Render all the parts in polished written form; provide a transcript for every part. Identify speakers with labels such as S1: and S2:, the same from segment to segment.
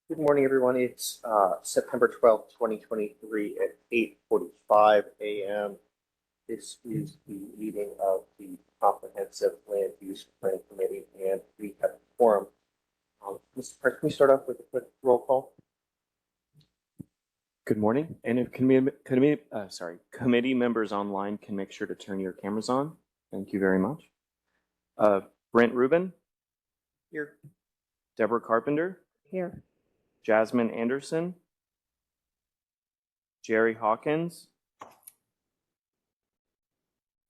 S1: Good morning, everyone. It's September 12th, 2023 at 8:45 a.m. This is the meeting of the Comprehensive Land Use Plan Committee, and we have a quorum. Mr. Price, can we start off with a quick roll call?
S2: Good morning. And if committee members online can make sure to turn your cameras on. Thank you very much. Brent Rubin.
S1: Here.
S2: Deborah Carpenter.
S3: Here.
S2: Jasmine Anderson. Jerry Hawkins.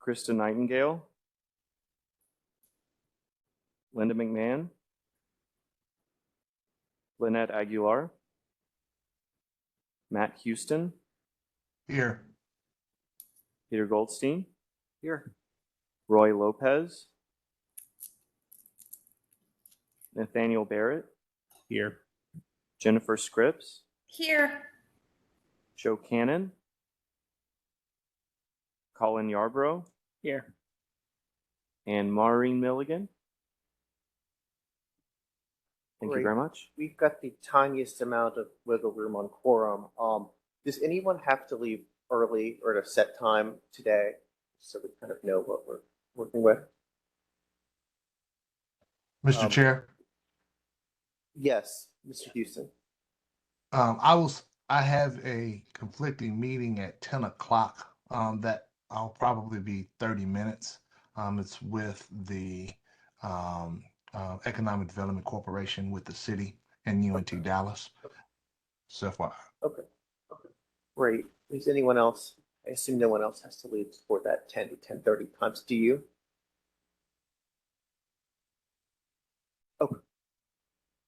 S2: Krista Nightingale. Linda McMahon. Lynette Aguilar. Matt Houston.
S4: Here.
S2: Peter Goldstein.
S1: Here.
S2: Roy Lopez. Nathaniel Barrett.
S4: Here.
S2: Jennifer Scripps.
S3: Here.
S2: Joe Cannon. Colin Yarbrough.
S1: Here.
S2: And Maureen Milligan. Thank you very much.
S1: We've got the tiniest amount of wiggle room on quorum. Does anyone have to leave early or at a set time today so we kind of know what we're working with?
S4: Mr. Chair.
S1: Yes, Mr. Houston.
S4: I have a conflicting meeting at 10 o'clock that I'll probably be 30 minutes. It's with the Economic Development Corporation with the city and UNT Dallas. So far.
S1: Okay. Great. Is anyone else? I assume no one else has to leave before that 10 to 10:30 times. Do you?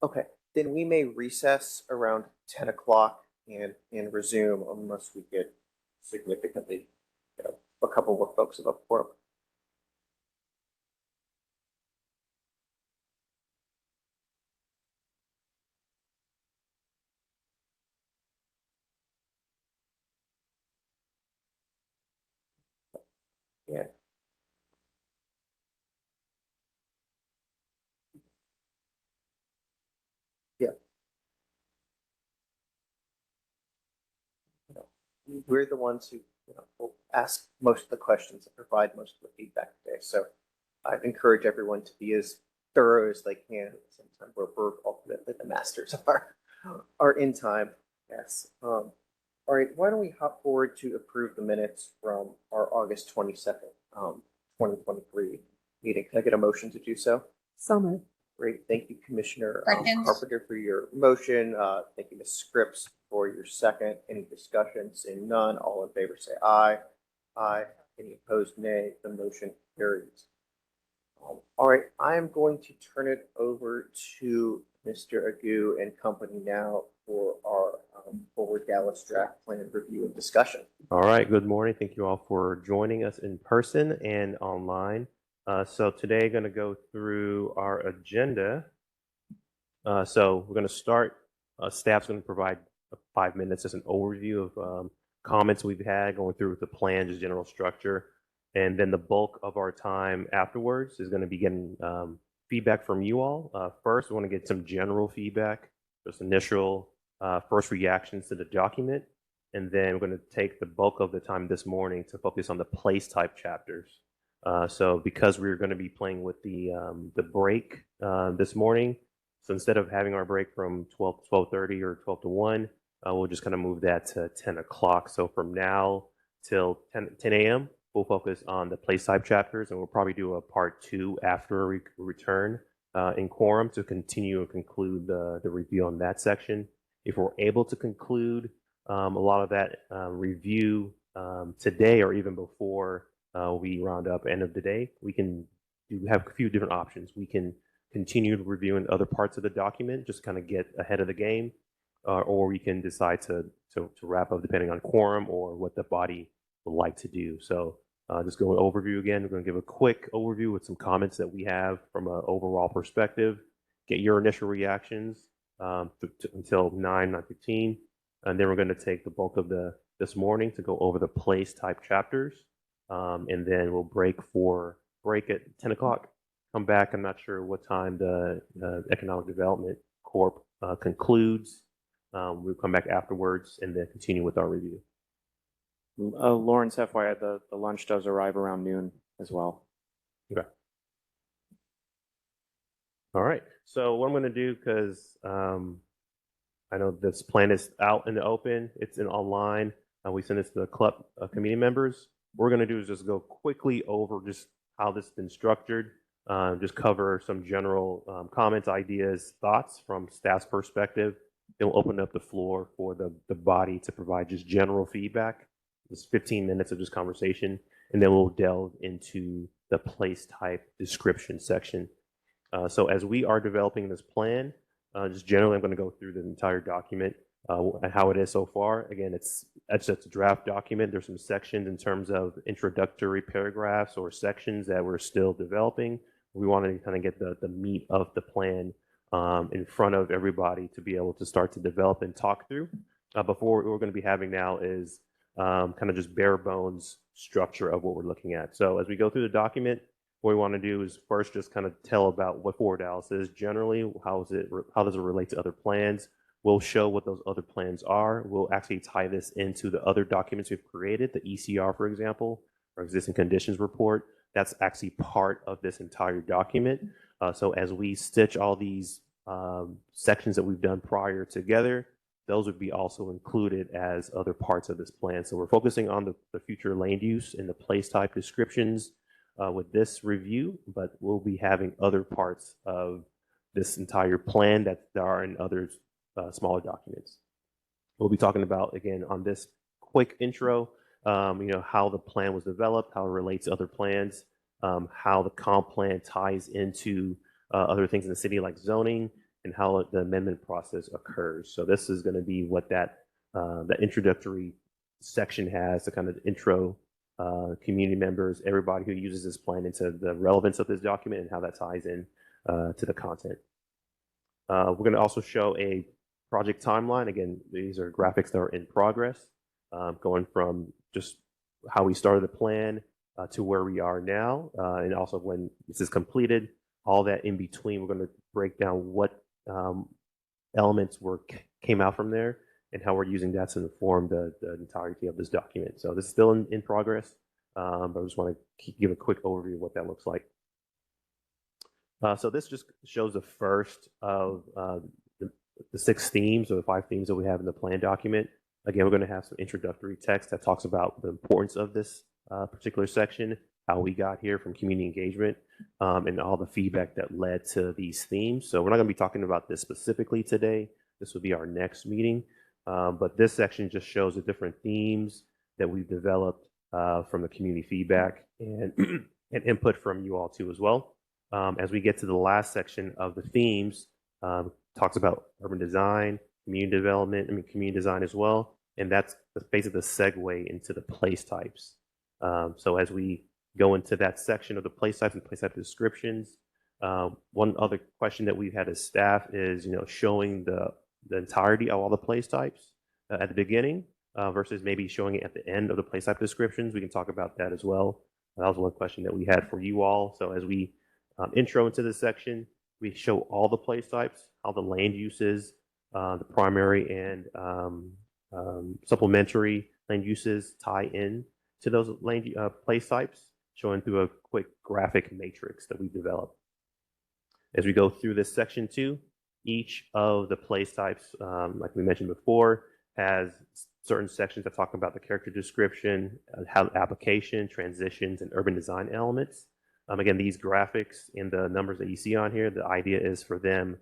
S1: Okay. Then we may recess around 10 o'clock and resume unless we get significantly, a couple more folks above quorum. Yeah. Yeah. We're the ones who will ask most of the questions and provide most of the feedback today. So I'd encourage everyone to be as thorough as they can at the same time. We're ultimately the masters of our in time. Yes. All right. Why don't we hop forward to approve the minutes from our August 22nd, 2023 meeting? Can I get a motion to do so?
S3: So moved.
S1: Great. Thank you, Commissioner
S3: Second.
S1: Carpenter, for your motion. Thank you, Ms. Scripps, for your second. Any discussion? Seeing none, all in favor say aye. Aye. Any opposed, nay. The motion carries. All right, I am going to turn it over to Mr. Agu and company now for our Forward Dallas draft plan review and discussion.
S5: All right, good morning. Thank you all for joining us in person and online. So today, going to go through our agenda. So we're going to start, staff's going to provide 5 minutes as an overview of comments we've had going through the plan, just general structure. And then the bulk of our time afterwards is going to be getting feedback from you all. First, we want to get some general feedback, just initial first reactions to the document. And then we're going to take the bulk of the time this morning to focus on the place type chapters. So because we're going to be playing with the break this morning, so instead of having our break from 12 to 12:30 or 12 to 1, we'll just kind of move that to 10 o'clock. So from now till 10 a.m., we'll focus on the place type chapters, and we'll probably do a part 2 after we return in quorum to continue and conclude the review on that section. If we're able to conclude a lot of that review today or even before we round up end of the day, we can have a few different options. We can continue reviewing other parts of the document, just kind of get ahead of the game, or we can decide to wrap up depending on quorum or what the body would like to do. So just going overview again, we're going to give a quick overview with some comments that we have from an overall perspective, get your initial reactions until 9:15, and then we're going to take the bulk of this morning to go over the place type chapters, and then we'll break at 10 o'clock, come back. I'm not sure what time the Economic Development Corp concludes, we'll come back afterwards and then continue with our review.
S2: Lawrence, FYI, the lunch does arrive around noon as well.
S5: Okay. All right. So what I'm going to do, because I know this plan is out in the open, it's online. We send this to the club committee members. What we're going to do is just go quickly over just how this has been structured, just cover some general comments, ideas, thoughts from staff's perspective. Then we'll open up the floor for the body to provide just general feedback. It's 15 minutes of just conversation, and then we'll delve into the place type description section. So as we are developing this plan, just generally, I'm going to go through the entire document and how it is so far. Again, it's just a draft document. There's some sections in terms of introductory paragraphs or sections that we're still developing. We want to kind of get the meat of the plan in front of everybody to be able to start to develop and talk through. Before, what we're going to be having now is kind of just bare bones structure of what we're looking at. So as we go through the document, what we want to do is first just kind of tell about what Forward Dallas is generally, how does it relate to other plans. We'll show what those other plans are. We'll actually tie this into the other documents we've created, the ECR, for example, or existing conditions report. That's actually part of this entire document. So as we stitch all these sections that we've done prior together, those would be also included as other parts of this plan. So we're focusing on the future land use and the place type descriptions with this review, but we'll be having other parts of this entire plan that there are in other smaller documents. We'll be talking about, again, on this quick intro, how the plan was developed, how it relates to other plans, how the comp plan ties into other things in the city like zoning, and how the amendment process occurs. So this is going to be what that introductory section has, the kind of intro community members, everybody who uses this plan into the relevance of this document and how that ties in to the content. We're going to also show a project timeline. Again, these are graphics that are in progress, going from just how we started the plan to where we are now, and also when this is completed, all that in between. We're going to break down what elements came out from there and how we're using that to inform the entirety of this document. So this is still in progress, but I just want to give a quick overview of what that looks like. So this just shows the first of the 6 themes or the 5 themes that we have in the plan document. Again, we're going to have some introductory text that talks about the importance of this particular section, how we got here from community engagement, and all the feedback that led to these themes. So we're not going to be talking about this specifically today. This will be our next meeting. But this section just shows the different themes that we've developed from the community feedback and, and input from you all too as well. As we get to the last section of the themes, talks about urban design, community development, community design as well. And that's basically the segue into the place types. So as we go into that section of the place types and place type descriptions, one other question that we've had as staff is, showing the entirety of all the place types at the beginning versus maybe showing it at the end of the place type descriptions. We can talk about that as well. That was one question that we had for you all. So as we intro into this section, we show all the place types, how the land uses, the primary and supplementary land uses tie in to those place types, showing through a quick graphic matrix that we developed. As we go through this section 2, each of the place types, like we mentioned before, has certain sections that talk about the character description, how application, transitions, and urban design elements. Again, these graphics and the numbers that you see on here, the idea is for them,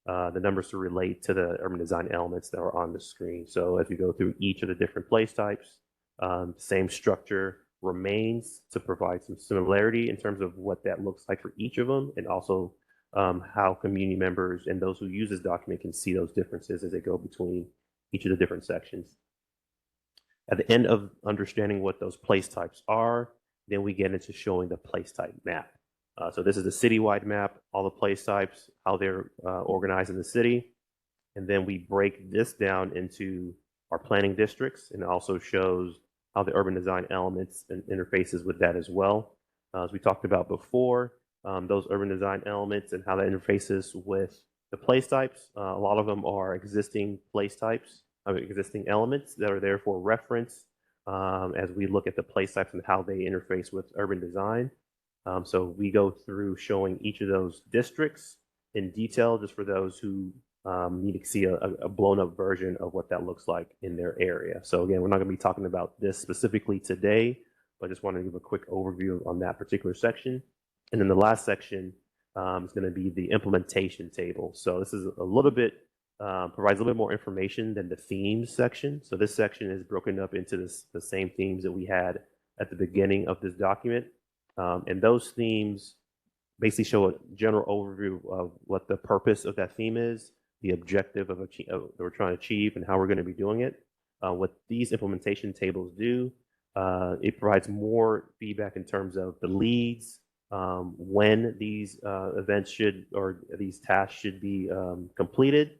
S5: the numbers to relate to the urban design elements that are on the screen. So as we go through each of the different place types, same structure remains to provide some similarity in terms of what that looks like for each of them, and also how community members and those who use this document can see those differences as they go between each of the different sections. At the end of understanding what those place types are, then we get into showing the place type map. So this is a citywide map, all the place types, how they're organized in the city. And then we break this down into our planning districts, and it also shows how the urban design elements and interfaces with that as well. As we talked about before, those urban design elements and how that interfaces with The place types, a lot of them are existing place types, existing elements that are there for reference as we look at the place types and how they interface with urban design. So we go through showing each of those districts in detail, just for those who need to see a blown up version of what that looks like in their area. So again, we're not going to be talking about this specifically today, but I just wanted to give a quick overview on that particular section. And then the last section is going to be the implementation table. So this is a little bit, provides a little bit more information than the themes section. So this section is broken up into the same themes that we had at the beginning of this document. And those themes basically show a general overview of what the purpose of that theme is, the objective that we're trying to achieve, and how we're going to be doing it. What these implementation tables do, it provides more feedback in terms of the leads, when these events should, or these tasks should be completed.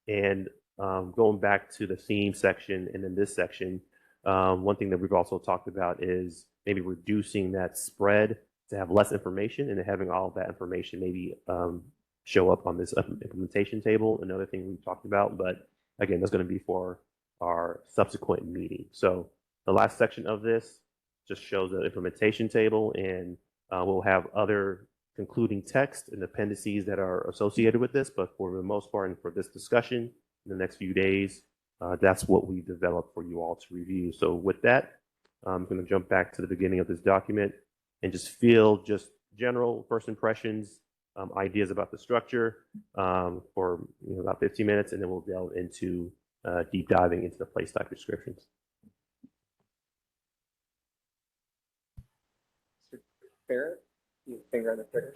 S5: And going back to the theme section and then this section, one thing that we've also talked about is maybe reducing that spread to have less information and then having all of that information maybe show up on this implementation table. Another thing we've talked about, but again, that's going to be for our subsequent meeting. So the last section of this just shows the implementation table, and we'll have other concluding text and appendices that are associated with this, but for the most part and for this discussion in the next few days, that's what we developed for you all to review. So with that, I'm going to jump back to the beginning of this document and just feel just general first impressions, ideas about the structure for about 15 minutes, and then we'll delve into deep diving into the place type descriptions.
S1: Barrett, you finger on the trigger.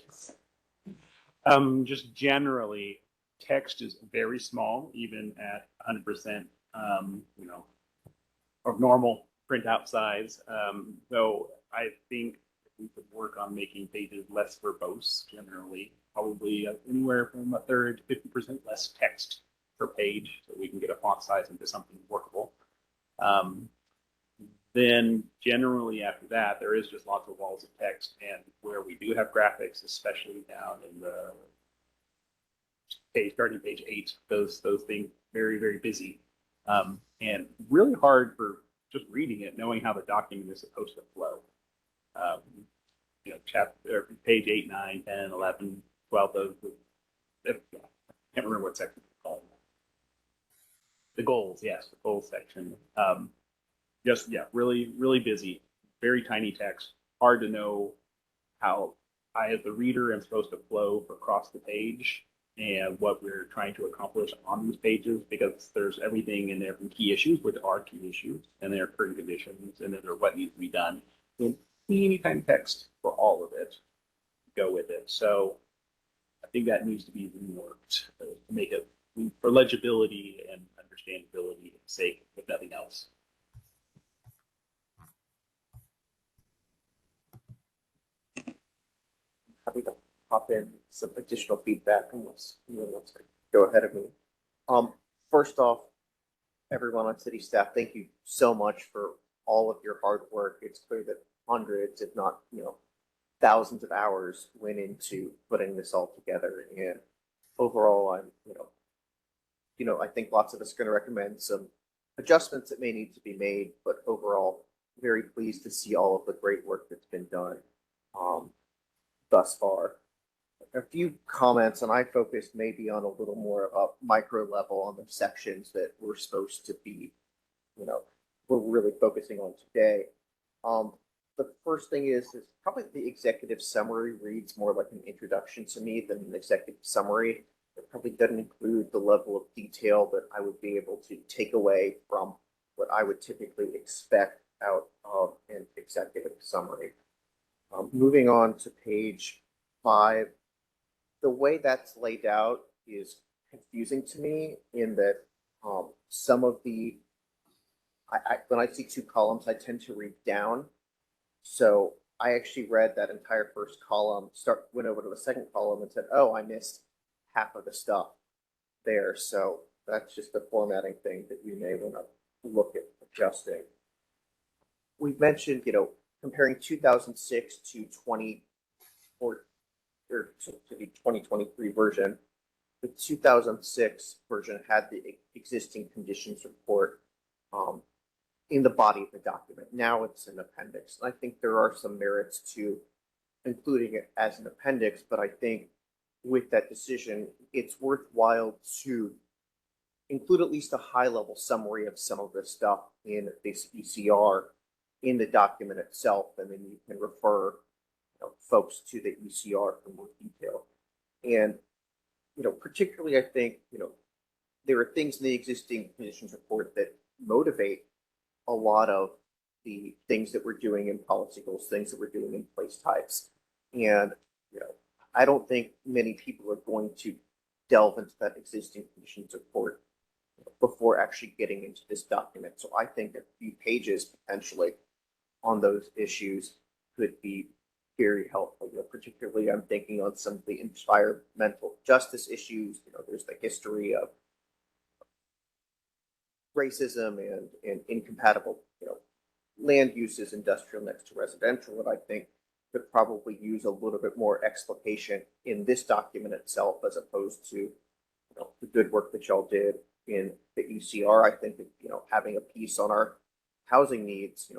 S3: Just generally, text is very small, even at 100%, of normal printout size. So I think we could work on making pages less verbose generally, probably anywhere from a third to 50% less text per page, so we can get a font size into something workable. Then generally after that, there is just lots of walls of text, and where we do have graphics, especially down in the page, starting page 8, those things very, very busy, and really hard for just reading it, knowing how the document is supposed to flow. Chapter, page 8, 9, 10, 11, 12, those, I can't remember what section it's called. The goals, yes, the goals section. Just, yeah, really, really busy, very tiny text, hard to know how I, as the reader, am supposed to flow across the page and what we're trying to accomplish on these pages, because there's everything in there from key issues, which are key issues, and there are current conditions, and then there are what needs to be done. So teeny tiny text for all of it, go with it. So I think that needs to be reworked to make it for legibility and understandability sake, if nothing else.
S1: Happy to pop in some additional feedback unless anyone wants to go ahead of me. First off, everyone on city staff, thank you so much for all of your hard work. It's clear that hundreds, if not, thousands of hours went into putting this all together. And overall, I'm, I think lots of us are going to recommend some adjustments that may need to be made, but overall, very pleased to see all of the great work that's been done thus far. A few comments, and I focused maybe on a little more of a micro level on the sections that we're supposed to be, we're really focusing on today. The first thing is probably the executive summary reads more like an introduction to me than an executive summary. It probably doesn't include the level of detail that I would be able to take away from what I would typically expect out of an executive summary. Moving on to page 5, the way that's laid out is confusing to me in that some of the, when I see 2 columns, I tend to read down. So I actually read that entire first column, went over to the second column and said, oh, I missed half of the stuff there. So that's just a formatting thing that you may want to look at adjusting. We've mentioned, comparing 2006 to 20 or to the 2023 version, the 2006 version had the existing conditions report in the body of the document. Now it's an appendix. And I think there are some merits to including it as an appendix, but I think with that decision, it's worthwhile to include at least a high-level summary of some of this stuff in this ECR in the document itself, and then you can refer folks to the ECR for more detail. And particularly, I think there are things in the existing conditions report that motivate a lot of the things that we're doing in policy goals, things that we're doing in place types. And I don't think many people are going to delve into that existing conditions report before actually getting into this document. So I think a few pages potentially on those issues could be very helpful. Particularly, I'm thinking on some of the environmental justice issues. There's the history of racism and incompatible, land uses, industrial next to residential, that I think could probably use a little bit more explication in this document itself, as opposed to, the good work that y'all did in the ECR. I think that, having a piece on our housing needs,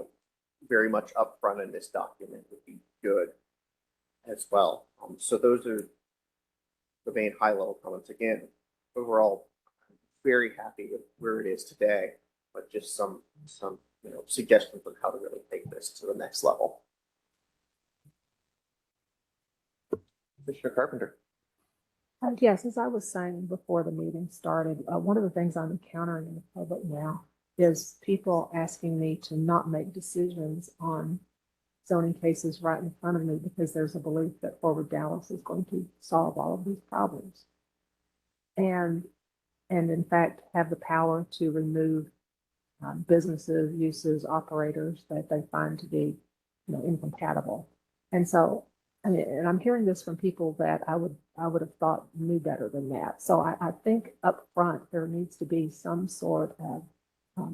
S1: very much upfront in this document would be good as well. So those are the main high-level comments. Again, overall, I'm very happy with where it is today, but just some suggestions on how to really take this to the next level. Commissioner Carpenter.
S6: Yes, as I was saying before the meeting started, one of the things I'm encountering in the public now is people asking me to not make decisions on zoning cases right in front of me because there's a belief that Forward Dallas is going to solve all of these problems. And in fact, have the power to remove businesses, uses, operators that they find to be, incompatible. And so, and I'm hearing this from people that I would have thought knew better than that. So I think up front there needs to be some sort of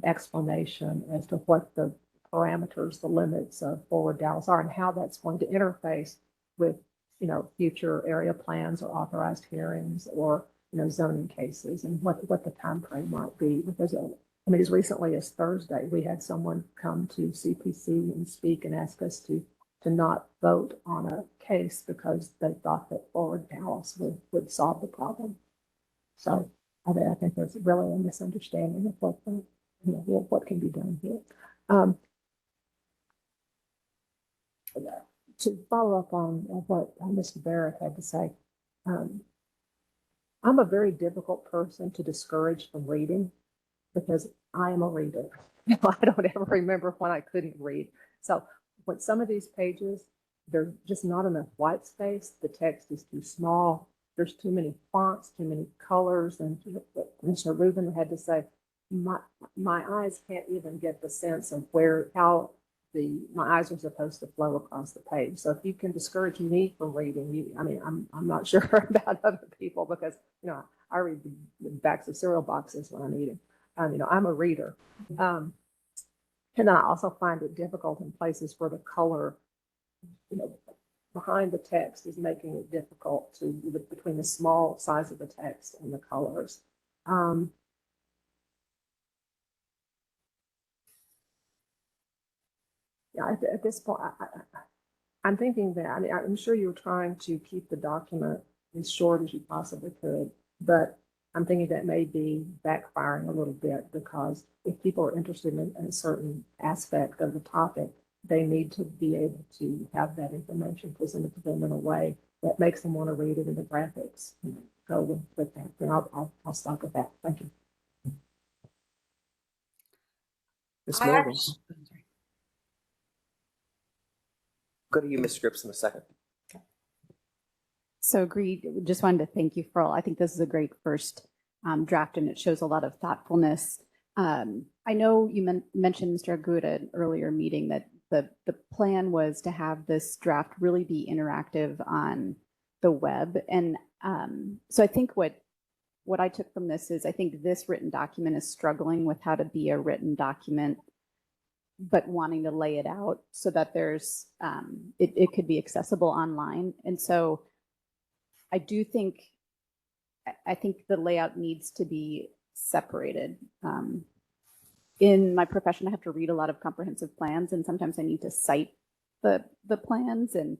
S6: explanation as to what the parameters, the limits of Forward Dallas are, and how that's going to interface with, future area plans or authorized hearings or, zoning cases, and what the time frame might be. Because as recently as Thursday, we had someone come to CPC and speak and ask us to not vote on a case because they thought that Forward Dallas would solve the problem. So I think there's really a misunderstanding of what can be done here. To follow up on what Mr. Barrett had to say, I'm a very difficult person to discourage from reading because I am a reader. I don't ever remember when I couldn't read. So when some of these pages, there's just not enough white space. The text is too small. There's too many fonts, too many colors. And Commissioner Rubin had to say, my eyes can't even get the sense of how my eyes are supposed to flow across the page. So if you can discourage me from reading, I'm not sure about other people because, I read the backs of cereal boxes when I'm eating. I'm a reader. And I also find it difficult in places where the color, behind the text is making it difficult between the small size of the text and the colors. At this point, I'm thinking that, I'm sure you're trying to keep the document as short as you possibly could, but I'm thinking that may be backfiring a little bit because if people are interested in a certain aspect of the topic, they need to be able to have that information presented to them in a way that makes them want to read it, in the graphics go with that. And I'll stop with that. Thank you.
S1: Ms. Morgan. Go to you, Ms. Scripps, in a second.
S7: So agreed. Just wanted to thank you for all. I think this is a great first draft, and it shows a lot of thoughtfulness. I know you mentioned, Mr. Agut, at an earlier meeting that the plan was to have this draft really be interactive on the web. And so I think what I took from this is I think this written document is struggling with how to be a written document, but wanting to lay it out so that there's it could be accessible online. And so I do think I think the layout needs to be separated. In my profession, I have to read a lot of comprehensive plans, and sometimes I need to cite the plans, and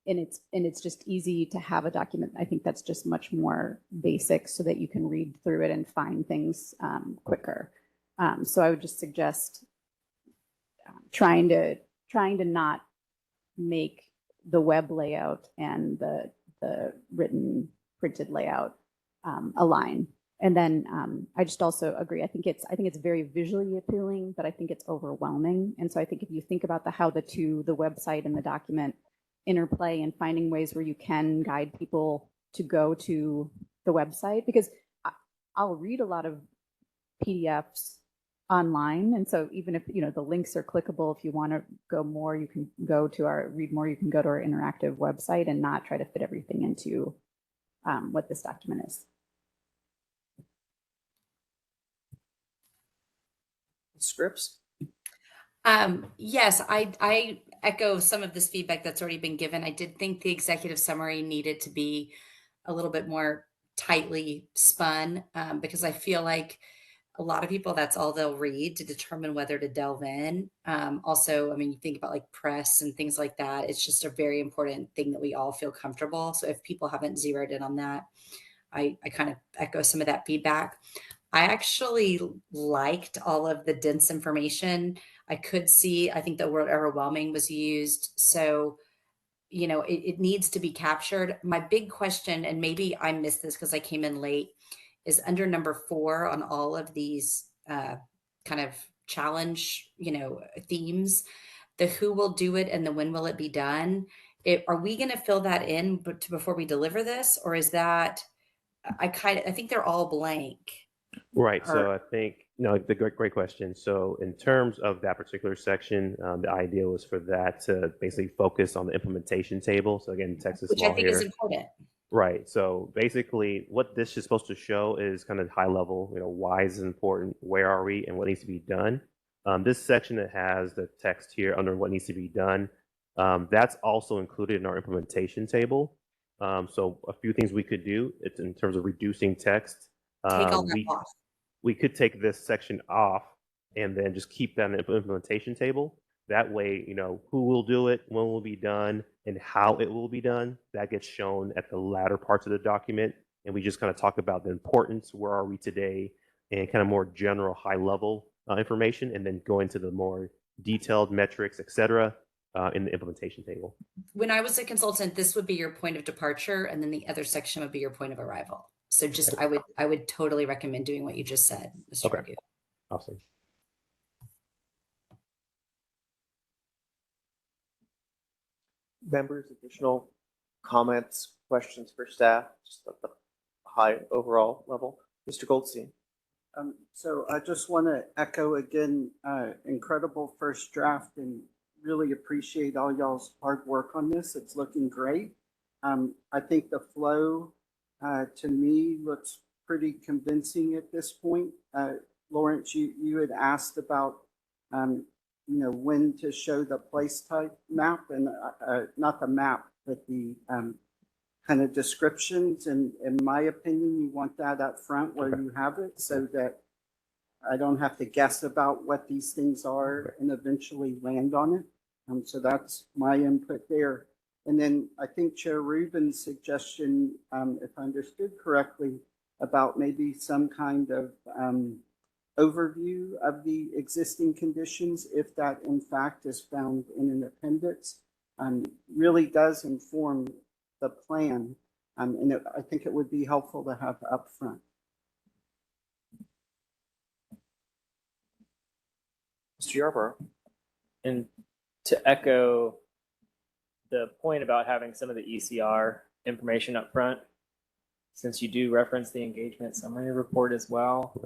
S7: it's just easy to have a document. I think that's just much more basic, so that you can read through it and find things quicker. So I would just suggest trying to not make the web layout and the written printed layout align. And then I just also agree. I think it's very visually appealing, but I think it's overwhelming. And so I think if you think about how the website and the document interplay, and finding ways where you can guide people to go to the website, because I'll read a lot of PDFs online, and so even if the links are clickable, if you want to go more, you can go to read more. You can go to our interactive website and not try to fit everything into what this document is.
S1: Scripts?
S8: Yes, I echo some of this feedback that's already been given. I did think the executive summary needed to be a little bit more tightly spun, because I feel like a lot of people, that's all they'll read to determine whether to delve in. Also, I mean, you think about like press and things like that. It's just a very important thing that we all feel comfortable. So if people haven't zeroed in on that, I kind of echo some of that feedback. I actually liked all of the dense information. I think the word overwhelming was used. So, it needs to be captured. My big question, and maybe I missed this because I came in late, is under number 4 on all of these kind of challenge, themes, the who will do it and the when will it be done. Are we going to fill that in before we deliver this? Or is that, I think they're all blank.
S5: Right. So I think, no, the great question. So in terms of that particular section, the idea was for that to basically focus on the implementation table. So again, Texas
S8: Which
S5: law
S8: I think
S5: here.
S8: is important.
S5: Right. So basically what this is supposed to show is kind of high level, why is it important, where are we, and what needs to be done. This section that has the text here under what needs to be done, that's also included in our implementation table. So a few things we could do, it's in terms of reducing text.
S8: Take all that off.
S5: We could take this section off and then just keep that in the implementation table. That way, who will do it, when will be done, and how it will be done. That gets shown at the latter parts of the document. And we just kind of talk about the importance, where are we today, and kind of more general high level information, and then go into the more detailed metrics, et cetera, in the implementation table.
S8: When I was a consultant, this would be your point of departure, and then the other section would be your point of arrival. So just, I would totally recommend doing what you just said, Mr.
S5: Okay.
S8: Argu.
S5: Awesome.
S1: Members, additional comments, questions for staff, just at the high overall level? Mr. Goldstein.
S9: So I just want to echo again, incredible first draft, and really appreciate all y'all's hard work on this. It's looking great. I think the flow to me looks pretty convincing at this point. Lawrence, you had asked about when to show the place type map, and not the map, but the kind of descriptions. And in my opinion, you want that up front where you have it, so that I don't have to guess about what these things are and eventually land on it. So that's my input there. And then I think Chair Rubin's suggestion, if I understood correctly, about maybe some kind of overview of the existing conditions, if that in fact is found in an appendix, really does inform the plan. And I think it would be helpful to have up front.
S1: Mr. Yarborough.
S10: And to echo the point about having some of the ECR information up front, since you do reference the engagement summary report as well,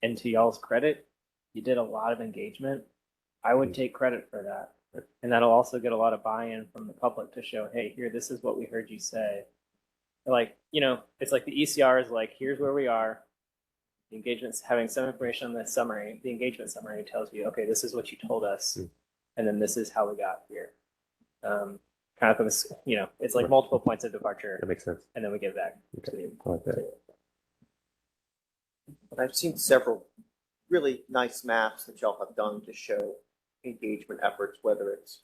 S10: and to y'all's credit, you did a lot of engagement. I would take credit for that. And that'll also get a lot of buy-in from the public to show, hey, here, this is what we heard you say. Like, it's like the ECR is like, here's where we are. The engagement's having some information on the summary. The engagement summary tells you, okay, this is what you told us. And then this is how we got here. Kind kind of, it's like multiple points of departure,
S5: That makes sense.
S10: and then we get back to
S5: Okay.
S10: the.
S5: I like that.
S1: But I've seen several really nice maps that y'all have done to show engagement efforts, whether it's,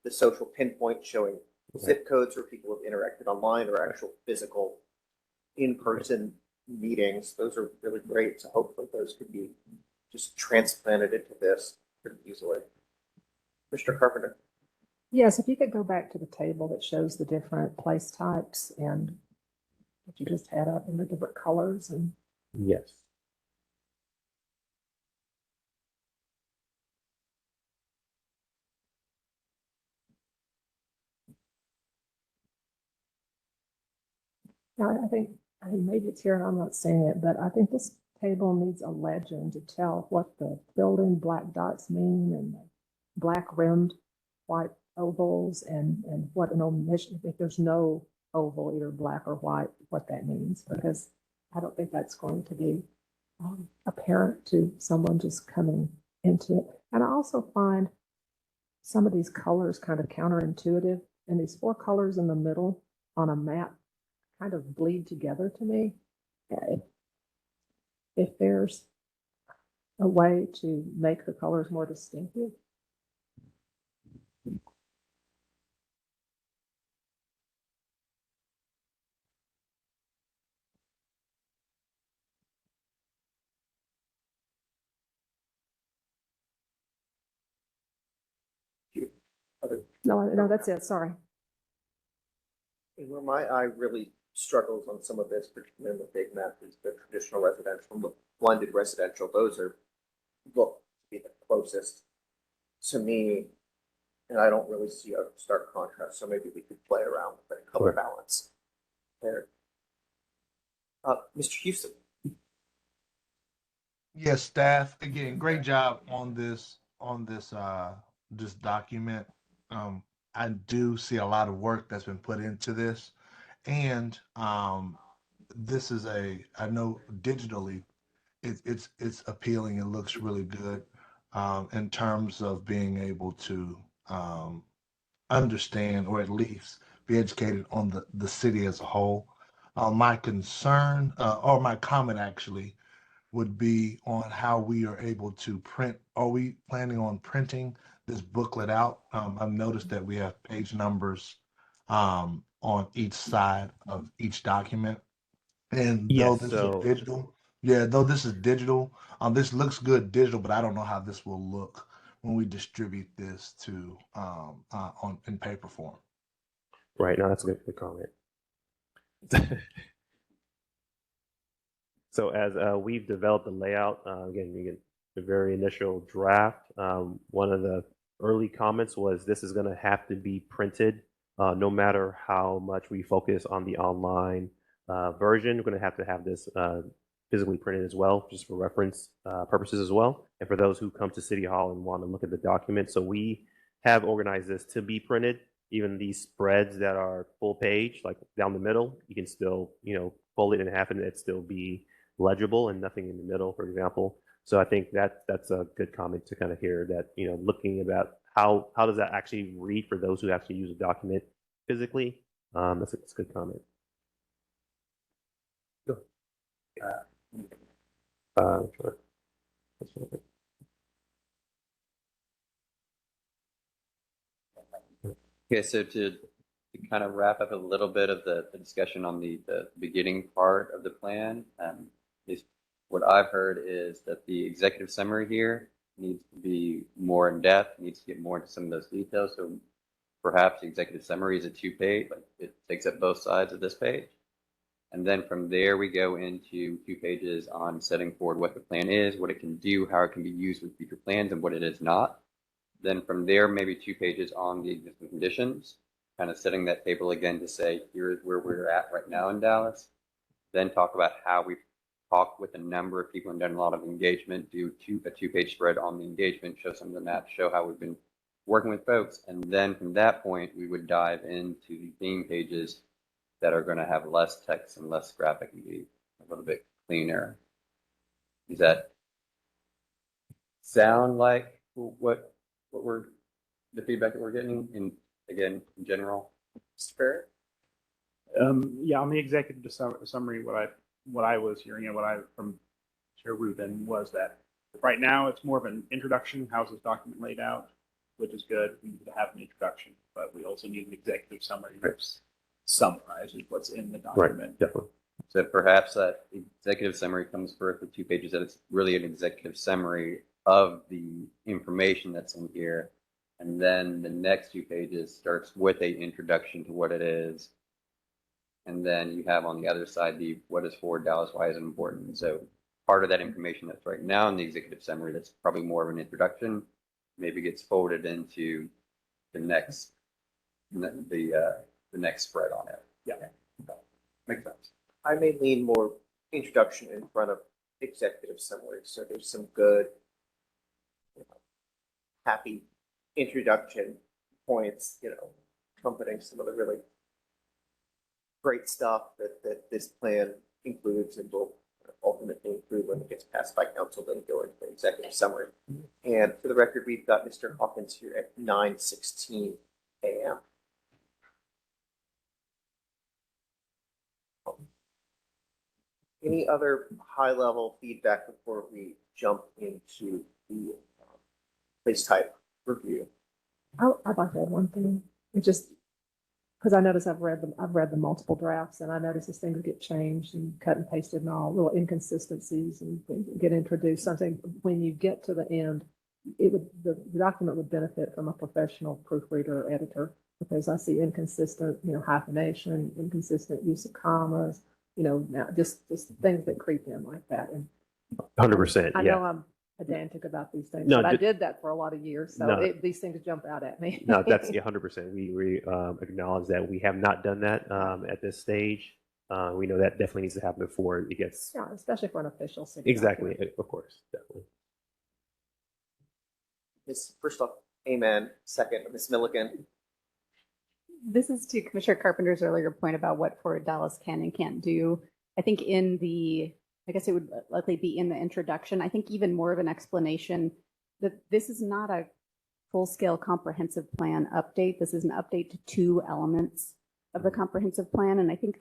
S1: the social pinpoint showing zip codes where people have interacted online or actual physical in-person meetings. Those are really great. So hopefully those could be just transplanted into this pretty easily. Mr. Carpenter.
S6: Yes, if you could go back to the table that shows the different place types and what you just had up in the different colors and
S5: Yes.
S6: I think, maybe it's here and I'm not seeing it, but I think this table needs a legend to tell what the filled in black dots mean and the black rimmed white ovals and what an omission, if there's no oval, either black or white, what that means, because I don't think that's going to be apparent to someone just coming into it. And I also find some of these colors kind of counterintuitive, and these 4 colors in the middle on a map kind of bleed together to me. If there's a way to make the colors more distinctive. No, that's it. Sorry.
S1: And where my eye really struggles on some of this, particularly in the big map, is the traditional residential and the blended residential. Those are look to be the closest to me, and I don't really see a stark contrast. So maybe we could play around with the color balance there. Mr. Houston.
S4: Yes, staff, again, great job on this this document. I do see a lot of work that's been put into this, and this is I know digitally it's appealing. It looks really good in terms of being able to understand or at least be educated on the city as a whole. My concern or my comment actually would be on how we are able to print. Are we planning on printing this booklet out? I've noticed that we have page numbers on each side of each document. And though
S5: Yes.
S4: this is
S5: So
S4: digital, yeah, though this is digital, this looks good digital, but I don't know how this will look when we distribute this to on in paper form.
S5: right now, that's a good comment. So as we've developed the layout, again, you get the very initial draft. One of the early comments was this is going to have to be printed, no matter how much we focus on the online version. We're going to have this physically printed as well, just for reference purposes as well, and for those who come to City Hall and want to look at the document. So we have organized this to be printed. Even these spreads that are full page, like down the middle, you can still, fold it in half and it still be legible and nothing in the middle, for example. So I think that's a good comment to kind of hear that, looking about how does that actually read for those who actually use a document physically. That's a good comment. Sure.
S11: Okay, so to kind of wrap up a little bit of the discussion on the beginning part of the plan, is what I've heard is that the executive summary here needs to be more in depth, needs to get more into some of those details. So perhaps the executive summary is a 2-page, like it takes up both sides of this page. And then from there, we go into 2 pages on setting forward what the plan is, what it can do, how it can be used with future plans, and what it is not. Then from there, maybe 2 pages on the existing conditions, kind of setting that table again to say, here's where we're at right now in Dallas. Then talk about how we've talked with a number of people and done a lot of engagement, do a 2-page spread on the engagement, show some of the maps, show how we've been working with folks. And then from that point, we would dive into the theme pages that are going to have less text and less graphic and be a little bit cleaner. Does that sound like what we're the feedback that we're getting in general?
S1: Mr. Barrett?
S3: Yeah, on the executive summary, what I was hearing and what I from Chair Rubin was that right now it's more of an introduction. How's this document laid out, which is good. We need to have an introduction, but we also need an executive summary that summarizes what's in the
S5: Right,
S3: document.
S5: definitely.
S11: So perhaps that executive summary comes first with 2 pages, that it's really an executive summary of the information that's in here. And then the next 2 pages starts with a introduction to what it is. And then you have on the other side the what is for Dallas, why is it important? So part of that information that's right now in the executive summary that's probably more of an introduction maybe gets folded into the next the next spread on it.
S3: Yeah, makes sense.
S1: I may lean more introduction in front of executive summary. So there's some good, happy introduction points, trumpeting some of the really great stuff that this plan includes and will ultimately include when it gets passed by council, then go into the executive summary. And for the record, we've got Mr. Hawkins here at 9:16 a.m. Any other high-level feedback before we jump into the place type review?
S6: I'd like to add one thing. It just, because I notice I've read the multiple drafts, and I notice as things get changed and cut and pasted and all, little inconsistencies and things get introduced. Something when you get to the end, the document would benefit from a professional proofreader or editor, because I see inconsistent, hyphenation, inconsistent use of commas, now just things that creep in like that. And
S5: 100%.
S6: I
S5: Yeah.
S6: know I'm pedantic about these things,
S5: No,
S6: but I did that for a lot of years, so
S5: No.
S6: these things jump out at me.
S5: No, that's 100%. We acknowledge that we have not done that at this stage. We know that definitely needs to happen before it gets.
S6: Yeah, especially for an official city.
S5: Exactly.
S6: document.
S5: Of course. Definitely.
S1: First off, amen. Second, Ms. Milligan.
S7: This is to Commissioner Carpenter's earlier point about what Fort Dallas can and can't do. I think I guess it would likely be in the introduction. I think even more of an explanation that this is not a full-scale comprehensive plan update. This is an update to 2 elements of the comprehensive plan. And I think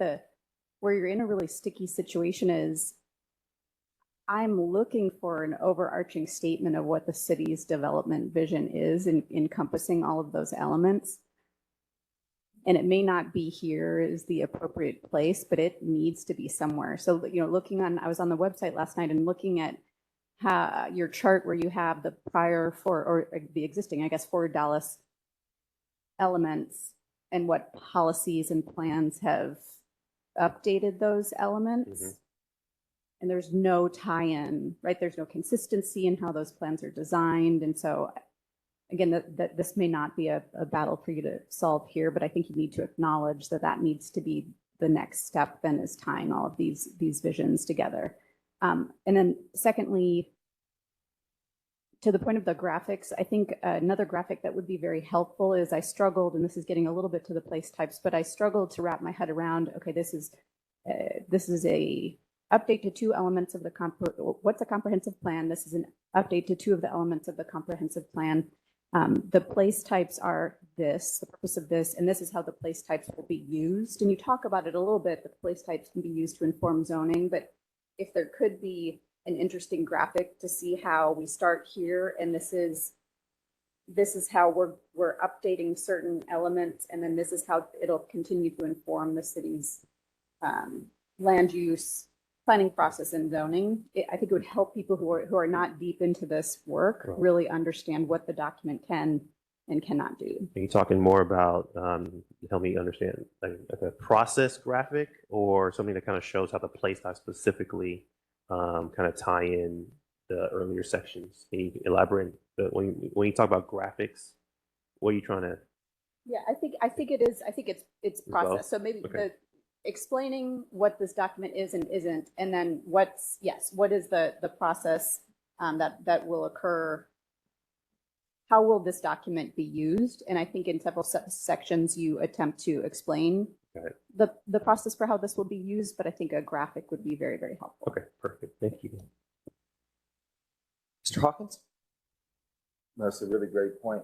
S7: where you're in a really sticky situation is I'm looking for an overarching statement of what the city's development vision is in encompassing all of those elements. And it may not be here is the appropriate place, but it needs to be somewhere. So, I was on the website last night and looking at your chart where you have the the existing, I guess, Fort Dallas elements and what policies and plans have updated those elements.
S5: Mm-hmm.
S7: And there's no tie-in, right? There's no consistency in how those plans are designed. And so again, that this may not be a battle for you to solve here, but I think you need to acknowledge that needs to be the next step then, is tying all of these visions together. And then secondly, to the point of the graphics, I think another graphic that would be very helpful is I struggled, and this is getting a little bit to the place types, but I struggled to wrap my head around, okay, this is a update to 2 elements of what's a comprehensive plan? This is an update to 2 of the elements of the comprehensive plan. The place types are the purpose of this, and this is how the place types will be used. And you talk about it a little bit, the place types can be used to inform zoning, but if there could be an interesting graphic to see how we start here, and this is how we're updating certain elements, and then this is how it'll continue to inform the city's land use planning process and zoning. I think it would help people who are not deep into this work really understand what the document can and cannot do.
S5: Are you talking more about, help me understand, like a process graphic or something that kind of shows how the place type specifically kind of tie in the earlier sections? Can you elaborate? When you talk about graphics, what are you trying to?
S7: Yeah, I think it is. I think it's process.
S5: Well,
S7: So maybe
S5: okay.
S7: Explaining what this document is and isn't, and then what is the process that will occur. How will this document be used? And I think in several sections you attempt to explain the process for how this will be used, but I think a graphic would be very, very helpful.
S5: Okay, perfect. Thank you.
S1: Mr. Hawkins?
S12: That's a really great point.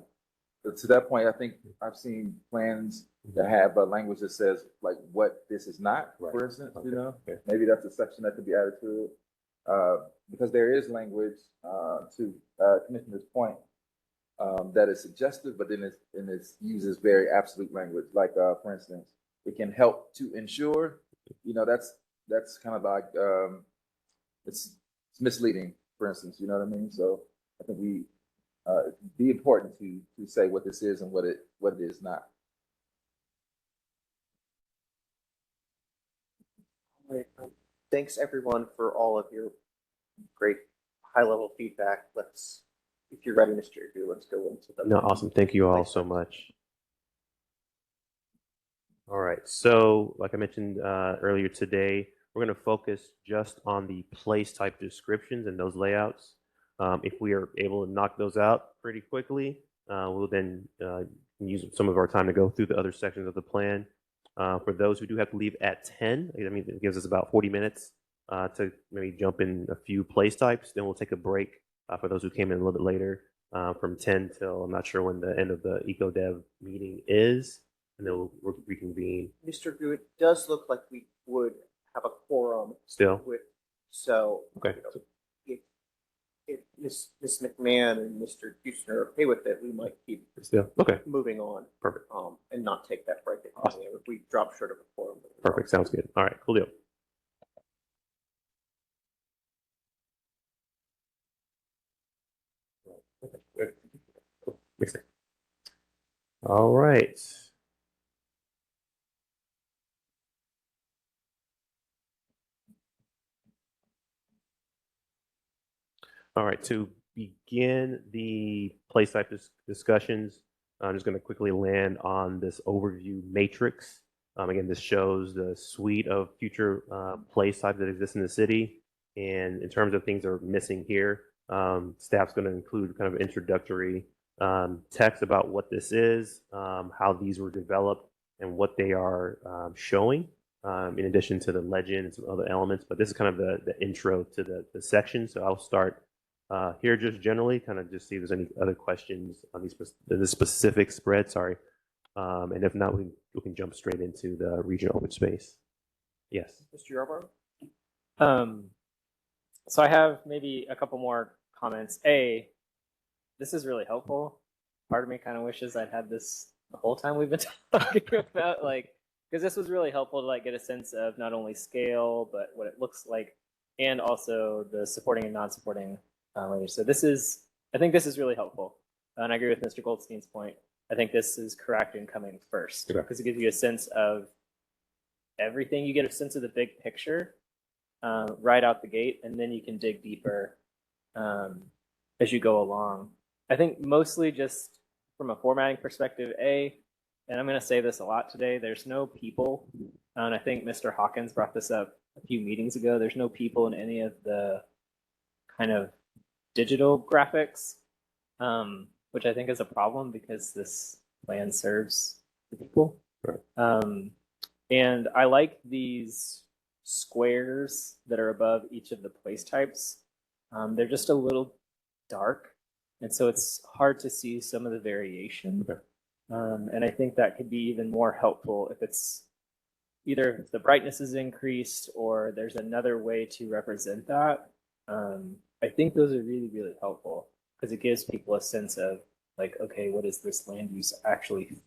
S12: to that point, I think I've seen plans that have a language that says like what this is not, for instance, you know, maybe that's a section that could be added to it. Because there is language, to Commissioner's point, that is suggestive, but then it uses very absolute language. Like, for instance, it can help to ensure, you know, that's kind of like, it's misleading, for instance, you know what I mean? So I think it'd be important to say what this is and what it is not.
S1: All right. Thanks everyone for all of your great high-level feedback. If you're ready, Mr. Agu, let's go into the.
S5: No, awesome. Thank you all so much. All right. So like I mentioned earlier today, we're going to focus just on the place type descriptions and those layouts. If we are able to knock those out pretty quickly, we'll then use some of our time to go through the other sections of the plan. For those who do have to leave at 10, I mean, it gives us about 40 minutes to maybe jump in a few place types. Then we'll take a break for those who came in a little bit later from 10 till I'm not sure when the end of the EcoDev meeting is. And then we'll reconvene.
S1: Mr. Agu, it does look like we would have a quorum
S5: Still.
S1: So
S5: Okay.
S1: If Ms. McMahon and Mr. Houston are okay with it, we might keep
S5: Still. Okay.
S1: moving on.
S5: Perfect.
S1: And not take that break.
S5: Awesome.
S1: If we drop short of a quorum.
S5: Perfect. Sounds good. All right. Cool deal. All right. All right, to begin the place type discussions, I'm just going to quickly land on this overview matrix. Again, this shows the suite of future place types that exist in the city. And in terms of things that are missing here, staff's going to include kind of introductory text about what this is, how these were developed, and what they are showing, in addition to the legend and some other elements. But this is kind of the intro to the section. So I'll start here just generally, kind of just see if there's any other questions on this specific spread, sorry. And if not, we can jump straight into the regional open space. Yes.
S1: Mr. Yarborough?
S10: So I have maybe a couple more comments. This is really helpful. Part of me kind of wishes I'd had this the whole time we've been talking about, because this was really helpful to get a sense of not only scale, but what it looks like, and also the supporting and non-supporting language. So I think this is really helpful. And I agree with Mr. Goldstein's point. I think this is correct in coming first, because it gives you a sense of everything. You get a sense of the big picture right out the gate, and then you can dig deeper as you go along. I think mostly just from a formatting perspective, and I'm going to say this a lot today, there's no people, and I think Mr. Hawkins brought this up a few meetings ago, there's no people in any of the kind of digital graphics, which I think is a problem because this plan serves the people.
S5: Right.
S10: And I like these squares that are above each of the place types. They're just a little dark, and so it's hard to see some of the variation.
S5: Okay.
S10: And I think that could be even more helpful if it's either if the brightness is increased or there's another way to represent that. I think those are really, really helpful because it gives people a sense of okay, what does this land use actually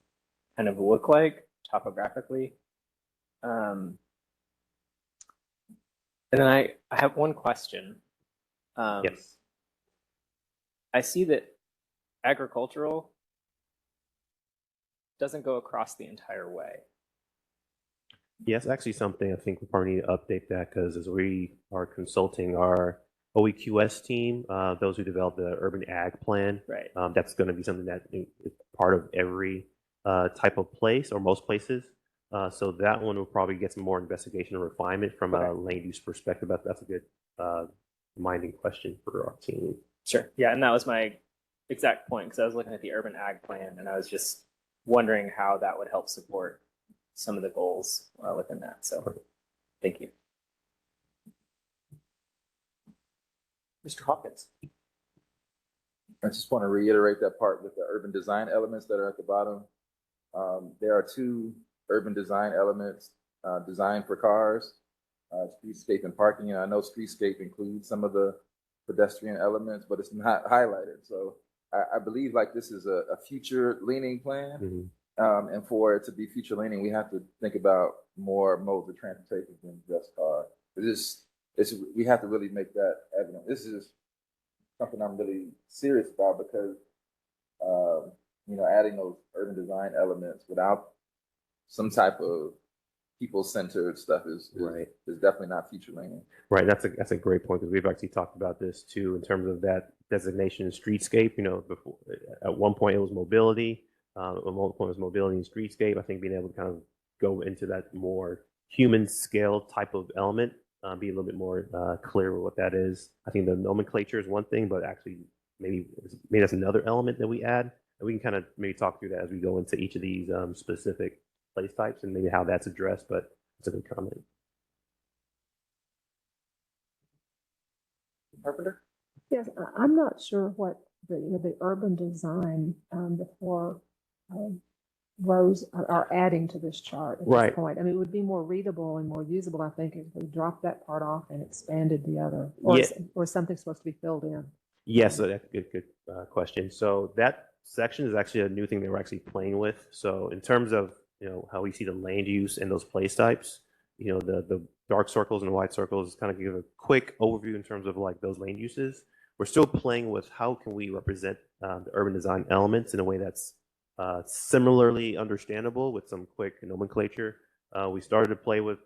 S10: kind of look like topographically? And then I have one question.
S5: Yes.
S10: I see that agricultural doesn't go across the entire way.
S5: Yes, actually something I think we probably need to update that, because as we are consulting our OEQS team, those who develop the urban ag plan,
S10: Right.
S5: That's going to be something that is part of every type of place or most places. So that one will probably get some more investigation and refinement from a land use perspective. But that's a good minding question for our team.
S10: Sure. Yeah, and that was my exact point, because I was looking at the urban ag plan and I was just wondering how that would help support some of the goals within that. So thank you.
S1: Mr. Hawkins?
S12: I just want to reiterate that part with the urban design elements that are at the bottom. There are two urban design elements designed for cars, streetscape and parking. And I know streetscape includes some of the pedestrian elements, but it's not highlighted. So I believe like this is a future leaning plan. And for it to be future leaning, we have to think about more modes of transportation than just car. We have to really make that evident. This is something I'm really serious about because, adding those urban design elements without some type of people-centered stuff is definitely not future leaning.
S5: Right, that's a great point because we've actually talked about this too in terms of that designation streetscape. Before at one point it was mobility, at one point it was mobility and streetscape. I think being able to kind of go into that more human scale type of element, be a little bit more clear with what that is. I think the nomenclature is one thing, but actually maybe that's another element that we add, and we can kind of maybe talk through that as we go into each of these specific place types and maybe how that's addressed, but it's a good comment.
S1: Carpenter?
S6: Yes, I'm not sure what the urban design before rows are adding to this chart at this point. I mean, it would be more readable and more usable, I think, if we dropped that part off and expanded the other, or something's supposed to be filled in.
S5: Yes, so that's a good question. So that section is actually a new thing that we're actually playing with. So in terms of how we see the land use and those place types, the dark circles and the white circles kind of give a quick overview in terms of like those land uses. We're still playing with how can we represent the urban design elements in a way that's similarly understandable with some quick nomenclature. We started to play with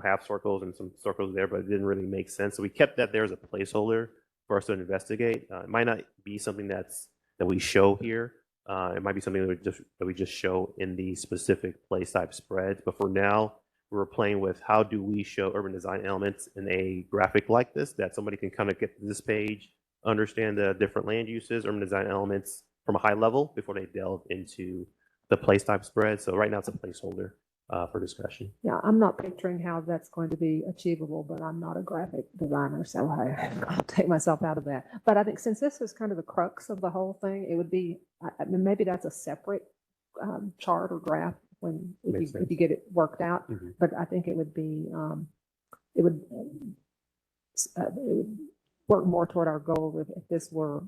S5: half circles and some circles there, but it didn't really make sense. So we kept that there as a placeholder for us to investigate. It might not be something that we show here. It might be something that we just show in the specific place type spreads. But for now, we're playing with how do we show urban design elements in a graphic like this that somebody can kind of get to this page, understand the different land uses, urban design elements from a high level before they delve into the place type spread. So right now it's a placeholder for discussion.
S6: Yeah, I'm not picturing how that's going to be achievable, but I'm not a graphic designer, so I'll take myself out of that. But I think since this is kind of the crux of the whole thing, it would be, I mean, maybe that's a separate chart or graph if you get it worked out. But I think it would be, it would work more toward our goal if this were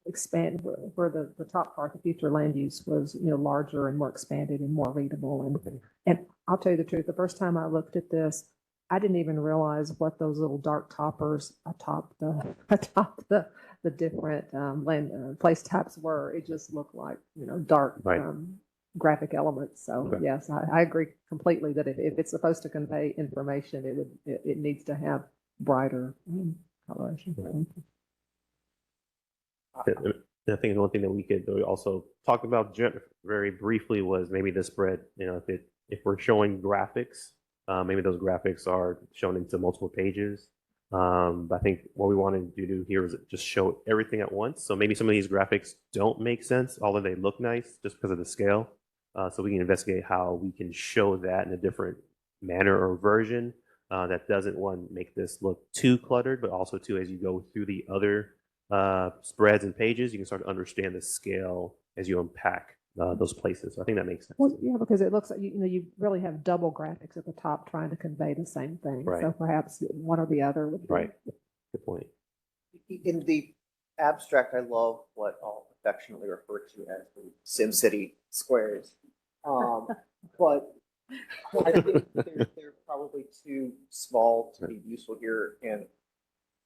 S6: expanded, where the top part, the future land use, was larger and more expanded and more readable. And I'll tell you the truth, the first time I looked at this, I didn't even realize what those little dark toppers atop the different land place types were. It just looked like dark graphic elements. So yes, I agree completely that if it's supposed to convey information, it needs to have brighter coloration.
S5: I think the one thing that we could also talk about very briefly was maybe the spread. If we're showing graphics, maybe those graphics are shown into multiple pages. But I think what we wanted to do here is just show everything at once. So maybe some of these graphics don't make sense, although they look nice just because of the scale. So we can investigate how we can show that in a different manner or version that doesn't, one, make this look too cluttered, but also too, as you go through the other spreads and pages, you can start to understand the scale as you unpack those places. So I think that makes sense.
S6: Well, yeah, because it looks like you really have double graphics at the top trying to convey the same thing.
S5: Right.
S6: So perhaps one or the other would be.
S5: Right. Good point.
S1: In the abstract, I love what I'll affectionately refer to as the SimCity squares. But I think they're probably too small to be useful here, and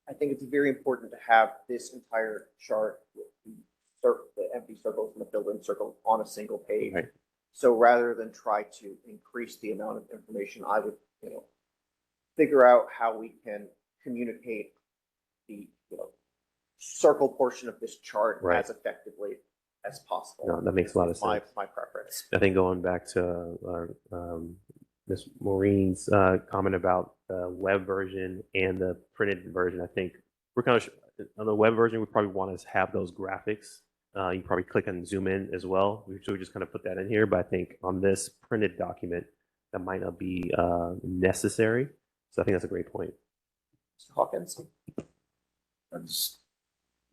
S1: I think it's very important to have this entire chart with the empty circles and the filled-in circles on a single page.
S5: Right.
S1: So rather than try to increase the amount of information, I would, figure out how we can communicate the, circle portion of this chart as effectively as possible.
S5: No, that makes a lot of sense.
S1: My preference.
S5: I think going back to Ms. Maureen's comment about the web version and the printed version, I think we're kind of on the web version, we probably want to have those graphics. You probably click and zoom in as well. So we just kind of put that in here. But I think on this printed document, that might not be necessary. So I think that's a great point.
S1: Mr. Hawkins?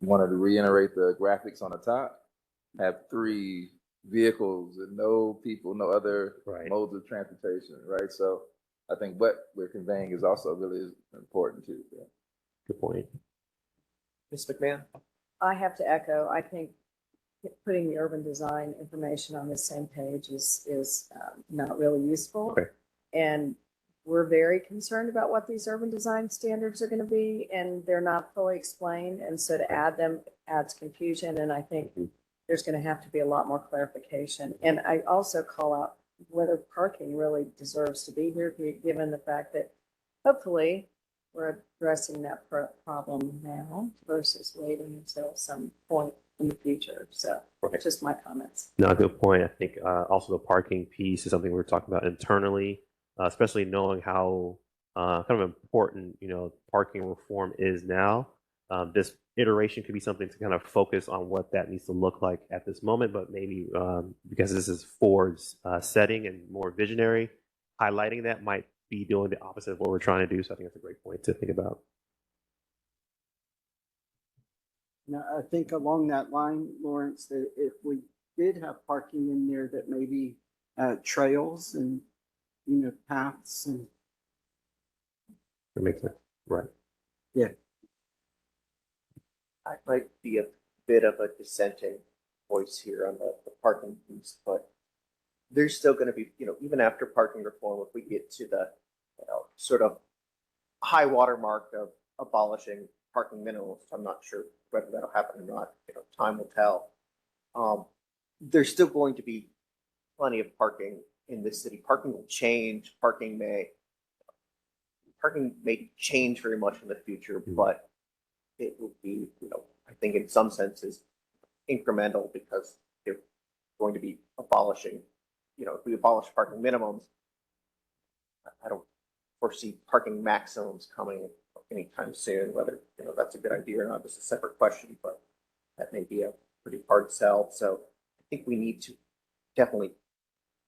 S12: wanted to reiterate the graphics on the top, have 3 vehicles and no people, no other
S5: Right.
S12: modes of transportation, right? So I think what we're conveying is also really important too. Yeah.
S5: Good point.
S1: Ms. McMahon?
S13: I have to echo, I think putting the urban design information on the same page is not really useful.
S5: Okay.
S13: And we're very concerned about what these urban design standards are going to be, and they're not fully explained. And so to add them adds confusion. And I think there's going to have to be a lot more clarification. And I also call out whether parking really deserves to be here, given the fact that hopefully we're addressing that problem now versus waiting until some point in the future. So
S5: Right.
S13: just my comments.
S5: No, good point. I think also the parking piece is something we're talking about internally, especially knowing how kind of important, parking reform is now. This iteration could be something to kind of focus on what that needs to look like at this moment, but maybe because this is Ford's setting and more visionary, highlighting that might be doing the opposite of what we're trying to do. So I think that's a great point to think about.
S9: Now, I think along that line, Lawrence, that if we did have parking in there, that maybe trails and, paths and.
S5: That makes sense. Right.
S9: Yeah.
S1: I might be a bit of a dissenting voice here on the parking piece, but there's still going to be, even after parking reform, if we get to the, sort of high water mark of abolishing parking minimums, I'm not sure whether that'll happen or not. Time will tell. There's still going to be plenty of parking in this city. Parking will change. Parking may change very much in the future, but it will be, I think in some senses incremental because they're going to be abolishing, if we abolish parking minimums, I don't foresee parking maximums coming anytime soon. Whether that's a good idea or not is a separate question, but that may be a pretty hard sell. So I think we need to definitely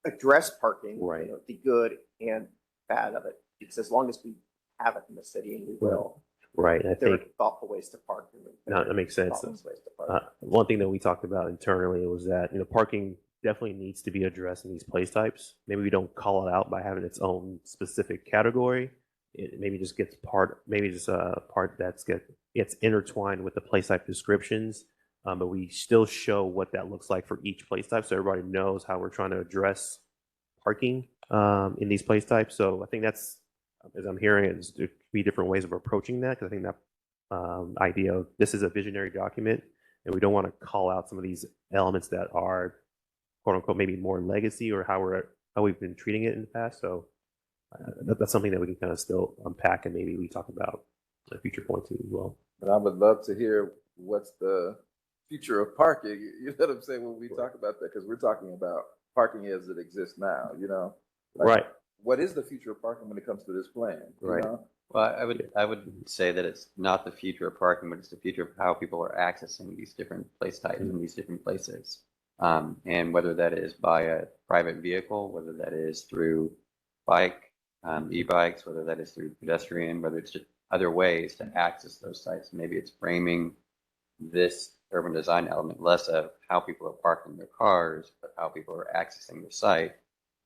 S1: address parking,
S5: Right.
S1: The good and bad of it. Because as long as we have it in the city, and we will,
S5: Right. And I
S1: there are
S5: think
S1: thoughtful ways to park.
S5: no, that makes sense.
S1: Thoughtful ways to park.
S5: One thing that we talked about internally was that parking definitely needs to be addressed in these place types. Maybe we don't call it out by having its own specific category. It maybe just gets a part that gets intertwined with the place type descriptions. But we still show what that looks like for each place type, so everybody knows how we're trying to address parking in these place types. So I think that's, as I'm hearing it, there could be different ways of approaching that, because I think that idea of this is a visionary document, and we don't want to call out some of these elements that are quote unquote maybe more legacy or how we've been treating it in the past. So that's something that we can kind of still unpack, and maybe we talk about at a future point too as well.
S12: But I would love to hear what's the future of parking. You know what I'm saying when we talk about that, because we're talking about parking as it exists now.
S5: Right.
S12: What is the future of parking when it comes to this plan?
S5: Right.
S11: Well, I would say that it's not the future of parking, but it's the future of how people are accessing these different place types and these different places. And whether that is by a private vehicle, whether that is through bike, e-bikes, whether that is through pedestrian, whether it's just other ways to access those sites. Maybe it's framing this urban design element less of how people are parking their cars, but how people are accessing the site,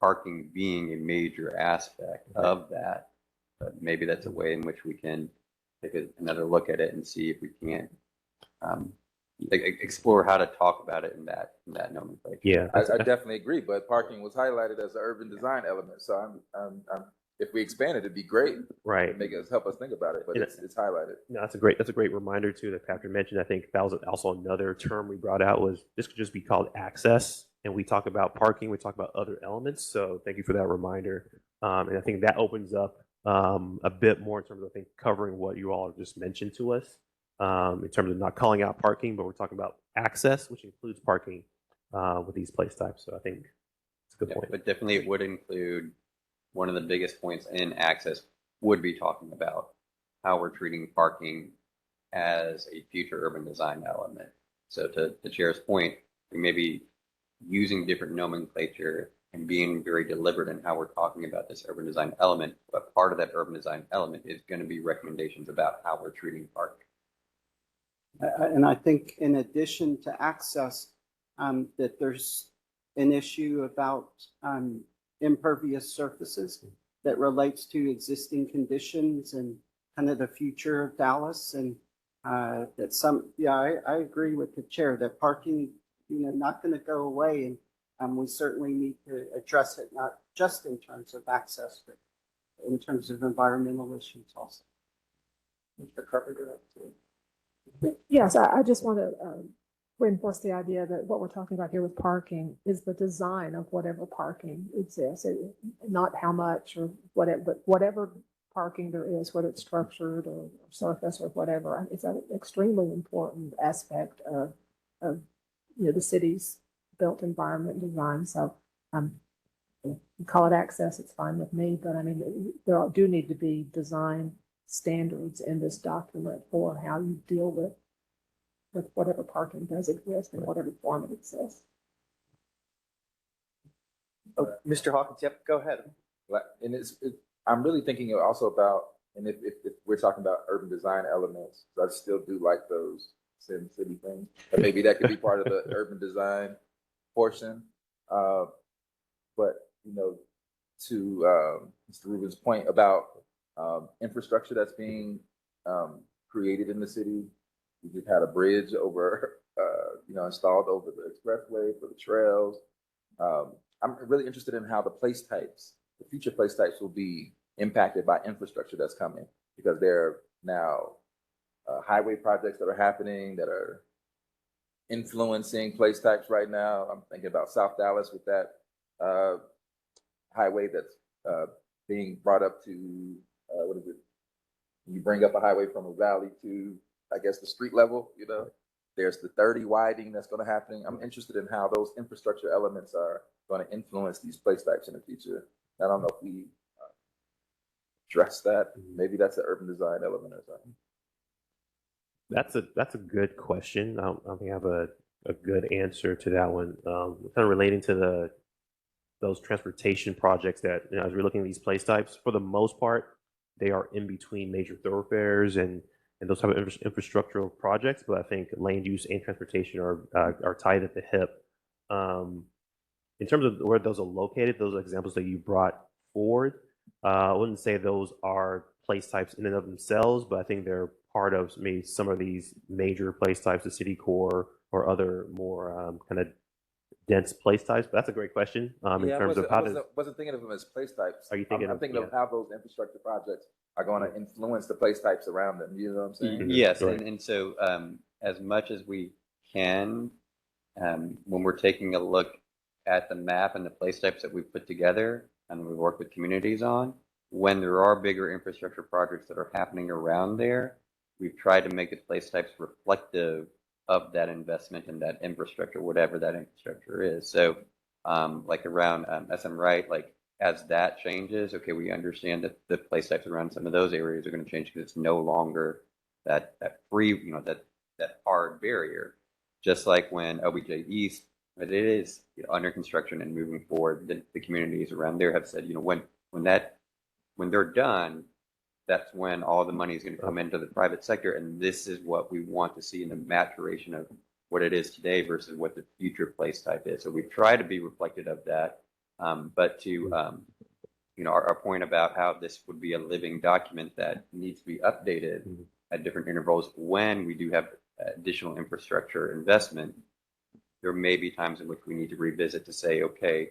S11: parking being a major aspect of that. But maybe that's a way in which we can take another look at it and see if we can't explore how to talk about it in that nomenclature.
S5: Yeah,
S12: I definitely agree. But parking was highlighted as an urban design element, so I'm if we expand it, it'd be great.
S5: Right.
S12: Help us think about it, but it's highlighted.
S5: No, that's a great reminder too that Patrick mentioned. I think that was also another term we brought out was this could just be called access, and we talk about parking, we talk about other elements. So thank you for that reminder, and I think that opens up a bit more in terms of covering what you all just mentioned to us in terms of not calling out parking, but we're talking about access, which includes parking with these place types. So I think it's a good point.
S11: But definitely it would include one of the biggest points in access would be talking about how we're treating parking as a future urban design element. So to the chair's point, we may be using different nomenclature and being very deliberate in how we're talking about this urban design element, but part of that urban design element is going to be recommendations about how we're treating parking.
S9: And I think in addition to access, that there's an issue about impervious surfaces that relates to existing conditions and kind of the future of Dallas. And that I agree with the chair that parking, not going to go away. And we certainly need to address it, not just in terms of access, but in terms of environmental issues also. Mr. Carpenter.
S6: Yes, I just want to reinforce the idea that what we're talking about here with parking is the design of whatever parking exists, not how much or whatever, but whatever parking there is, whether it's structured or surface or whatever. It's an extremely important aspect of the city's built environment design. So you call it access, it's fine with me, but I mean, there do need to be design standards in this document for how you deal with whatever parking does exist in whatever form it exists.
S1: Oh, Mr. Hawkins, yep, go ahead.
S12: And I'm really thinking also about, and if we're talking about urban design elements, I still do like those Sim City things. But maybe that could be part of the urban design portion. But to Mr. Rubin's point about infrastructure that's being created in the city. We just had a bridge over, installed over the expressway for the trails. I'm really interested in how the future place types will be impacted by infrastructure that's coming, because there are now highway projects that are happening that are influencing place types right now. I'm thinking about South Dallas with that highway that's being brought up to, what is it? You bring up a highway from a valley to, I guess, the street level, There's the 30 widening that's going to happen. I'm interested in how those infrastructure elements are going to influence these place types in the future. I don't know if we address that. Maybe that's an urban design element or something.
S5: That's a good question. I don't think I have a good answer to that one. Kind of relating to those transportation projects that, as we're looking at these place types, for the most part, they are in between major thoroughfares and those type of infrastructural projects. But I think land use and transportation are tied at the hip. In terms of where those are located, those examples that you brought forward, I wouldn't say those are place types in and of themselves, but I think they're part of maybe some of these major place types, the city core or other more kind of dense place types. But that's a great question. In terms of how
S12: I wasn't thinking of them as place types.
S5: Are you thinking?
S12: I'm thinking of how those infrastructure projects are going to influence the place types around them. You know what I'm saying?
S11: Yes, and so as much as we can, when we're taking a look at the map and the place types that we've put together and we work with communities on, when there are bigger infrastructure projects that are happening around there, we've tried to make the place types reflective of that investment in that infrastructure, whatever that infrastructure is. So like around SM Wright, like as that changes, okay, we understand that the place types around some of those areas are going to change because it's no longer that free, that hard barrier. Just like when OBJ East, but it is under construction and moving forward, the communities around there have said, when they're done, that's when all the money is going to come into the private sector, and this is what we want to see in the maturation of what it is today versus what the future place type is. So we try to be reflective of that, but to our point about how this would be a living document that needs to be updated at different intervals when we do have additional infrastructure investment. There may be times in which we need to revisit to say, okay,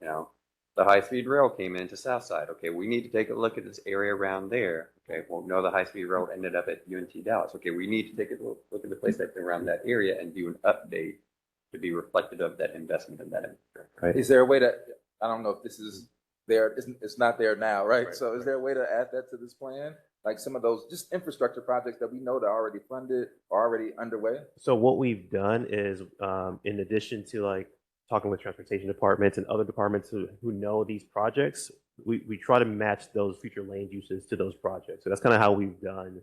S11: the high-speed rail came into Southside. Okay, we need to take a look at this area around there. Okay, well, no, the high-speed rail ended up at UNT Dallas. Okay, we need to take a look at the place that's around that area and do an update to be reflective of that investment in that infrastructure.
S12: Right. Is there a way to, I don't know if this is there, it's not there now, right? So is there a way to add that to this plan? Like some of those just infrastructure projects that we know that are already funded or already underway?
S5: So what we've done is, in addition to talking with transportation departments and other departments who know these projects, we try to match those future land uses to those projects. So that's kind of how we've done,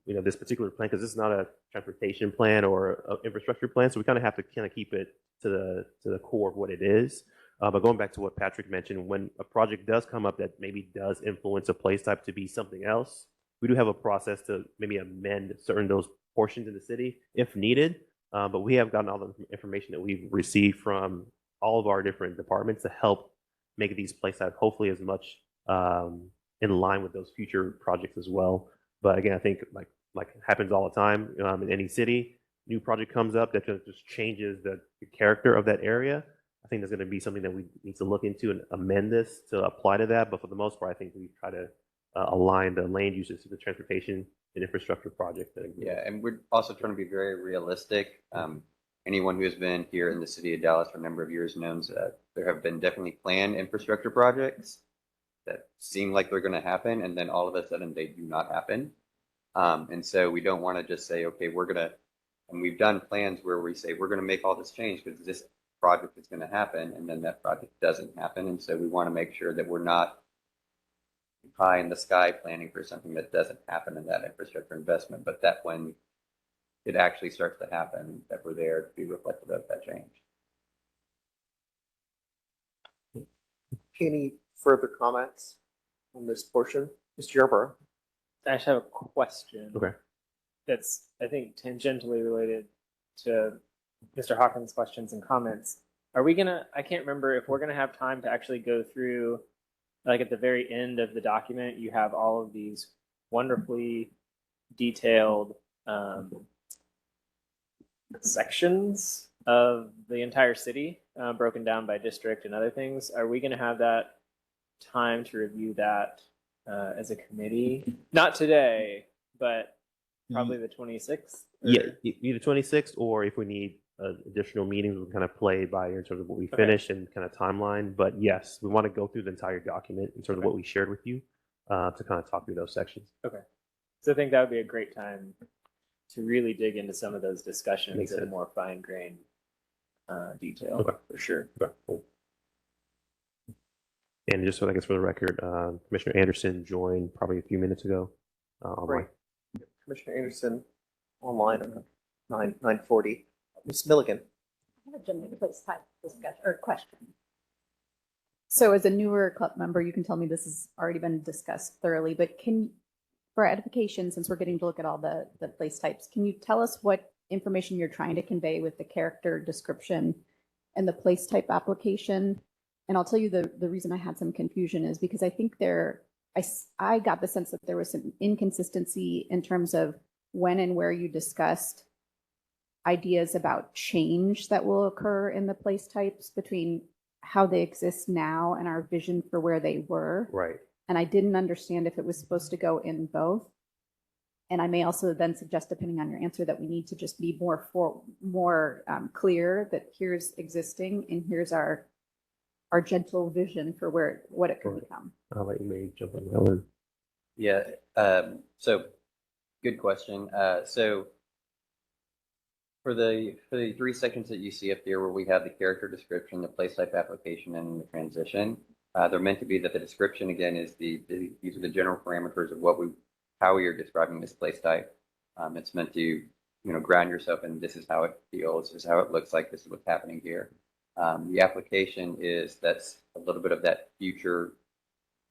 S5: this particular plan, because it's not a transportation plan or an infrastructure plan. So we kind of have to keep it to the core of what it is. But going back to what Patrick mentioned, when a project does come up that maybe does influence a place type to be something else, we do have a process to maybe amend certain those portions in the city if needed. But we have gotten all the information that we've received from all of our different departments to help make these place types hopefully as much in line with those future projects as well. But again, I think like it happens all the time in any city, new project comes up that just changes the character of that area. I think there's going to be something that we need to look into and amend this to apply to that. But for the most part, I think we try to align the land uses to the transportation and infrastructure project.
S11: Yeah, and we're also trying to be very realistic. Anyone who has been here in the city of Dallas for a number of years knows that there have been definitely planned infrastructure projects that seem like they're going to happen, and then all of a sudden they do not happen. And so we don't want to just say, okay, we're going to, and we've done plans where we say we're going to make all this change because this project is going to happen, and then that project doesn't happen. And so we want to make sure that we're not pie in the sky planning for something that doesn't happen in that infrastructure investment, but that when it actually starts to happen, that we're there to be reflective of that change.
S1: Any further comments on this portion? Mr. Yarborough?
S10: I actually have a question.
S5: Okay.
S10: That's, I think, tangentially related to Mr. Hawkins' questions and comments. Are we gonna, I can't remember if we're gonna have time to actually go through, like at the very end of the document, you have all of these wonderfully detailed sections of the entire city, broken down by district and other things. Are we gonna have that time to review that as a committee? Not today, but probably the 26th?
S5: Yeah, either 26th, or if we need additional meetings, we kind of play by in terms of what we finish and kind of timeline. But yes, we want to go through the entire document in terms of what we shared with you to kind of talk through those sections.
S10: Okay. So I think that would be a great time to really dig into some of those discussions
S5: Makes
S10: in a
S5: sense.
S10: more fine-grained detail,
S5: Okay.
S10: for sure.
S5: Okay, cool. And just so I guess for the record, Commissioner Anderson joined probably a few minutes ago.
S1: Right. Commissioner Anderson online at 9:40. Ms. Milligan.
S7: I have a general place type discussion or question. So as a newer club member, you can tell me this has already been discussed thoroughly, but for edification, since we're getting to look at all the place types, can you tell us what information you're trying to convey with the character description and the place type application? And I'll tell you the reason I had some confusion is because I think I got the sense that there was some inconsistency in terms of when and where you discussed ideas about change that will occur in the place types between how they exist now and our vision for where they were.
S5: Right.
S7: And I didn't understand if it was supposed to go in both. And I may also then suggest, depending on your answer, that we need to just be more clear that here's existing and here's our gentle vision for what it could become.
S5: I'll let you maybe jump on that one.
S11: Yeah. So good question. So for the three sections that you see up here where we have the character description, the place type application, and the transition, they're meant to be that the description again is these are the general parameters of how we are describing this place type. It's meant to ground yourself in this is how it feels, this is how it looks like, this is what's happening here. The application that's a little bit of that future.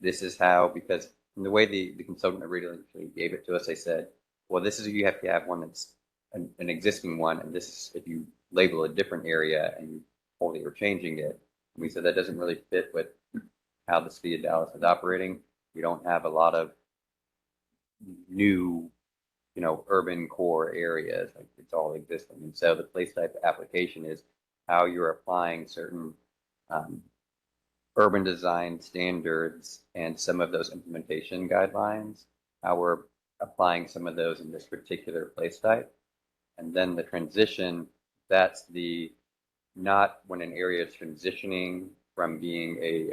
S11: This is how, because in the way the consultant originally gave it to us, they said, well, this is you have to have one that's an existing one, and this is if you label a different area and you wholly are changing it. And we said that doesn't really fit with how the city of Dallas is operating. We don't have a lot of new, urban core areas. Like it's all existing, and so the place type application is how you're applying certain urban design standards and some of those implementation guidelines, how we're applying some of those in this particular place type. And then the transition, that's not when an area is transitioning from being a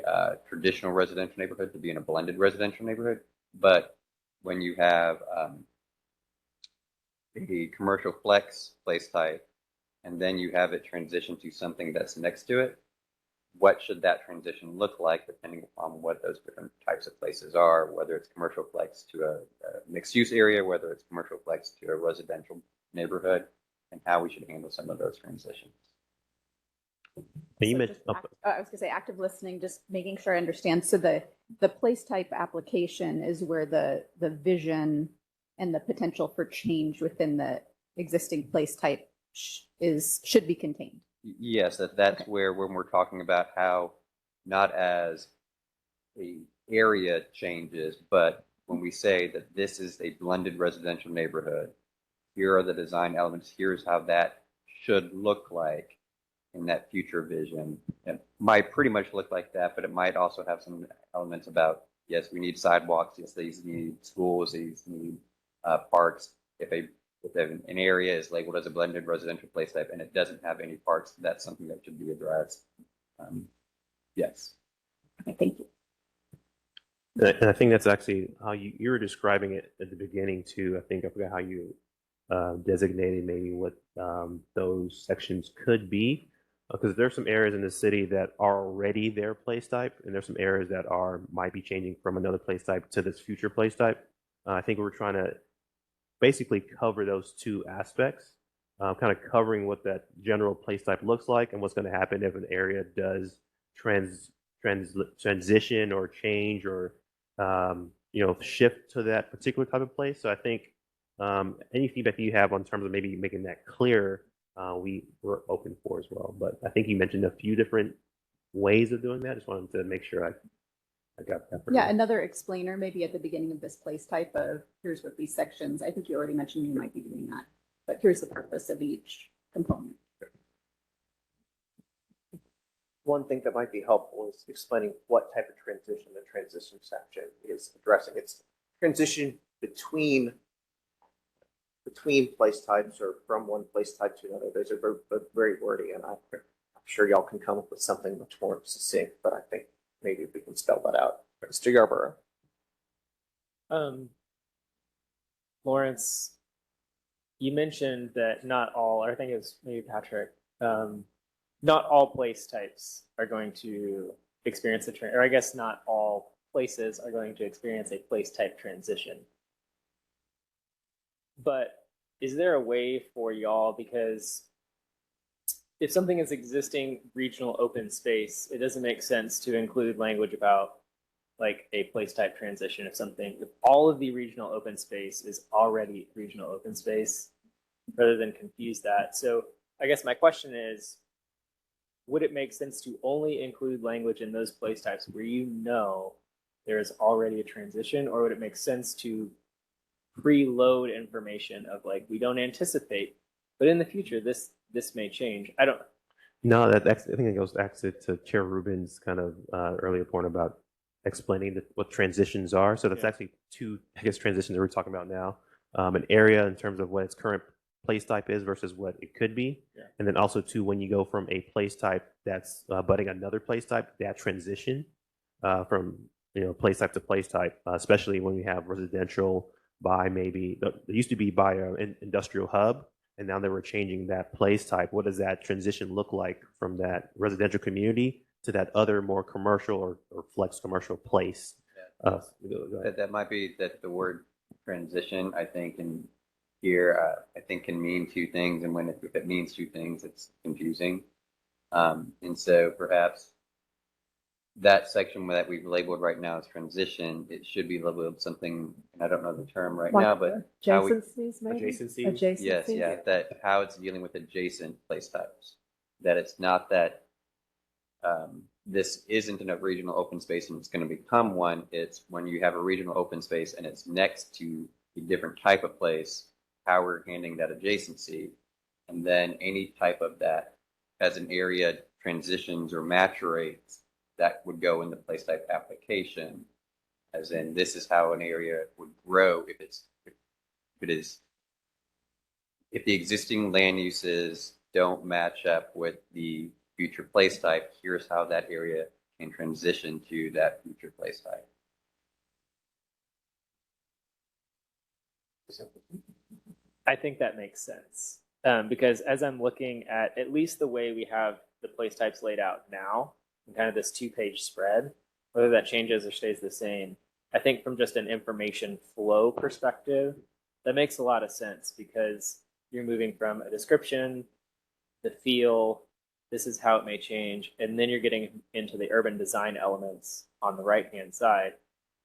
S11: traditional residential neighborhood to being a blended residential neighborhood, but when you have a commercial flex place type, and then you have it transition to something that's next to it, what should that transition look like depending upon what those different types of places are, whether it's commercial flex to a mixed use area, whether it's commercial flex to a residential neighborhood, and how we should handle some of those transitions.
S5: And you
S7: So
S5: mentioned,
S7: I was going to say active listening, just making sure I understand. So the the place type application is where the vision and the potential for change within the existing place type should be contained.
S11: Yes, that's
S7: Okay.
S11: where when we're talking about how not as a area changes, but when we say that this is a blended residential neighborhood, here are the design elements, here's how that should look like in that future vision. It might pretty much look like that, but it might also have some elements about, yes, we need sidewalks, yes, these need schools, these need parks. If an area is labeled as a blended residential place type and it doesn't have any parks, that's something that should be addressed. Yes.
S7: Okay, thank you.
S5: And I think that's actually how you were describing it at the beginning too. I forgot how you designated maybe what those sections could be, because there's some areas in the city that are already their place type, and there's some areas that might be changing from another place type to this future place type. I think we're trying to basically cover those two aspects, kind of covering what that general place type looks like and what's going to happen if an area does transition or change or shift to that particular type of place. So I think any feedback you have on terms of maybe making that clear, we're open for as well. But I think you mentioned a few different ways of doing that. Just wanted to make sure I got that.
S7: Yeah, another explainer maybe at the beginning of this place type of here's what these sections, I think you already mentioned you might be doing that, but here's the purpose of each component.
S1: One thing that might be helpful is explaining what type of transition the transition section is addressing. It's transition between place types or from one place type to another. Those are very wordy, and I'm sure y'all can come up with something much more succinct, but I think maybe we can spell that out. Mr. Yarborough.
S10: Lawrence, you mentioned that not all, or I think it was maybe Patrick, not all place types are going to experience or I guess not all places are going to experience a place type transition. But is there a way for y'all, because if something is existing regional open space, it doesn't make sense to include language about like a place type transition if all of the regional open space is already regional open space, rather than confuse that. So I guess my question is, would it make sense to only include language in those place types where you know there is already a transition, or would it make sense to preload information of like, we don't anticipate, but in the future this may change? I don't.
S5: No, I think it goes back to Chair Rubin's kind of earlier point about explaining what transitions are. So that's actually two, I guess, transitions that we're talking about now. An area in terms of what its current place type is versus what it could be. Yeah. And then also too, when you go from a place type that's budding another place type, that transition from place type to place type, especially when we have residential by maybe, it used to be by an industrial hub, and now that we're changing that place type, what does that transition look like from that residential community to that other more commercial or flex commercial place?
S11: Yeah. That might be that the word transition, I think, in here, I think can mean two things. And if it means two things, it's confusing. And so perhaps that section that we've labeled right now as transition, it should be labeled something, and I don't know the term right now, but
S6: adjacencies, maybe?
S5: Adjacencies?
S11: Yes, yeah, that how it's dealing with adjacent place types. That it's not that this isn't a regional open space and it's going to become one. It's when you have a regional open space and it's next to a different type of place, how we're handling that adjacency. And then any type of that as an area transitions or maturates, that would go in the place type application, as in this is how an area would grow if the existing land uses don't match up with the future place type, here's how that area can transition to that future place type.
S10: I think that makes sense, because as I'm looking at least the way we have the place types laid out now, kind of this 2-page spread, whether that changes or stays the same, I think from just an information flow perspective, that makes a lot of sense, because you're moving from a description, the feel, this is how it may change. And then you're getting into the urban design elements on the right-hand side.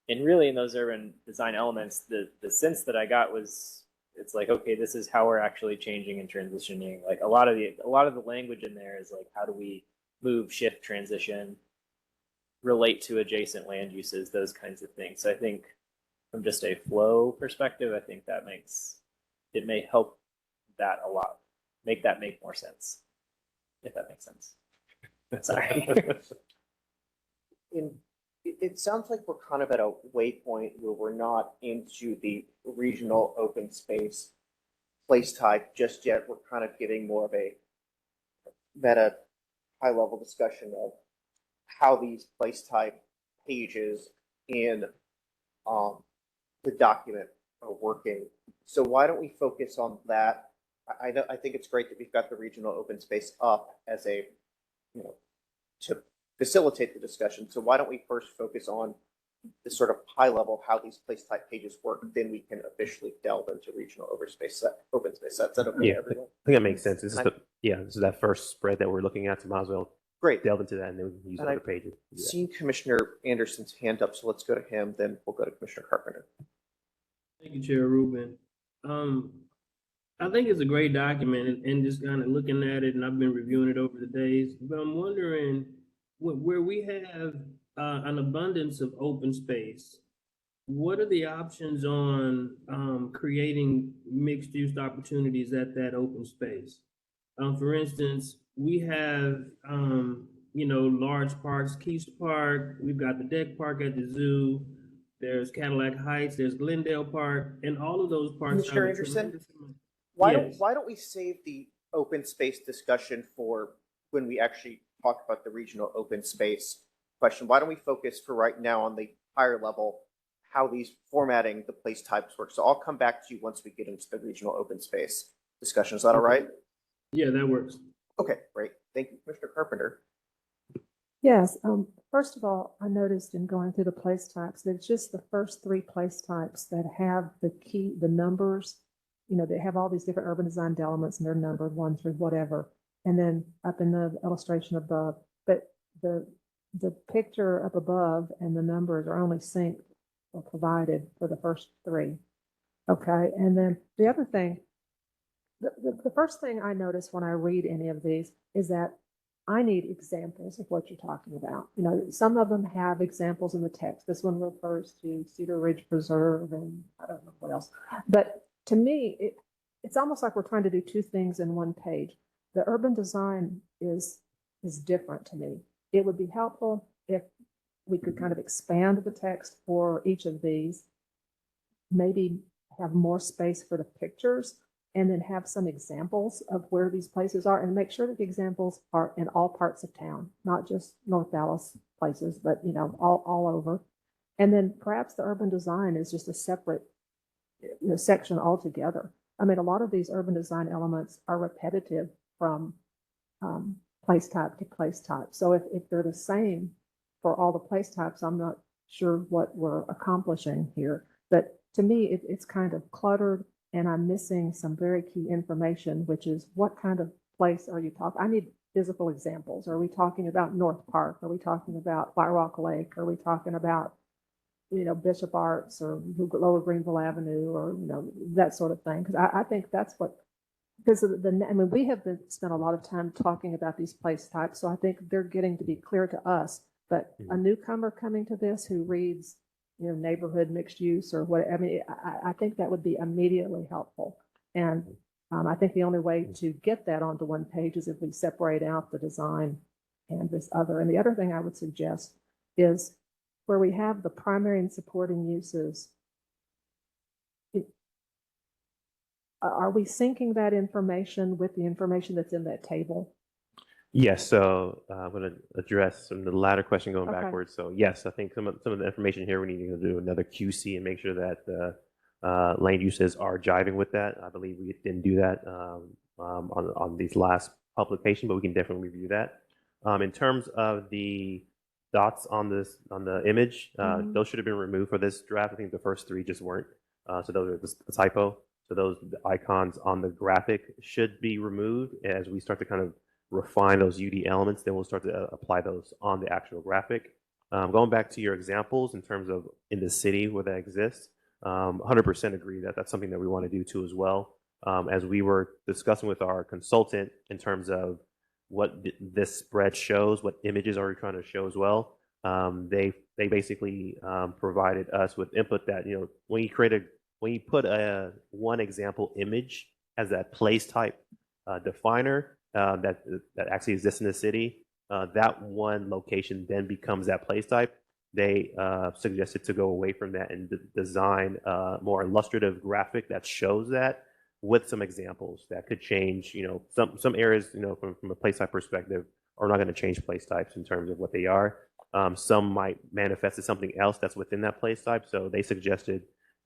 S10: And really in those urban design elements, the sense that I got was, it's like, okay, this is how we're actually changing and transitioning. Like a lot of the language in there is like, how do we move, shift, transition, relate to adjacent land uses, those kinds of things. So I think from just a flow perspective, I think it may help that a lot, make that make more sense, if that makes sense. Sorry.
S1: It sounds like we're kind of at a waypoint where we're not into the regional open space place type just yet. We're kind of getting more of a meta high level discussion of how these place type pages in the document are working. So why don't we focus on that? I think it's great that we've got the regional open space up as a, to facilitate the discussion. So why don't we first focus on the sort of high level how these place type pages work, then we can officially delve into regional open space sets. That okay,
S5: Yeah,
S1: everyone?
S5: I think that makes sense. This is that first spread that we're looking at, so might as well
S1: Great.
S5: delve into that and then we can use
S1: And
S5: other pages.
S1: I've seen Commissioner Anderson's hand up, so let's go to him, then we'll go to Commissioner Carpenter.
S14: Thank you, Chair Rubin. I think it's a great document and just kind of looking at it, and I've been reviewing it over the days, but I'm wondering where we have an abundance of open space, what are the options on creating mixed use opportunities at that open space? For instance, we have, large parks, Keys Park, we've got the Deck Park at the zoo, there's Cadillac Heights, there's Glendale Park, and all of those parks.
S1: Mr. Anderson, why don't we save the open space discussion for when we actually talk about the regional open space question? Why don't we focus for right now on the higher level, how these formatting the place types work? So I'll come back to you once we get into the regional open space discussion. Is that all right?
S14: Yeah, that works.
S1: Okay, great. Thank you, Mr. Carpenter.
S6: Yes. First of all, I noticed in going through the place types, there's just the first three place types that have the numbers. They have all these different urban design elements and they're numbered 1 through whatever. And then up in the illustration above, but the picture up above and the numbers are only synced or provided for the first three. Okay. And then the other thing, the first thing I notice when I read any of these is that I need examples of what you're talking about. Some of them have examples in the text. This one refers to Cedar Ridge Preserve and I don't know what else. But to me, it's almost like we're trying to do two things in one page. The urban design is different to me. It would be helpful if we could kind of expand the text for each of these, maybe have more space for the pictures, and then have some examples of where these places are, and make sure that the examples are in all parts of town, not just North Dallas places, but all over. And then perhaps the urban design is just a separate section altogether. I mean, a lot of these urban design elements are repetitive from place type to place type. So if they're the same for all the place types, I'm not sure what we're accomplishing here. But to me, it's kind of cluttered, and I'm missing some very key information, which is what kind of place are you talking? I need physical examples. Are we talking about North Park? Are we talking about White Rock Lake? Are we talking about Bishop Arts or Lower Greenville Avenue or, that sort of thing? Because I think that's what, because we have spent a lot of time talking about these place types. So I think they're getting to be clear to us, but a newcomer coming to this who reads, neighborhood mixed use or what, I think that would be immediately helpful. And I think the only way to get that onto one page is if we separate out the design and this other. And the other thing I would suggest is where we have the primary and supporting uses, are we syncing that information with the information that's in that table?
S5: Yes, so I'm going to address the latter question going backwards. So yes, I think some of the information here, we need to do another QC and make sure that the land uses are jiving with that. I believe we didn't do that on these last publication, but we can definitely review that. In terms of the dots on the image, those should have been removed for this draft. I think the first three just weren't. So those are the typo. So those icons on the graphic should be removed as we start to kind of refine those UD elements, then we'll start to apply those on the actual graphic. Going back to your examples in terms of in the city where that exists, 100% agree that that's something that we want to do too as well. As we were discussing with our consultant in terms of what this spread shows, what images are we trying to show as well, they basically provided us with input that, you know, when you put a one example image as that place type definer that actually exists in the city, that one location then becomes that place type. They suggested to go away from that and design a more illustrative graphic that shows that with some examples that could change, you know, some areas, you know, from a place type perspective are not going to change place types in terms of what they are. Some might manifest as something else that's within that place type. So they suggested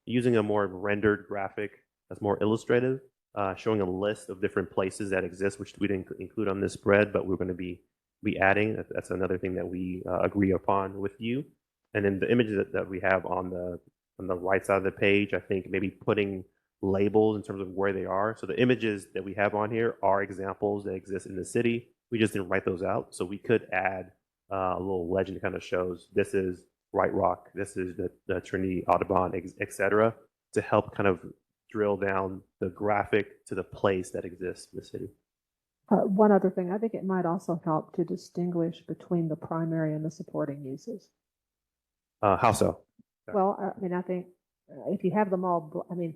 S5: using a more rendered graphic that's more illustrative, showing a list of different places that exist, which we didn't include on this spread, but we're going to be adding. That's another thing that we agree upon with you. And then the images that we have on the right side of the page, I think maybe putting labels in terms of where they are. So the images that we have on here are examples that exist in the city. We just didn't write those out. So we could add a little legend that kind of shows this is White Rock, this is the Trinity Audubon, etc., to help kind of drill down the graphic to the place that exists in the city.
S6: One other thing, I think it might also help to distinguish between the primary and the supporting uses.
S5: How so?
S6: Well, I mean, I think if you have them all, I mean,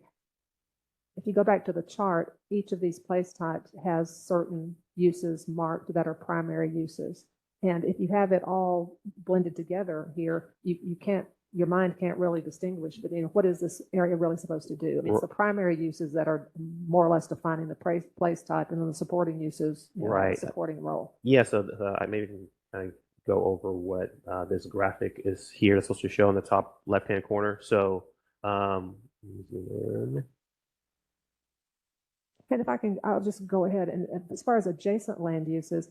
S6: if you go back to the chart, each of these place types has certain uses marked that are primary uses. And if you have it all blended together here, you can't, your mind can't really distinguish, but you know, what is this area really supposed to do? I mean, it's the primary uses that are more or less defining the place type, and then the supporting uses, you know,
S5: right,
S6: supporting role.
S5: Yeah, so I maybe can go over what this graphic is here. That's supposed to show in the top left-hand corner. So,
S6: and if I can, I'll just go ahead and as far as adjacent land uses,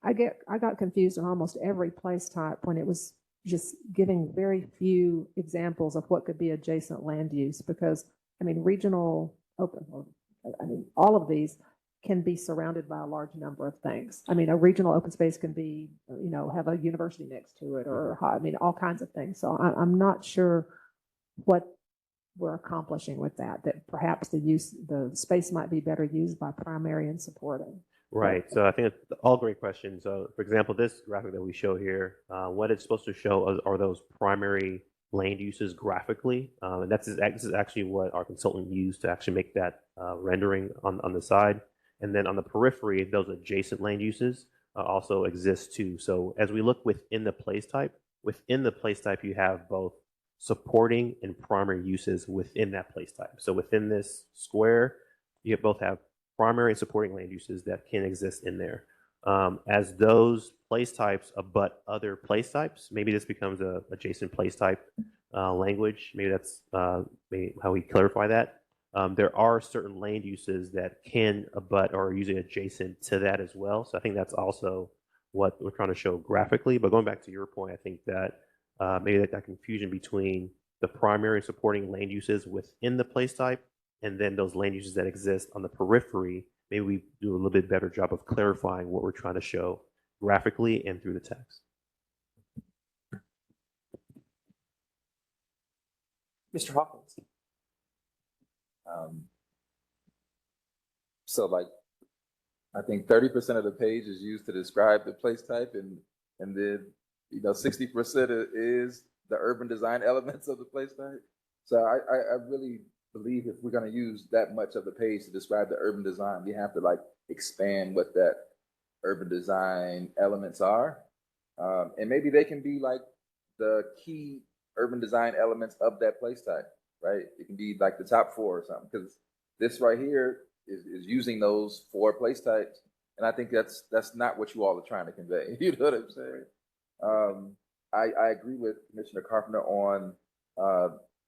S6: I got confused on almost every place type when it was just giving very few examples of what could be adjacent land use, because I mean, regional open, I mean, all of these can be surrounded by a large number of things. I mean, a regional open space can be, you know, have a university next to it, or I mean, all kinds of things. So I'm not sure what we're accomplishing with that perhaps the space might be better used by primary and supporting.
S5: Right. So I think it's all great questions. So for example, this graphic that we show here, what it's supposed to show are those primary land uses graphically. And this is actually what our consultant used to actually make that rendering on the side. And then on the periphery, those adjacent land uses also exist too. So as we look within the place type, you have both supporting and primary uses within that place type. So within this square, you both have primary and supporting land uses that can exist in there. As those place types abut other place types, maybe this becomes a adjacent place type language. Maybe that's maybe how we clarify that. There are certain land uses that can abut or are usually adjacent to that as well. So I think that's also what we're trying to show graphically. But going back to your point, I think that maybe that confusion between the primary and supporting land uses within the place type and then those land uses that exist on the periphery, maybe we do a little bit better job of clarifying what we're trying to show graphically and through the text.
S1: Mr. Hawkins.
S12: So like, I think 30% of the page is used to describe the place type, and then, you know, 60% is the urban design elements of the place type. So I really believe if we're going to use that much of the page to describe the urban design, we have to like expand what that urban design elements are. And maybe they can be like the key urban design elements of that place type, right? It can be like the top 4 or something, because this right here is using those 4 place types. And I think that's not what you all are trying to convey. You know what I'm saying? I agree with Commissioner Carpenter on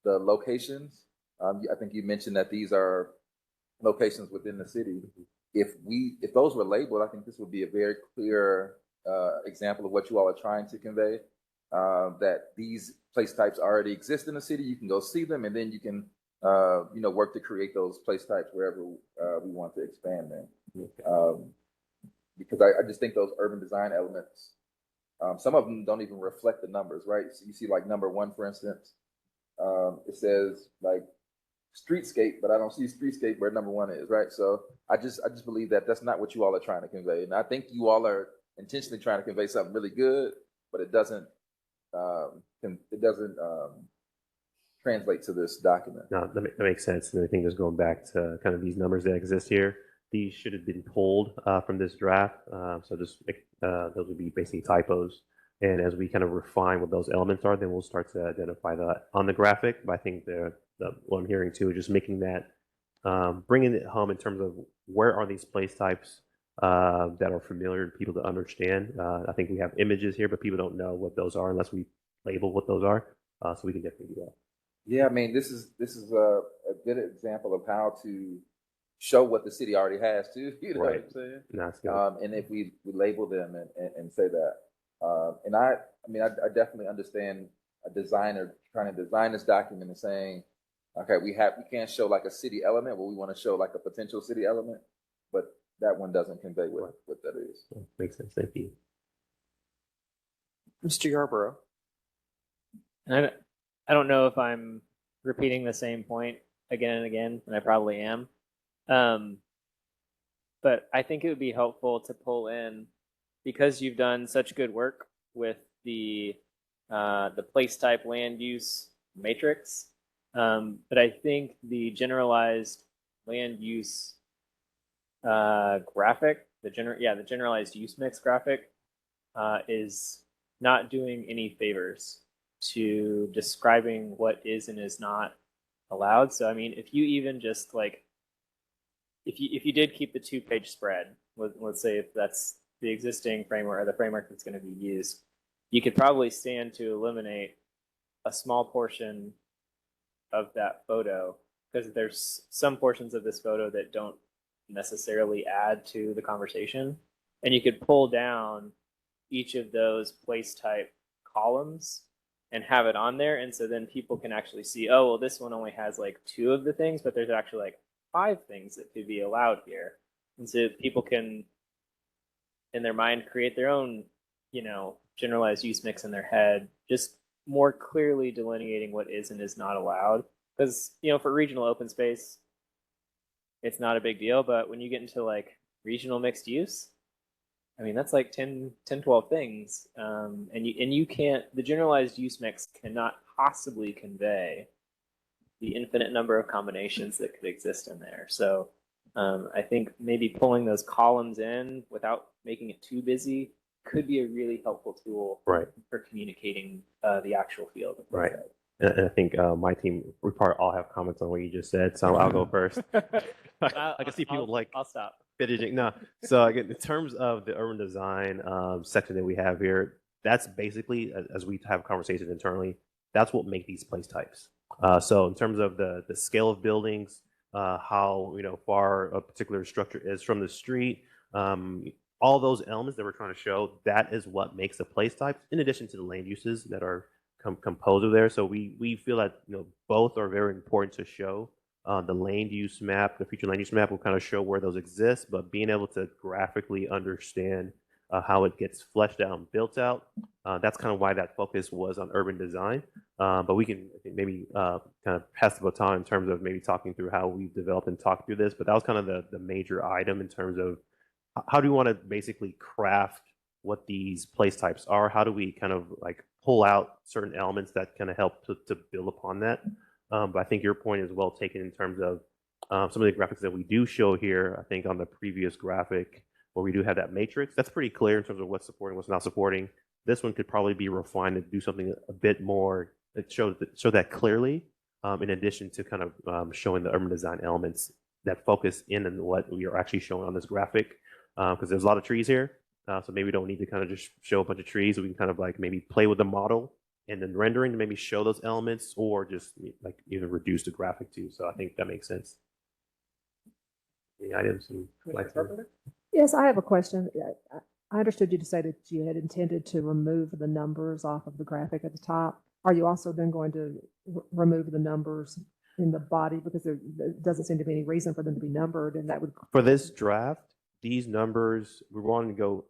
S12: the locations. I think you mentioned that these are locations within the city. If those were labeled, I think this would be a very clear example of what you all are trying to convey. That these place types already exist in the city. You can go see them, and then you can you know, work to create those place types wherever we want to expand them. because I just think those urban design elements, some of them don't even reflect the numbers, right? So you see like number 1, for instance, it says like streetscape, but I don't see streetscape where number 1 is, right? So I just believe that that's not what you all are trying to convey. And I think you all are intentionally trying to convey something really good, but it doesn't translate to this document.
S5: No, that makes sense. And I think just going back to kind of these numbers that exist here, these should have been pulled from this draft. So just those would be basically typos. And as we kind of refine what those elements are, then we'll start to identify that on the graphic. But I think what I'm hearing too is just making that, bringing it home in terms of where are these place types that are familiar to people to understand. I think we have images here, but people don't know what those are unless we label what those are. So we can definitely do that.
S12: Yeah, I mean, this is a good example of how to show what the city already has too. You know what I'm saying?
S5: That's good.
S12: And if we label them and say that, and I mean, I definitely understand a designer trying to design this document and saying, okay, we can't show like a city element, but we want to show like a potential city element, but that one doesn't convey what that is.
S5: Yeah, makes sense. Thank you.
S1: Mr. Yarborough.
S10: And I don't know if I'm repeating the same point again and again, and I probably am. But I think it would be helpful to pull in, because you've done such good work with the place type land use matrix. But I think the generalized land use graphic, the generalized use mix graphic is not doing any favors to describing what is and is not allowed. So I mean, if you even just like, if you did keep the 2-page spread, let's say if that's the existing framework or the framework that's going to be used, you could probably stand to eliminate a small portion of that photo, because there's some portions of this photo that don't necessarily add to the conversation. And you could pull down each of those place type columns and have it on there. And so then people can actually see, oh, well, this one only has like 2 of the things, but there's actually like 5 things that could be allowed here. And so people can, in their mind, create their own, generalized use mix in their head, just more clearly delineating what is and is not allowed. Because, for regional open space, it's not a big deal. But when you get into like regional mixed use, I mean, that's like 10, 12 things. And you can't, the generalized use mix cannot possibly convey the infinite number of combinations that could exist in there. So I think maybe pulling those columns in without making it too busy could be a really helpful tool for communicating the actual field.
S5: Right. And I think my team, we probably all have comments on what you just said, so I'll go first. I can see people
S10: I'll stop.
S5: Fidgeting. No. So again, in terms of the urban design section that we have here, that's basically, as we have conversations internally, that's what make these place types. So in terms of the scale of buildings, how far a particular structure is from the street, all those elements that we're trying to show, that is what makes the place type, in addition to the land uses that are composed of there. So we feel that both are very important to show. The land use map, the future land use map will kind of show where those exist, but being able to graphically understand how it gets fleshed out and built out, that's kind of why that focus was on urban design. But we can maybe kind of pass the baton in terms of maybe talking through how we've developed and talked through this. But that was kind of the major item in terms of how do we want to basically craft what these place types are? How do we kind of like pull out certain elements that kind of help to build upon that? But I think your point is well taken in terms of some of the graphics that we do show here. I think on the previous graphic where we do have that matrix, that's pretty clear in terms of what's supporting, what's not supporting. This one could probably be refined to do something a bit more that show that clearly, in addition to kind of showing the urban design elements that focus in on what we are actually showing on this graphic. Because there's a lot of trees here, so maybe we don't need to kind of just show a bunch of trees. We can kind of like maybe play with the model and then rendering to maybe show those elements, or just like even reduce the graphic too. So I think that makes sense. Any items?
S6: Yes, I have a question. I understood you to say that you had intended to remove the numbers off of the graphic at the top. Are you also then going to remove the numbers in the body, because there doesn't seem to be any reason for them to be numbered, and that would
S5: for this draft? these numbers, we wanted to go,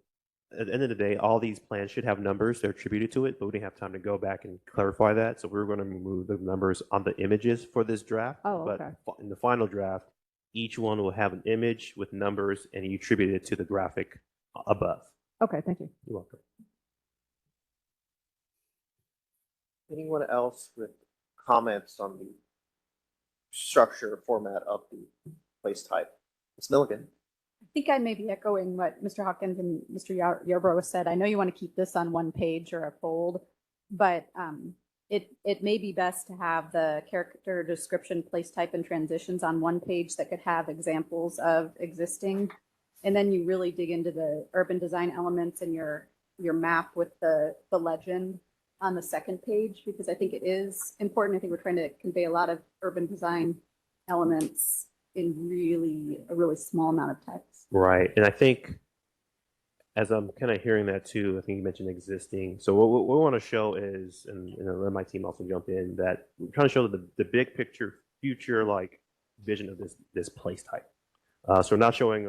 S5: at the end of the day, all these plans should have numbers that are attributed to it, but we didn't have time to go back and clarify that. So we were going to remove the numbers on the images for this draft.
S7: Oh,
S5: But
S7: okay.
S5: in the final draft, each one will have an image with numbers and you attribute it to the graphic above.
S6: Okay, thank you.
S5: You're welcome.
S1: Anyone else with comments on the structure or format of the place type? Ms. Milligan.
S7: I think I may be echoing what Mr. Hawkins and Mr. Yarbrough said. I know you want to keep this on one page or a fold, but it may be best to have the character description, place type, and transitions on one page that could have examples of existing. And then you really dig into the urban design elements and your map with the legend on the second page, because I think it is important. I think we're trying to convey a lot of urban design elements in a really small amount of text.
S5: Right. And I think as I'm kind of hearing that too, I think you mentioned existing. So what we want to show is, and let my team also jump in, that we're trying to show the big picture, future like vision of this place type. So we're not showing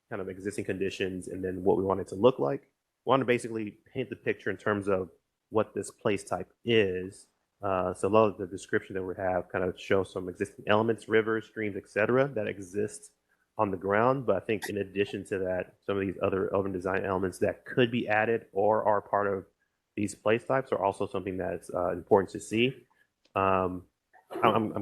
S5: kind of existing conditions and then what we want it to look like. We want to basically paint the picture in terms of what this place type is. So a lot of the description that we have kind of shows some existing elements, rivers, streams, etc., that exist on the ground. But I think in addition to that, some of these other urban design elements that could be added or are part of these place types are also something that's important to see. I'm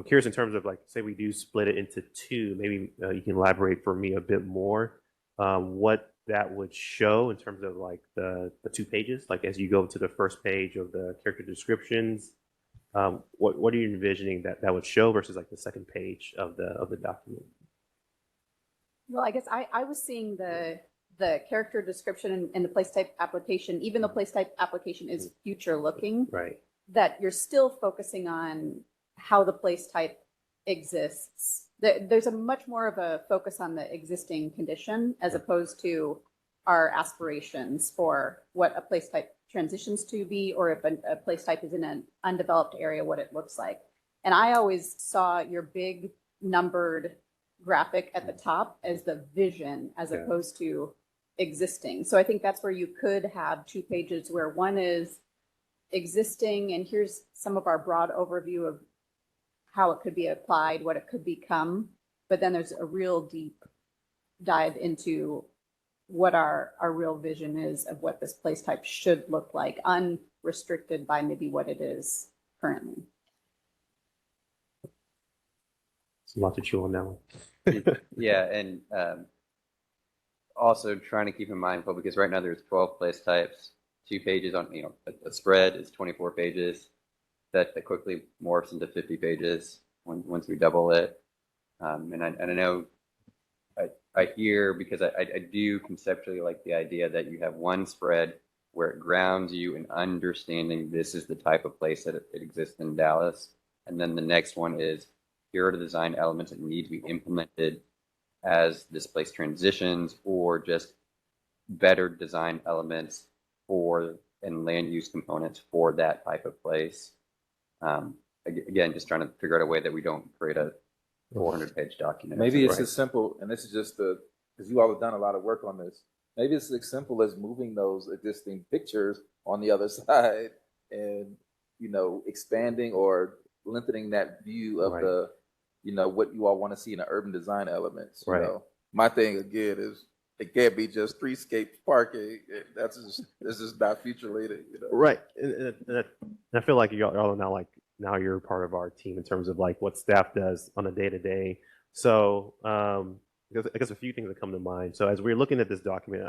S5: curious in terms of, like, say we do split it into two, maybe you can elaborate for me a bit more what that would show in terms of like the 2 pages, like as you go to the first page of the character descriptions. What are you envisioning that would show versus like the second page of the document?
S7: Well, I guess I was seeing the character description and the place type application, even though place type application is future looking,
S5: right?
S7: That you're still focusing on how the place type exists. There's a much more of a focus on the existing condition as opposed to our aspirations for what a place type transitions to be, or if a place type is in an undeveloped area, what it looks like. And I always saw your big numbered graphic at the top as the vision as opposed to existing. So I think that's where you could have 2 pages where one is existing and here's some of our broad overview of how it could be applied, what it could become, but then there's a real deep dive into what our real vision is of what this place type should look like, unrestricted by maybe what it is currently.
S5: It's a lot to chew on that one.
S11: Yeah, and also trying to keep in mind, because right now there's 12 place types, 2 pages on, a spread is 24 pages. That quickly morphs into 50 pages once we double it. And I know I hear, because I do conceptually like the idea that you have one spread where it grounds you in understanding this is the type of place that it exists in Dallas. And then the next one is, here are the design elements that need to be implemented as this place transitions, or just better design elements and land use components for that type of place. Again, just trying to figure out a way that we don't create a 400-page document.
S12: Maybe it's as simple, and this is just because you all have done a lot of work on this. Maybe it's as simple as moving those existing pictures on the other side and, expanding or lengthening that view of the, what you all want to see in the urban design elements.
S5: Right.
S12: My thing again is it can't be just streetscape parking. This is not future related.
S5: Right. And I feel like y'all are now you're part of our team in terms of like what staff does on a day-to-day. So I guess a few things that come to mind. So as we're looking at this document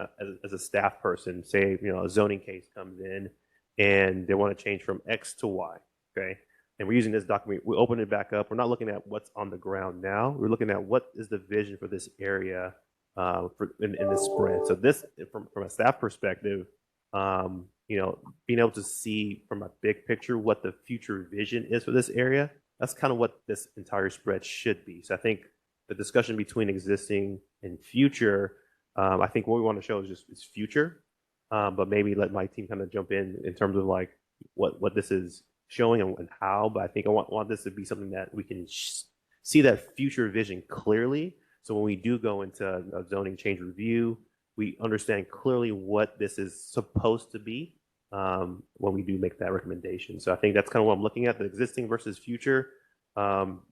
S5: as a staff person, say, a zoning case comes in and they want to change from X to Y. Okay. And we're using this document, we open it back up. We're not looking at what's on the ground now. We're looking at what is the vision for this area in this spread. So this, from a staff perspective, being able to see from a big picture what the future vision is for this area, that's kind of what this entire spread should be. So I think the discussion between existing and future, I think what we want to show is future, but maybe let my team kind of jump in terms of like what this is showing and how. But I think I want this to be something that we can see that future vision clearly, So when we do go into a zoning change review, we understand clearly what this is supposed to be when we do make that recommendation. So I think that's kind of what I'm looking at, the existing versus future.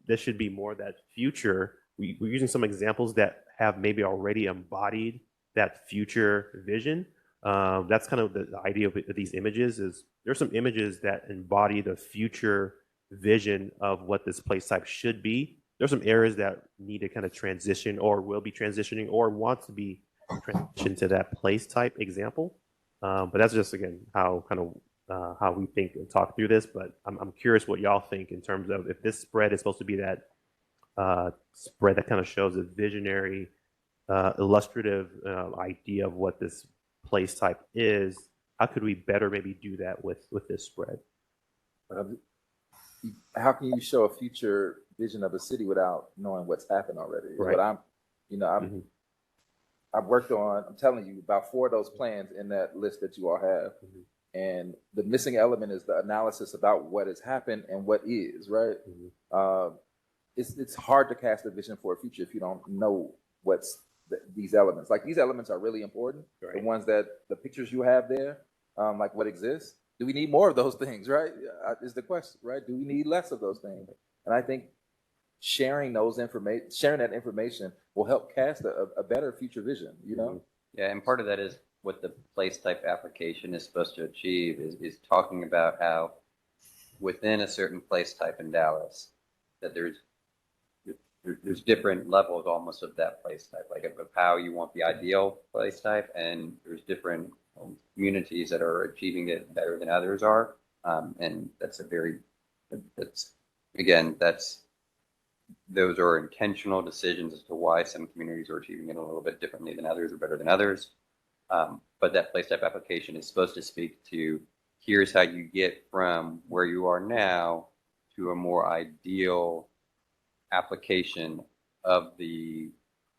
S5: This should be more that future. We're using some examples that have maybe already embodied that future vision. That's kind of the idea of these images is there's some images that embody the future vision of what this place type should be. There's some areas that need to kind of transition or will be transitioning or want to be transitioned to that place type example. But that's just, again, how kind of how we think and talk through this. But I'm curious what y'all think in terms of if this spread is supposed to be that spread that kind of shows a visionary, illustrative idea of what this place type is. How could we better maybe do that with this spread?
S12: How can you show a future vision of a city without knowing what's happened already?
S5: Right.
S12: But I've worked on, I'm telling you, about 4 of those plans in that list that you all have. And the missing element is the analysis about what has happened and what is, right? It's hard to cast a vision for a future if you don't know what's these elements. Like, these elements are really important.
S5: Right.
S12: The ones that, the pictures you have there, like what exists. Do we need more of those things, right? Is the question, right? Do we need less of those things? And I think sharing that information will help cast a better future vision, you know?
S11: Yeah, and part of that is what the place type application is supposed to achieve is talking about how within a certain place type in Dallas, that there's different levels almost of that place type, like of how you want the ideal place type, and there's different communities that are achieving it better than others are. And those are intentional decisions as to why some communities are achieving it a little bit differently than others or better than others. But that place type application is supposed to speak to, here's how you get from where you are now to a more ideal application of the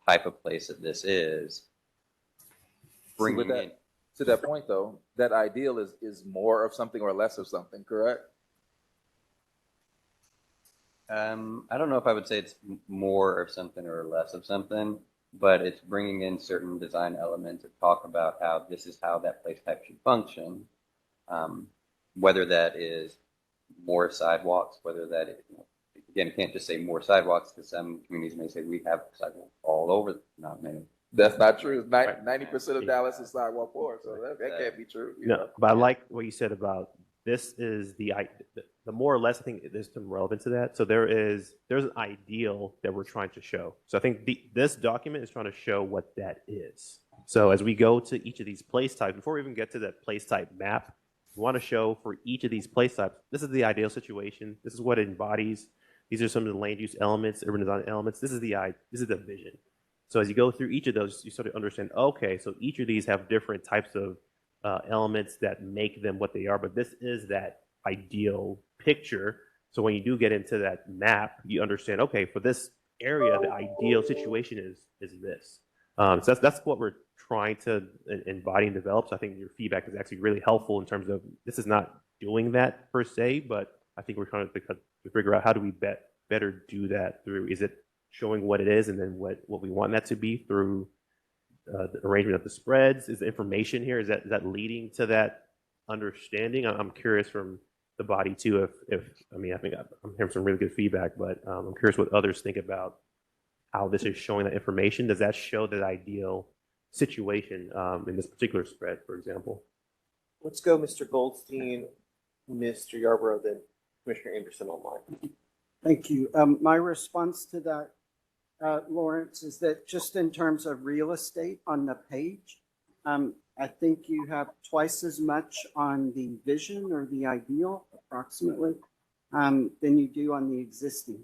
S11: type of place that this is. Bringing in.
S12: To that point, though, that ideal is more of something or less of something, correct?
S11: I don't know if I would say it's more of something or less of something, but it's bringing in certain design elements to talk about how this is how that place type should function. Whether that is more sidewalks, whether that is, again, you can't just say more sidewalks, because some communities may say we have sidewalks all over, not many.
S12: That's not true. 90% of Dallas is sidewalk poor, so that can't be true.
S5: But I like what you said about this is the more or less. I think there's some relevance to that. So there's an ideal that we're trying to show. So I think this document is trying to show what that is. So as we go to each of these place types, before we even get to that place type map, we want to show for each of these place types, this is the ideal situation. This is what it embodies. These are some of the land use elements, urban design elements. This is the vision. So as you go through each of those, you sort of understand, okay, so each of these have different types of elements that make them what they are, but this is that ideal picture. So when you do get into that map, you understand, okay, for this area, the ideal situation is this. So that's what we're trying to embody and develop. So I think your feedback is actually really helpful in terms of, this is not doing that per se, but I think we're trying to figure out how do we better do that through, is it showing what it is and then what we want that to be through the arrangement of the spreads? Is the information here, is that leading to that understanding? I'm curious from the body too, if I think I'm hearing some really good feedback, but I'm curious what others think about how this is showing that information. Does that show that ideal situation in this particular spread, for example?
S1: Let's go Mr. Goldstein, Mr. Yarborough, then Commissioner Anderson online.
S9: Thank you. My response to that, Lawrence, is that just in terms of real estate on the page, I think you have twice as much on the vision or the ideal, approximately, than you do on the existing.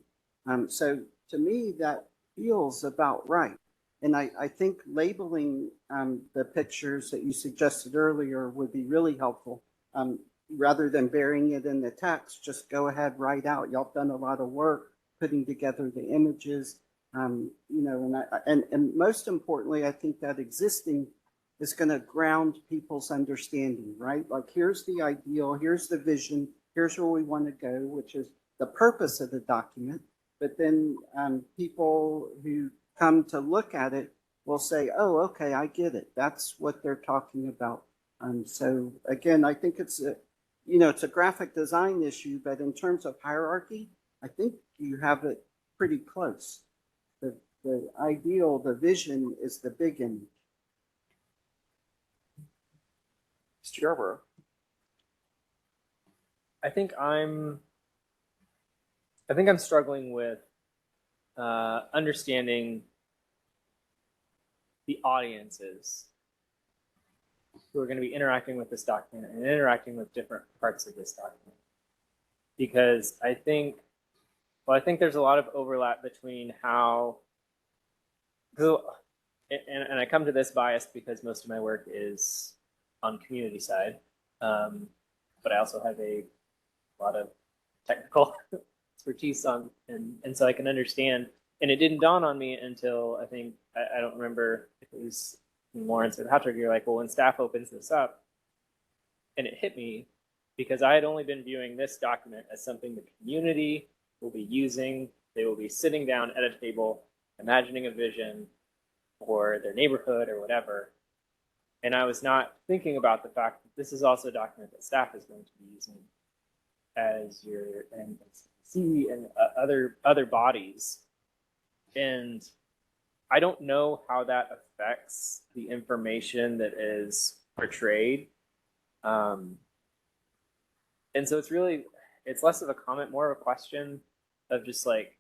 S9: So to me, that feels about right. And I think labeling the pictures that you suggested earlier would be really helpful. Rather than burying it in the text, just go ahead, write out. Y'all done a lot of work putting together the images, and most importantly, I think that existing is going to ground people's understanding, right? Like, here's the ideal, here's the vision, here's where we want to go, which is the purpose of the document. But then people who come to look at it will say, oh, okay, I get it. That's what they're talking about. So again, I think it's it's a graphic design issue, but in terms of hierarchy, I think you have it pretty close. The ideal, the vision is the big image.
S1: Mr. Yarborough.
S10: I think I'm struggling with understanding the audiences who are going to be interacting with this document and interacting with different parts of this document. Because I think there's a lot of overlap between how, and I come to this biased because most of my work is on community side, but I also have a lot of technical expertise on, and so I can understand. And it didn't dawn on me until I think, I don't remember if it was Lawrence or Patrick, you're like, well, when staff opens this up, and it hit me because I had only been viewing this document as something the community will be using. They will be sitting down at a table, imagining a vision for their neighborhood or whatever. And I was not thinking about the fact that this is also a document that staff is going to be using as your NC and other bodies. And I don't know how that affects the information that is portrayed. And so it's less of a comment, more of a question of just like,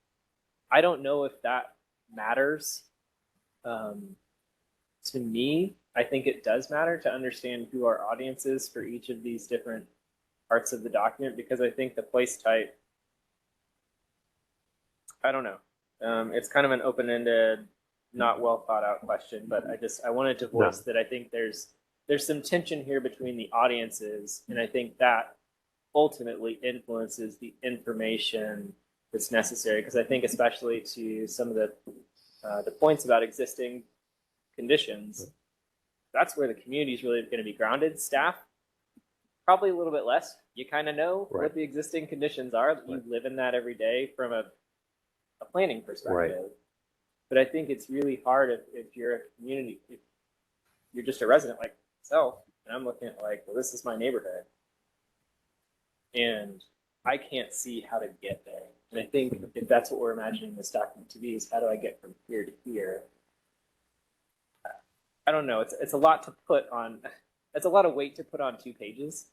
S10: I don't know if that matters. To me, I think it does matter to understand who our audience is for each of these different parts of the document, because I think the place type, I don't know. It's kind of an open-ended, not well thought out question, but I wanted to voice that I think there's some tension here between the audiences, and I think that ultimately influences the information that's necessary. Because I think especially to some of the points about existing conditions, that's where the community is really going to be grounded. Staff, probably a little bit less. You kind of know what the existing conditions are. You live in that every day from a planning perspective. Right. But I think it's really hard if you're a community, if you're just a resident like myself, and I'm looking at like, well, this is my neighborhood, and I can't see how to get there. And I think if that's what we're imagining this document to be, is how do I get from here to here? I don't know. It's a lot to put on. It's a lot of weight to put on 2 pages.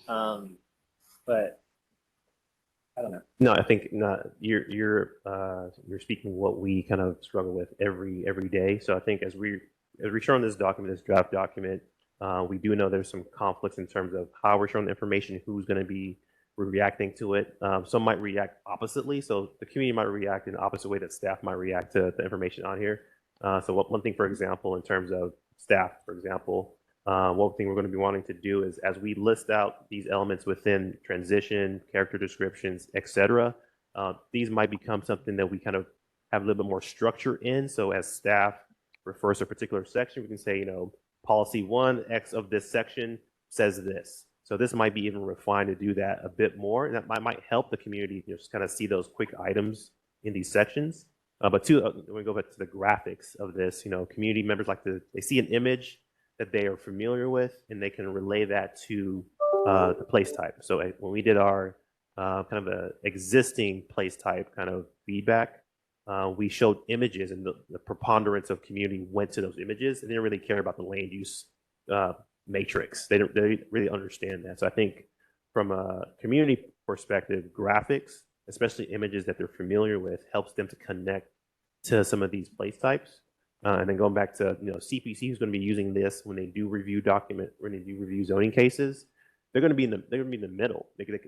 S10: But I don't know.
S5: No, I think you're speaking what we kind of struggle with every day. So I think as we show on this document, this draft document, we do know there's some conflicts in terms of how we're showing the information, who's going to be reacting to it. Some might react oppositely. So the community might react in the opposite way that staff might react to the information on here. So one thing, for example, in terms of staff, for example, one thing we're going to be wanting to do is as we list out these elements within transition, character descriptions, etc., these might become something that we kind of have a little bit more structure in. So as staff refers to a particular section, we can say, policy 1X of this section says this. So this might be even refined to do that a bit more. And that might help the community just kind of see those quick items in these sections. But two, when we go back to the graphics of this, community members they see an image that they are familiar with, and they can relay that to the place type. So when we did our kind of a existing place type kind of feedback, we showed images, and the preponderance of community went to those images, and they didn't really care about the land use matrix. They didn't really understand that. So I think from a community perspective, graphics, especially images that they're familiar with, helps them to connect to some of these place types. And then going back to CPC, who's going to be using this when they do review zoning cases, they're going to be in the middle. They can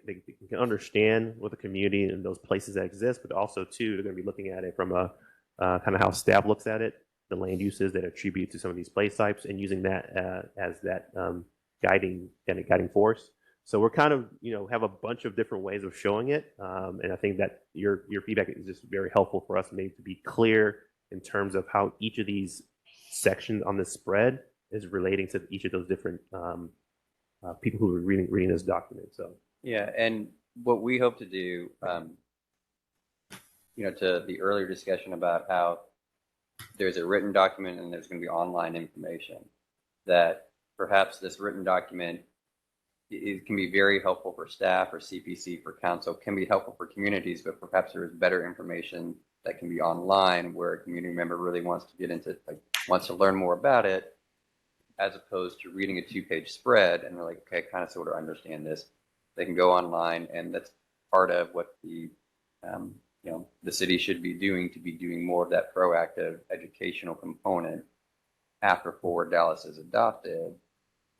S5: understand what the community and those places that exist, but also too they're going to be looking at it from a kind of how staff looks at it, the land uses that attribute to some of these place types, and using that as that guiding force. So we're kind of have a bunch of different ways of showing it, and I think that your feedback is just very helpful for us maybe to be clear in terms of how each of these sections on this spread is relating to each of those different people who are reading this document. So
S11: yeah, and what we hope to do, to the earlier discussion about how there's a written document and there's going to be online information, that perhaps this written document, it can be very helpful for staff or CPC, for council, can be helpful for communities, but perhaps there is better information that can be online where a community member really wants to get into, like, wants to learn more about it, as opposed to reading a 2-page spread and they're like, okay, I kind of sort of understand this. They can go online, and that's part of what the the city should be doing more of that proactive educational component after Forward Dallas is adopted,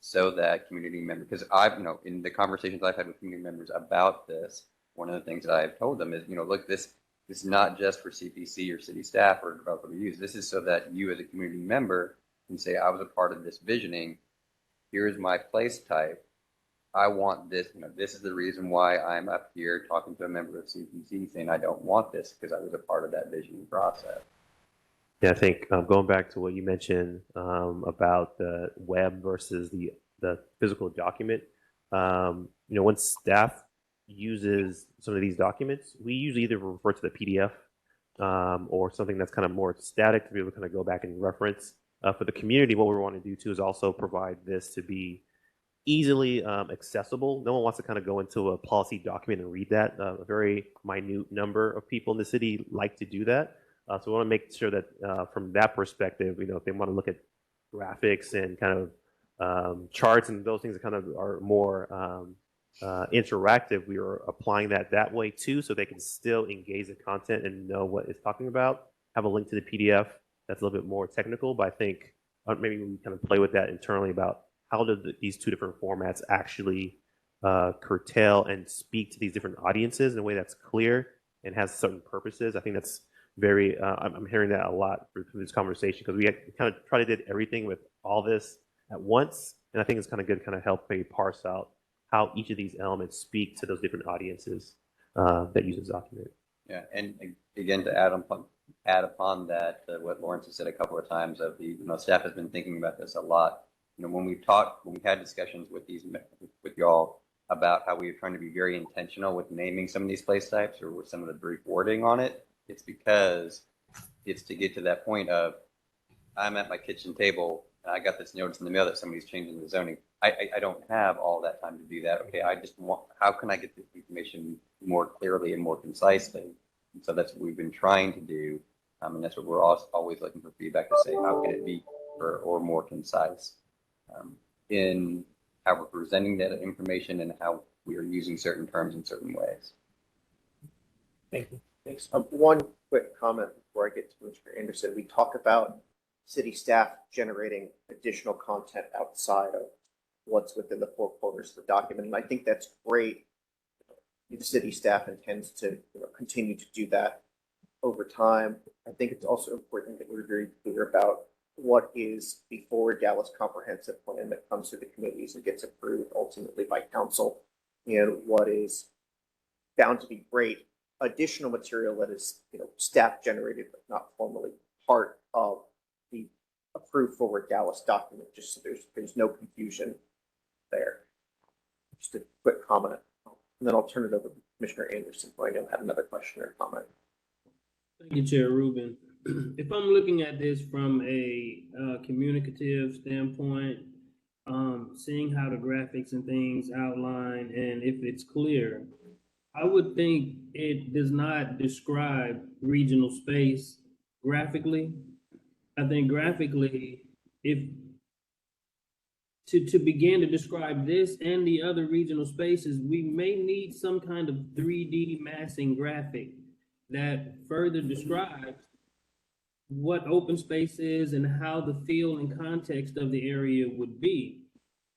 S11: so that community members, because I've, in the conversations I've had with community members about this, one of the things that I've told them is, look, this is not just for CPC or city staff or developer reviews. This is so that you as a community member can say, I was a part of this visioning. Here's my place type. I want this, this is the reason why I'm up here talking to a member of CPC saying I don't want this, because I was a part of that visioning process.
S5: Yeah, I think going back to what you mentioned about the web versus the physical document, when staff uses some of these documents, we usually either refer to the PDF or something that's kind of more static to be able to kind of go back and reference. For the community, what we want to do too is also provide this to be easily accessible. No one wants to kind of go into a policy document and read that. A very minute number of people in the city like to do that. So we want to make sure that from that perspective, if they want to look at graphics and kind of charts and those things that kind of are more interactive, we are applying that way too, so they can still engage the content and know what it's talking about. Have a link to the PDF that's a little bit more technical, but I think maybe we kind of play with that internally about how do these two different formats actually curtail and speak to these different audiences in a way that's clear and has certain purposes. I think that's very, I'm hearing that a lot through this conversation, because we kind of try to did everything with all this at once. And I think it's kind of good to kind of help maybe parse out how each of these elements speak to those different audiences that use this document. Yeah, and again, to add upon that, what Lawrence has said a couple of times, of the, staff has been thinking about this a lot. When we had discussions with y'all about how we were trying to be very intentional with naming some of these place types or with some of the brief wording on it, it's because it's to get to that point of, I'm at my kitchen table and I got this notice in the mail that somebody's changing the zoning. I don't have all that time to do that. Okay, I just want, how can I get this information more clearly and more concisely? And so that's what we've been trying to do. And that's what we're always looking for feedback to say, how can it be or more concise in how we're presenting that information and how we are using certain terms in certain ways.
S1: Thank you. Thanks. One quick comment before I get to Mr. Anderson. We talk about city staff generating additional content outside of what's within the four corners of the document, and I think that's great. The city staff intends to continue to do that over time. I think it's also important that we're very clear about what is the Forward Dallas comprehensive plan that comes through the committees and gets approved ultimately by council, and what is bound to be great additional material that is staff generated but not formally part of the approved Forward Dallas document, just so there's no confusion there. Just a quick comment, and then I'll turn it over to Commissioner Anderson, who I know had another question or comment.
S14: Thank you, Chair Rubin. If I'm looking at this from a communicative standpoint, seeing how the graphics and things outline, and if it's clear, I would think it does not describe regional space graphically. I think graphically, if to begin to describe this and the other regional spaces, we may need some kind of 3D massing graphic that further describes what open space is and how the feel and context of the area would be.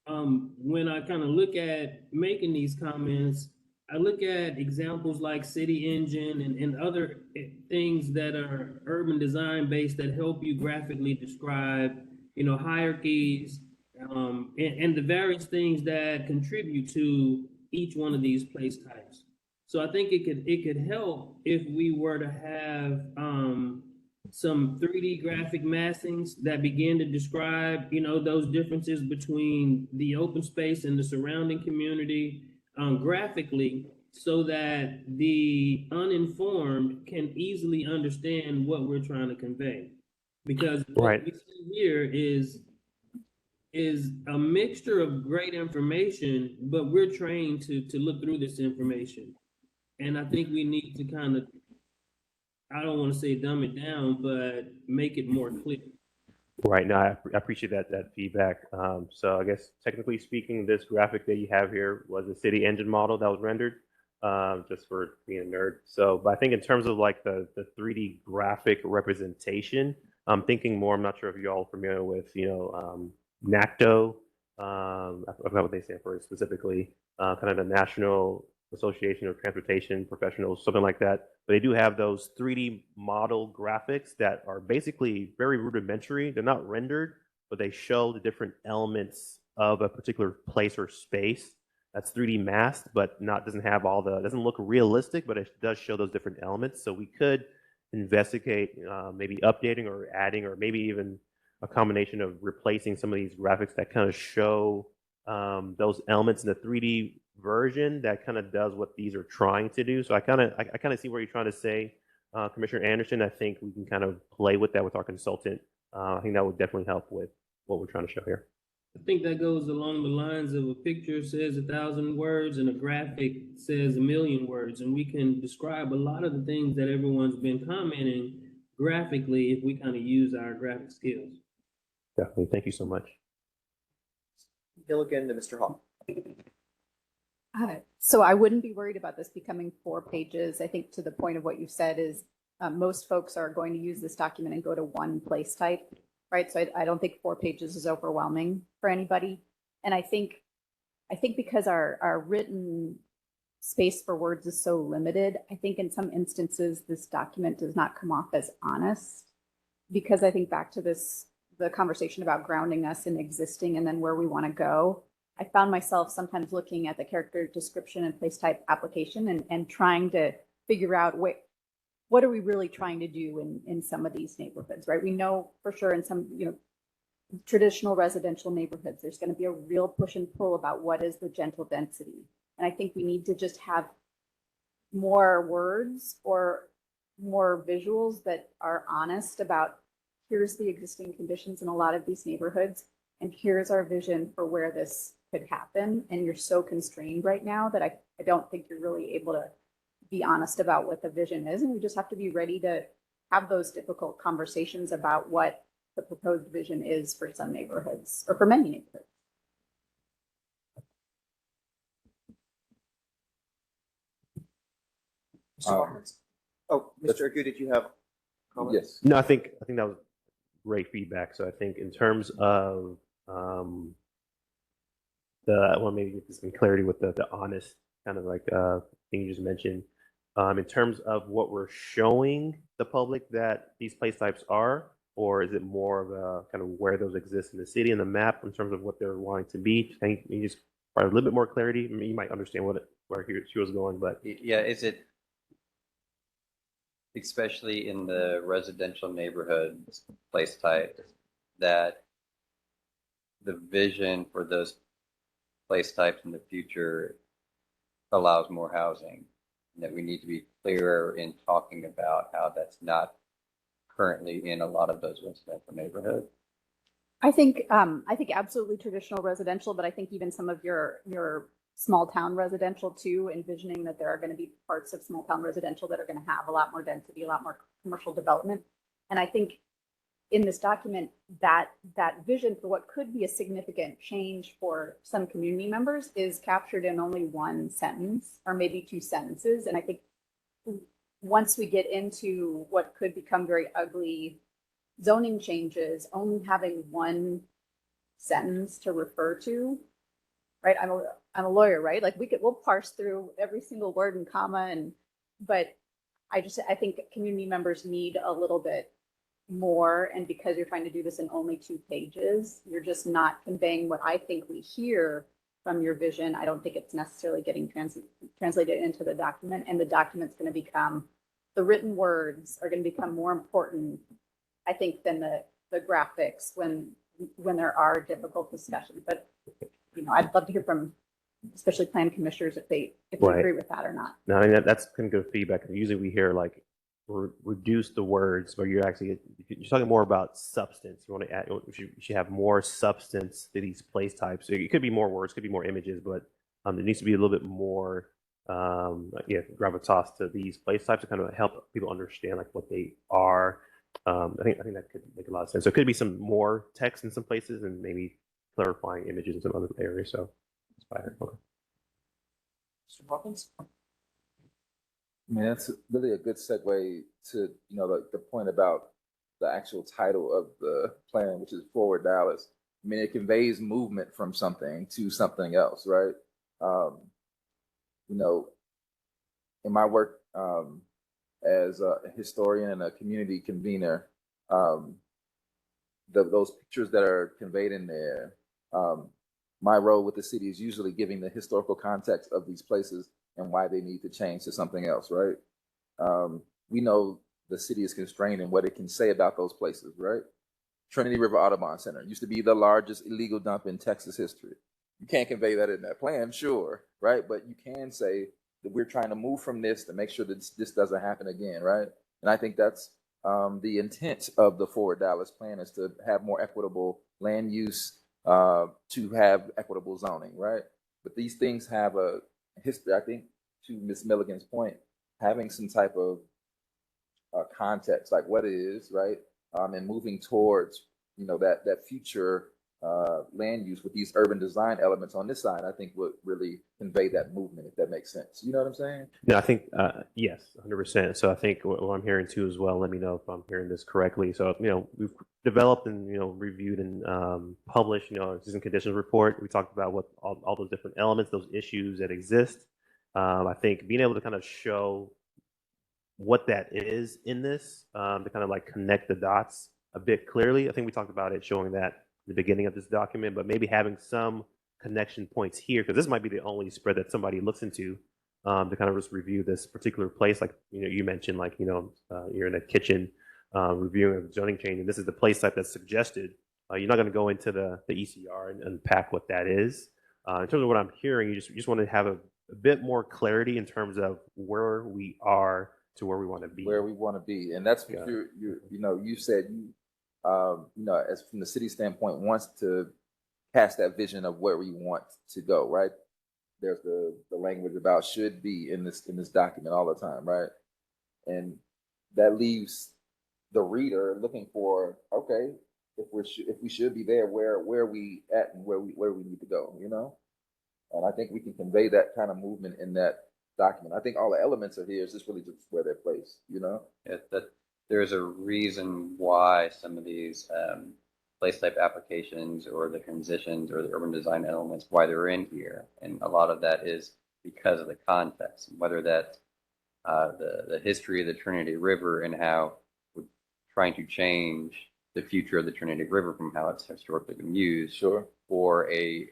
S14: When I kind of look at making these comments, I look at examples like City Engine and other things that are urban design based that help you graphically describe, hierarchies, and the various things that contribute to each one of these place types. So I think it could help if we were to have some 3D graphic massings that begin to describe, those differences between the open space and the surrounding community graphically, so that the uninformed can easily understand what we're trying to convey. Because what
S5: Right.
S14: we see here is a mixture of great information, but we're trained to look through this information. And I think we need to kind of, I don't want to say dumb it down, but make it more clear.
S5: Right. No, I appreciate that feedback. So I guess technically speaking, this graphic that you have here was a city engine model that was rendered, just for being a nerd. So, but I think in terms of like the 3D graphic representation, I'm thinking more, I'm not sure if you're all familiar with, NACTO, I forgot what they stand for specifically, kind of the National Association of Transportation Professionals, something like that. But they do have those 3D model graphics that are basically very rudimentary. They're not rendered, but they show the different elements of a particular place or space. That's 3D masked, but doesn't have all the, doesn't look realistic, but it does show those different elements. So we could investigate maybe updating or adding, or maybe even a combination of replacing some of these graphics that kind of show those elements in the 3D version that kind of does what these are trying to do. So I kind of see what you're trying to say, Commissioner Anderson. I think we can kind of play with that with our consultant. I think that would definitely help with what we're trying to show here.
S14: I think that goes along the lines of a picture says 1,000 words and a graphic says 1,000,000 words. And we can describe a lot of the things that everyone's been commenting graphically if we kind of use our graphic skills.
S5: Definitely. Thank you so much.
S1: Gilligan to Mr. Hall.
S7: So I wouldn't be worried about this becoming 4 pages. I think to the point of what you said is most folks are going to use this document and go to one place type, right? So I don't think 4 pages is overwhelming for anybody. And I think because our written space for words is so limited, I think in some instances this document does not come off as honest, because I think back to the conversation about grounding us in existing and then where we want to go. I found myself sometimes looking at the character description and place type application and trying to figure out what are we really trying to do in some of these neighborhoods, right? We know for sure in some, traditional residential neighborhoods, there's going to be a real push and pull about what is the gentle density. And I think we need to just have more words or more visuals that are honest about here's the existing conditions in a lot of these neighborhoods, and here's our vision for where this could happen. And you're so constrained right now that I don't think you're really able to be honest about what the vision is. And we just have to be ready to have those difficult conversations about what the proposed vision is for some neighborhoods or for many neighborhoods.
S1: Mr. Agu, did you have comments?
S12: Yes.
S5: No, I think that was great feedback. So I think in terms of I want to maybe get some clarity with the honest kind of like thing you just mentioned. In terms of what we're showing the public that these place types are, or is it more of a kind of where those exist in the city and the map in terms of what they're wanting to be? Can you just provide a little bit more clarity? I mean, you might understand where she was going, but
S11: Yeah, is it especially in the residential neighborhood place type that the vision for those place types in the future allows more housing, and that we need to be clearer in talking about how that's not currently in a lot of those residential neighborhoods?
S7: I think absolutely traditional residential, but I think even some of your small town residential too, envisioning that there are going to be parts of small town residential that are going to have a lot more density, a lot more commercial development. And I think in this document, that vision for what could be a significant change for some community members is captured in only 1 sentence or maybe 2 sentences. And I think once we get into what could become very ugly zoning changes, only having 1 sentence to refer to, right? I'm a lawyer, right? Like we'll parse through every single word and comma, but I think community members need a little bit more. And because you're trying to do this in only 2 pages, you're just not conveying what I think we hear from your vision. I don't think it's necessarily getting translated into the document, and the document's going to become, the written words are going to become more important, I think, than the graphics when there are difficult discussions. But I'd love to hear from especially plan commissioners if they
S5: Right.
S7: agree with that or not.
S5: no, I mean that's kind of good feedback. Usually we hear like reduce the words, but you're talking more about substance. You want to add, you should have more substance to these place types. So it could be more words, could be more images, but there needs to be a little bit more gravitas to these place types to kind of help people understand like what they are. I think that could make a lot of sense. So it could be some more text in some places and maybe clarifying images in some other areas. So it's fine. Okay.
S1: Mr. Hawkins?
S12: I mean, that's really a good segue to, the point about the actual title of the plan, which is Forward Dallas. I mean, it conveys movement from something to something else, right? In my work as a historian and a community convener, those pictures that are conveyed in there, my role with the city is usually giving the historical context of these places and why they need to change to something else, right? We know the city is constrained in what it can say about those places, right? Trinity River Audubon Center used to be the largest illegal dump in Texas history. You can't convey that in that plan, sure, right? But you can say that we're trying to move from this to make sure that this doesn't happen again, right? And I think that's the intent of the Forward Dallas plan, is to have more equitable land use, to have equitable zoning, right? But these things have a history. I think, to Ms. Milligan's point, having some type of context, like what is, right? And moving towards, that future land use with these urban design elements on this side, I think would really convey that movement, if that makes sense. You know what I'm saying?
S5: No, I think, yes, 100%. So I think what I'm hearing too as well, let me know if I'm hearing this correctly. So, we've developed and, reviewed and published, existing conditions report. We talked about what all those different elements, those issues that exist. I think being able to kind of show what that is in this, to kind of like connect the dots a bit clearly. I think we talked about it, showing that at the beginning of this document, but maybe having some connection points here, because this might be the only spread that somebody looks into, to kind of just review this particular place. Like, you mentioned, like, you're in a kitchen reviewing a zoning change, and this is the place type that's suggested. You're not going to go into the ECR and unpack what that is. In terms of what I'm hearing, you just want to have a bit more clarity in terms of where we are to where we want to be.
S12: Where we want to be, and that's what you said. As from the city standpoint, wants to cast that vision of where we want to go. Right? There's the language about should be in this document all the time, right? And that leaves the reader looking for, okay, if we should be there, where are we at and where we need to go, And I think we can convey that kind of movement in that document. I think all the elements are here. It's just really just where they're placed,
S11: Yeah, that there's a reason why some of these place type applications or the transitions or the urban design elements, why they're in here. And a lot of that is because of the context, whether that's the history of the Trinity River and how we're trying to change the future of the Trinity River from how it's historically been used,
S12: sure,
S11: or a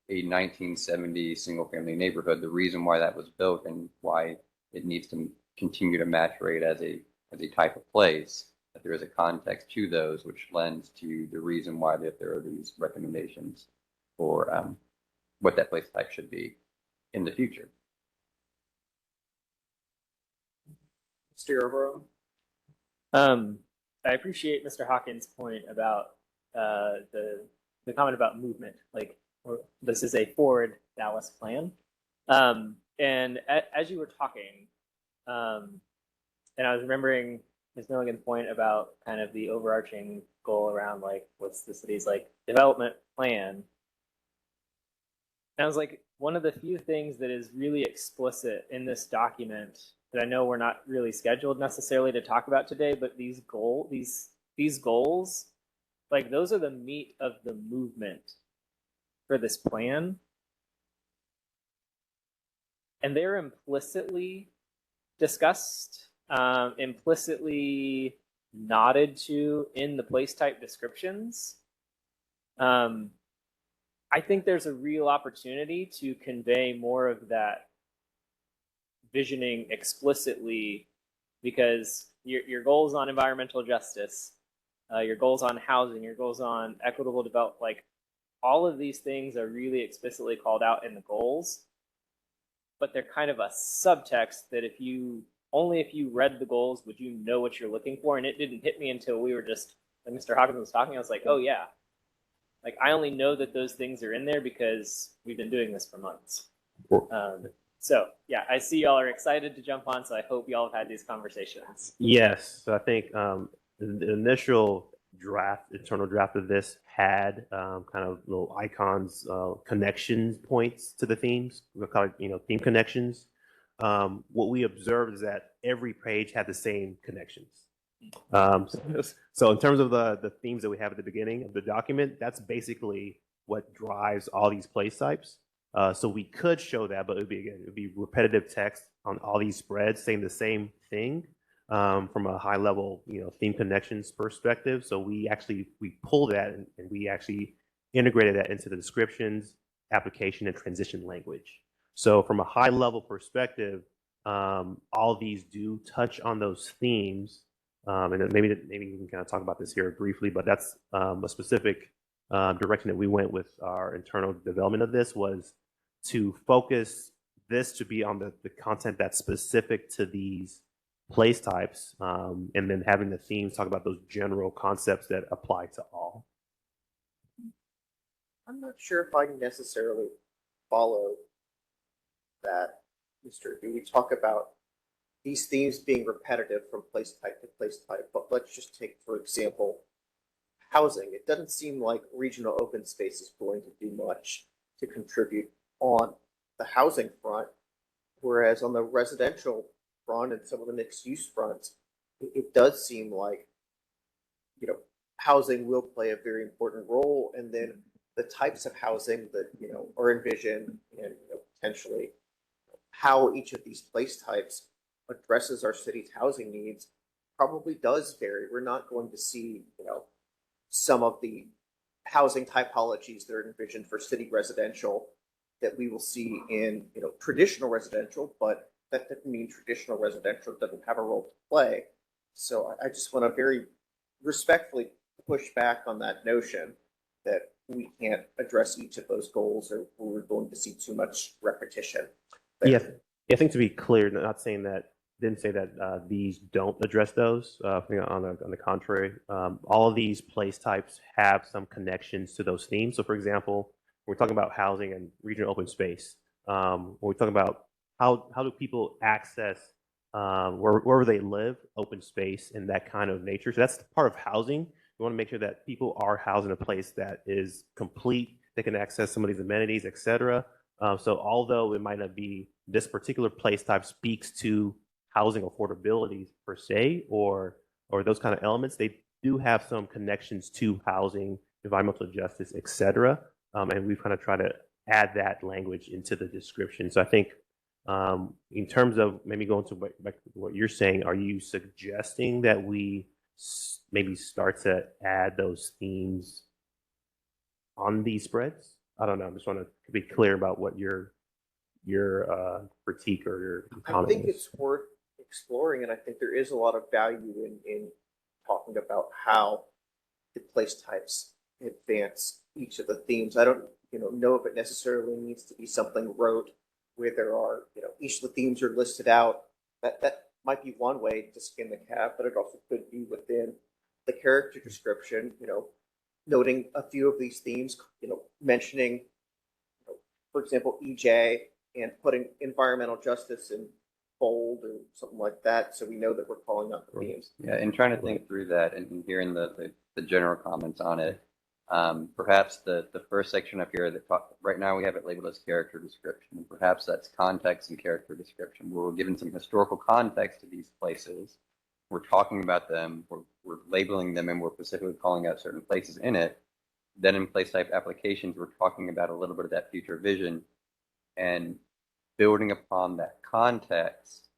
S11: 1970 single family neighborhood, the reason why that was built and why it needs to continue to maturate as a type of place, that there is a context to those, which lends to the reason why that there are these recommendations for what that place type should be in the future.
S1: Mr. Overall?
S10: I appreciate Mr. Hawkins' point about the comment about movement. Like, this is a Forward Dallas plan. And as you were talking, and I was remembering Ms. Milligan's point about kind of the overarching goal around like what's the city's like development plan. And I was like, one of the few things that is really explicit in this document that I know we're not really scheduled necessarily to talk about today, but these goals, like those are the meat of the movement for this plan. And they're implicitly discussed, implicitly nodded to in the place type descriptions. I think there's a real opportunity to convey more of that visioning explicitly, because your goals on environmental justice, your goals on housing, your goals on equitable development, like all of these things are really explicitly called out in the goals, but they're kind of a subtext that if you only if you read the goals would you know what you're looking for. And it didn't hit me until we were just, like Mr. Hawkins was talking, I was like, oh yeah. Like I only know that those things are in there because we've been doing this for months. So yeah, I see y'all are excited to jump on, so I hope y'all have had these conversations.
S5: Yes, so I think the initial draft, internal draft of this had kind of little icons, connections points to the themes. We'll call it, theme connections. What we observed is that every page had the same connections. So in terms of the themes that we have at the beginning of the document, that's basically what drives all these place types. So we could show that, but it would be repetitive text on all these spreads saying the same thing from a high level, theme connections perspective. So we pulled that and we actually integrated that into the descriptions, application, and transition language. So from a high level perspective, all these do touch on those themes. And then maybe we can kind of talk about this here briefly, but that's a specific direction that we went with our internal development of this was to focus this to be on the content that's specific to these place types, and then having the themes talk about those general concepts that apply to all.
S1: I'm not sure if I necessarily follow that, Mr. Do we talk about these themes being repetitive from place type to place type, but let's just take, for example, housing. It doesn't seem like regional open space is going to do much to contribute on the housing front, whereas on the residential front and some of the mixed use fronts, it does seem like, housing will play a very important role. And then the types of housing that, are envisioned and potentially how each of these place types addresses our city's housing needs probably does vary. We're not going to see, some of the housing typologies that are envisioned for city residential that we will see in, traditional residential, but that doesn't mean traditional residential doesn't have a role to play. So I just want to very respectfully push back on that notion that we can't address each of those goals or we're going to see too much repetition.
S5: Yeah, I think to be clear, didn't say that these don't address those. On the contrary, all of these place types have some connections to those themes. So, for example, when we're talking about housing and regional open space, when we talk about how do people access wherever they live, open space and that kind of nature. So that's part of housing. We want to make sure that people are housed in a place that is complete. They can access some of these amenities, et cetera. So although it might not be this particular place type speaks to housing affordability per se, or those kind of elements, they do have some connections to housing, environmental justice, et cetera. And we've kind of tried to add that language into the description. So I think in terms of maybe going to what you're saying, are you suggesting that we maybe start to add those themes on these spreads? I don't know. I just want to be clear about what your critique or your comment
S1: I think
S5: is.
S1: it's worth exploring, and I think there is a lot of value in talking about how the place types advance each of the themes. I don't, know if it necessarily needs to be something wrote where there are, each of the themes are listed out. That might be one way to skin the cat, but it also could be within the character description, noting a few of these themes, mentioning, for example, EJ and putting environmental justice in bold or something like that, so we know that we're calling out the themes.
S11: Yeah, and trying to think through that and hearing the general comments on it, perhaps the first section up here that right now we have it labeled as character description. Perhaps that's context and character description, where we're giving some historical context to these places. We're talking about them, we're labeling them, and we're specifically calling out certain places in it. Then in place type applications, we're talking about a little bit of that future vision and building upon that context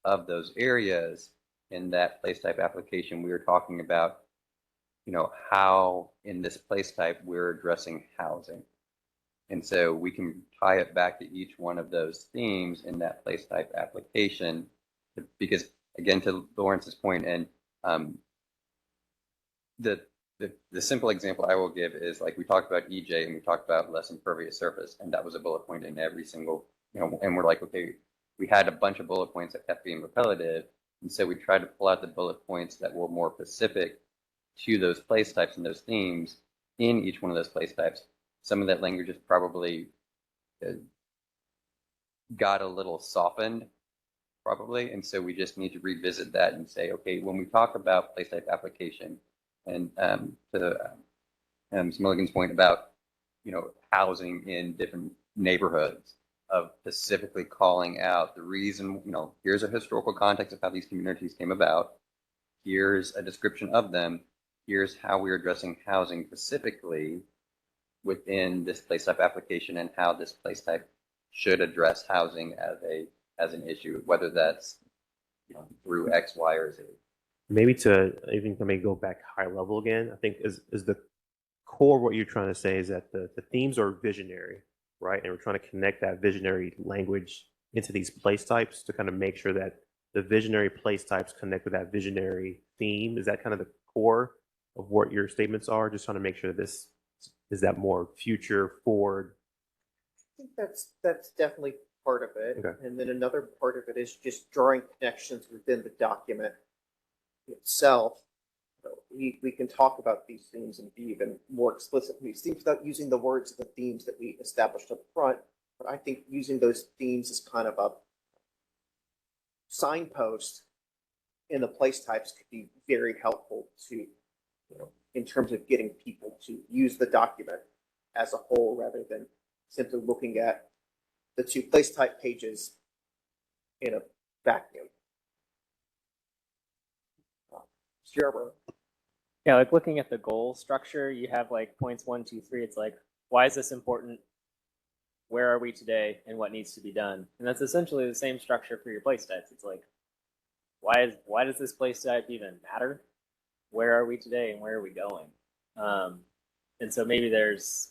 S11: of those areas. In that place type application, we were talking about, how in this place type we're addressing housing. And so we can tie it back to each one of those themes in that place type application, because again, to Lawrence's point, and the simple example I will give is, like, we talked about EJ and we talked about less impervious surface, and that was a bullet point in every single, and we're like, okay, we had a bunch of bullet points that kept being repetitive. And so we tried to pull out the bullet points that were more specific to those place types and those themes in each one of those place types. Some of that language is probably got a little softened, probably. And so we just need to revisit that and say, okay, when we talk about place type application, and to Ms. Milligan's point about, housing in different neighborhoods, of specifically calling out the reason, here's a historical context of how these communities came about. Here's a description of them. Here's how we're addressing housing specifically within this place type application, and how this place type should address housing as an issue, whether that's through X, Y, or Z.
S5: Maybe to even go back high level again, I think is the core of what you're trying to say is that the themes are visionary, right? And we're trying to connect that visionary language into these place types to kind of make sure that the visionary place types connect with that visionary theme. Is that kind of the core of what your statements are? Just trying to make sure that this is that more future forward.
S1: I think that's definitely part of it.
S5: Okay.
S1: And then another part of it is just drawing connections within the document itself. We can talk about these themes and be even more explicit in these themes without using the words of the themes that we established up front. But I think using those themes as kind of a signpost in the place types could be very helpful to, in terms of getting people to use the document as a whole rather than simply looking at the two place type pages in a vacuum. Sure.
S10: Yeah, like looking at the goal structure, you have like points 1, 2, 3. It's like, why is this important? Where are we today, and what needs to be done? And that's essentially the same structure for your place types. It's like, why does this place type even matter? Where are we today, and where are we going? And so maybe there's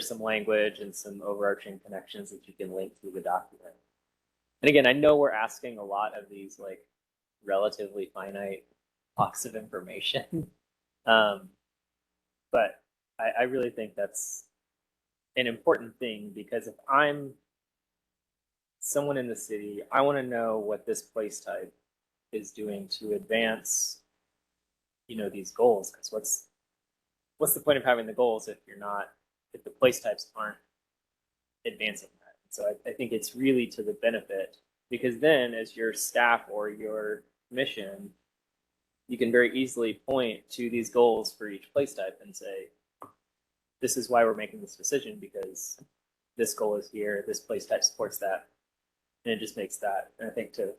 S10: some language and some overarching connections that you can link through the document. And again, I know we're asking a lot of these like relatively finite blocks of information. But I really think that's an important thing, because if I'm someone in the city, I want to know what this place type is doing to advance, these goals. Because what's the point of having the goals if the place types aren't advancing that? So I think it's really to the benefit, because then as your staff or your mission, you can very easily point to these goals for each place type and say, this is why we're making this decision, because this goal is here, this place type supports that. And it just makes that, and I think to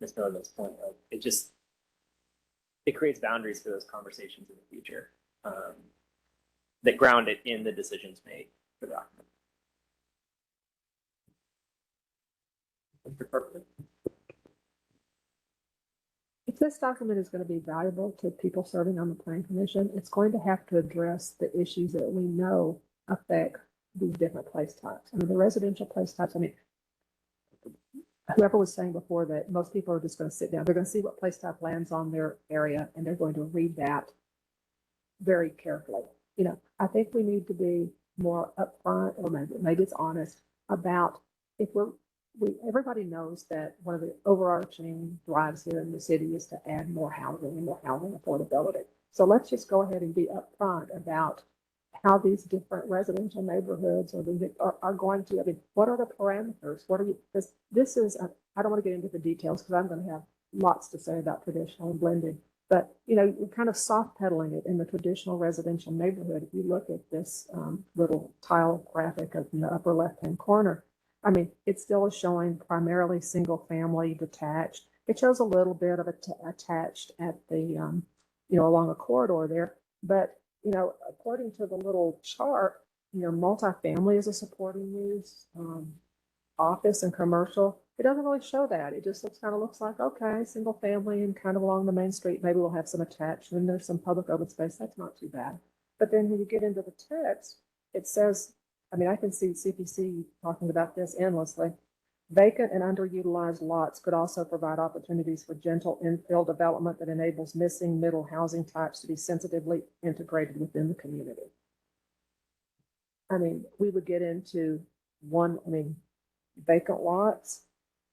S10: Ms. Milligan's point, it creates boundaries for those conversations in the future that ground it in the decisions made for the document.
S6: If this document is going to be valuable to people serving on the Planning Commission, it's going to have to address the issues that we know affect these different place types. I mean, the residential place types, whoever was saying before that most people are just going to sit down, they're going to see what place type lands on their area, and they're going to read that very carefully. I think we need to be more upfront, or maybe it's honest about if everybody knows that one of the overarching drives here in the city is to add more housing and more housing affordability. So let's just go ahead and be upfront about how these different residential neighborhoods are going to, what are the parameters? Because this is, I don't want to get into the details because I'm going to have lots to say about traditional and blended, but, you're kind of soft pedaling it in the traditional residential neighborhood. If you look at this little tile graphic in the upper left-hand corner, it still is showing primarily single family detached. It shows a little bit of attached at the, along a corridor there. But, according to the little chart, multifamily is a supporting use, office and commercial. It doesn't really show that. It just looks like, okay, single family and kind of along the main street. Maybe we'll have some attached, and there's some public open space. That's not too bad. But then when you get into the text, it says, I can see CPC talking about this endlessly. Vacant and underutilized lots could also provide opportunities for gentle infill development that enables missing middle housing types to be sensitively integrated within the community. We would get into vacant lots.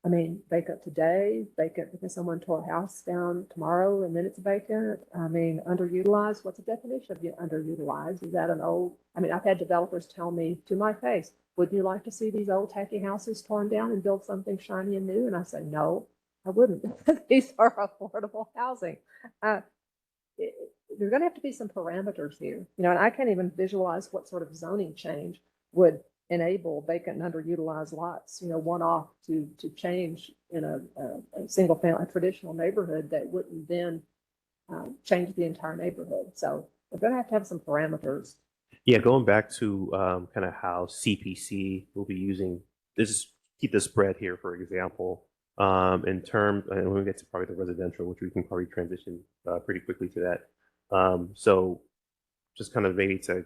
S6: I mean, vacant today, vacant because someone tore a house down tomorrow and then it's vacant. I mean, underutilized, what's the definition of underutilized? Is that an old, I mean, I've had developers tell me to my face, would you like to see these old tacky houses torn down and build something shiny and new? And I say, no, I wouldn't. These are affordable housing. There's going to have to be some parameters here, you know, and I can't even visualize what sort of zoning change would enable vacant and underutilized lots, you know, one off to change in a single family, a traditional neighborhood that wouldn't then change the entire neighborhood. So we're going to have some parameters.
S5: Yeah, going back to kind of how CPC will be using this, keep the spread here, for example, in terms, and when we get to probably the residential, which we can probably transition pretty quickly to that. So just kind of maybe to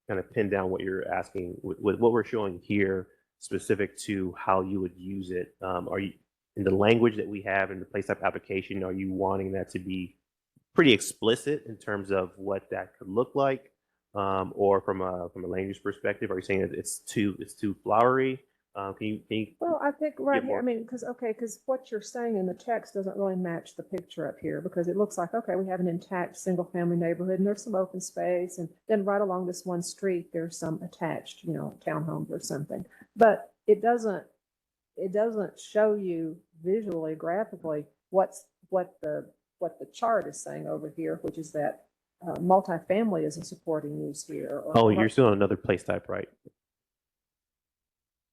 S5: kind of pin down what you're asking with what we're showing here, specific to how you would use it. Are you, in the language that we have in the place type application, are you wanting that to be pretty explicit in terms of what that could look like? Or from a land use perspective, are you saying that it's too flowery? Can you
S6: Well, I think right
S5: give
S6: here,
S5: more?
S6: I mean, because what you're saying in the text doesn't really match the picture up here, because it looks like, okay, we have an intact single family neighborhood and there's some open space, and then right along this one street there's some attached, you know, townhomes or something. But it doesn't show you visually, graphically what the chart is saying over here, which is that multifamily is a supporting use here.
S5: Oh, you're still on another place type, right?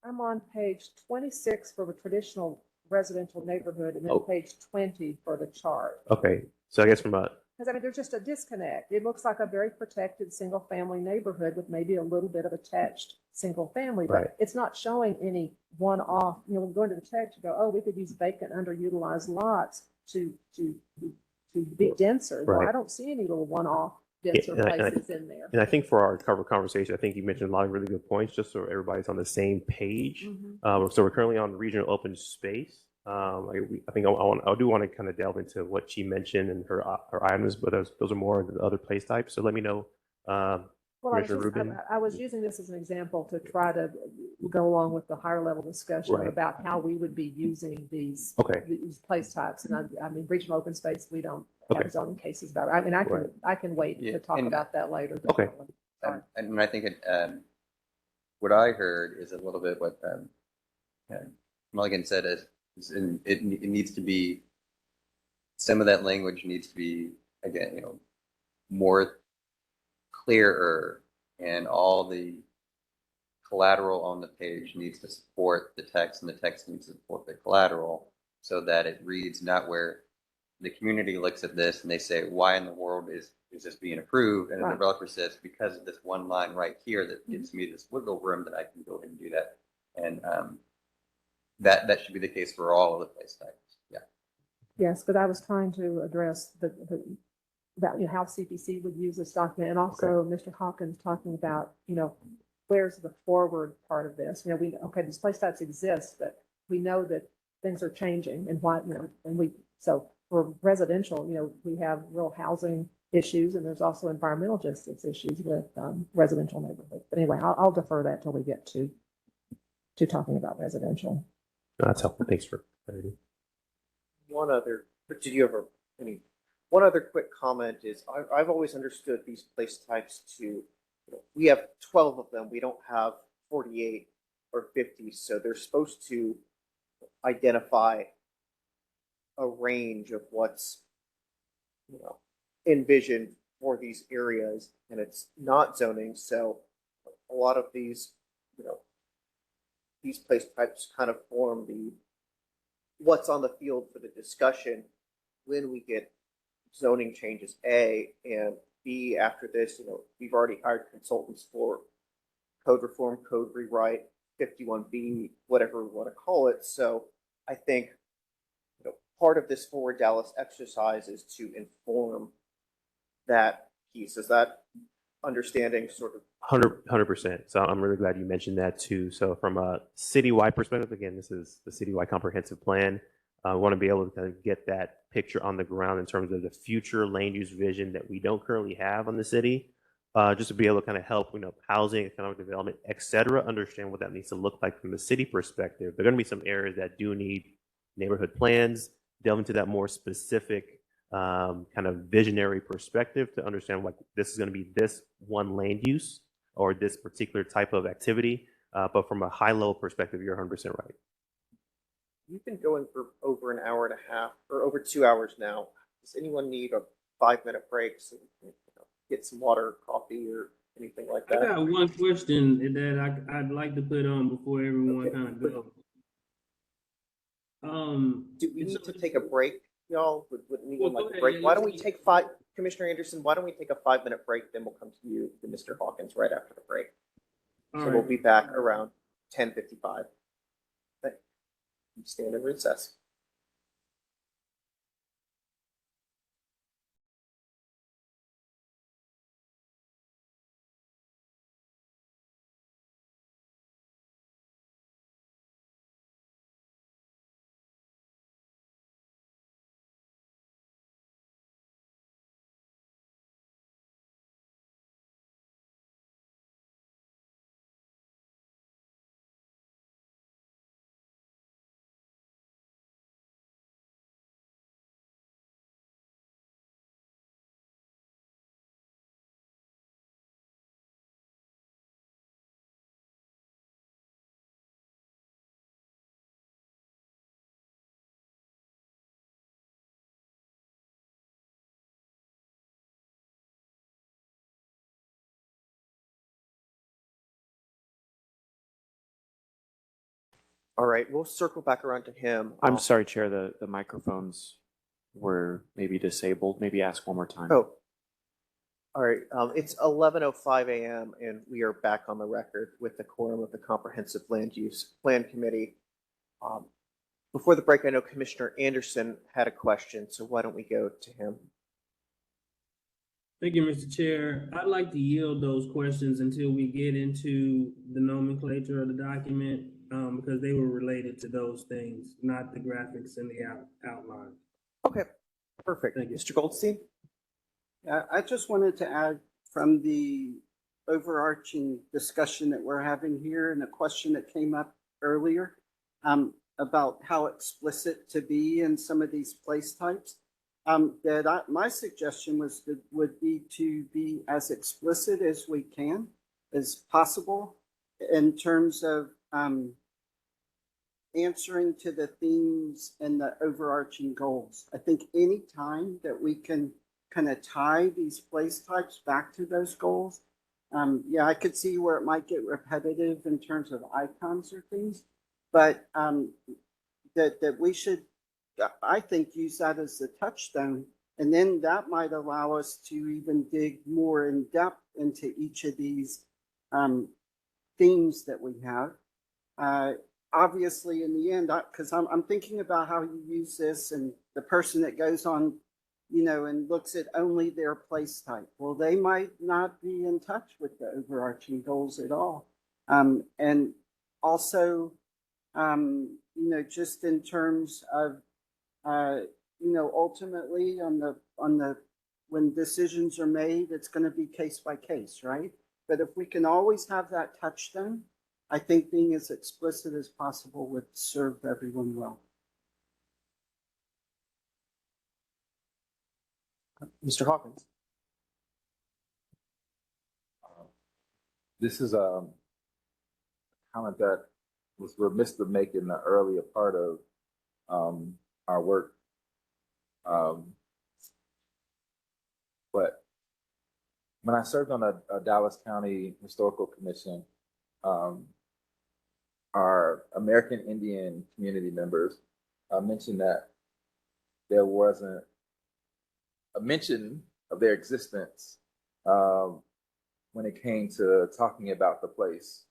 S6: I'm on page 26 for the traditional residential neighborhood, and then
S5: Oh.
S6: page 20 for the chart.
S5: Okay, so I guess from a
S6: Because I mean, there's just a disconnect. It looks like a very protected single-family neighborhood with maybe a little bit of attached single-family, but
S5: Right.
S6: it's not showing any one-off. You know, when you go into the text, you go, "Oh, we could use vacant, underutilized lots to be denser." Well,
S5: Right.
S6: I don't see any little one-off denser
S5: and
S6: places in there.
S5: And I think for our cover conversation, I think you mentioned a lot of really good points, just so everybody's on the same page. So we're currently on regional open space. I think I do want to kind of delve into what she mentioned and her items, but those are more of the other place types. So let me know,
S6: Well,
S5: Commissioner Rubin.
S6: I was using this as an example to try to go along with the higher level discussion
S5: Right.
S6: about how we would be using these place types. And I mean, regional open space, we don't
S5: Okay.
S6: have zoning cases about it. I mean, I can wait
S11: Yeah,
S6: to talk
S11: and-
S6: about that later.
S5: Okay.
S6: definitely. Sorry.
S11: And I think what I heard is a little bit what Mulligan said it needs to be, some of that language needs to be, again, you know, more clearer, and all the collateral on the page needs to support the text, and the text needs to support the collateral, so that it reads not where the community looks at this and they say, why in the world is this being approved? And the
S6: Right.
S11: developer says, because of this one line right here that gives me this wiggle room that I can go ahead and do that. And that should be the case for all of the place types. Yeah.
S6: Yes, but I was trying to address about, you know, how CPC would use this document, and also Mr. Hawkins talking about, you know, where's the forward part of this? You know, okay, these place types exist, but we know that things are changing, and why, you know, so for residential, you know, we have real housing issues, and there's also environmental justice issues with residential neighborhoods. But anyway, I'll defer that till we get to talking about residential.
S5: That's helpful. Thanks for clarity.
S1: One other quick comment is I've always understood these place types to, you know, we have 12 of them. We don't have 48 or 50. So they're supposed to identify a range of what's, you know, envisioned for these areas, and it's not zoning. So a lot of these, you know, these place types kind of form what's on the field for the discussion when we get zoning changes, A, and B, after this, you know, we've already hired consultants for code reform, code rewrite, 51B, whatever we want to call it. So I think, you know, part of this Forward Dallas exercise is to inform that piece. Is that understanding sort of
S5: 100%. So I'm really glad you mentioned that too. So from a citywide perspective, again, this is the citywide comprehensive plan. I want to be able to kind of get that picture on the ground in terms of the future land use vision that we don't currently have on the city. just to be able to kind of help, housing, economic development, et cetera, understand what that needs to look like from the city perspective. There are going to be some areas that do need neighborhood plans, delve into that more specific kind of visionary perspective to understand like this is going to be this one land use or this particular type of activity. But from a high level perspective, you're 100% right.
S1: You've been going for over an hour and a half or over 2 hours now. Does anyone need a 5-minute break so we can, get some water, coffee, or anything like
S14: I
S1: that?
S14: got one question that I'd like to put on before everyone
S1: Okay.
S14: kind of goes.
S1: Do we need to take a break, y'all? Would anyone
S14: Well,
S1: like
S14: go
S1: a break?
S14: ahead.
S1: Why don't we take Commissioner Anderson, why don't we take a 5-minute break, then we'll come to you, to Mr. Hawkins, right after the break.
S14: All
S1: So
S14: right.
S1: we'll be back around 10:55. Okay. Stand in recess. All right, we'll circle back around to him.
S2: I'm sorry, Chair, the microphones were maybe disabled. Maybe ask one more time.
S1: Oh, all right. It's 11:05 a.m. and we are back on the record with the quorum of the Comprehensive Land Use Plan Committee. Before the break, I know Commissioner Anderson had a question, so why don't we go to him?
S14: Thank you, Mr. Chair. I'd like to yield those questions until we get into the nomenclature of the document, because they were related to those things, not the graphics and the outline.
S1: Okay, perfect.
S14: Thank you.
S1: Mr. Goldstein?
S9: I just wanted to add from the overarching discussion that we're having here and a question that came up earlier about how explicit to be in some of these place types. My suggestion would be to be as explicit as we can, as possible, in terms of answering to the themes and the overarching goals. I think any time that we can kind of tie these place types back to those goals, yeah, I could see where it might get repetitive in terms of icons or things, but that we should, I think, use that as the touchstone, and then that might allow us to even dig more in depth into each of these themes that we have. Obviously, in the end, because I'm thinking about how you use this, and the person that goes on, and looks at only their place type. Well, they might not be in touch with the overarching goals at all. And also, just in terms of, ultimately when decisions are made, it's going to be case by case, right? But if we can always have that touchstone, I think being as explicit as possible would serve everyone well.
S1: Mr. Hawkins?
S12: This is a comment that was remiss to make in the earlier part of our work. But when I served on a Dallas County Historical Commission, our American Indian community members mentioned that there wasn't a mention of their existence when it came to talking about the place.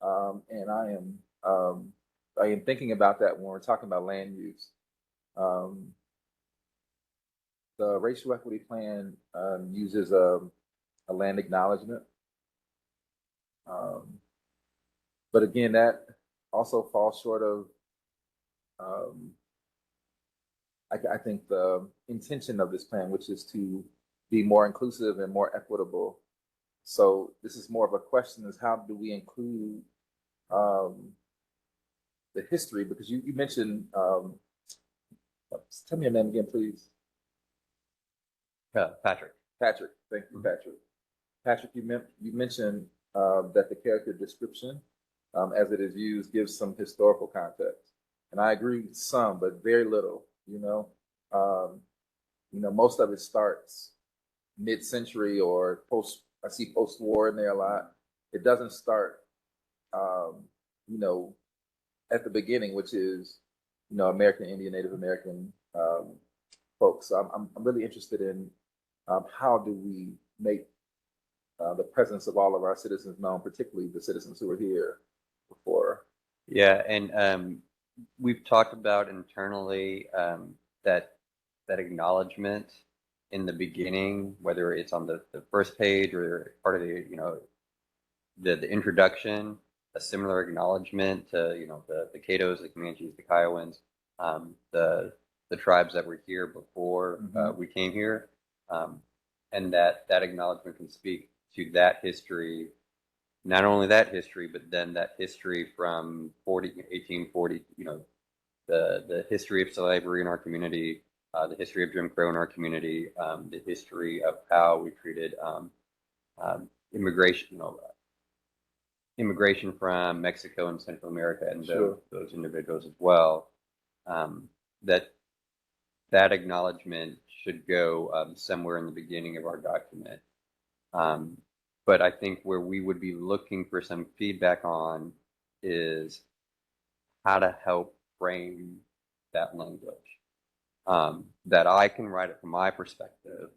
S12: And I am thinking about that when we're talking about land use. The racial equity plan uses a land acknowledgement. But again, that also falls short of, I think, the intention of this plan, which is to be more inclusive and more equitable. So this is more of a question: is how do we include the history? Because you mentioned, tell me your name again, please.
S11: Patrick.
S12: Patrick, thank you, Patrick. Patrick, you mentioned that the character description, as it is used, gives some historical context, and I agree with some, but very little. Most of it starts mid-century or post. I see post-war in there a lot. It doesn't start, at the beginning, which is, American Indian, Native American folks. So I'm really interested in how do we make the presence of all of our citizens known, particularly the citizens who are here before.
S11: Yeah, and we've talked about internally that acknowledgement in the beginning, whether it's on the first page or part of the introduction, a similar acknowledgement to the Catos, the Comanches, the Kiowas, the tribes that were here before we came here, and that acknowledgement can speak to that history, not only that history, but then that history from 1840, the history of slavery in our community, the history of Jim Crow in our community, the history of how we treated immigration from Mexico and Central America and those individuals as well. That acknowledgement should go somewhere in the beginning of our document. But I think where we would be looking for some feedback on is how to help frame that language. That I can write it from my perspective,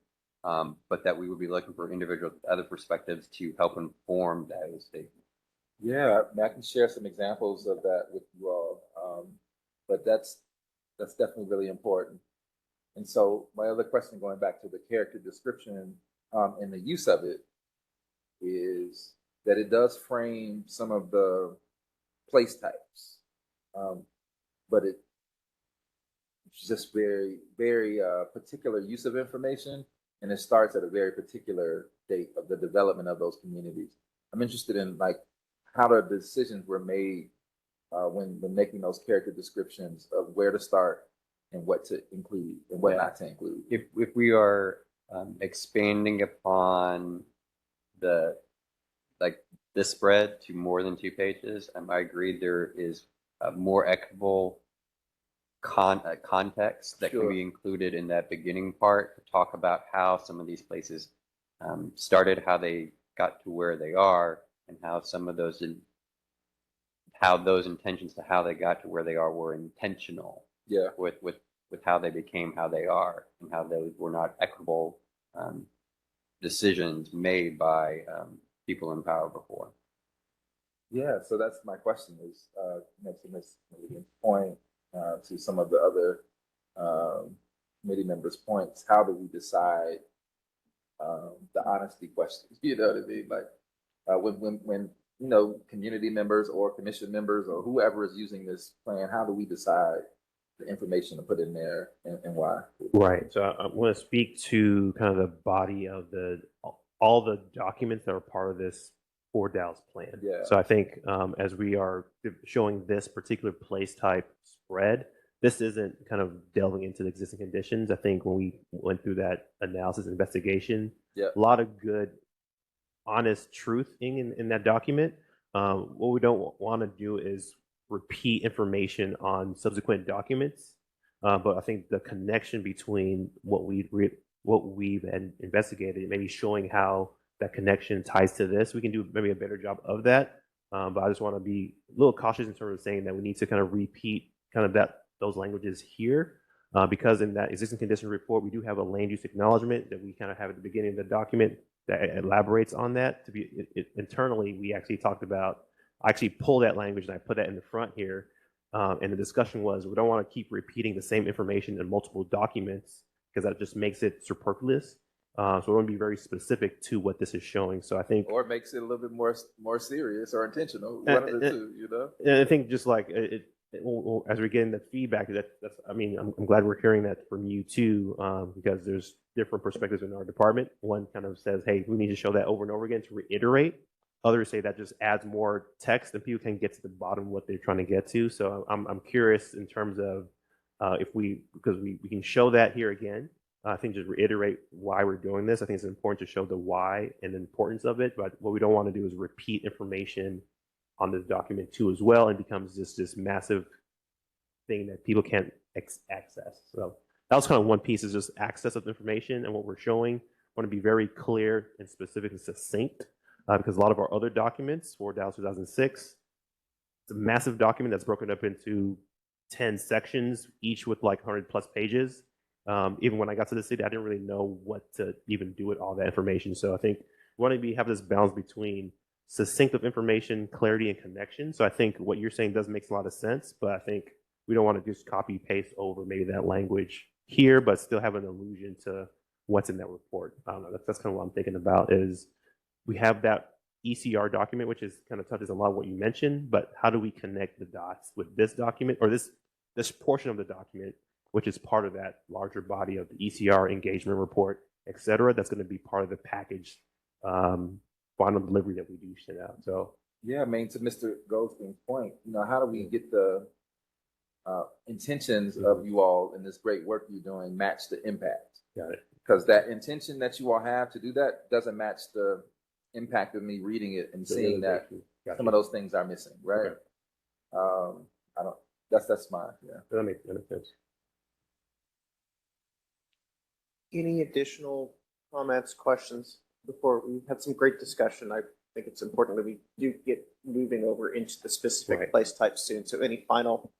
S11: but that we would be looking for individual other perspectives to help inform those statements.
S12: Yeah, I can share some examples of that with you all, but that's definitely really important. And so my other question, going back to the character description and the use of it, is that it does frame some of the place types, but it's just very, very particular use of information, and it starts at a very particular date of the development of those communities. I'm interested in how the decisions were made when making those character descriptions of where to start and what to include and what not to include.
S11: If we are expanding upon this spread to more than 2 pages, I agree there is a more equitable context that can be included in that beginning part to talk about how some of these places started, how they got to where they are, and how some of those intentions to how they got to where they are were intentional.
S12: Yeah.
S11: With how they became how they are, and how those were not equitable decisions made by people in power before.
S12: Yeah, so that's my question is, to Ms. Milligan's point, to some of the other committee members' points, how do we decide the honesty questions? You know what I mean? When community members or commission members or whoever is using this plan, how do we decide the information to put in there and why?
S5: Right. So I want to speak to kind of the body of all the documents that are part of this for Dallas plan.
S12: Yeah.
S5: So I think as we are showing this particular place type spread, this isn't kind of delving into the existing conditions. I think when we went through that analysis investigation, a lot of good, honest truth in that document. What we don't want to do is repeat information on subsequent documents, but I think the connection between what we've investigated, maybe showing how that connection ties to this, we can do maybe a better job of that. But I just want to be a little cautious in terms of saying that we need to kind of repeat kind of those languages here, because in that existing condition report, we do have a land use acknowledgement that we kind of have at the beginning of the document that elaborates on that. Internally, we actually talked about, I actually pulled that language and I put that in the front here. And the discussion was, we don't want to keep repeating the same information in multiple documents because that just makes it superfluous. So we want to be very specific to what this is showing. So I think,
S12: or it makes it a little bit more serious or intentional. One of the two,
S5: And I think just like as we're getting the feedback, that's I mean, I'm glad we're hearing that from you too, because there's different perspectives in our department. One kind of says, hey, we need to show that over and over again to reiterate. Others say that just adds more text and people can get to the bottom of what they're trying to get to. So I'm curious in terms of if because we can show that here again. I think just reiterate why we're doing this. I think it's important to show the why and the importance of it. But what we don't want to do is repeat information on this document too as well, and becomes just this massive thing that people can't access. So that was kind of one piece, is just access of information, and what we're showing. Want to be very clear and specific and succinct, because a lot of our other documents for Dallas 2006, it's a massive document that's broken up into 10 sections, each with like 100 plus pages. Even when I got to the city, I didn't really know what to even do with all that information. So I think we want to have this balance between succinct of information, clarity, and connection. So I think what you're saying does make a lot of sense, but I think we don't want to just copy paste over maybe that language here, but still have an allusion to what's in that report. I don't know. That's kind of what I'm thinking about, is we have that ECR document, which is kind of touches a lot of what you mentioned, but how do we connect the dots with this document, or this portion of the document, which is part of that larger body of the ECR engagement report, et cetera, that's going to be part of the package final delivery that we do send out. So
S12: yeah, I mean, to Mr. Goldstein's point, how do we get the intentions of you all in this great work you're doing match the impact?
S5: Got it.
S12: Because that intention that you all have to do that doesn't match the impact of me reading it and seeing that some of those things are missing, right? Okay. I don't. That's mine. Yeah,
S5: that makes sense.
S1: Any additional comments, questions before we had some great discussion? I think it's important that we do get moving over into the specific place type soon. So any final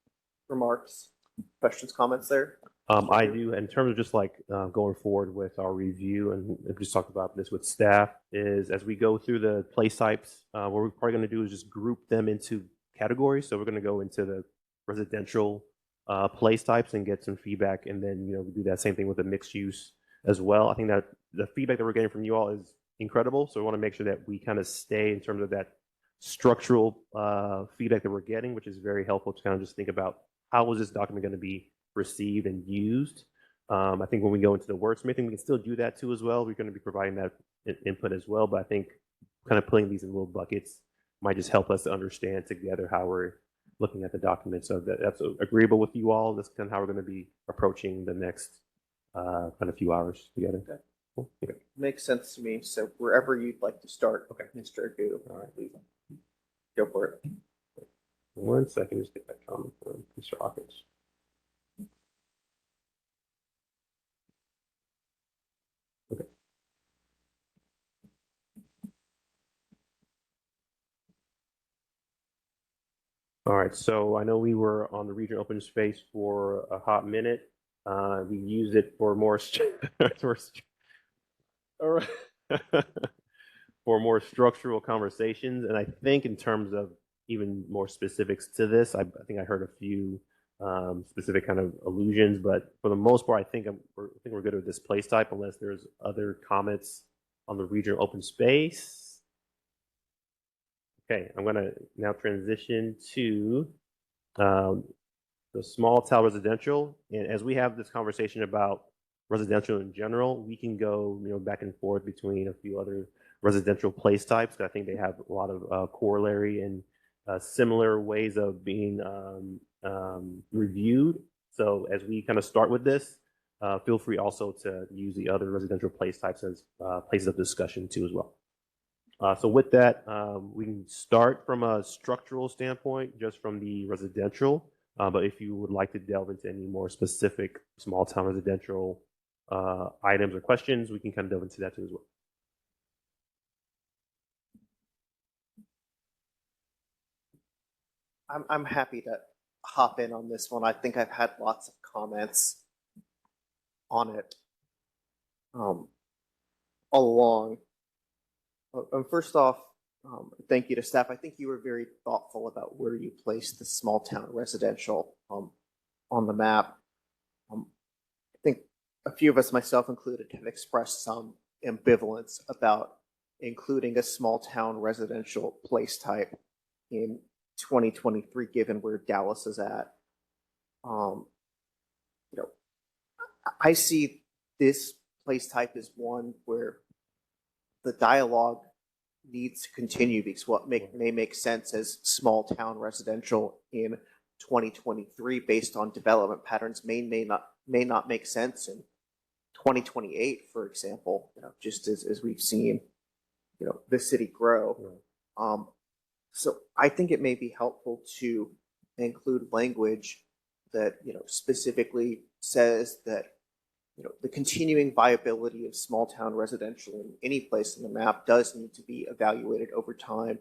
S1: remarks, questions, comments there?
S5: I do, in terms of just like going forward with our review, and we just talked about this with staff, is as we go through the place types, what we're probably going to do is just group them into categories. So we're going to go into the residential place types and get some feedback, and then we do that same thing with the mixed use as well. I think that the feedback that we're getting from you all is incredible. So we want to make sure that we kind of stay in terms of that structural feedback that we're getting, which is very helpful to kind of just think about how is this document going to be received and used. I think when we go into the wordsmithing, we can still do that too as well. We're going to be providing that input as well, but I think kind of putting these in little buckets might just help us to understand together how we're looking at the document. So that's agreeable with you all. That's kind of how we're going to be approaching the next kind of few hours together.
S1: Okay.
S5: Cool. Okay.
S1: Makes sense to me. So wherever you'd like to start,
S5: okay,
S1: Mr. Agu. All right, please go for it.
S5: 1 second, just get that comment from Mr. Hawkins. Okay. All right, so I know we were on the region open space for a hot minute. We used it for more for more structural conversations, and I think in terms of even more specifics to this, I think I heard a few specific kind of allusions, but for the most part, I think we're good with this place type, unless there's other comments on the regional open space. Okay, I'm gonna now transition to the small town residential, and as we have this conversation about residential in general, we can go back and forth between a few other residential place types. I think they have a lot of corollary and similar ways of being reviewed. So as we kind of start with this, feel free also to use the other residential place types as places of discussion too as well. So with that, we can start from a structural standpoint, just from the residential. But if you would like to delve into any more specific small town residential items or questions, we can kind of delve into that too as well.
S1: I'm happy to hop in on this one. I think I've had lots of comments on it all along. First off, thank you to staff. I think you were very thoughtful about where you placed the small town residential on the map. I think a few of us, myself included, have expressed some ambivalence about including a small town residential place type in 2023, given where Dallas is at. You know, I see this place type as one where the dialogue needs to continue, because what may make sense as small town residential in 2023 based on development patterns may not make sense in 2028, for example, just as we've seen, the city grow. So I think it may be helpful to include language that, specifically says that, the continuing viability of small town residential in any place in the map does need to be evaluated over time.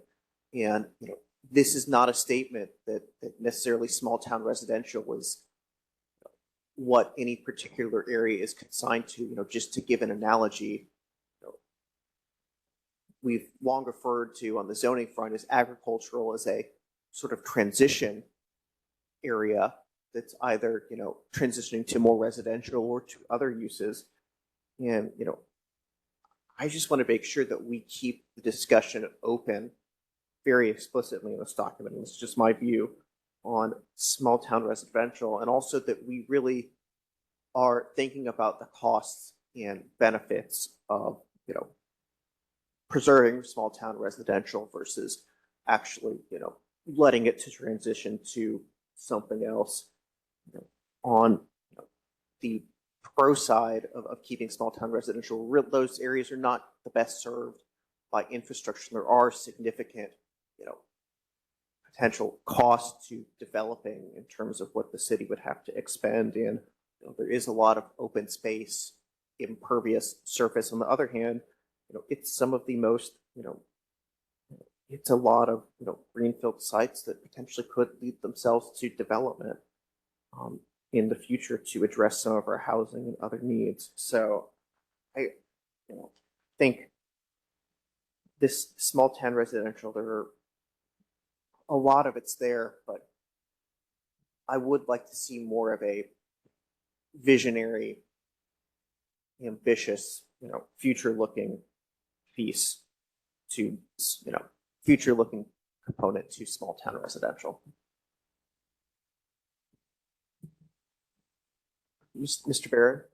S1: And, this is not a statement that necessarily small town residential was what any particular area is consigned to. Just to give an analogy, we've long referred to on the zoning front as agricultural as a sort of transition area that's either, transitioning to more residential or to other uses. And, I just want to make sure that we keep the discussion open very explicitly in this document. And it's just my view on small town residential, and also that we really are thinking about the costs and benefits of, preserving small town residential versus actually, letting it to transition to something else. On the pro side of keeping small town residential, those areas are not the best served by infrastructure. There are significant, potential costs to developing in terms of what the city would have to expend in. There is a lot of open space, impervious surface. On the other hand, it's some of the most, it's a lot of, greenfield sites that potentially could lead themselves to development in the future to address some of our housing and other needs. So I think this small town residential, there are a lot of it's there, but I would like to see more of a visionary, ambitious, future-looking piece to, future-looking component to small town residential. Mr. Barrett?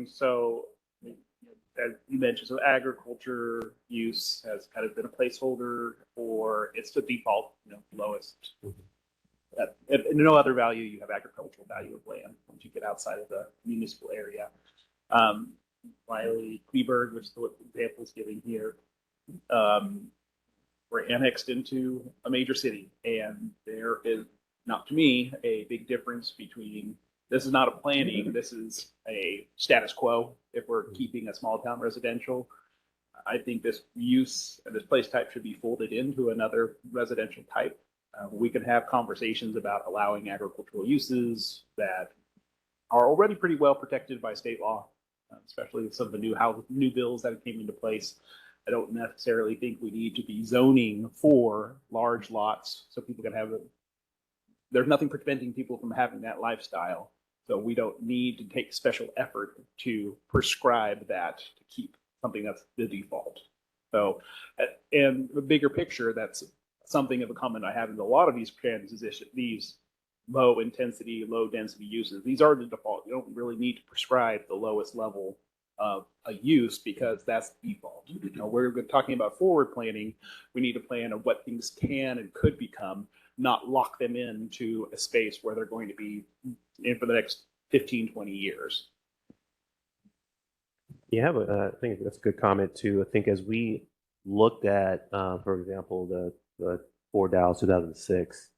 S3: So, as you mentioned, so agriculture use has kind of been a placeholder, or it's the default, lowest. And no other value, you have agricultural value of land once you get outside of the municipal area. Wiley, Kleberg, which is the example is giving here, were annexed into a major city, and there is, not to me, a big difference between this is not a planning, this is a status quo. If we're keeping a small town residential, I think this use and this place type should be folded into another residential type. We can have conversations about allowing agricultural uses that are already pretty well protected by state law, especially with some of the new bills that came into place. I don't necessarily think we need to be zoning for large lots so people can have it. There's nothing preventing people from having that lifestyle. So we don't need to take special effort to prescribe that to keep something that's the default. So, and the bigger picture, that's something of a comment I have in a lot of these these low intensity, low density uses. These are the default. You don't really need to prescribe the lowest level of a use because that's the default. We're talking about forward planning. We need a plan of what things can and could become, not lock them into a space where they're going to be in for the next 15, 20 years.
S5: Yeah, but I think that's a good comment too. I think as we looked at, for example, the for Dallas 2006,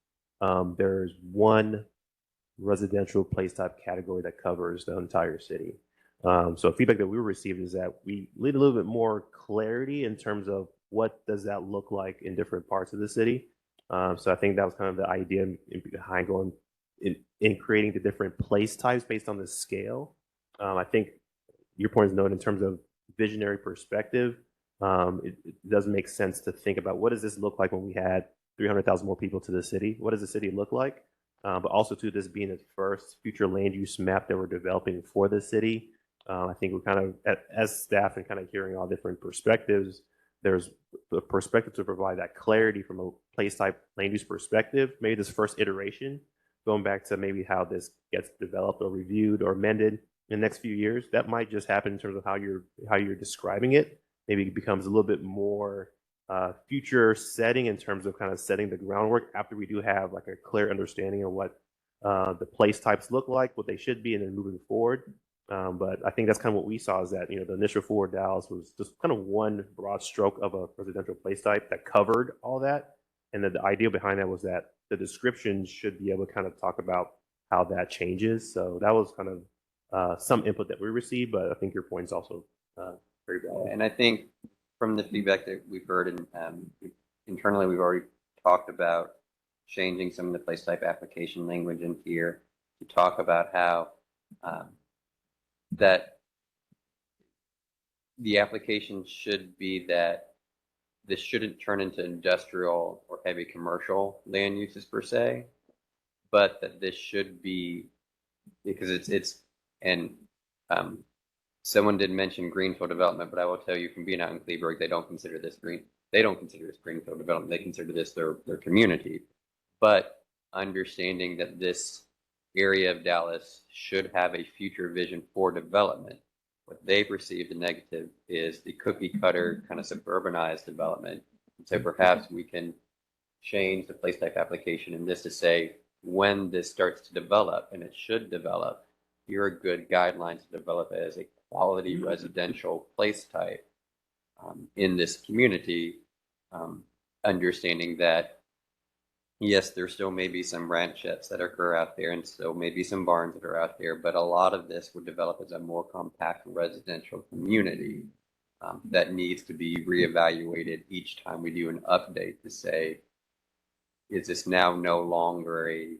S5: there's one residential place type category that covers the entire city. So feedback that we received is that we need a little bit more clarity in terms of what does that look like in different parts of the city. So I think that was kind of the idea behind going in creating the different place types based on the scale. I think your point is noted in terms of visionary perspective. It doesn't make sense to think about what does this look like when we had 300,000 more people to the city? What does the city look like? But also to this being the first future land use map that we're developing for the city. I think we're kind of, as staff and kind of hearing all different perspectives, there's the perspective to provide that clarity from a place type land use perspective, maybe this first iteration, going back to maybe how this gets developed or reviewed or amended in the next few years, that might just happen in terms of how you're describing it. Maybe it becomes a little bit more future setting in terms of kind of setting the groundwork after we do have like a clear understanding of what the place types look like, what they should be, and then moving forward. But I think that's kind of what we saw is that, the initial for Dallas was just kind of one broad stroke of a residential place type that covered all that. And then the idea behind that was that the description should be able to kind of talk about how that changes. So that was kind of some input that we received, but I think your point is also very valid.
S11: And I think from the feedback that we've heard and internally, we've already talked about changing some of the place type application language in here to talk about how that the application should be that this shouldn't turn into industrial or heavy commercial land uses per se, but that this should be, because someone did mention greenfield development, but I will tell you from being out in Cleveland, they don't consider this greenfield development. They consider this their community. But understanding that this area of Dallas should have a future vision for development. What they perceive the negative is the cookie cutter kind of suburbanized development. So perhaps we can change the place type application in this to say when this starts to develop, and it should develop, here are good guidelines to develop it as a quality residential place type in this community, understanding that yes, there still may be some ranchettes that occur out there, and still maybe some barns that are out there, but a lot of this would develop as a more compact residential community that needs to be reevaluated each time we do an update to say, is this now no longer a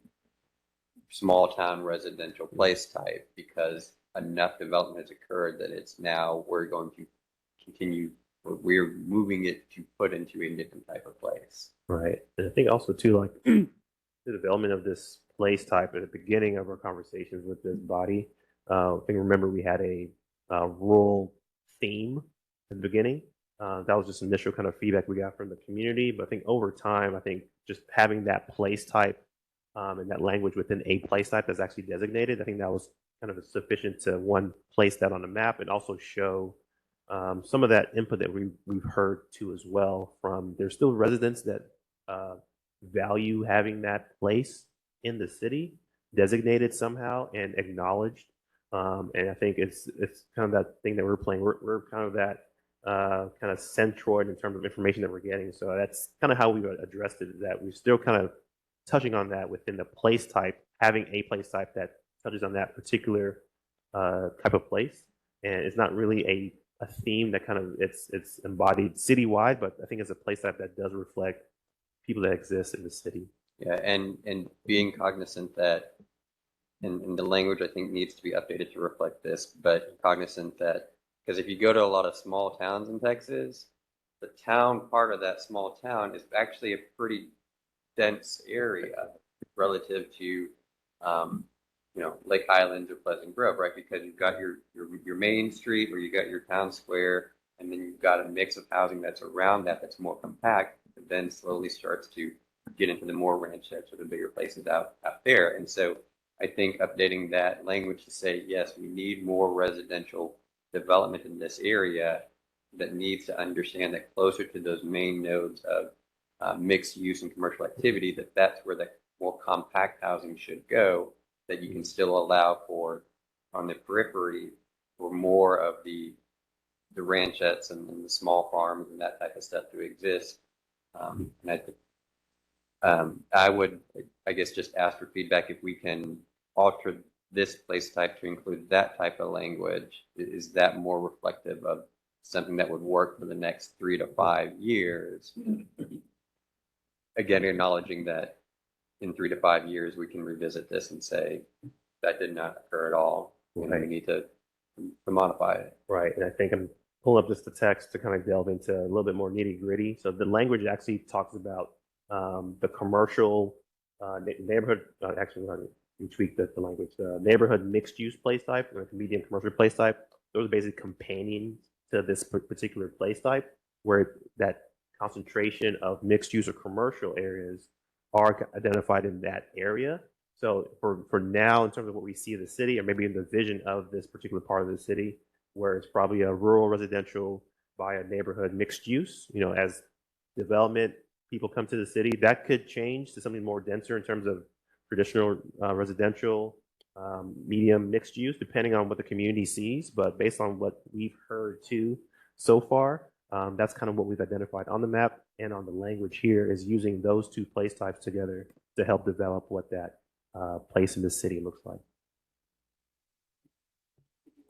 S11: small town residential place type because enough development has occurred that it's now we're going to continue, or we're moving it to put into a different type of place.
S5: Right. And I think also too, like the development of this place type at the beginning of our conversations with this body. I think remember we had a rural theme in the beginning. That was just initial kind of feedback we got from the community. But I think over time, I think just having that place type and that language within a place type that's actually designated, I think that was kind of sufficient to one, place that on the map and also show some of that input that we've heard too as well from, there's still residents that value having that place in the city designated somehow and acknowledged. And I think it's kind of that thing that we're playing. We're kind of that kind of centroid in terms of information that we're getting. So that's kind of how we've addressed it, that we're still kind of touching on that within the place type, having a place type that touches on that particular type of place. And it's not really a theme that kind of it's embodied citywide, but I think it's a place type that does reflect people that exist in the city.
S11: Yeah, and being cognizant that, and the language I think needs to be updated to reflect this, but cognizant that, because if you go to a lot of small towns in Texas, the town part of that small town is actually a pretty dense area relative to Lake Highlands or Pleasant Grove, right? Because you've got your main street, or you got your town square, and then you've got a mix of housing that's around that's more compact, but then slowly starts to get into the more ranchettes or the bigger places out there. And so I think updating that language to say, yes, we need more residential development in this area, that needs to understand that closer to those main nodes of mixed use and commercial activity, that's where the more compact housing should go, that you can still allow for on the periphery for more of the ranchettes and the small farms and that type of stuff to exist. And I would, I guess, just ask for feedback if we can alter this place type to include that type of language. Is that more reflective of something that would work for the next 3 to 5 years? Again, acknowledging that in 3 to 5 years, we can revisit this and say, that did not occur at all.
S5: Right.
S11: We need to modify it.
S5: Right. And I think I'm pulling up just the text to kind of delve into a little bit more nitty gritty. So the language actually talks about the commercial neighborhood, we tweaked the language, the neighborhood mixed use place type, or medium commercial place type. Those are basically companions to this particular place type. where that concentration of mixed use or commercial areas are identified in that area. So for now, in terms of what we see in the city, or maybe in the vision of this particular part of the city, where it's probably a rural residential by a neighborhood mixed use, you know, as development people come to the city, that could change to something more denser in terms of traditional residential, medium mixed use, depending on what the community sees. But based on what we've heard too so far, that's kind of what we've identified on the map and on the language here, is using those two place types together to help develop what that place in the city looks like.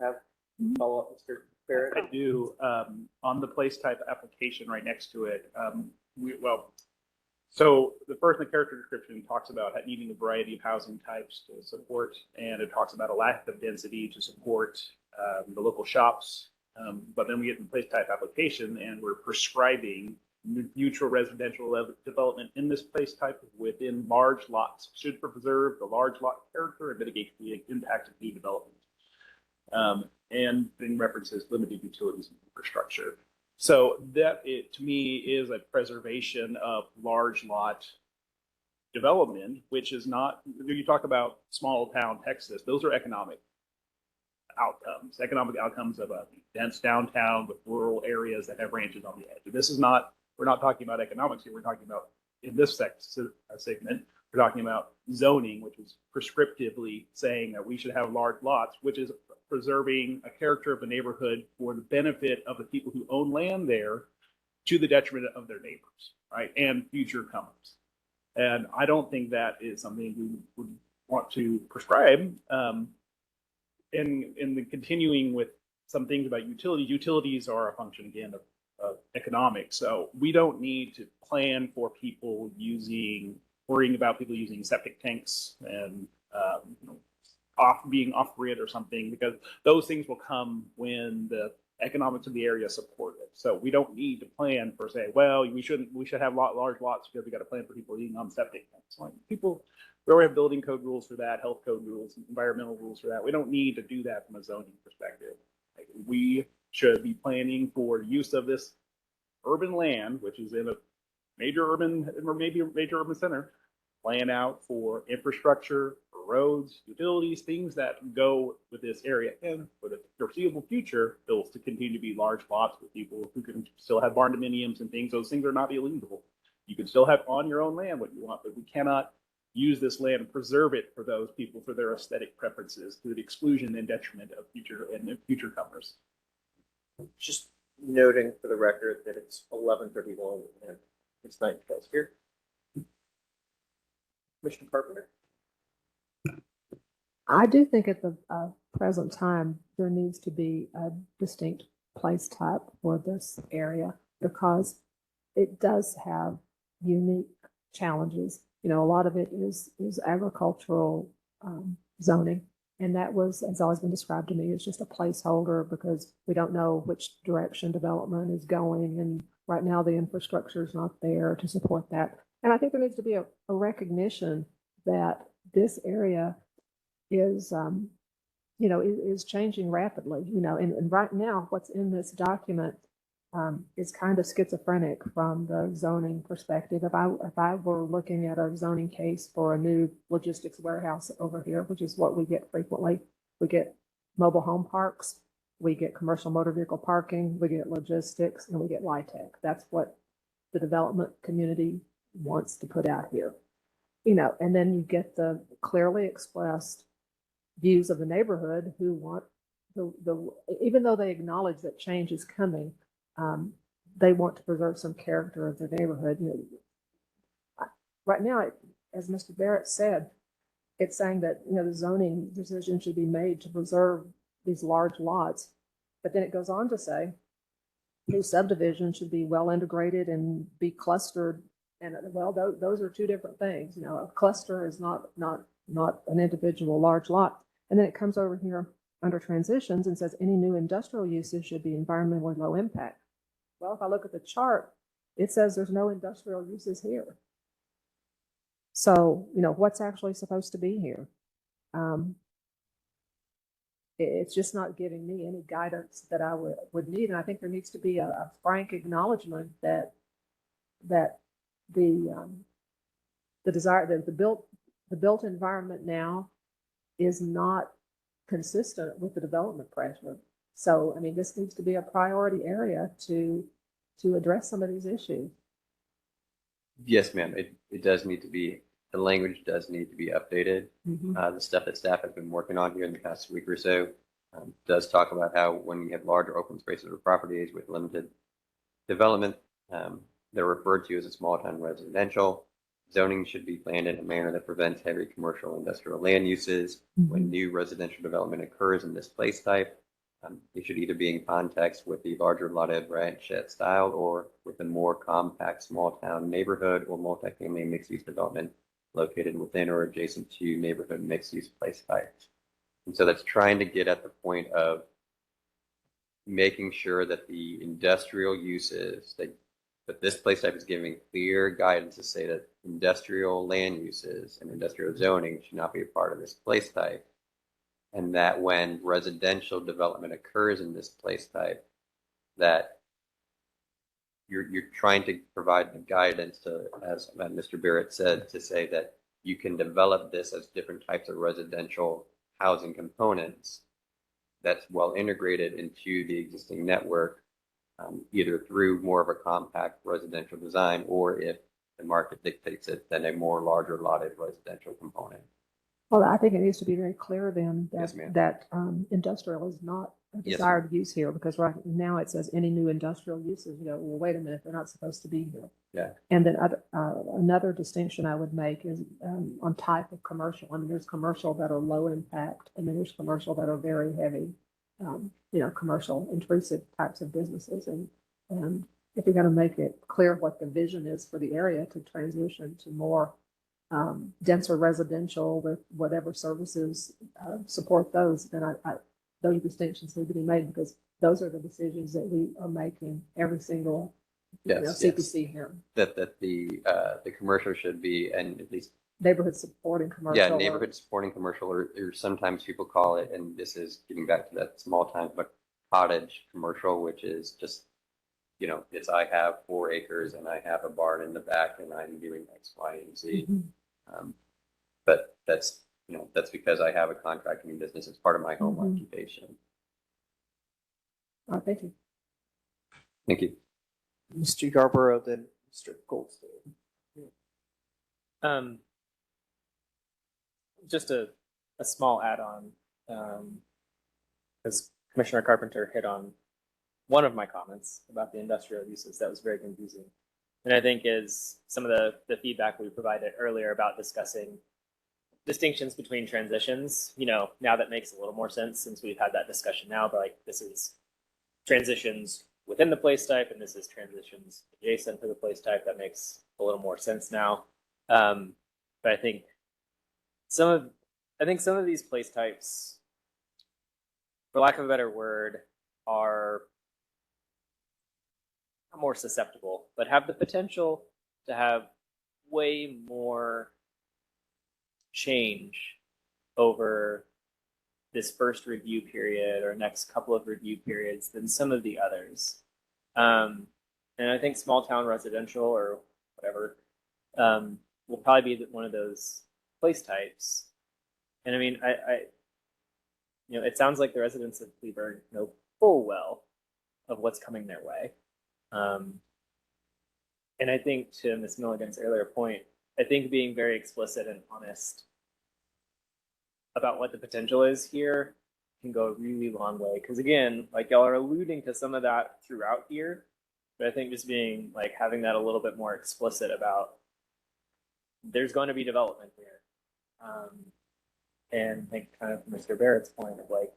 S1: Have follow up, Mr. Barrett?
S3: I do. On the place type application right next to it, so the first in the character description talks about needing a variety of housing types to support, and it talks about a lack of density to support the local shops. But then we get in the place type application, and we're prescribing neutral residential development in this place type within large lots, should preserve the large lot character and mitigate the impact of new development. And then references limited utilities and infrastructure. So that, to me, is a preservation of large lot development, which is not, you talk about small town Texas, those are economic outcomes of a dense downtown with rural areas that have ranches on the edge. This is not, we're not talking about economics here, we're talking about, in this segment, we're talking about zoning, which is prescriptively saying that we should have large lots, which is preserving a character of the neighborhood for the benefit of the people who own land there, to the detriment of their neighbors, right, and future comers. And I don't think that is something we would want to prescribe. In the continuing with some things about utilities, utilities are a function again of economics. So we don't need to plan for people worrying about people using septic tanks and being off grid or something, because those things will come when the economics of the area support it. So we don't need to plan for, say, well, we should have large lots because we got to plan for people eating on septic tanks. Like we already have building code rules for that, health code rules, environmental rules for that. We don't need to do that from a zoning perspective. Like, we should be planning for use of this urban land, which is in a major urban, or maybe a major urban center, plan out for infrastructure, for roads, utilities, things that go with this area. And for the foreseeable future, bills to continue to be large lots with people who can still have barn dominiums and things. Those things are not illegal. You can still have on your own land what you want, but we cannot use this land and preserve it for those people for their aesthetic preferences to the exclusion and detriment of future comers.
S1: Just noting for the record that it's 11:31 and it's 9 past here. Commissioner Carpenter?
S6: I do think at the present time, there needs to be a distinct place type for this area, because it does have unique challenges. You know, a lot of it is agricultural zoning, and that has always been described to me as just a placeholder, because we don't know which direction development is going, and right now the infrastructure is not there to support that. And I think there needs to be a recognition that this area is, is changing rapidly. And right now, what's in this document is kind of schizophrenic from the zoning perspective. If I were looking at a zoning case for a new logistics warehouse over here, which is what we get frequently, we get mobile home parks, we get commercial motor vehicle parking, we get logistics, and we get LIHTC. That's what the development community wants to put out here. And then you get the clearly expressed views of the neighborhood who want even though they acknowledge that change is coming, they want to preserve some character of the neighborhood. Right now, as Mr. Barrett said, it's saying that the zoning decision should be made to preserve these large lots, but then it goes on to say new subdivisions should be well integrated and be clustered. And well, those are two different things. A cluster is not an individual large lot. And then it comes over here under transitions and says any new industrial uses should be environmentally low impact. Well, if I look at the chart, it says there's no industrial uses here. So, what's actually supposed to be here? it's just not giving me any guidance that I would need. And I think there needs to be a frank acknowledgement that the desire, that the built environment now is not consistent with the development pressure. So, I mean, this needs to be a priority area to address some of these issues.
S11: Yes, ma'am. It does need to be, the language does need to be updated. The stuff that staff has been working on here in the past week or so does talk about how when you have larger open spaces or properties with limited development, they're referred to as a small town residential. Zoning should be planned in a manner that prevents heavy commercial industrial land uses. When new residential development occurs in this place type, it should either be in context with the larger lotted ranchette style or with a more compact small town neighborhood or multifamily mixed use development located within or adjacent to neighborhood mixed use place types. And so that's trying to get at the point of making sure that the industrial uses that this place type is giving clear guidance to say that industrial land uses and industrial zoning should not be a part of this place type. And that when residential development occurs in this place type, that you're trying to provide the guidance to, as Mr. Barrett said, to say that you can develop this as different types of residential housing components that's well integrated into the existing network, either through more of a compact residential design, or if the market dictates it, then a more larger lotted residential component.
S6: Well, I think it needs to be very clear then that,
S11: Yes, ma'am.
S6: that industrial is not a
S11: Yes,
S6: desired use here, because right now it says any new industrial uses, you go, well, wait a minute, they're not supposed to be here.
S11: Yeah.
S6: And then another distinction I would make is on type of commercial. I mean, there's commercial that are low impact, and then there's commercial that are very heavy, commercial intrusive types of businesses. And if you're going to make it clear what the vision is for the area to transition to more denser residential with whatever services support those, then those distinctions need to be made, because those are the decisions that we are making every single CPC hearing.
S11: That the commercial should be, and at least
S6: Neighborhood supporting commercial.
S11: yeah, neighborhood supporting commercial, or sometimes people call it, and this is getting back to that small town, but cottage commercial, which is just, it's I have 4 acres and I have a barn in the back and I'm doing X, Y, and Z. But that's because I have a contracting business as part of my home occupation.
S6: Thank you.
S11: Thank you.
S1: Mr. Yarborough, then Mr. Goldstein.
S10: Just a small add-on, because Commissioner Carpenter hit on one of my comments about the industrial uses that was very confusing. And I think is some of the feedback we provided earlier about discussing distinctions between transitions, now that makes a little more sense since we've had that discussion now, but like this is transitions within the place type and this is transitions adjacent to the place type. That makes a little more sense now. But I think some of these place types, for lack of a better word, are more susceptible, but have the potential to have way more change over this first review period or next couple of review periods than some of the others. And I think small town residential or whatever will probably be one of those place types. And I mean, it sounds like the residents of Cleburne know full well of what's coming their way. And I think to Ms. Milligan's earlier point, I think being very explicit and honest about what the potential is here can go a really long way. Because again, like y'all are alluding to some of that throughout here, but I think just being like having that a little bit more explicit about there's going to be development here. And I think kind of Mr. Barrett's point of like,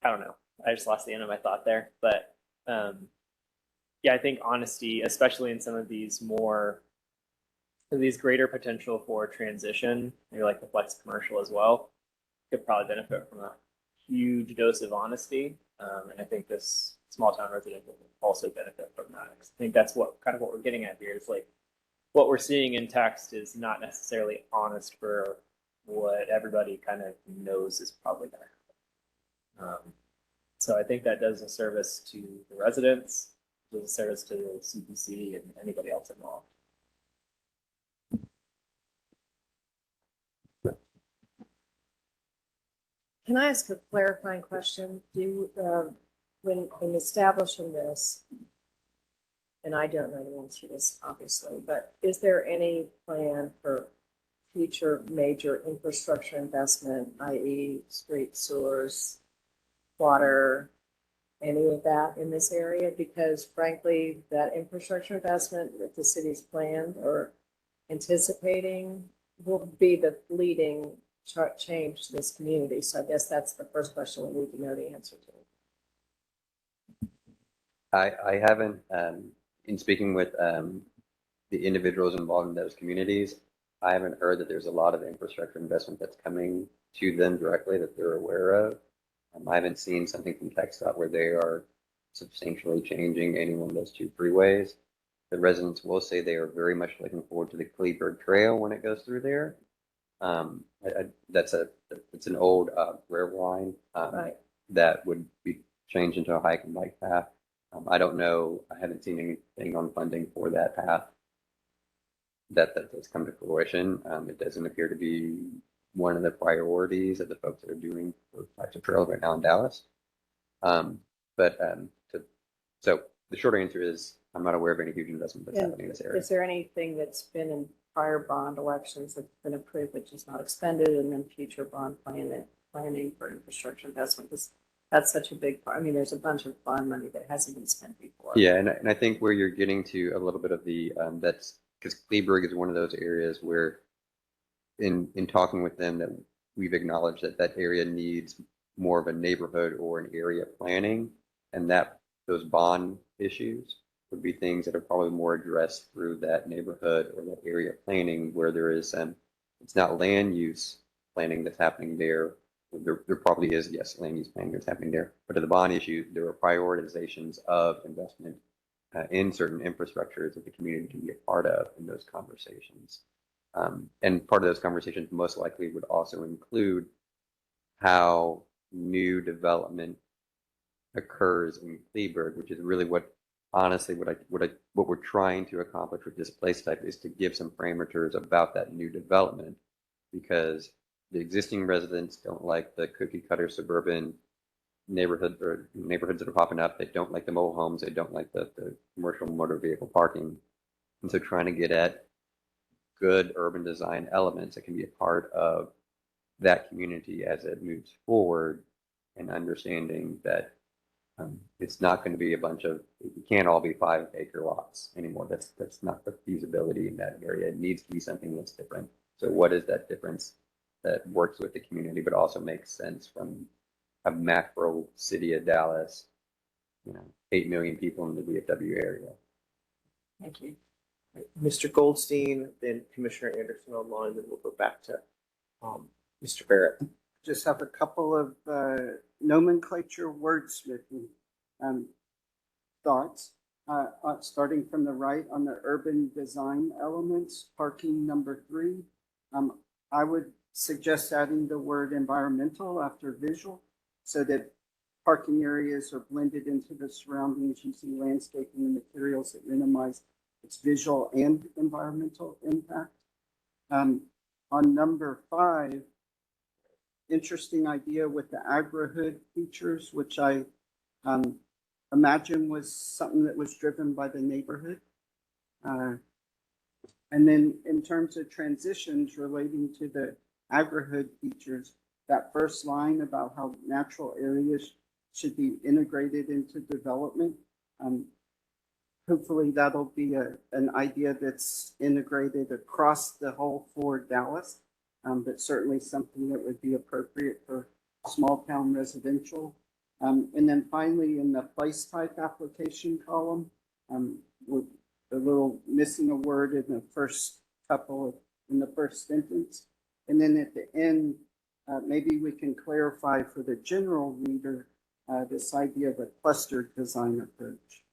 S10: I don't know. I just lost the end of my thought there, but yeah, I think honesty, especially in some of these greater potential for transition, maybe like the flex commercial as well, could probably benefit from a huge dose of honesty. And I think this small town residential will also benefit from that. I think that's what we're getting at here is like what we're seeing in text is not necessarily honest for what everybody kind of knows is probably going to happen. So I think that does a service to the residents, does a service to the CPC and anybody else involved.
S13: Can I ask a clarifying question? When establishing this, and I don't know the answer to this, obviously, but is there any plan for future major infrastructure investment, i.e. street, sewers, water, any of that in this area? Because frankly, that infrastructure investment that the city's planned or anticipating will be the leading change to this community. So I guess that's the first question we need to know the answer to.
S11: I haven't, in speaking with the individuals involved in those communities, I haven't heard that there's a lot of infrastructure investment that's coming to them directly that they're aware of. I haven't seen something from TxDOT where they are substantially changing any one of those two freeways. The residents will say they are very much looking forward to the Kleberg Trail when it goes through there. It's an old rail line
S13: Right.
S11: that would be changed into a hike and bike path. I don't know. I haven't seen anything on funding for that path that has come to fruition. It doesn't appear to be one of the priorities of the folks that are doing those types of trails right now in Dallas. So the short answer is I'm not aware of any huge investment that's happening in this area.
S13: Is there anything that's been in prior bond elections that's been approved but just not expended, and then future bond planning for infrastructure investment? Because that's such a big part. I mean, there's a bunch of bond money that hasn't been spent before.
S11: Yeah, and I think where you're getting to a little bit of the that's because Kleberg is one of those areas where in talking with them that we've acknowledged that area needs more of a neighborhood or an area planning, and that those bond issues would be things that are probably more addressed through that neighborhood or that area planning where there is it's not land use planning that's happening there. There probably is, yes, land use planning that's happening there, but to the bond issue, there are prioritizations of investment in certain infrastructures that the community can be a part of in those conversations. And part of those conversations most likely would also include how new development occurs in Kleberg, which is really what we're trying to accomplish with this place type is to give some parameters about that new development, because the existing residents don't like the cookie cutter suburban neighborhoods that are popping up. They don't like the mobile homes. They don't like the commercial motor vehicle parking. And so trying to get at good urban design elements that can be a part of that community as it moves forward, and understanding that it's not going to be a bunch of, it can't all be 5-acre lots anymore. That's not the feasibility in that area. It needs to be something that's different. So what is that difference that works with the community, but also makes sense from a macro city of Dallas, 8 million people in the DFW area.
S13: Thank you.
S1: Mr. Goldstein, then Commissioner Anderson online, then we'll go back to Mr. Barrett.
S9: Just have a couple of nomenclature wordsmithing thoughts. Starting from the right on the urban design elements, parking number 3. I would suggest adding the word environmental after visual so that parking areas are blended into the surroundings using landscaping and materials that minimize its visual and environmental impact. On number 5, interesting idea with the agri-hood features, which I imagine was something that was driven by the neighborhood. And then in terms of transitions relating to the agri-hood features, that first line about how natural areas should be integrated into development, hopefully that'll be an idea that's integrated across the whole for Dallas, but certainly something that would be appropriate for small town residential. And then finally in the place type application column, with a little missing a word in the first in the first sentence. And then at the end, maybe we can clarify for the general reader this idea of a clustered design approach.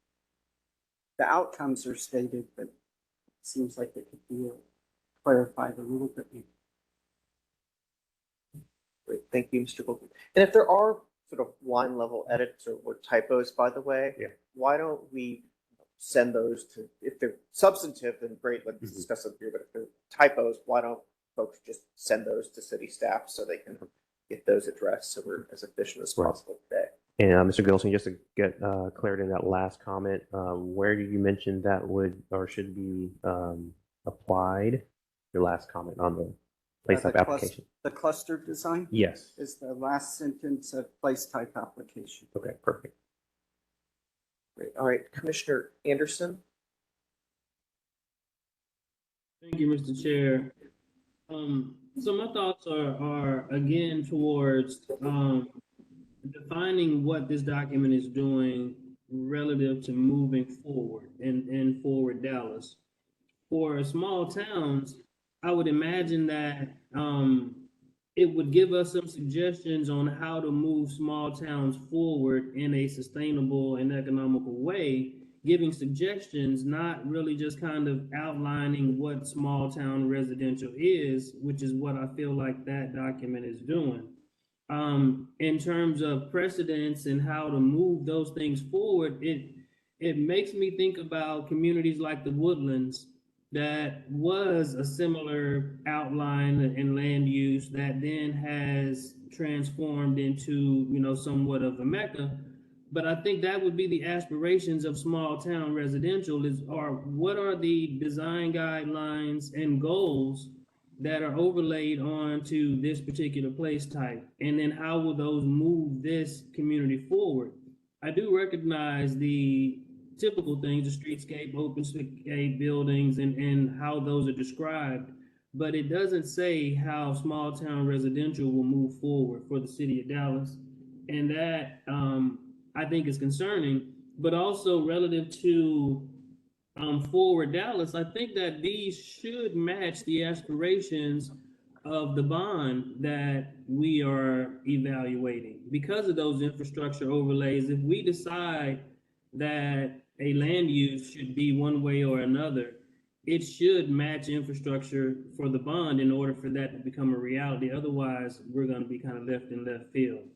S9: The outcomes are stated, but it seems like it could be clarified a little bit more.
S1: Thank you, Mr. Goldman. And if there are sort of line level edits or typos, by the way,
S5: Yeah.
S1: why don't we send those to, if they're substantive, then great, let's
S5: Mhm.
S1: discuss them here. But if they're typos, why don't folks just send those to city staff so they can get those addressed so we're as efficient as
S5: Right.
S1: possible today?
S5: And Mr. Gilson, just to get clarity in that last comment, where did you mention that would or should be applied? Your last comment on the place type application.
S9: The cluster design
S5: Yes.
S9: is the last sentence of place type application.
S5: Okay, perfect.
S1: Great. All right, Commissioner Anderson.
S14: Thank you, Mr. Chair. So my thoughts are again towards defining what this document is doing relative to moving forward and forward Dallas. For small towns, I would imagine that it would give us some suggestions on how to move small towns forward in a sustainable and economical way, giving suggestions, not really just kind of outlining what small town residential is, which is what I feel like that document is doing. In terms of precedents and how to move those things forward, it makes me think about communities like the Woodlands that was a similar outline and land use that then has transformed into, somewhat of a mecca. But I think that would be the aspirations of small town residential what are the design guidelines and goals that are overlaid onto this particular place type? And then how will those move this community forward? I do recognize the typical things, the streetscape, open space buildings, and how those are described, but it doesn't say how small town residential will move forward for the city of Dallas. And that I think is concerning, but also relative to forward Dallas, I think that these should match the aspirations of the bond that we are evaluating. Because of those infrastructure overlays, if we decide that a land use should be one way or another, it should match infrastructure for the bond in order for that to become a reality. Otherwise, we're going to be kind of left in left field.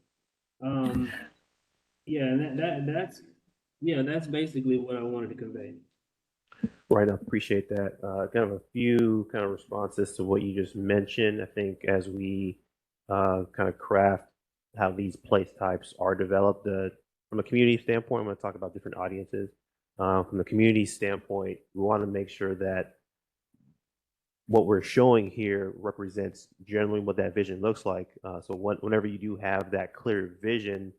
S14: That's basically what I wanted to convey.
S5: Right, I appreciate that. Kind of a few kind of responses to what you just mentioned. I think as we kind of craft how these place types are developed, from a community standpoint, I'm going to talk about different audiences. From the community standpoint, we want to make sure that what we're showing here represents generally what that vision looks like. So whenever you do have that clear vision,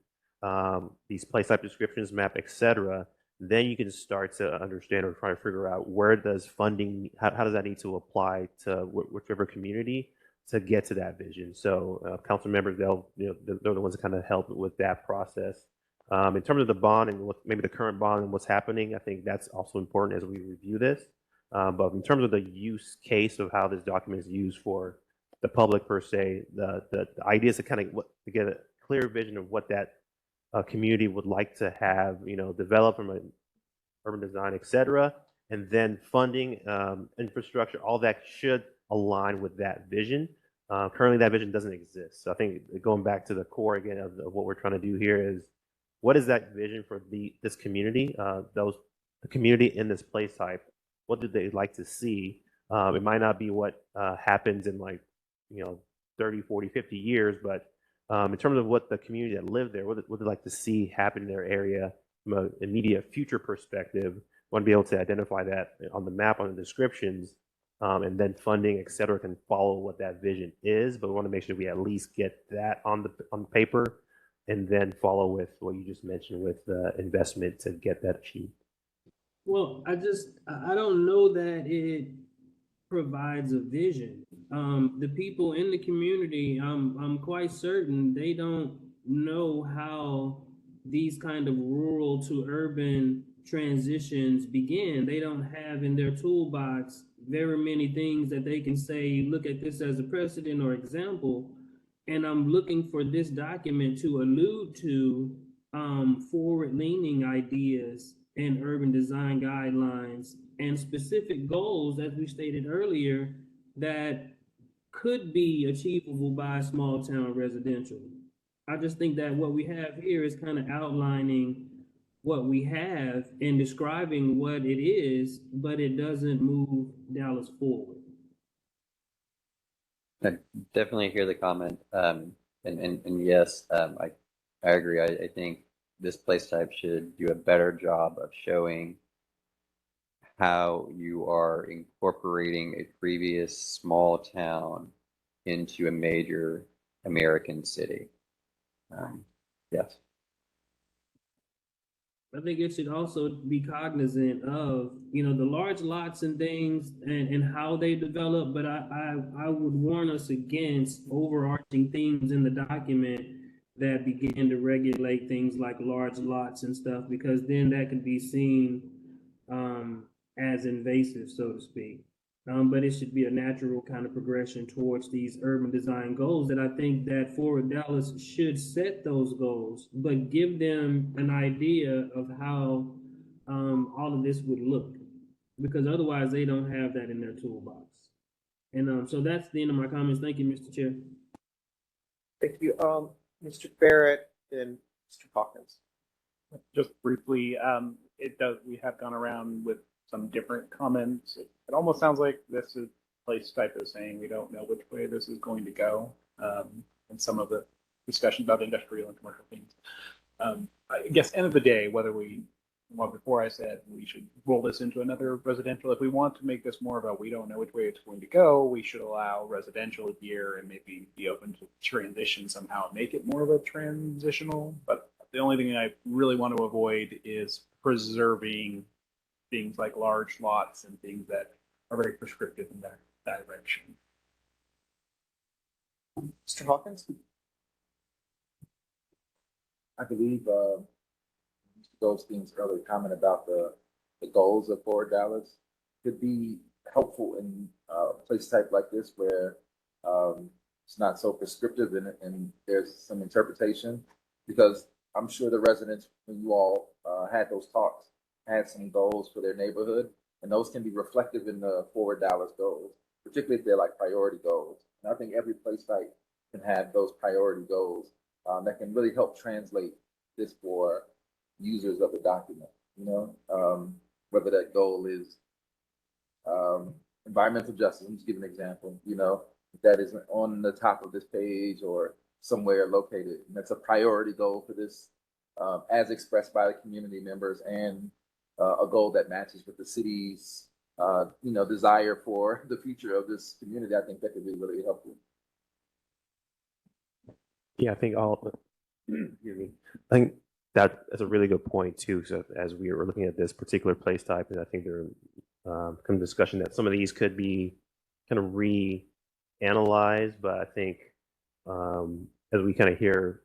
S5: these place type descriptions, map, etc., then you can start to understand or try to figure out where does funding, how does that need to apply to whichever community to get to that vision. So council members, they're the ones that kind of help with that process. In terms of the bond and maybe the current bond and what's happening, I think that's also important as we review this. But in terms of the use case of how this document is used for the public per se, the idea is to kind of to get a clear vision of what that community would like to have, develop from an urban design, et cetera, and then funding, infrastructure, all that should align with that vision. Currently, that vision doesn't exist. So I think going back to the core again of what we're trying to do here is, what is that vision for this community, the community in this place type? What do they like to see? It might not be what happens in 30, 40, 50 years, but in terms of what the community that live there, what they like to see happen in their area from an immediate future perspective, want to be able to identify that on the map, on the descriptions, and then funding, et cetera, can follow what that vision is. But we want to make sure we at least get that on the paper, and then follow with what you just mentioned with the investment to get that achieved.
S14: Well, I don't know that it provides a vision. The people in the community, I'm quite certain they don't know how these kind of rural to urban transitions begin. They don't have in their toolbox very many things that they can say, look at this as a precedent or example. And I'm looking for this document to allude to forward-leaning ideas and urban design guidelines and specific goals, as we stated earlier, that could be achievable by small town residential. I just think that what we have here is kind of outlining what we have and describing what it is, but it doesn't move Dallas forward.
S11: I definitely hear the comment. And yes, I agree. I think this place type should do a better job of showing how you are incorporating a previous small town into a major American city. Yes.
S14: I think it should also be cognizant of, you know, the large lots and things and how they develop, but I would warn us against overarching themes in the document that begin to regulate things like large lots and stuff, because then that could be seen as invasive, so to speak. But it should be a natural kind of progression towards these urban design goals that I think that Forward Dallas should set those goals, but give them an idea of how all of this would look, because otherwise they don't have that in their toolbox. And so that's the end of my comments. Thank you, Mr. Chair.
S1: Thank you. Mr. Barrett and Mr. Hawkins.
S3: Just briefly, we have gone around with some different comments. It almost sounds like this is place type of saying we don't know which way this is going to go. And some of the discussion about industrial and commercial things. I guess end of the day, before I said we should roll this into another residential, if we want to make this more about we don't know which way it's going to go, we should allow residential here and maybe be open to transition somehow, make it more of a transitional. But the only thing I really want to avoid is preserving things like large lots and things that are very prescriptive in that direction.
S1: Mr. Hawkins?
S12: I believe Mr. Goldstein's earlier comment about the goals of Forward Dallas could be helpful in a place type like this where it's not so prescriptive and there's some interpretation, because I'm sure the residents, when you all had those talks, had some goals for their neighborhood, and those can be reflective in the Forward Dallas goals, particularly if they're like priority goals. And I think every place type can have those priority goals that can really help translate this for users of the document, you know, whether that goal is environmental justice. Let me just give an example, you know, if that is on the top of this page or somewhere located, and that's a priority goal for this as expressed by the community members, and a goal that matches with the city's, you know, desire for the future of this community. I think that could be really helpful.
S5: Yeah, I think I think that's a really good point too. So as we were looking at this particular place type, and I think there come discussion that some of these could be kind of reanalyzed, but I think as we kind of hear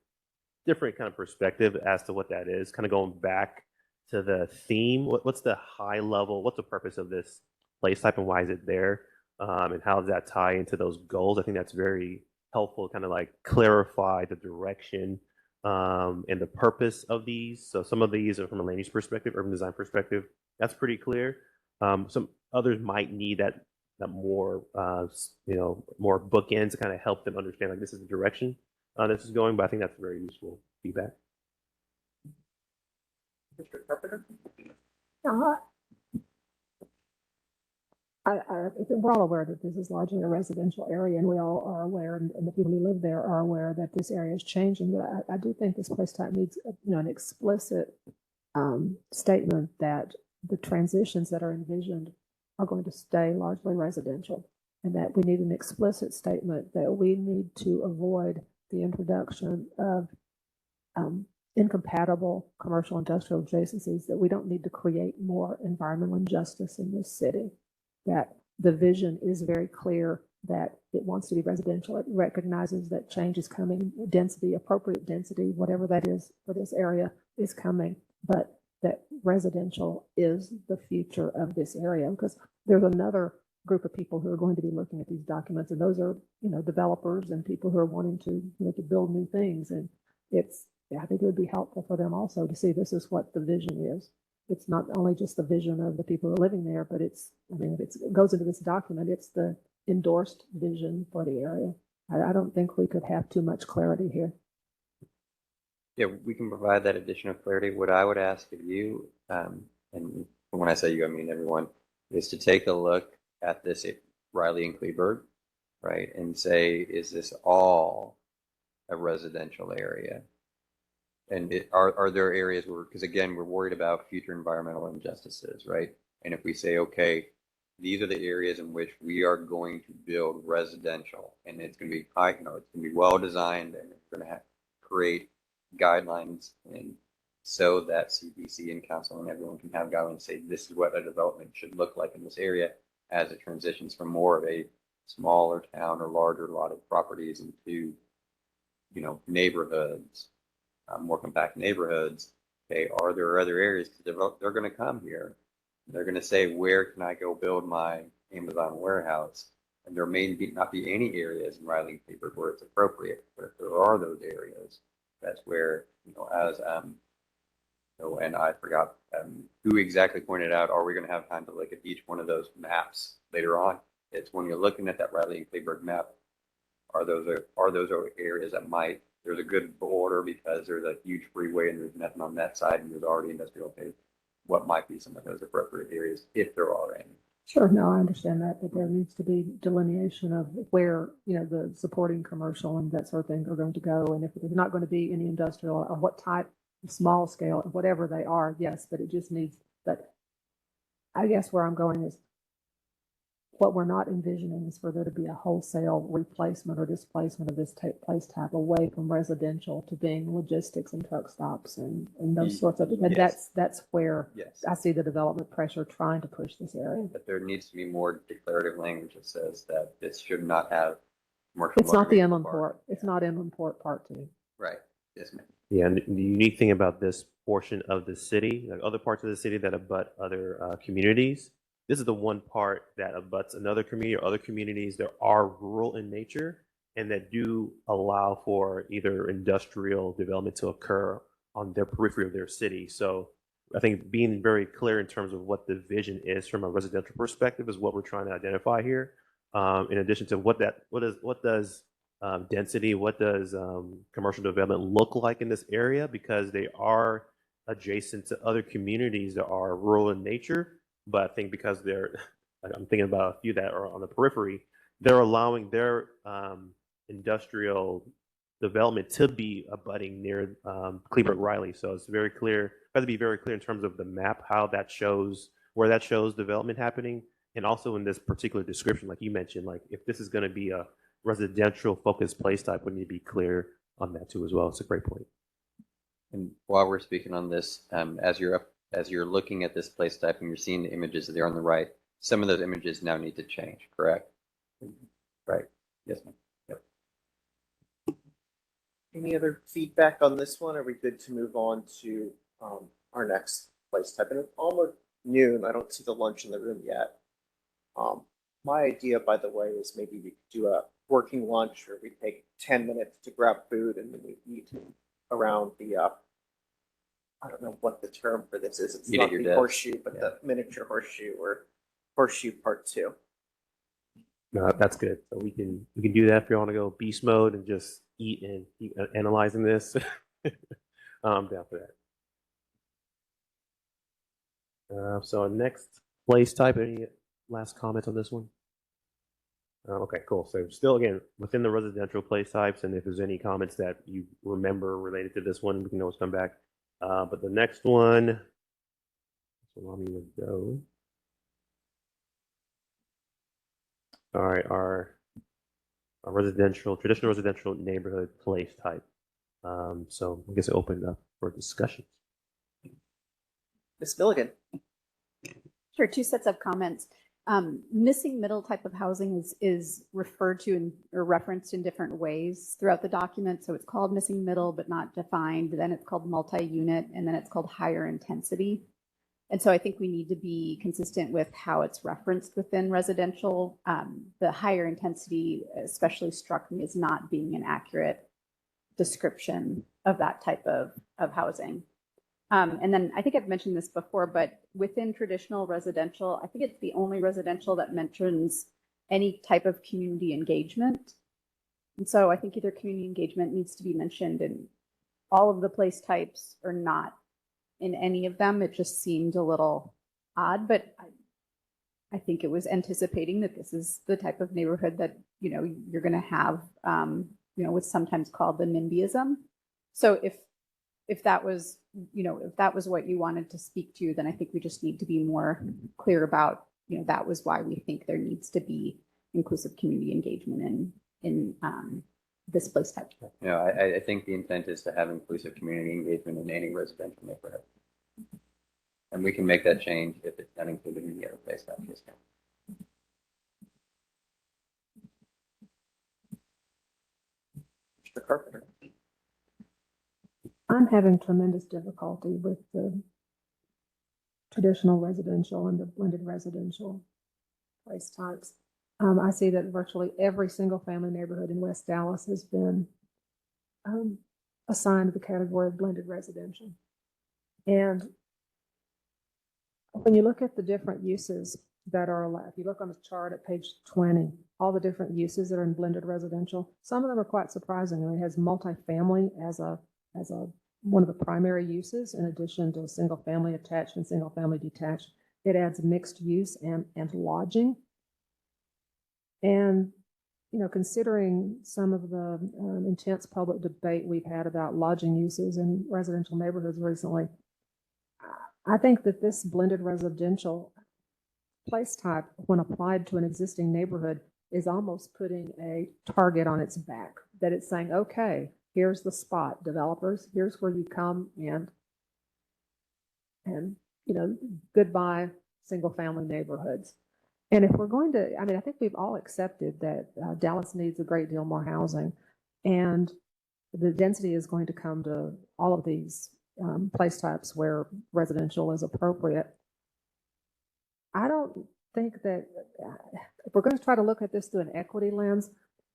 S5: different kind of perspective as to what that is, kind of going back to the theme, what's the high level, what's the purpose of this place type and why is it there? And how does that tie into those goals? I think that's very helpful, kind of like clarify the direction and the purpose of these. So some of these are from a land use perspective, urban design perspective, that's pretty clear. Some others might need that more, you know, more bookends to kind of help them understand like this is the direction this is going, but I think that's very useful feedback.
S1: Mr. Carpenter?
S6: We're all aware that this is largely a residential area, and we all are aware, and the people who live there are aware that this area is changing. But I do think this place type needs, you know, an explicit statement that the transitions that are envisioned are going to stay largely residential, and that we need an explicit statement that we need to avoid the introduction of incompatible commercial industrial adjacencies, that we don't need to create more environmental injustice in this city, that the vision is very clear that it wants to be residential. It recognizes that change is coming, density, appropriate density, whatever that is for this area is coming, but that residential is the future of this area, because there's another group of people who are going to be looking at these documents, and those are, you know, developers and people who are wanting to, you know, to build new things. And I think it would be helpful for them also to see this is what the vision is. It's not only just the vision of the people who are living there, but it's, I mean, if it goes into this document, it's the endorsed vision for the area. I don't think we could have too much clarity here.
S11: Yeah, we can provide that additional clarity. What I would ask of you, and when I say you, I mean everyone, is to take a look at this Riley and Kleberg, right, and say, is this all a residential area? And are there areas where, because again, we're worried about future environmental injustices, right? And if we say, okay, these are the areas in which we are going to build residential, and it's going to be high, it's going to be well designed, and it's going to create guidelines, and so that CPC and council and everyone can have guidelines say this is what a development should look like in this area as it transitions from more of a smaller town or larger lot of properties into, neighborhoods, more compact neighborhoods. Okay, are there other areas to develop? They're going to come here. They're going to say, where can I go build my Amazon warehouse? And there may not be any areas in Riley and Kleberg where it's appropriate, but if there are those areas, that's where, and I forgot who exactly pointed out, are we going to have time to look at each one of those maps later on? It's when you're looking at that Riley and Kleberg map, are those areas that there's a good border because there's a huge freeway and there's nothing on that side and there's already industrial base. What might be some of those appropriate areas if there are any? Sure,
S6: no, I understand that, but there needs to be delineation of where, the supporting commercial and that sort of thing are going to go. And if there's not going to be any industrial or what type, small scale, whatever they are, yes, but it just needs, but I guess where I'm going is what we're not envisioning is for there to be a wholesale replacement or displacement of this place type away from residential to being logistics and truck stops and those sorts of, and
S11: Yes.
S6: that's where
S11: Yes.
S6: I see the development pressure trying to push this area.
S11: But there needs to be more declarative language that says that this should not have commercial.
S6: It's not the
S11: motor
S6: inland
S11: vehicle
S6: port. It's not inland port part 2.
S11: Right. Yes, ma'am.
S5: Yeah, and the unique thing about this portion of the city, like other parts of the city that abut other communities, this is the one part that abuts another community or other communities that are rural in nature and that do allow for either industrial development to occur on their periphery of their city. So I think being very clear in terms of what the vision is from a residential perspective is what we're trying to identify here. In addition to what does density, what does commercial development look like in this area, because they are adjacent to other communities that are rural in nature. But I think because I'm thinking about a few that are on the periphery, they're allowing their industrial development to be abutting near Kleberg Riley. So it's very clear, has to be very clear in terms of the map, how that shows, where that shows development happening. And also in this particular description, like you mentioned, like if this is going to be a residential focused place type, we need to be clear on that too as well. It's a great point.
S11: And while we're speaking on this, as you're looking at this place type and you're seeing the images that are on the right, some of those images now need to change, correct? Right. Yes, ma'am. Yep.
S1: Any other feedback on this one? Are we good to move on to our next place type? And it's almost noon. I don't see the lunch in the room yet. My idea, by the way, is maybe we could do a working lunch, or we take 10 minutes to grab food and then we eat around the I don't know what the term for this is. It's
S11: Eat
S1: not
S11: at your
S1: the
S11: desk.
S1: horseshoe, but the miniature horseshoe, or horseshoe part 2.
S5: No, that's good. So we can do that if you want to go beast mode and just eat and keep analyzing this. I'm down for that. So next place type. Any last comments on this one? Okay, cool. So still, again, within the residential place types, and if there's any comments that you remember related to this one, we can always come back. But the next one, so let me go. All right, our traditional residential neighborhood place type. So I guess I open it up for discussions.
S1: Ms. Milligan.
S7: Sure, 2 sets of comments. Missing middle type of housing is referred to or referenced in different ways throughout the document. So it's called missing middle, but not defined. Then it's called multi-unit, and then it's called higher intensity. And so I think we need to be consistent with how it's referenced within residential. The higher intensity especially struck me as not being an accurate description of that type of housing. And then I think I've mentioned this before, but within traditional residential, I think it's the only residential that mentions any type of community engagement. And so I think either community engagement needs to be mentioned in all of the place types or not in any of them. It just seemed a little odd, but I think it was anticipating that this is the type of neighborhood that, you know, you're going to have, you know, what's sometimes called the NIMBYism. So if that was, you know, if that was what you wanted to speak to, then I think we just need to be more clear about, you know, that was why we think there needs to be inclusive community engagement in this place type.
S11: You know, I think the intent is to have inclusive community engagement in any residential neighborhood. And we can make that change if it's not included in the other place type discount.
S1: Mr. Carpenter.
S6: I'm having tremendous difficulty with the traditional residential and the blended residential place types. I see that virtually every single family neighborhood in West Dallas has been assigned the category of blended residential. And when you look at the different uses that are allowed, if you look on the chart at page 20, all the different uses that are in blended residential, some of them are quite surprising. It has multifamily as one of the primary uses, in addition to single family attached and single family detached. It adds mixed use and lodging. And, you know, considering some of the intense public debate we've had about lodging uses in residential neighborhoods recently, I think that this blended residential place type, when applied to an existing neighborhood, is almost putting a target on its back, that it's saying, okay, here's the spot, developers, here's where you come and you know, goodbye single family neighborhoods. And if we're going to, I mean, I think we've all accepted that Dallas needs a great deal more housing, and the density is going to come to all of these place types where residential is appropriate. I don't think that if we're going to try to look at this through an equity lens,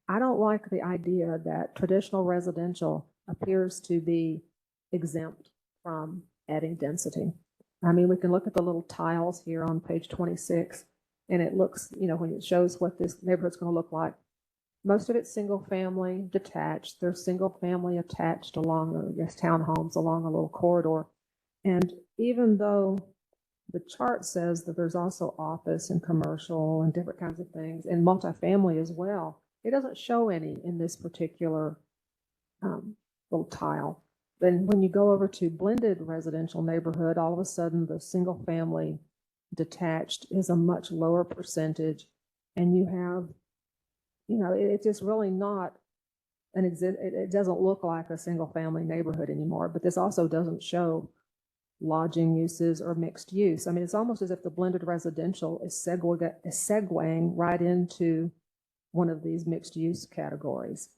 S6: I don't like the idea that traditional residential appears to be exempt from adding density. I mean, we can look at the little tiles here on page 26, and it looks, you know, when it shows what this neighborhood's going to look like, most of it's single family detached. There's single family attached along, I guess, townhomes along a little corridor. And even though the chart says that there's also office and commercial and different kinds of things, and multifamily as well, it doesn't show any in this particular little tile. Then when you go over to blended residential neighborhood, all of a sudden the single family detached is a much lower percentage, and you have, you know, it's just really not it doesn't look like a single family neighborhood anymore. But this also doesn't show lodging uses or mixed use. I mean, it's almost as if the blended residential is segueing right into one of these mixed use categories.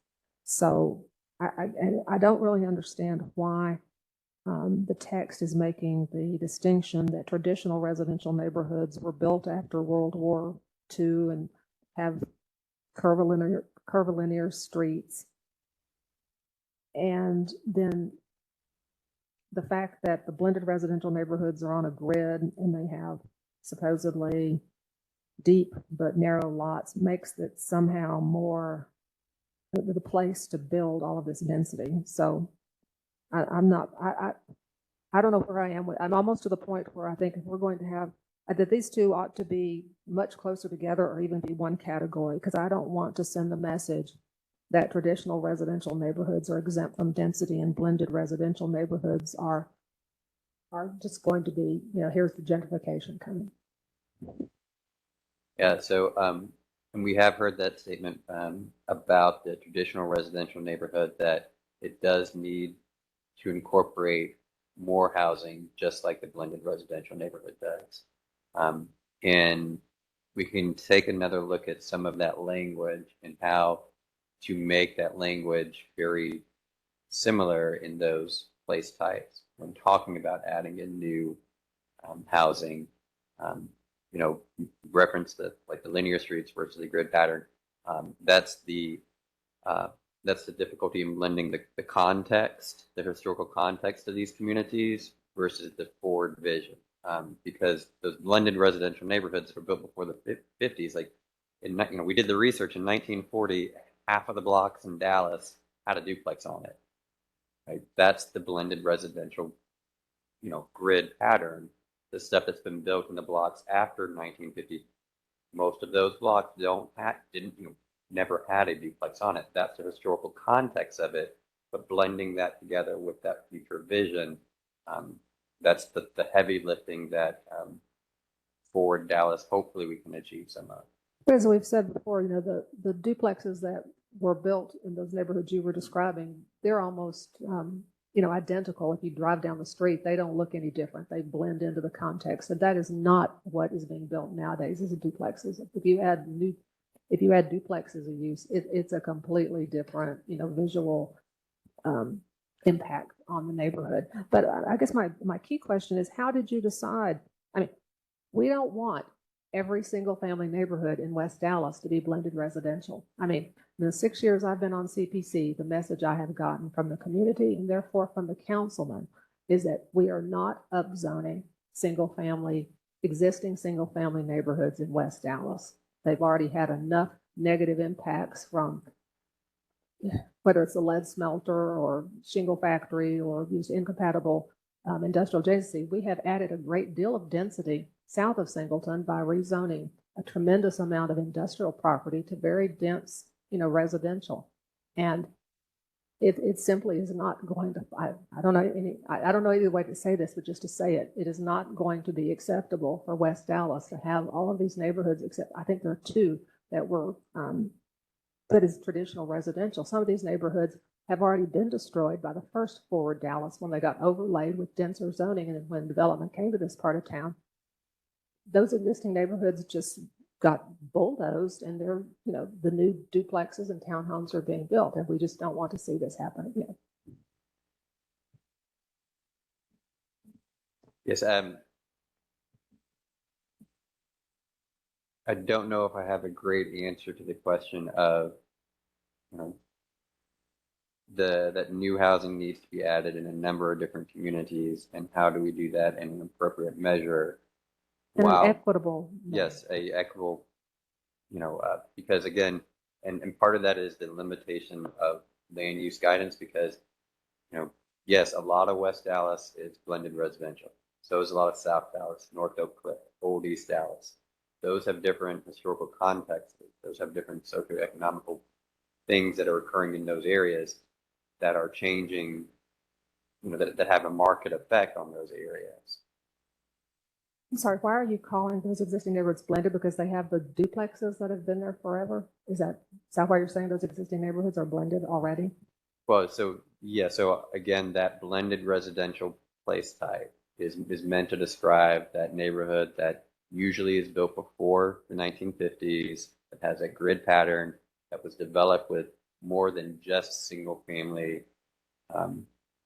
S6: So I don't really understand why the text is making the distinction that traditional residential neighborhoods were built after World War II and have curvilinear streets. And then the fact that the blended residential neighborhoods are on a grid and they have supposedly deep but narrow lots makes it somehow more the place to build all of this density. So I don't know where I am. I'm almost to the point where I think if we're going to have that these two ought to be much closer together or even be one category, because I don't want to send the message that traditional residential neighborhoods are exempt from density and blended residential neighborhoods are just going to be, you know, here's the gentrification coming.
S11: Yeah, so and we have heard that statement about the traditional residential neighborhood, that it does need to incorporate more housing, just like the blended residential neighborhood does. And we can take another look at some of that language and how to make that language very similar in those place types. When talking about adding in new housing, you know, reference the linear streets versus the grid pattern. That's the difficulty in blending the context, the historical context of these communities versus the forward vision. Because those blended residential neighborhoods were built before the 50s, like we did the research in 1940, half of the blocks in Dallas had a duplex on it. Right? That's the blended residential, grid pattern. The stuff that's been built in the blocks after 1950, most of those blocks never had a duplex on it. That's the historical context of it, but blending that together with that future vision, that's the heavy lifting that for Dallas, hopefully we can achieve some of.
S6: As we've said before, the duplexes that were built in those neighborhoods you were describing, they're almost, identical. If you drive down the street, they don't look any different. They blend into the context. And that is not what is being built nowadays, is duplexes. If you add duplexes a use, it's a completely different, visual impact on the neighborhood. But I guess my key question is, how did you decide? I mean, we don't want every single family neighborhood in West Dallas to be blended residential. I mean, in the 6 years I've been on CPC, the message I have gotten from the community and therefore from the councilman is that we are not upzoning existing single family neighborhoods in West Dallas. They've already had enough negative impacts from whether it's a lead smelter or shingle factory or used incompatible industrial adjacency. We have added a great deal of density south of Singleton by rezoning a tremendous amount of industrial property to very dense, residential. And it simply is not going to, I don't know any way to say this, but just to say it, it is not going to be acceptable for West Dallas to have all of these neighborhoods, except I think there are two that were put as traditional residential. Some of these neighborhoods have already been destroyed by the first Forward Dallas when they got overlaid with denser zoning. And when development came to this part of town, those existing neighborhoods just got bulldozed, and they're, the new duplexes and townhomes are being built, and we just don't want to see this happen again.
S11: Yes, I don't know if I have a great answer to the question of, that new housing needs to be added in a number of different communities, and how do we do that in an appropriate measure?
S6: And equitable.
S11: Yes, a equitable, because again, and part of that is the limitation of land use guidance, because, yes, a lot of West Dallas is blended residential. So is a lot of South Dallas, North Oak Cliff, Old East Dallas. Those have different historical contexts. Those have different socioeconomical things that are occurring in those areas that are changing, that have a market effect on those areas.
S6: I'm sorry, why are you calling those existing neighborhoods blended? Because they have the duplexes that have been there forever? Is that why you're saying those existing neighborhoods are blended already?
S11: Well, so again, that blended residential place type is meant to describe that neighborhood that usually is built before the 1950s, that has a grid pattern, that was developed with more than just single family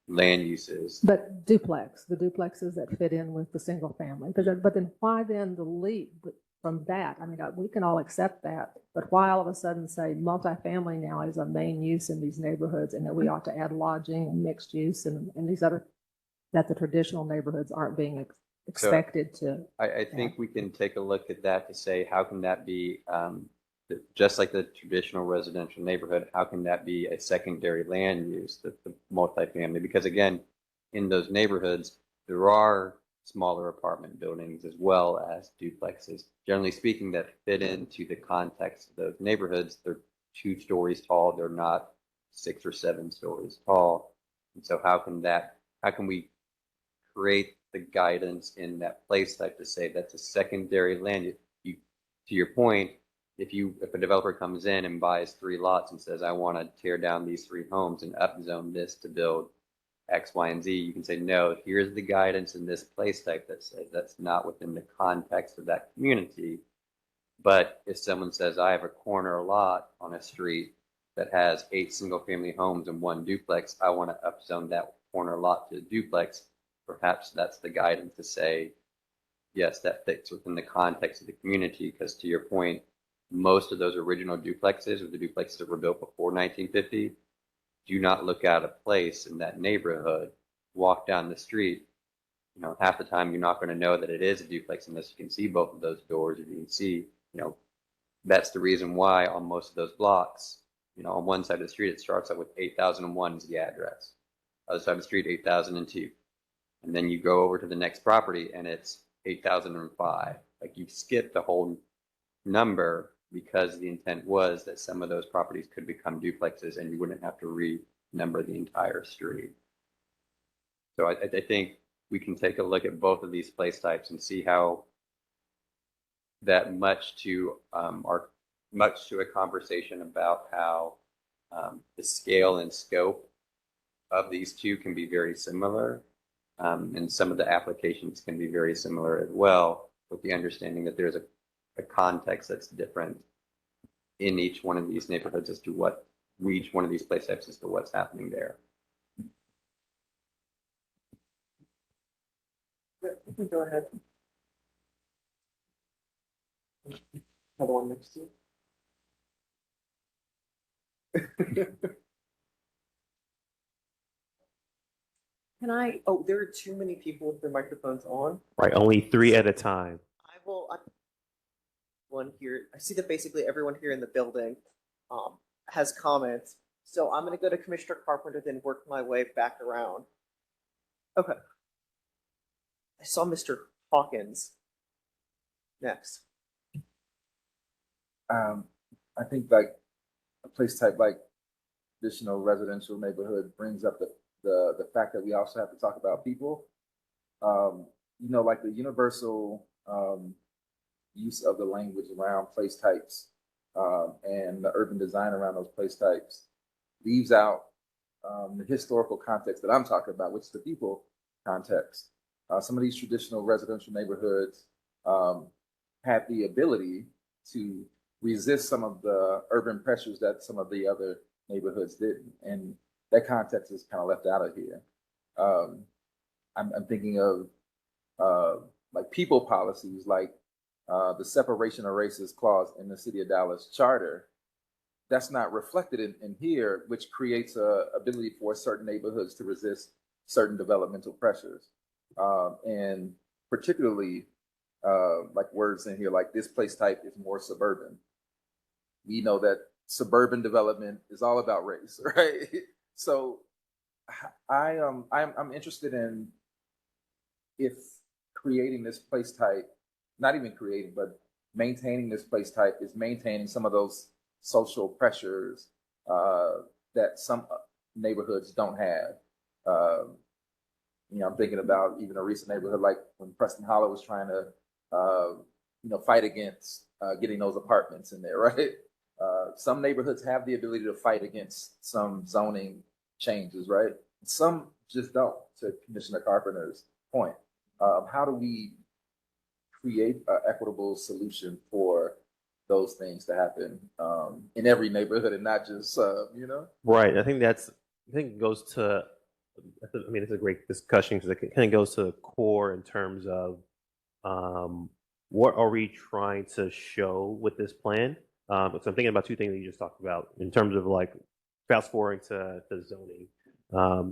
S11: land uses.
S6: But the duplexes that fit in with the single family. But then why then the leap from that? I mean, we can all accept that, but why all of a sudden say multifamily now is a main use in these neighborhoods, and that we ought to add lodging and mixed use and these other, that the traditional neighborhoods aren't being expected to.
S11: I think we can take a look at that to say, how can that be, just like the traditional residential neighborhood, how can that be a secondary land use, the multifamily? Because again, in those neighborhoods, there are smaller apartment buildings as well as duplexes. Generally speaking, that fit into the context of those neighborhoods. They're 2 stories tall. They're not 6 or 7 stories tall. And so how can we create the guidance in that place type to say that's a secondary land? To your point, if a developer comes in and buys 3 lots and says, I want to tear down these 3 homes and upzone this to build X, Y, and Z, you can say, no, here's the guidance in this place type that says that's not within the context of that community. But if someone says, I have a corner lot on a street that has 8 single family homes and 1 duplex, I want to upzone that corner lot to a duplex, perhaps that's the guidance to say, yes, that fits within the context of the community. Because to your point, most of those original duplexes, or the duplexes that were built before 1950, do not look out of place in that neighborhood. Walk down the street, half the time you're not going to know that it is a duplex unless you can see both of those doors, or you can see, that's the reason why on most of those blocks, on one side of the street, it starts out with 8001 is the address. Other side of the street, 8002. And then you go over to the next property and it's 8005. Like you've skipped the whole number because the intent was that some of those properties could become duplexes and you wouldn't have to renumber the entire street. So I think we can take a look at both of these place types and see how that much to a conversation about how the scale and scope of these two can be very similar, and some of the applications can be very similar as well, with the understanding that there's a context that's different in each one of these neighborhoods as to what each one of these place types as to what's happening there.
S1: Go ahead. Another one next to you.
S13: Can I,
S1: Oh, there are too many people with their microphones on.
S5: Right, only 3 at a time.
S1: One here. I see that basically everyone here in the building has comments. So I'm going to go to Commissioner Carpenter, then work my way back around. Okay. I saw Mr. Hawkins next.
S12: I think like a place type like traditional residential neighborhood brings up the fact that we also have to talk about people. Like the universal use of the language around place types and the urban design around those place types leaves out the historical context that I'm talking about, which is the people context. Some of these traditional residential neighborhoods had the ability to resist some of the urban pressures that some of the other neighborhoods didn't. And that context is kind of left out of here. I'm thinking of like people policies, like the separation of races clause in the City of Dallas charter. That's not reflected in here, which creates a ability for certain neighborhoods to resist certain developmental pressures. And particularly like words in here, like this place type is more suburban. We know that suburban development is all about race, right? So I'm interested in if creating this place type, not even creating, but maintaining this place type is maintaining some of those social pressures that some neighborhoods don't have. I'm thinking about even a recent neighborhood like when Preston Hollow was trying to, fight against getting those apartments in there, right? Some neighborhoods have the ability to fight against some zoning changes, right? Some just don't, to Commissioner Carpenter's point. How do we create an equitable solution for those things to happen in every neighborhood and not just,
S5: Right. I think it goes to, it's a great discussion because it kind of goes to the core in terms of what are we trying to show with this plan? So I'm thinking about two things that you just talked about in terms of like fast forwarding to zoning.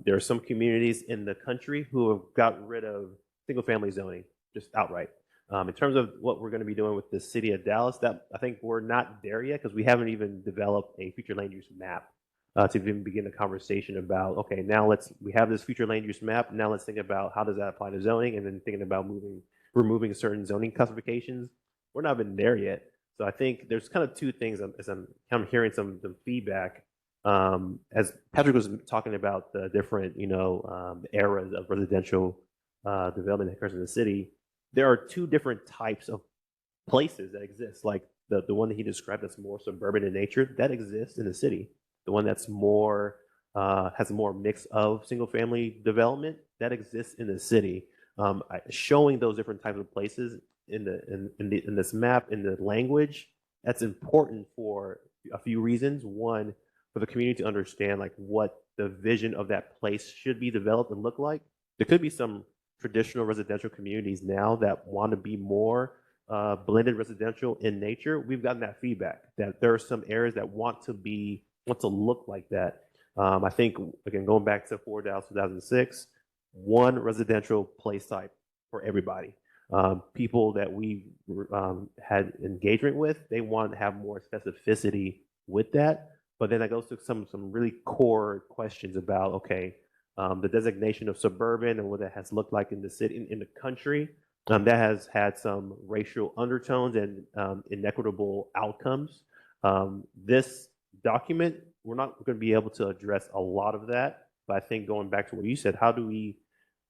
S5: There are some communities in the country who have gotten rid of single family zoning just outright. In terms of what we're going to be doing with the City of Dallas, that I think we're not there yet because we haven't even developed a future land use map to even begin the conversation about, okay, now we have this future land use map. Now let's think about how does that apply to zoning, and then thinking about removing certain zoning classifications. We're not even there yet. So I think there's kind of two things as I'm hearing some feedback. As Patrick was talking about the different, eras of residential development that occurs in the city, there are two different types of places that exist. Like the one that he described that's more suburban in nature, that exists in the city. The one that's more has a more mix of single family development, that exists in the city. Showing those different types of places in this map, in the language, that's important for a few reasons. One, for the community to understand like what the vision of that place should be developed and look like. There could be some traditional residential communities now that want to be more blended residential in nature. We've gotten that feedback that there are some areas that want to look like that. I think, again, going back to 4 Dallas 2006, one residential place type for everybody. people that we had engagement with, they want to have more specificity with that. But then that goes to some really core questions about, okay, the designation of suburban and what that has looked like in the city, in the country. That has had some racial undertones and inequitable outcomes. This document, we're not going to be able to address a lot of that. But I think going back to what you said, how do we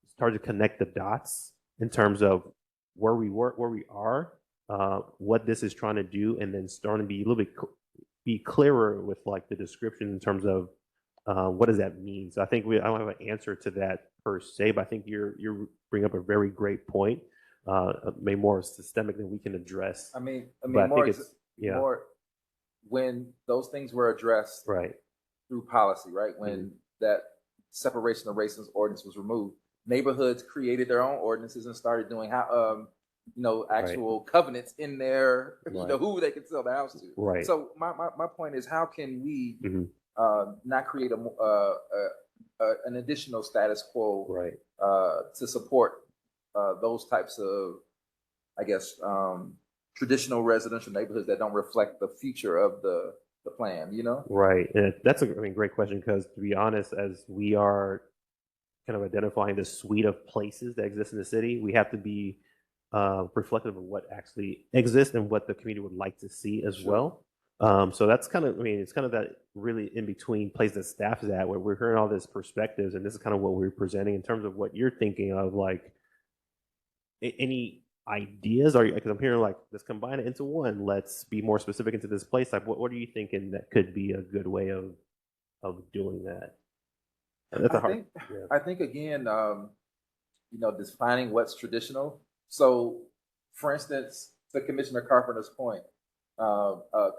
S5: start to connect the dots in terms of where we were, where we are, what this is trying to do, and then starting to be a little bit be clearer with like the description in terms of what does that mean. So I think I don't have an answer to that per se, but I think you bring up a very great point, maybe more systemic than we can address.
S12: I mean,
S5: But
S12: more,
S5: think it's
S12: more when those things were addressed
S5: right
S12: through policy, right? When that separation of races ordinance was removed, neighborhoods created their own ordinances and started doing actual covenants in their, who they could sell the house to.
S5: Right.
S12: So my point is, how can we not create an additional status quo to support those types of, I guess, traditional residential neighborhoods that don't reflect the future of the plan,
S5: Right. And that's a great question, because to be honest, as we are kind of identifying the suite of places that exist in the city, we have to be reflective of what actually exists and what the community would like to see as well. So that's kind of, it's kind of that really in between place that staff is at, where we're hearing all these perspectives, and this is kind of what we're presenting in terms of what you're thinking of, like any ideas, or because I'm hearing like, let's combine it into one, let's be more specific into this place. Like, what are you thinking that could be a good way of doing that? That's
S12: I think again, defining what's traditional. So, for instance, to Commissioner Carpenter's point,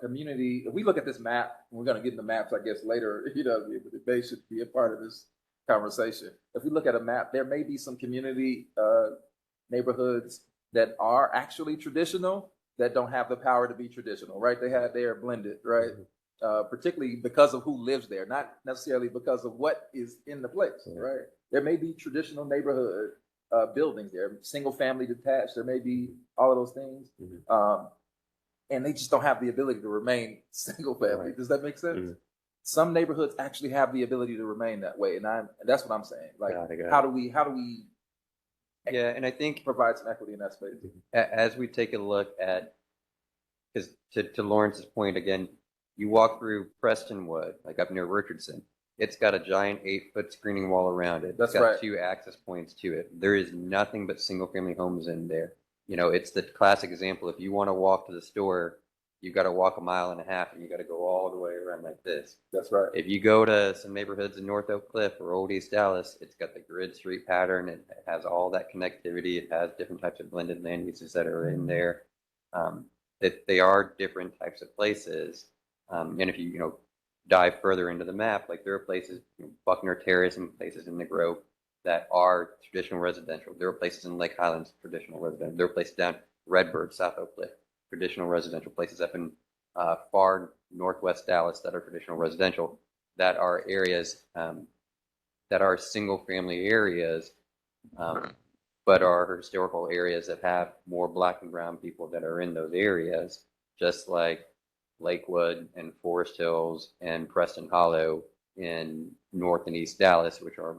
S12: community. If we look at this map, we're going to get into maps, I guess, later. The debate should be a part of this conversation. If we look at a map, there may be some community neighborhoods that are actually traditional that don't have the power to be traditional, right? They are blended, right? Particularly because of who lives there, not necessarily because of what is in the place, right? There may be traditional neighborhood buildings there, single family detached, there may be all of those things. And they just don't have the ability to remain single family. Does that make sense? Some neighborhoods actually have the ability to remain that way. And that's what I'm saying. Like, how do we
S11: and I think
S12: provide some equity in that space?
S11: As we take a look at, because to Lawrence's point again, you walk through Prestonwood, like up near Richardson, it's got a giant 8-foot screening wall around it. It's got 2 access points to it. There is nothing but single family homes in there. It's the classic example. If you want to walk to the store, you've got to walk 1.5 miles and you got to go all the way around like this.
S12: That's right.
S11: If you go to some neighborhoods in North Oak Cliff or Old East Dallas, it's got the grid street pattern. It has all that connectivity. It has different types of blended land uses that are in there. They are different types of places. And if you dive further into the map, like there are places, Buckner Terrace and places in the Grove that are traditional residential. There are places in Lake Highlands, traditional residential. There are places down Redbird, South Oak Cliff, traditional residential. Places up in far northwest Dallas that are traditional residential. That are areas that are single family areas, but are historical areas that have more Black and brown people that are in those areas, just like Lakewood and Forest Hills and Preston Hollow in North and East Dallas, which are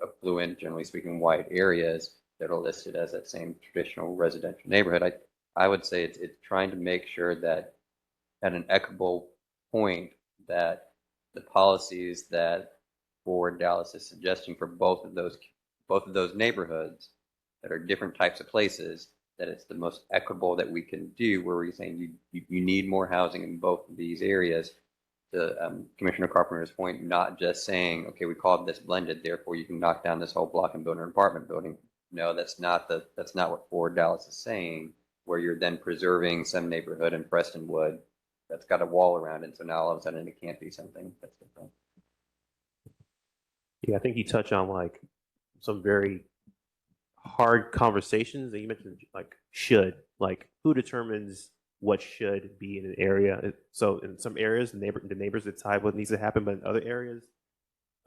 S11: affluent, generally speaking, white areas that are listed as that same traditional residential neighborhood. I would say it's trying to make sure that at an equitable point that the policies that Forward Dallas is suggesting for both of those neighborhoods that are different types of places, that it's the most equitable that we can do, where we're saying you need more housing in both of these areas. To Commissioner Carpenter's point, not just saying, okay, we called this blended, therefore you can knock down this whole block and build an apartment building. No, that's not what Forward Dallas is saying, where you're then preserving some neighborhood in Prestonwood that's got a wall around it. So now all of a sudden it can't be something that's different.
S5: Yeah, I think you touch on like some very hard conversations that you mentioned, like who determines what should be in an area. So in some areas, the neighbors decide what needs to happen, but in other areas,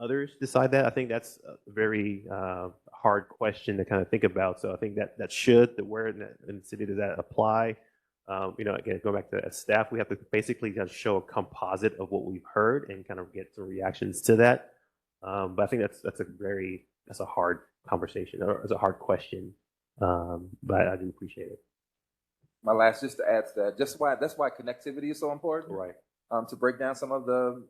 S5: others decide that? I think that's a very hard question to kind of think about. So I think that should, that where in the city does that apply? Again, going back to as staff, we have to basically just show a composite of what we've heard and kind of get some reactions to that. But I think that's a hard conversation, or it's a hard question. But I do appreciate it.
S12: My last, just to add to that, that's why connectivity is so important.
S5: Right.
S12: To break down some of the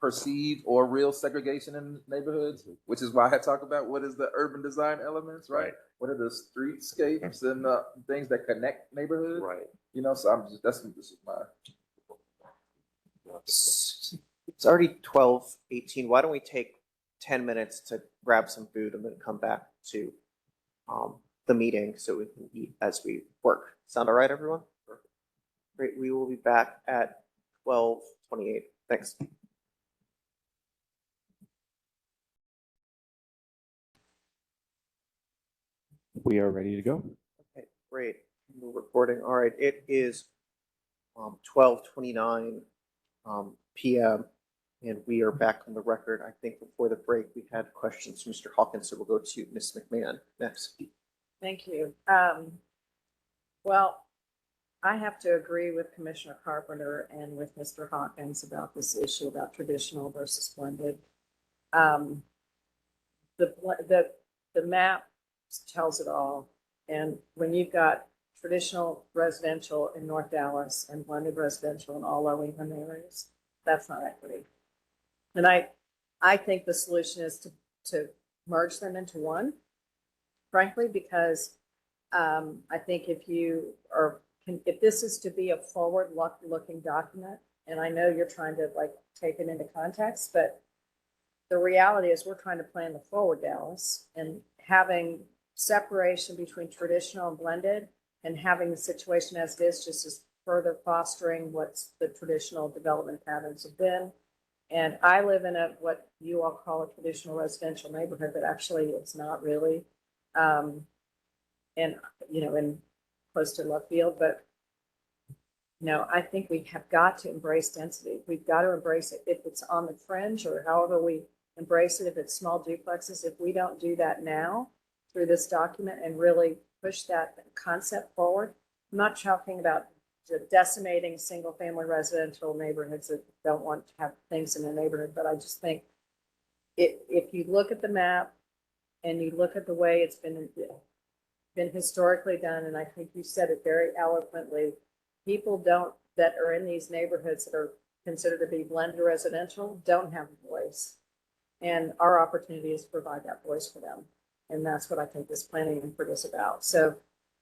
S12: perceived or real segregation in neighborhoods, which is why I talk about what is the urban design elements, right? What are the streetscapes and things that connect neighborhoods?
S5: Right.
S12: So this is my.
S1: It's already 12:18. Why don't we take 10 minutes to grab some food and then come back to the meeting so we can eat as we work. Sound all right, everyone? Great. We will be back at 12:28. Thanks.
S2: We are ready to go.
S1: Okay, great. We're recording. All right. It is 12:29 p.m. and we are back on the record. I think before the break we had questions from Mr. Hawkins, so we'll go to Ms. McMahon next.
S13: Thank you. Well, I have to agree with Commissioner Carpenter and with Mr. Hawkins about this issue about traditional versus blended. The map tells it all. And when you've got traditional residential in North Dallas and blended residential in all low-income areas, that's not equity. And I think the solution is to merge them into one, frankly, because I think if this is to be a forward-looking document, and I know you're trying to take it into context, but the reality is we're trying to plan the forward Dallas, and having separation between traditional and blended and having the situation as it is just is further fostering what's the traditional development patterns have been. And I live in what you all call a traditional residential neighborhood, but actually it's not really. In close to left field, but I think we have got to embrace density. We've got to embrace it if it's on the fringe or however we embrace it, if it's small duplexes. If we don't do that now through this document and really push that concept forward, I'm not talking about decimating single family residential neighborhoods that don't want to have things in their neighborhood, but I just think if you look at the map and you look at the way it's been historically done, and I think you said it very eloquently, people that are in these neighborhoods that are considered to be blended residential don't have a voice. And our opportunity is to provide that voice for them. And that's what I think this planning effort is about. So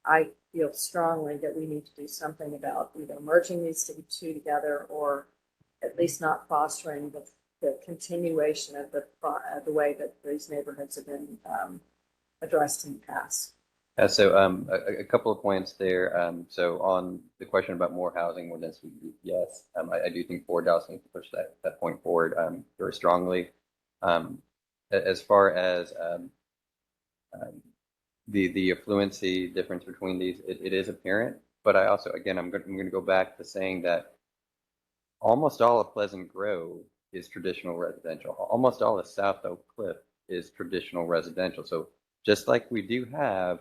S13: I feel strongly that we need to do something about either merging these two together or at least not fostering the continuation of the way that these neighborhoods have been addressed in the past.
S11: So a couple of points there. So on the question about more housing, more density, yes, I do think Fort Dallas needs to push that point forward very strongly. As far as the affluency difference between these, it is apparent. But I also, again, I'm going to go back to saying that almost all of Pleasant Grove is traditional residential. Almost all of South Oak Cliff is traditional residential. So just like we do have,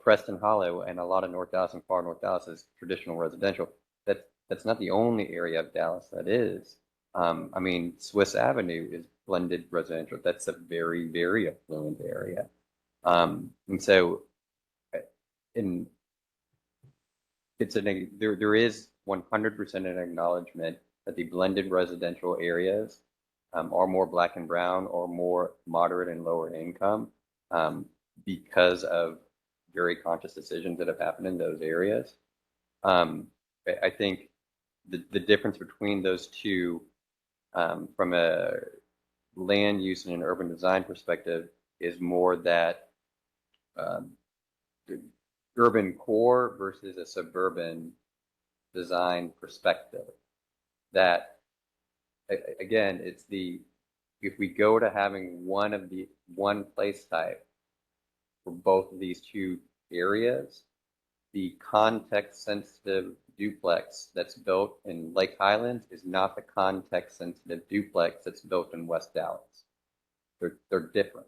S11: Preston Hollow and a lot of North Dallas and far North Dallas is traditional residential. That's not the only area of Dallas that is. I mean, Swiss Avenue is blended residential. That's a very, very affluent area. And so there is 100% an acknowledgement that the blended residential areas are more black and brown or more moderate and lower income because of very conscious decisions that have happened in those areas. I think the difference between those two from a land use and an urban design perspective is more that urban core versus a suburban design perspective. That again, if we go to having one place type for both of these two areas, the context sensitive duplex that's built in Lake Highlands is not the context-sensitive duplex that's built in West Dallas. They're different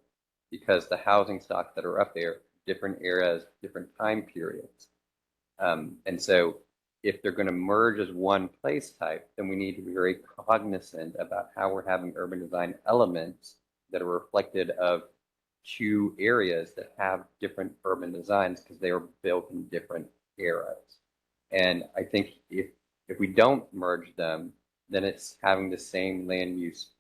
S11: because the housing stock that are up there, different eras, different time periods. And so if they're going to merge as one place type, then we need to be very cognizant about how we're having urban design elements that are reflected of two areas that have different urban designs because they were built in different eras. And I think if we don't merge them, then it's having the same land use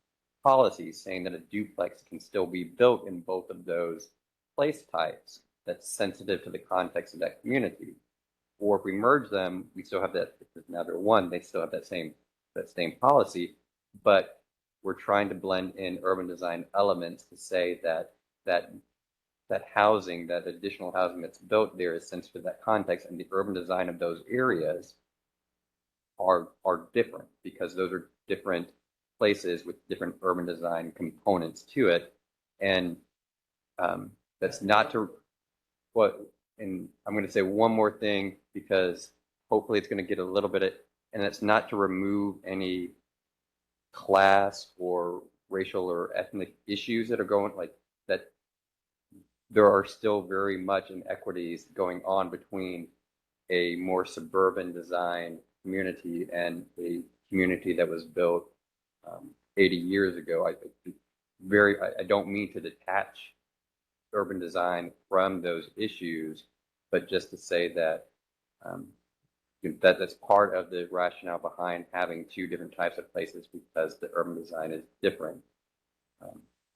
S11: policy saying that a duplex can still be built in both of those place types that's sensitive to the context of that community. Or if we merge them, we still have that, now they're one, they still have that same policy, but we're trying to blend in urban design elements to say that housing, that additional housing that's built there is sensitive to that context, and the urban design of those areas are different because those are different places with different urban design components to it. And that's not to what, and I'm going to say one more thing because hopefully it's going to get a little bit of, and it's not to remove any class or racial or ethnic issues that are going, like that there are still very much inequities going on between a more suburban design community and a community that was built 80 years ago. I don't mean to detach urban design from those issues, but just to say that that's part of the rationale behind having two different types of places because the urban design is different.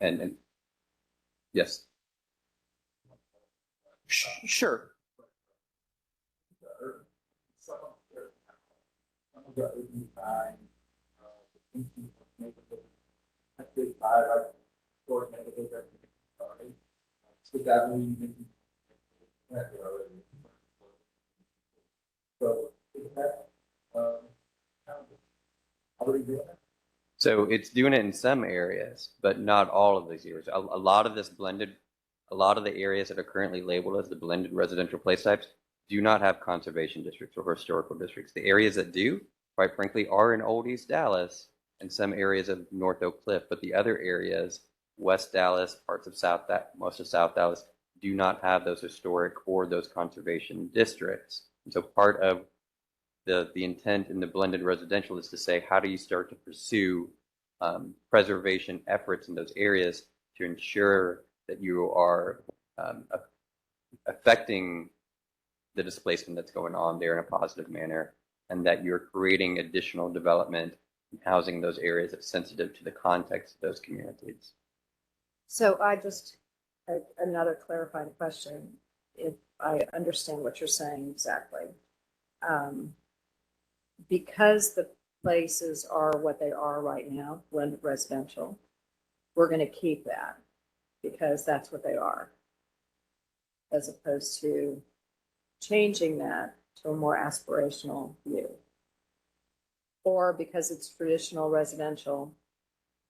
S11: And yes.
S1: Sure.
S11: So it's doing it in some areas, but not all of these areas. A lot of this blended, a lot of the areas that are currently labeled as the blended residential place types do not have conservation districts or historical districts. The areas that do, quite frankly, are in Old East Dallas and some areas of North Oak Cliff, but the other areas, West Dallas, parts of most of South Dallas, do not have those historic or those conservation districts. And so part of the intent in the blended residential is to say, how do you start to pursue preservation efforts in those areas to ensure that you are affecting the displacement that's going on there in a positive manner, and that you're creating additional development and housing those areas that's sensitive to the context of those communities.
S13: So another clarifying question, if I understand what you're saying exactly. Because the places are what they are right now, blended residential, we're going to keep that because that's what they are, as opposed to changing that to a more aspirational view. Or because it's traditional residential,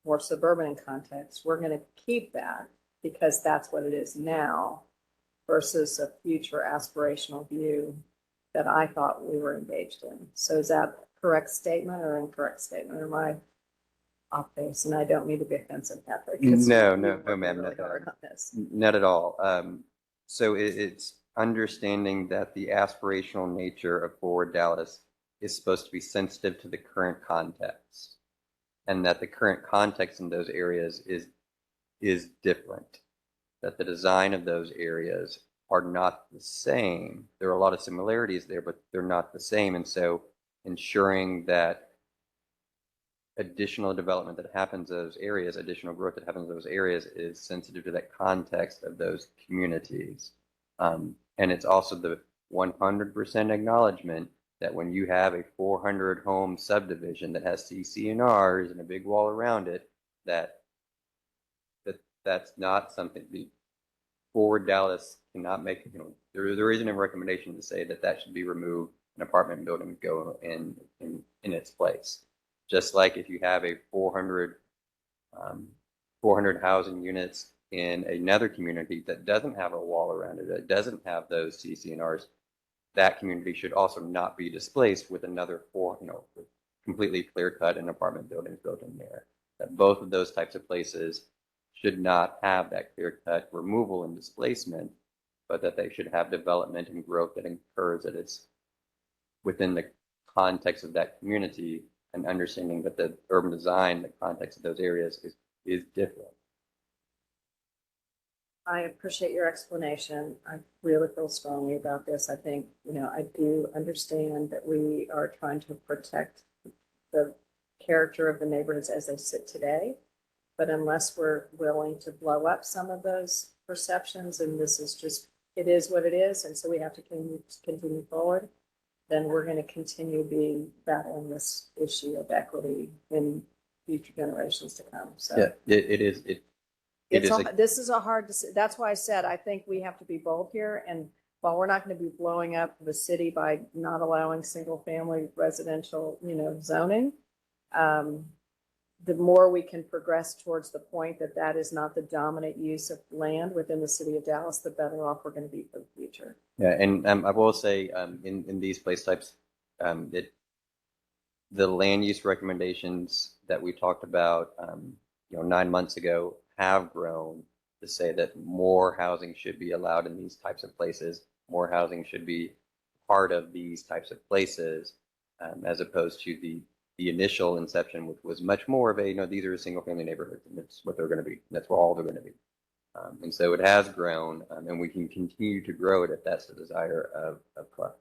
S13: more suburban in context, we're going to keep that because that's what it is now versus a future aspirational view that I thought we were engaged in. So is that a correct statement or incorrect statement? Or am I off base? And I don't mean to be offensive, Patrick.
S11: No, ma'am,
S13: really hard on this.
S11: not at all. So it's understanding that the aspirational nature of Forward Dallas is supposed to be sensitive to the current context, and that the current context in those areas is different, that the design of those areas are not the same. There are a lot of similarities there, but they're not the same. And so ensuring that additional development that happens in those areas, additional growth that happens in those areas is sensitive to that context of those communities. And it's also the 100% acknowledgement that when you have a 400 home subdivision that has CC&Rs and a big wall around it, that's not something the Forward Dallas cannot make. There isn't a recommendation to say that should be removed, an apartment building go in its place. Just like if you have a 400 housing units in another community that doesn't have a wall around it, that doesn't have those CC&Rs, that community should also not be displaced with another with completely clear cut and apartment buildings built in there. That both of those types of places should not have that clear cut removal and displacement, but that they should have development and growth that occurs that it's within the context of that community, and understanding that the urban design, the context of those areas is different.
S13: I appreciate your explanation. I really feel strongly about this. I think, I do understand that we are trying to protect the character of the neighborhoods as they sit today. But unless we're willing to blow up some of those perceptions, and this is just, it is what it is, and so we have to continue forward, then we're going to continue battling this issue of equity in future generations to come. So
S11: yeah, it is.
S13: This is a hard decision. That's why I said I think we have to be bold here. And while we're not going to be blowing up the city by not allowing single-family residential, zoning, the more we can progress towards the point that that is not the dominant use of land within the city of Dallas, the better off we're going to be for the future.
S11: Yeah, and I will say in these place types, the land use recommendations that we talked about, 9 months ago have grown to say that more housing should be allowed in these types of places. More housing should be part of these types of places, as opposed to the initial inception, which was much more of a, these are single family neighborhoods and that's what they're going to be. That's where all they're going to be. And so it has grown, and we can continue to grow it if that's the desire of CLUP.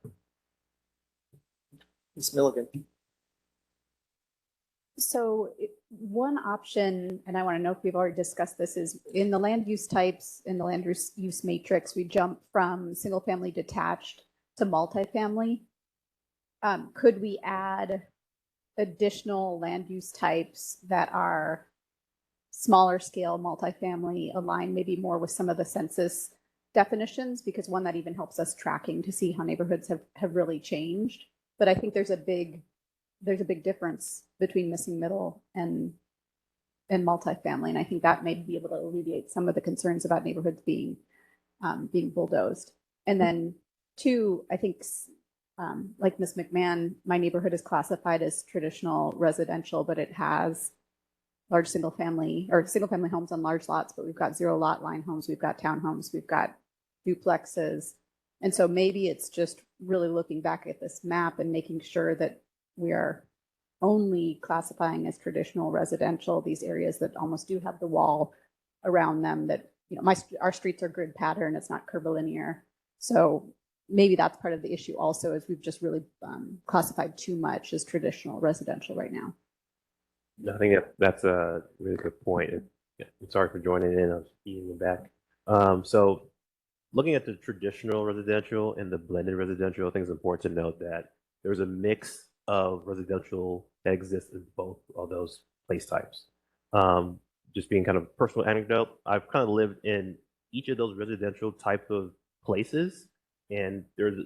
S1: Ms. Milligan.
S7: So one option, and I want to know if we've already discussed this, is in the land use types, in the land use matrix, we jump from single family detached to multifamily. Could we add additional land use types that are smaller scale multifamily, aligned maybe more with some of the census definitions? Because one, that even helps us tracking to see how neighborhoods have really changed. But I think there's a big difference between missing middle and multifamily, and I think that may be able to alleviate some of the concerns about neighborhoods being bulldozed. And then two, I think like Ms. McMahon, my neighborhood is classified as traditional residential, but it has large single family homes on large lots, but we've got 0 lot line homes, we've got townhomes, we've got duplexes. And so maybe it's just really looking back at this map and making sure that we are only classifying as traditional residential these areas that almost do have the wall around them, that, our streets are grid pattern, it's not curvilinear. So maybe that's part of the issue also, is we've just really classified too much as traditional residential right now.
S5: I think that's a really good point. I'm sorry for joining in. I was eating the back. So looking at the traditional residential and the blended residential, I think it's important to note that there's a mix of residential that exists in both of those place types. Just being kind of personal anecdote, I've kind of lived in each of those residential type of places, and there's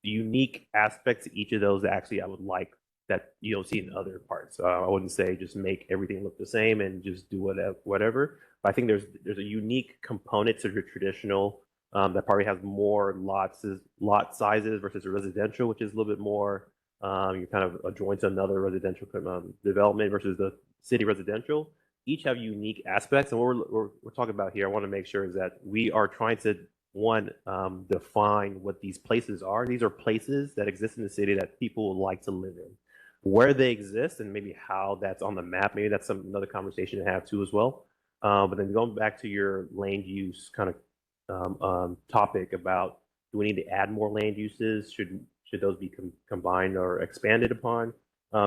S5: unique aspects to each of those that actually I would like that you don't see in other parts. I wouldn't say just make everything look the same and just do whatever. But I think there's a unique component to the traditional that probably has more lot sizes versus a residential, which is a little bit more, you're kind of adjoined to another residential development versus the city residential. Each have unique aspects, and what we're talking about here, I want to make sure is that we are trying to define what these places are. These are places that exist in the city that people would like to live in. Where they exist and maybe how that's on the map, maybe that's another conversation to have too as well. But then going back to your land use kind of topic about, do we need to add more land uses? Should those be combined or expanded upon?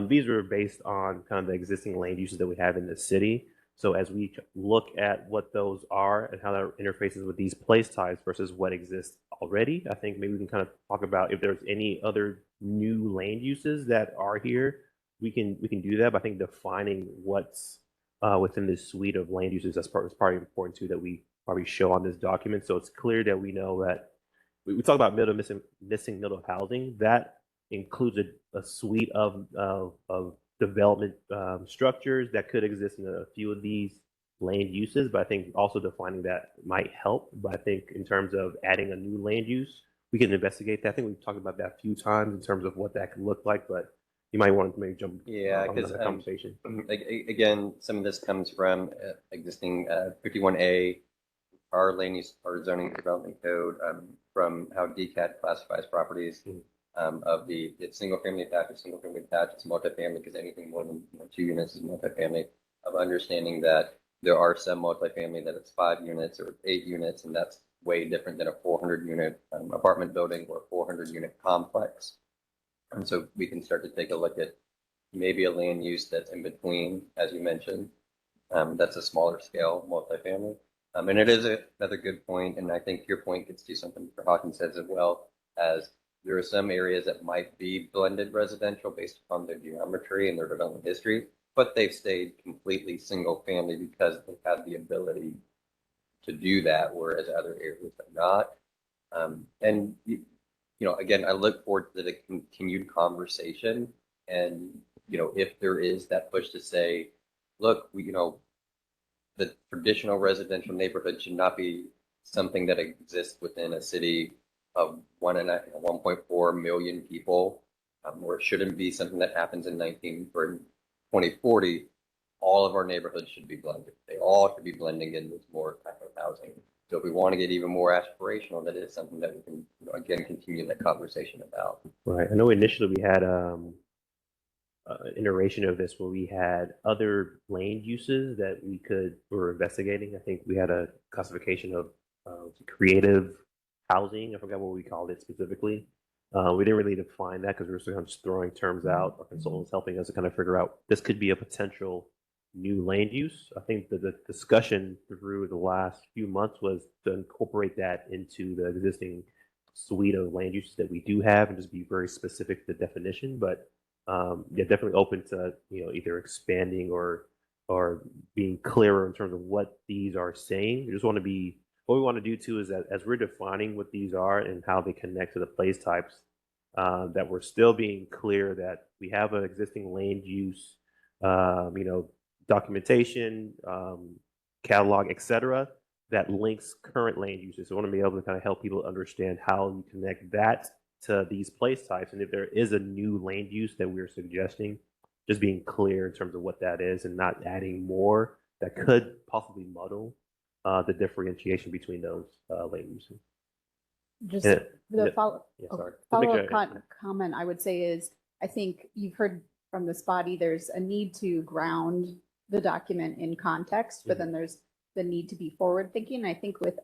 S5: These are based on kind of the existing land uses that we have in the city. So as we look at what those are and how that interfaces with these place types versus what exists already, I think maybe we can kind of talk about if there's any other new land uses that are here. We can do that, but I think defining what's within this suite of land uses is probably important too, that we probably show on this document, so it's clear that we know that we talk about missing middle housing. That includes a suite of development structures that could exist in a few of these land uses, but I think also defining that might help. But I think in terms of adding a new land use, we can investigate that. I think we've talked about that a few times in terms of what that could look like, but you might want to maybe jump
S11: Yeah,
S5: on
S11: because
S5: that conversation.
S11: again, some of this comes from existing 51A, our land use, our zoning development code, from how DCAT classifies properties of it's single family attached, it's single family attached, it's multifamily because anything more than 2 units is multifamily. Of understanding that there are some multifamily that it's 5 units or 8 units, and that's way different than a 400 unit apartment building or a 400 unit complex. And so we can start to take a look at maybe a land use that's in between, as you mentioned, that's a smaller scale multifamily. And it is another good point, and I think your point gets to something Mr. Hawkins says as well, as there are some areas that might be blended residential based upon their geometry and their development history, but they've stayed completely single family because they've had the ability to do that, whereas other areas have not. And again, I look forward to the continued conversation, and if there is that push to say, look, the traditional residential neighborhood should not be something that exists within a city of 1.4 million people, or it shouldn't be something that happens in 2040. All of our neighborhoods should be blended. They all should be blending in with more type of housing. So if we want to get even more aspirational, that is something that we can, again, continue that conversation about.
S5: Right. I know initially we had an iteration of this where we had other land uses that we were investigating. I think we had a classification of creative housing. I forgot what we called it specifically. We didn't really define that because we were sort of just throwing terms out. Our consultants helping us to kind of figure out this could be a potential new land use. I think that the discussion through the last few months was to incorporate that into the existing suite of land uses that we do have and just be very specific to the definition. But yeah, definitely open to either expanding or being clearer in terms of what these are saying. We just want to be what we want to do too is that as we're defining what these are and how they connect to the place types, that we're still being clear that we have an existing land use, documentation, catalog, etc., that links current land uses. So we want to be able to kind of help people understand how you connect that to these place types. And if there is a new land use that we're suggesting, just being clear in terms of what that is and not adding more that could possibly muddle the differentiation between those land uses.
S7: Just
S5: And
S7: the follow,
S5: yeah, sorry.
S7: follow-up comment I would say is, I think you've heard from this body, there's a need to ground the document in context, but then there's the need to be forward thinking. I think with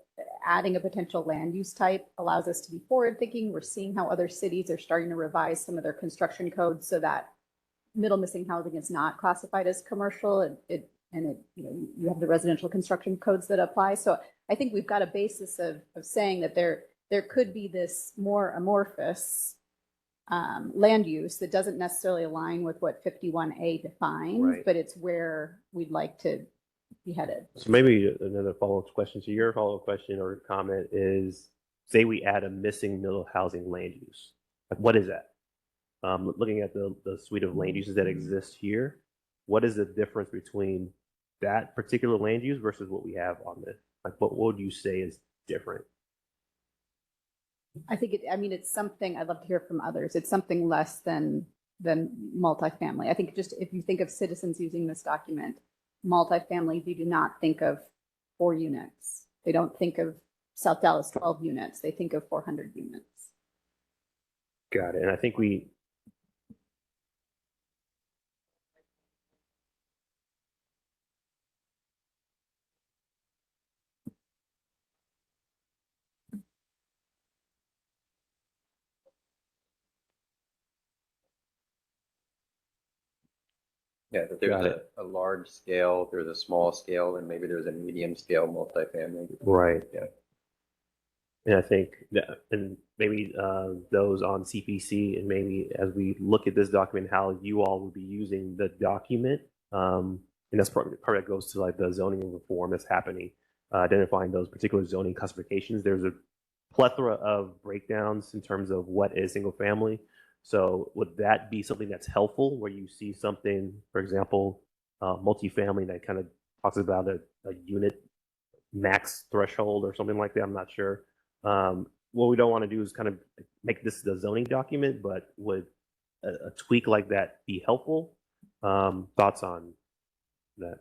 S7: adding a potential land use type allows us to be forward thinking. We're seeing how other cities are starting to revise some of their construction codes so that middle missing housing is not classified as commercial, and you have the residential construction codes that apply. So I think we've got a basis of saying that there could be this more amorphous land use that doesn't necessarily align with what 51A defines,
S5: Right.
S7: but it's where we'd like to be headed.
S5: So maybe another follow-up question to your follow-up question or comment is, say we add a missing middle housing land use. Like, what is that? Looking at the suite of land uses that exist here, what is the difference between that particular land use versus what we have on this? Like, what would you say is different?
S7: I think it's something I'd love to hear from others. It's something less than multifamily. I think just if you think of citizens using this document, multifamily, they do not think of 4 units. They don't think of South Dallas 12 units. They think of 400 units.
S5: Got it. And I think we
S11: Yeah, that there's a large scale, there's a small scale, and maybe there's a medium scale multifamily.
S5: Right.
S11: Yeah.
S5: And I think that, and maybe those on CPC, and maybe as we look at this document, how you all will be using the document, and that's part that goes to like the zoning reform that's happening, identifying those particular zoning classifications. There's a plethora of breakdowns in terms of what is single family. So would that be something that's helpful where you see something, for example, multifamily that kind of talks about a unit max threshold or something like that? I'm not sure. what we don't want to do is kind of make this the zoning document, but would a tweak like that be helpful? Thoughts on that?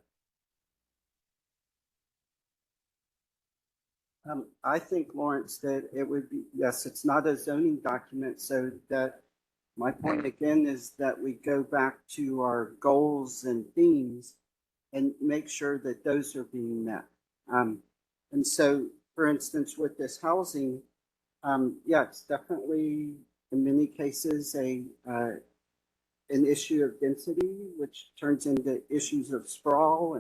S9: I think, Lawrence, that it would be, yes, it's not a zoning document, so that my point again is that we go back to our goals and themes and make sure that those are being met. And so, for instance, with this housing, yeah, it's definitely in many cases an issue of density, which turns into issues of sprawl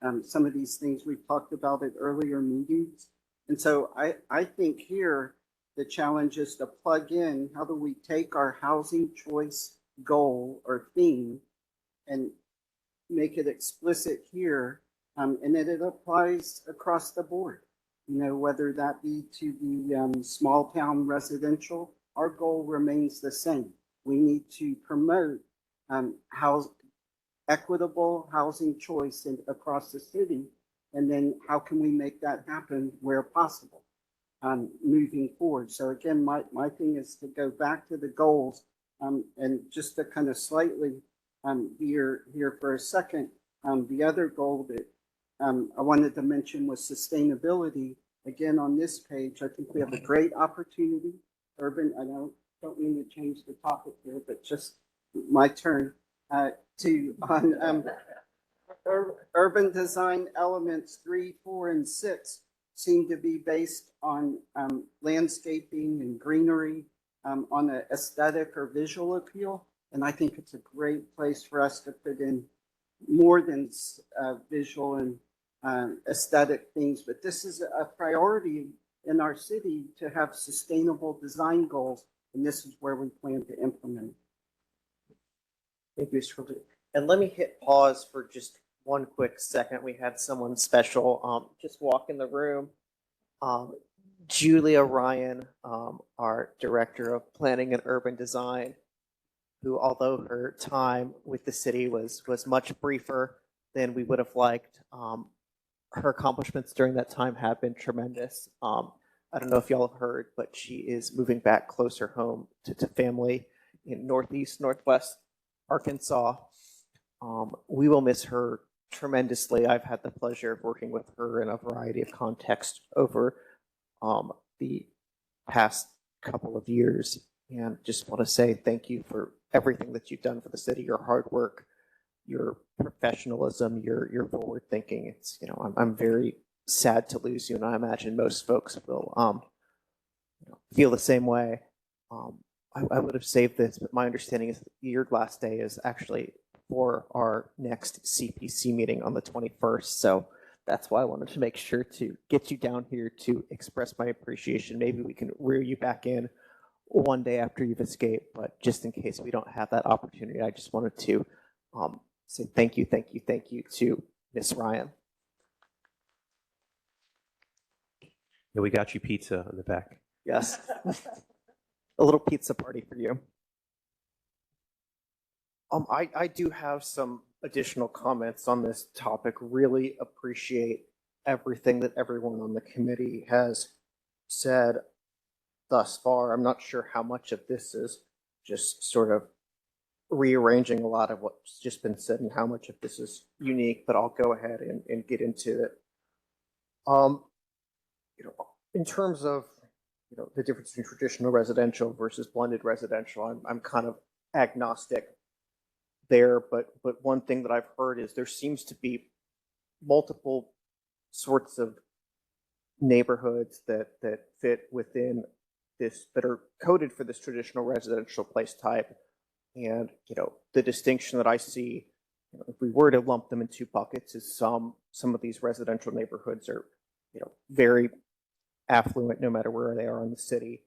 S9: and some of these things we talked about at earlier meetings. And so I think here the challenge is to plug in, how do we take our housing choice goal or theme and make it explicit here, and that it applies across the board. You know, whether that be to the small town residential, our goal remains the same. We need to promote equitable housing choice across the city, and then how can we make that happen where possible, moving forward. So again, my thing is to go back to the goals, and just to kind of slightly here for a second, the other goal that I wanted to mention was sustainability. Again, on this page, I think we have a great opportunity. Urban, I don't mean to change the topic here, but just my turn on urban design elements 3, 4, and 6 seem to be based on landscaping and greenery, on an aesthetic or visual appeal. And I think it's a great place for us to put in more than visual and aesthetic things. But this is a priority in our city to have sustainable design goals, and this is where we plan to implement.
S1: Thank you, Mr. Wilson. And let me hit pause for just one quick second. We had someone special just walk in the room. Julia Ryan, our Director of Planning and Urban Design, who, although her time with the city was much briefer than we would have liked, her accomplishments during that time have been tremendous. I don't know if y'all have heard, but she is moving back closer home to family in Northwest Arkansas. We will miss her tremendously. I've had the pleasure of working with her in a variety of contexts over the past couple of years, and just want to say thank you for everything that you've done for the city, your hard work, your professionalism, your forward thinking. It's, I'm very sad to lose you, and I imagine most folks will feel the same way. I would have saved this, but my understanding is that your last day is actually for our next CPC meeting on the 21st. So that's why I wanted to make sure to get you down here to express my appreciation. Maybe we can rear you back in one day after you've escaped, but just in case we don't have that opportunity, I just wanted to say thank you to Miss Ryan.
S5: Yeah, we got you pizza in the back.
S1: Yes. A little pizza party for you. I do have some additional comments on this topic. Really appreciate everything that everyone on the committee has said thus far. I'm not sure how much of this is just sort of rearranging a lot of what's just been said and how much of this is unique, but I'll go ahead and get into it. In terms of the difference between traditional residential versus blended residential, I'm kind of agnostic there, but one thing that I've heard is there seems to be multiple sorts of neighborhoods that fit within this, that are coded for this traditional residential place type. And the distinction that I see, if we were to lump them in two buckets, is some of these residential neighborhoods are very affluent no matter where they are in the city.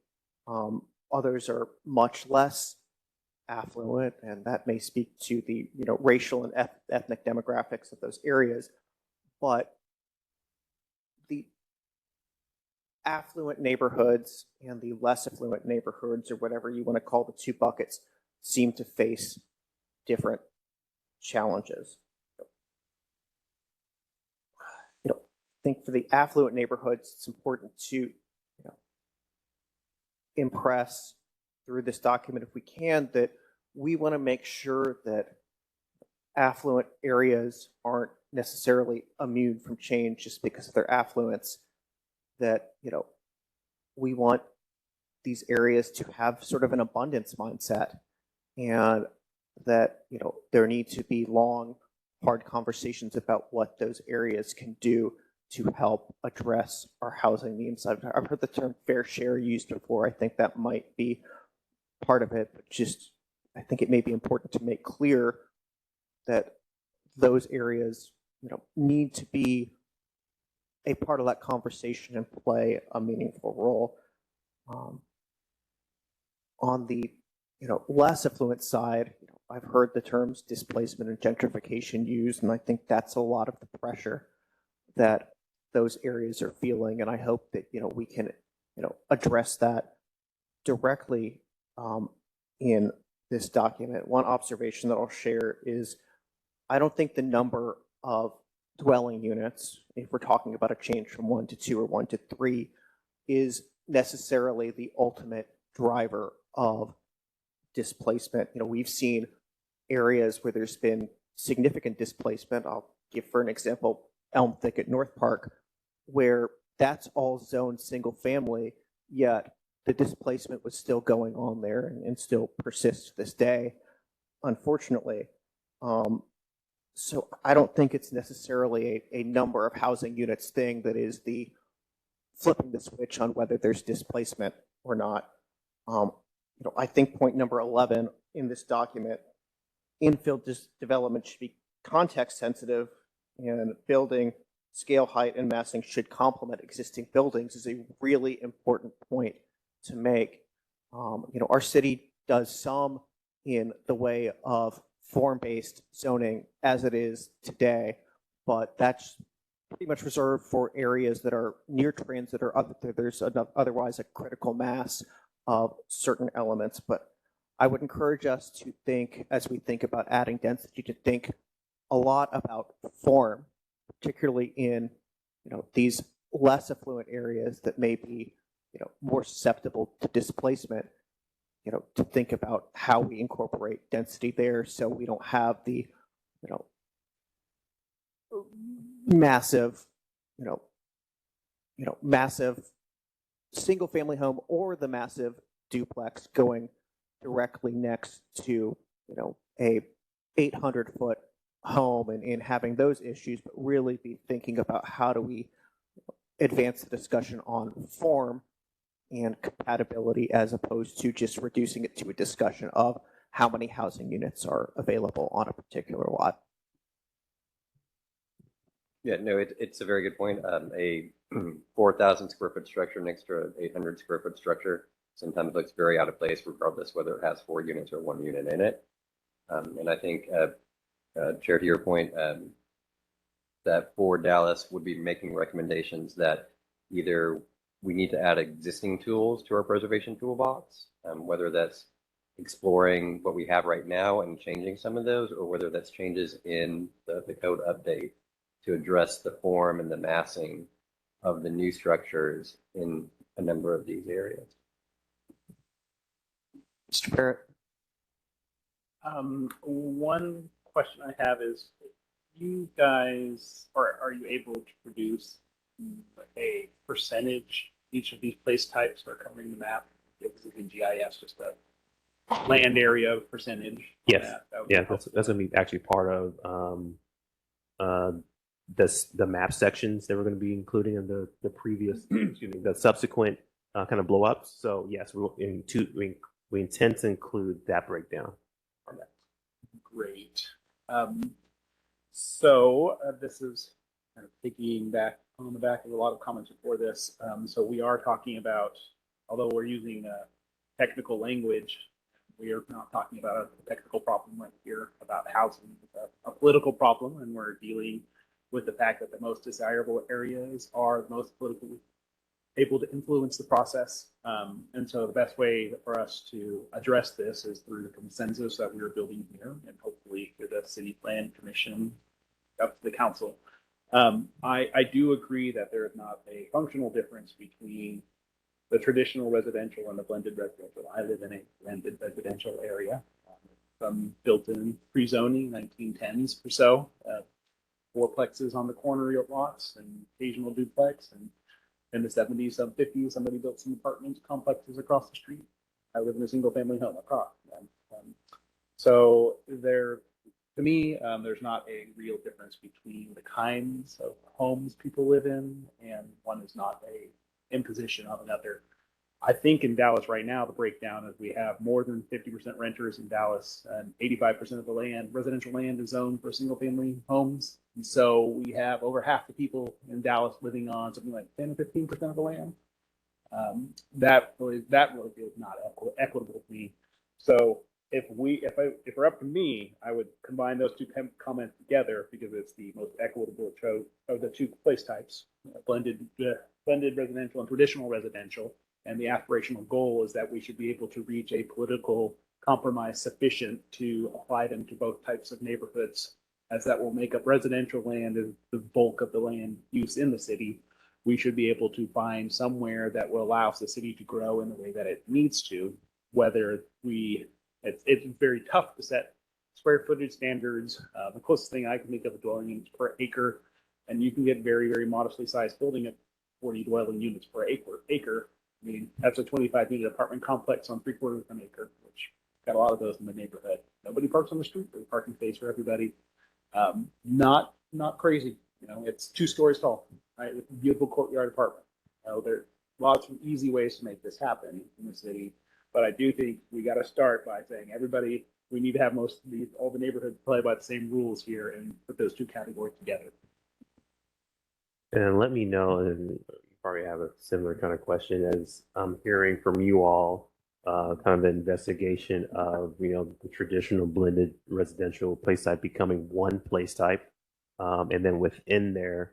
S1: Others are much less affluent, and that may speak to the racial and ethnic demographics of those areas. But the affluent neighborhoods and the less affluent neighborhoods, or whatever you want to call the two buckets, seem to face different challenges. I think for the affluent neighborhoods, it's important to impress through this document, if we can, that we want to make sure that affluent areas aren't necessarily immune from change just because of their affluence, that, we want these areas to have sort of an abundance mindset, and that, there need to be long, hard conversations about what those areas can do to help address our housing needs. I've heard the term fair share used before. I think that might be part of it, but just I think it may be important to make clear that those areas, need to be a part of that conversation and play a meaningful role. On the, less affluent side, I've heard the terms displacement and gentrification used, and I think that's a lot of the pressure that those areas are feeling. And I hope that, we can, address that directly in this document. One observation that I'll share is I don't think the number of dwelling units, if we're talking about a change from 1 to 2 or 1 to 3, is necessarily the ultimate driver of displacement. We've seen areas where there's been significant displacement. I'll give, for an example, Elm Thicket North Park, where that's all zoned single family, yet the displacement was still going on there and still persists to this day, unfortunately. So I don't think it's necessarily a number of housing units thing that is the flipping the switch on whether there's displacement or not. I think point number 11 in this document, infill development should be context sensitive, and building scale, height, and massing should complement existing buildings is a really important point to make. Our city does some in the way of form-based zoning as it is today, but that's pretty much reserved for areas that are near transit or there's otherwise a critical mass of certain elements. But I would encourage us to think, as we think about adding density, to think a lot about form, particularly in these less affluent areas that may be more susceptible to displacement. To think about how we incorporate density there, so we don't have the massive massive single family home or the massive duplex going directly next to a 800-foot home, and having those issues, but really be thinking about how do we advance the discussion on form and compatibility, as opposed to just reducing it to a discussion of how many housing units are available on a particular lot.
S11: Yeah, no, it's a very good point. A 4,000 square foot structure next to an 800 square foot structure sometimes looks very out of place, regardless whether it has 4 units or 1 unit in it. And I think, Chair, to your point, that for Dallas would be making recommendations that either we need to add existing tools to our preservation toolbox, whether that's exploring what we have right now and changing some of those, or whether that's changes in the code update to address the form and the massing of the new structures in a number of these areas.
S1: Mr. Barrett?
S3: One question I have is, you guys, are you able to produce a percentage each of these place types are covering the map? Because in GIS, just a land area percentage.
S5: Yes. Yeah, that's going to be actually part of the map sections that we're going to be including in the previous, excuse me, the subsequent kind of blow ups. So yes, we intend to include that breakdown on that.
S3: Great. So this is kind of piggying back on the back of a lot of comments before this. So we are talking about, although we're using technical language, we are not talking about a technical problem right here about housing, a political problem, and we're dealing with the fact that the most desirable areas are the most politically able to influence the process. And so the best way for us to address this is through the consensus that we are building here, and hopefully through the city plan commission up to the council. I do agree that there is not a functional difference between the traditional residential and the blended residential. I live in a blended residential area. Some built in pre-zoning, 1910s or so, fourplexes on the corner lots and occasional duplex. And in the 70s, some 50s, somebody built some apartment complexes across the street. I live in a single family home across. So there, to me, there's not a real difference between the kinds of homes people live in, and one is not a imposition of another. I think in Dallas right now, the breakdown is we have more than 50% renters in Dallas, and 85% of the land, residential land, is zoned for single family homes. And so we have over half the people in Dallas living on something like 10 or 15% of the land. That really is not equitable to me. So if we're up to me, I would combine those two comments together because it's the most equitable of the two place types, blended residential and traditional residential. And the aspirational goal is that we should be able to reach a political compromise sufficient to apply them to both types of neighborhoods, as that will make up residential land as the bulk of the land use in the city. We should be able to find somewhere that will allow the city to grow in the way that it needs to, whether it's very tough to set square footage standards. The closest thing I can think of a dwelling units per acre, and you can get very, very modestly sized building at 40 dwelling units per acre. I mean, that's a 25-unit apartment complex on 3/4 of an acre, which got a lot of those in the neighborhood. Nobody parks on the street. There's parking space for everybody. Not crazy. You know, it's 2 stories tall, right? With a beautiful courtyard apartment. There's lots of easy ways to make this happen in the city. But I do think we got to start by saying everybody, we need to have all the neighborhoods play by the same rules here and put those 2 categories together.
S5: And let me know, and you probably have a similar kind of question as I'm hearing from you all, kind of the investigation of, the traditional blended residential place type becoming one place type. And then within there,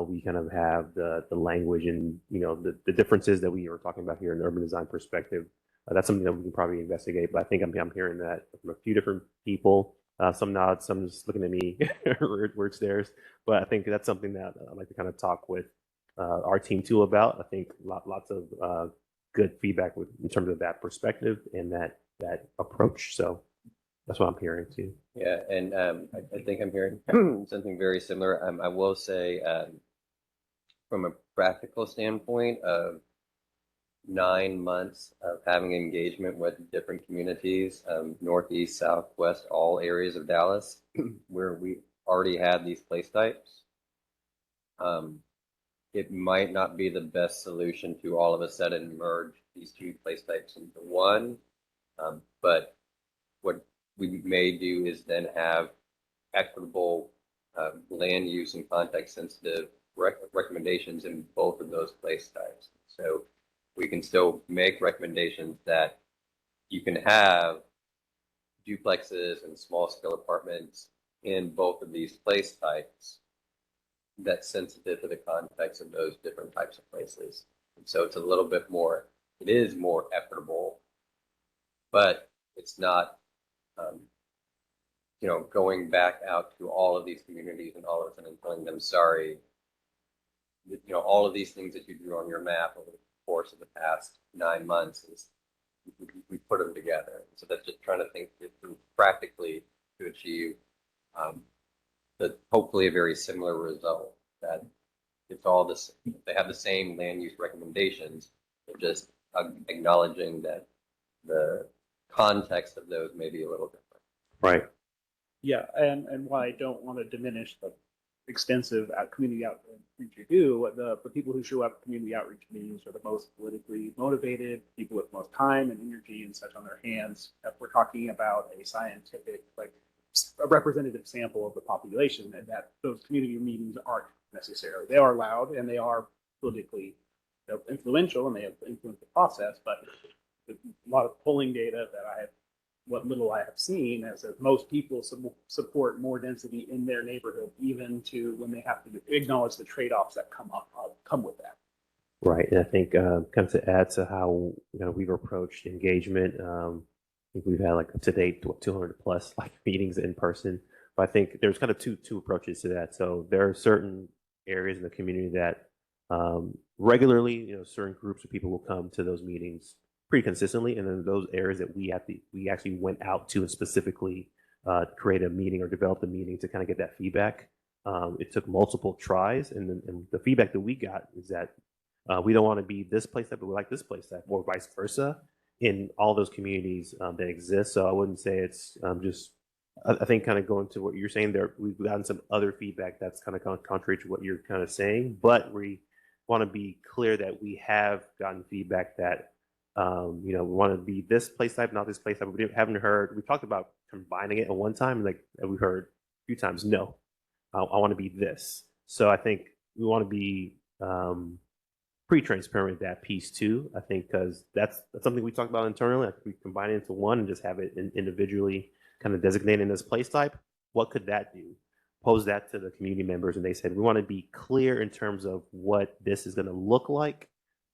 S5: we kind of have the language and, the differences that we were talking about here in the urban design perspective. That's something that we can probably investigate, but I think I'm hearing that from a few different people. Some nods, some just looking at me, word stares. But I think that's something that I'd like to kind of talk with our team too about. I think lots of good feedback in terms of that perspective and that approach. So that's what I'm hearing too.
S11: Yeah, and I think I'm hearing something very similar. I will say, from a practical standpoint of 9 months of having engagement with different communities, northeast, southwest, all areas of Dallas, where we already had these place types, it might not be the best solution to all of a sudden merge these 2 place types into one. But what we may do is then have equitable land use and context sensitive recommendations in both of those place types. So we can still make recommendations that you can have duplexes and small scale apartments in both of these place types that's sensitive to the context of those different types of places. And so it's a little bit more, it is more equitable, but it's not, going back out to all of these communities and all of a sudden telling them, sorry, all of these things that you drew on your map over the course of the past 9 months is we put them together. So that's just trying to think through practically to achieve hopefully a very similar result, that it's all this, they have the same land use recommendations, they're just acknowledging that the context of those may be a little different.
S5: Right.
S3: Yeah, and while I don't want to diminish the extensive community outreach you do, the people who show up at community outreach meetings are the most politically motivated, people with most time and energy and such on their hands. If we're talking about a scientific, a representative sample of the population, and that those community meetings aren't necessarily. They are loud and they are politically influential and they have influenced the process, but a lot of polling data that what little I have seen is that most people support more density in their neighborhood, even to when they have to acknowledge the trade-offs that come with that.
S5: Right, and I think kind of to add to how we've approached engagement, I think we've had to date 200 plus meetings in person. But I think there's kind of two approaches to that. So there are certain areas in the community that regularly, certain groups of people will come to those meetings pretty consistently, and then those areas that we actually went out to and specifically create a meeting or develop a meeting to kind of get that feedback. It took multiple tries, and the feedback that we got is that we don't want to be this place type, but we like this place type, or vice versa, in all those communities that exist. So I wouldn't say it's just. I think kind of going to what you're saying there, we've gotten some other feedback that's kind of contrary to what you're kind of saying, but we want to be clear that we have gotten feedback that we want to be this place type, not this place type. We haven't heard. We talked about combining it at one time, and we heard a few times, no, I want to be this. So I think we want to be pretty transparent with that piece too. I think because that's something we talked about internally. I think we combine it into one and just have it individually kind of designated as place type. What could that do? Pose that to the community members, and they said we want to be clear in terms of what this is going to look like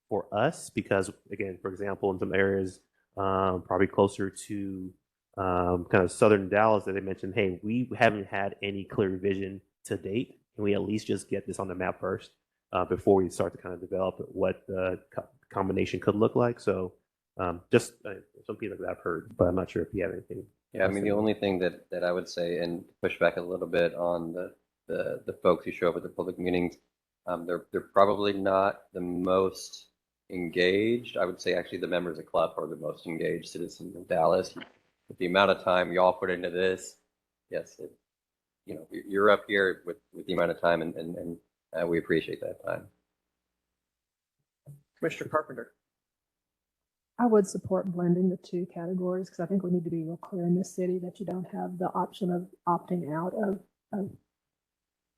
S5: for us, because again, for example, in some areas probably closer to kind of southern Dallas, that they mentioned, hey, we haven't had any clear vision to date, and we at least just get this on the map first before we start to kind of develop what the combination could look like. So just some people that I've heard, but I'm not sure if you have anything.
S11: Yeah, I mean, the only thing that I would say, and push back a little bit on the folks who show up at the public meetings, they're probably not the most engaged. I would say actually the members of CLUP are the most engaged citizens of Dallas. With the amount of time y'all put into this, yes, you're up here with the amount of time, and we appreciate that time.
S1: Commissioner Carpenter.
S6: I would support blending the two categories because I think we need to be real clear in this city that you don't have the option of opting out of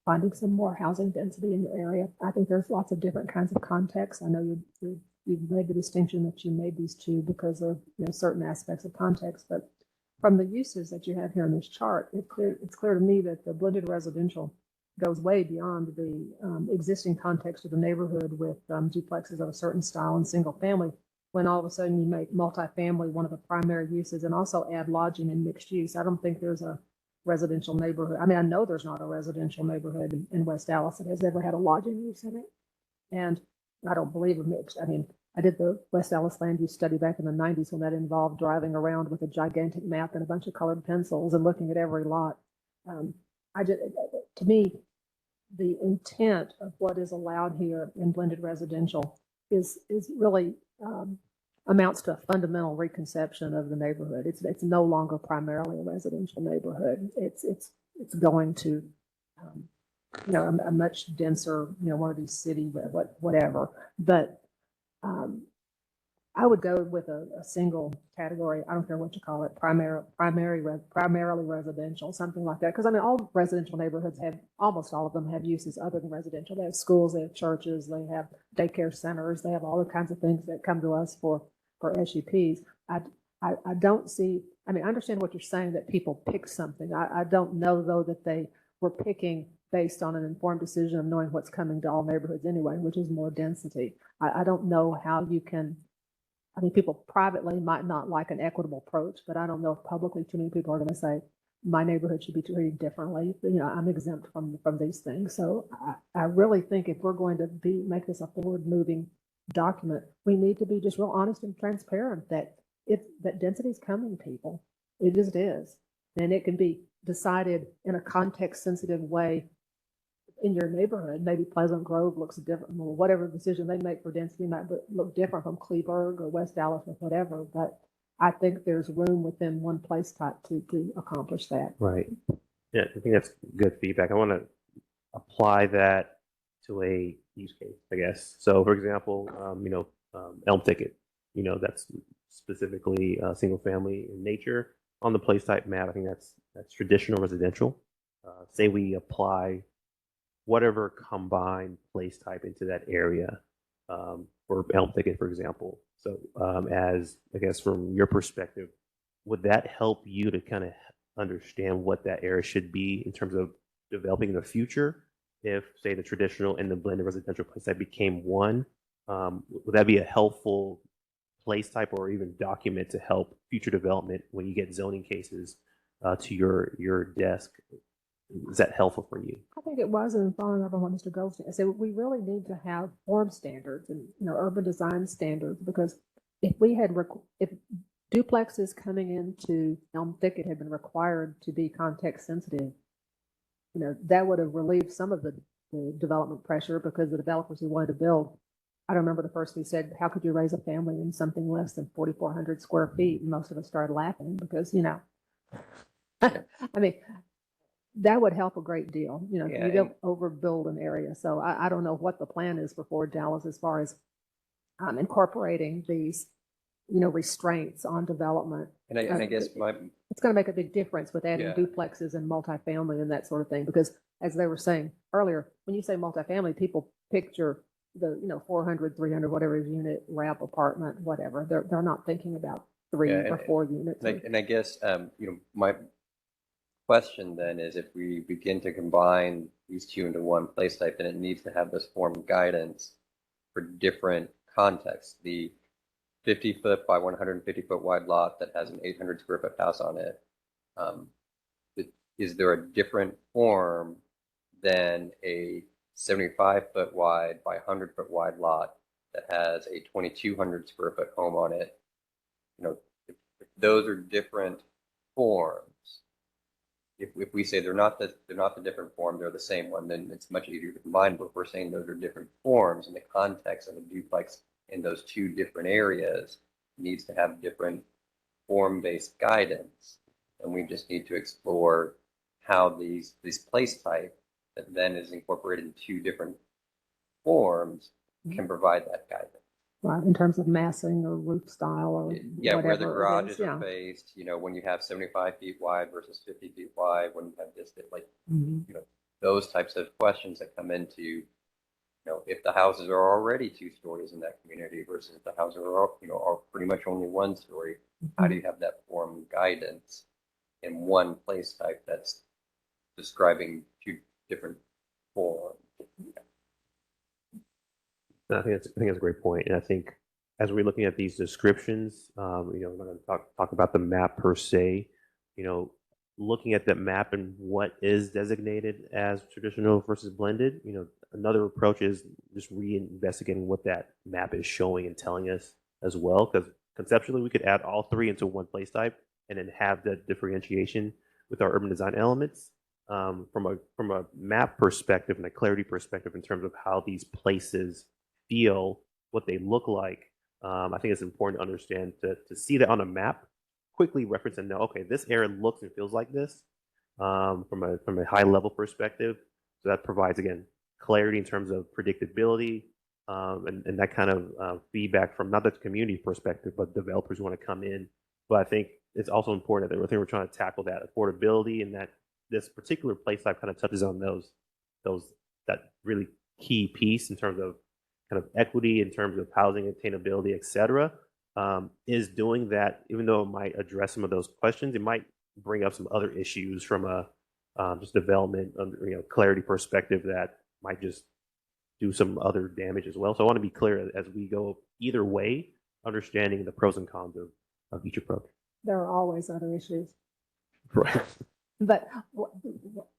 S6: finding some more housing density in your area. I think there's lots of different kinds of contexts. I know you've made the distinction that you made these two because of certain aspects of context, but from the uses that you have here in this chart, it's clear to me that the blended residential goes way beyond the existing context of the neighborhood with duplexes of a certain style and single family, when all of a sudden you make multifamily one of the primary uses and also add lodging and mixed use. I don't think there's a residential neighborhood. I mean, I know there's not a residential neighborhood in West Dallas that has ever had a lodging use in it. And I don't believe a mixed. I mean, I did the West Dallas land use study back in the 90s when that involved driving around with a gigantic map and a bunch of colored pencils and looking at every lot. To me, the intent of what is allowed here in blended residential is really amounts to a fundamental reconception of the neighborhood. It's no longer primarily a residential neighborhood. It's going to a much denser one of these city whatever. But I would go with a single category. I don't care what you call it, primarily residential, something like that. Because I mean, all residential neighborhoods almost all of them have uses other than residential. They have schools, they have churches, they have daycare centers, they have all the kinds of things that come to us for SUPs. I don't see. I mean, I understand what you're saying that people pick something. I don't know though that they were picking based on an informed decision of knowing what's coming to all neighborhoods anyway, which is more density. I don't know how you can. I mean, people privately might not like an equitable approach, but I don't know if publicly too many people are going to say my neighborhood should be treated differently. I'm exempt from these things. So I really think if we're going to make this a forward-moving document, we need to be just real honest and transparent that density is coming, people. It just is, and it can be decided in a context-sensitive way in your neighborhood. Maybe Pleasant Grove looks different, or whatever decision they make for density might look different from Cleburne or West Dallas or whatever. But I think there's room within one place type to accomplish that.
S5: Right. Yeah, I think that's good feedback. I want to apply that to a use case, I guess. So, for example, Elm Thicket, that's specifically single family in nature on the place type map. I think that's traditional residential. Say we apply whatever combined place type into that area for Elm Thicket, for example. So as I guess from your perspective, would that help you to kind of understand what that area should be in terms of developing in the future? If say the traditional and the blended residential place type became one, would that be a helpful place type or even document to help future development when you get zoning cases to your desk? Is that helpful for you?
S6: I think it was, and following up on what Mr. Goldstein said, we really need to have form standards and, urban design standards, because if we had, if duplexes coming into Elm Thicket had been required to be context sensitive, that would have relieved some of the development pressure, because the developers who wanted to build, I don't remember the person who said, how could you raise a family in something less than 4,400 square feet? And most of us started laughing because, I mean, that would help a great deal. You don't overbuild an area. So I don't know what the plan is for Fort Dallas as far as incorporating these, restraints on development.
S11: And I guess
S6: it's going to make a big difference with adding duplexes and multifamily and that sort of thing. Because as they were saying earlier, when you say multifamily, people picture the 400, 300, whatever unit wrap apartment, whatever. They're not thinking about 3 or 4 units.
S11: And I guess my question then is, if we begin to combine these two into one place type, then it needs to have this form of guidance for different contexts. The 50-foot by 150-foot wide lot that has an 800 square foot house on it, is there a different form than a 75-foot wide by 100-foot wide lot that has a 2,200 square foot home on it? If those are different forms, if we say they're not the different form, they're the same one, then it's much easier to combine. But if we're saying those are different forms in the context of a duplex in those two different areas, it needs to have different form-based guidance, and we just need to explore how these place type that then is incorporated in two different forms can provide that guidance.
S6: Right, in terms of massing or roof style or
S11: where the garages are faced, when you have 75 feet wide versus 50 feet wide, when you have this, those types of questions that come into, if the houses are already 2 stories in that community versus the houses are pretty much only 1 story, how do you have that form guidance in one place type that's describing 2 different forms?
S5: I think that's a great point. And I think as we're looking at these descriptions, we're going to talk about the map per se, looking at that map and what is designated as traditional versus blended. Another approach is just reinvestigating what that map is showing and telling us as well, because conceptually we could add all 3 into one place type and then have the differentiation with our urban design elements. From a map perspective and a clarity perspective in terms of how these places feel, what they look like, I think it's important to understand to see that on a map, quickly reference and know, okay, this area looks and feels like this from a high level perspective. So that provides, again, clarity in terms of predictability and that kind of feedback from not the community perspective, but developers who want to come in. But I think it's also important that we're trying to tackle that affordability, and that this particular place type kind of touches on that really key piece in terms of kind of equity, in terms of housing attainability, et cetera, is doing that. Even though it might address some of those questions, it might bring up some other issues from a just development, clarity perspective that might just do some other damage as well. So I want to be clear as we go either way, understanding the pros and cons of each approach.
S6: There are always other issues.
S5: Right.
S6: But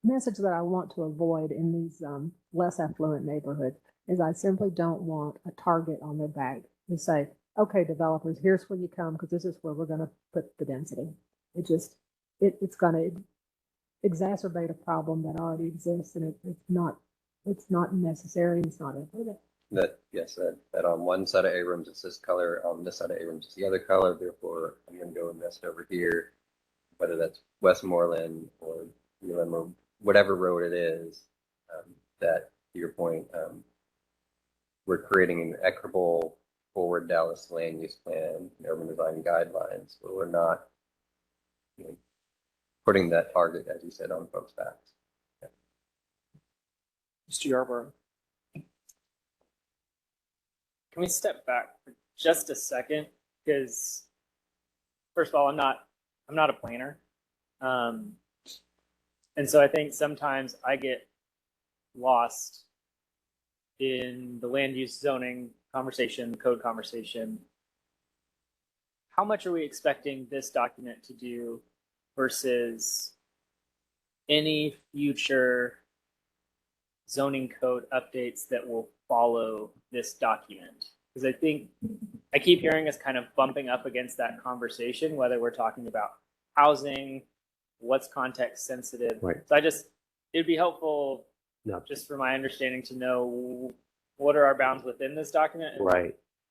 S6: message that I want to avoid in these less affluent neighborhoods is I simply don't want a target on their back to say, okay, developers, here's where you come because this is where we're going to put the density. It's going to exacerbate a problem that already exists, and it's not necessary. It's not everything.
S11: That on one side of Abrams it's this color, on this side of Abrams it's the other color. Therefore, I'm going to go invest over here, whether that's Westmoreland or or whatever road it is. That, to your point, we're creating an equitable forward Dallas land use plan and urban design guidelines where we're not putting that target, as you said, on folks' backs. Yeah.
S10: Mr. Yarborough. Can we step back for just a second? Because first of all, I'm not a planner. And so I think sometimes I get lost in the land use zoning conversation, the code conversation. How much are we expecting this document to do versus any future zoning code updates that will follow this document? Because I keep hearing us kind of bumping up against that conversation, whether we're talking about housing, what's context sensitive.
S5: Right.
S10: So it'd be helpful just for my understanding to know what are our bounds within this document.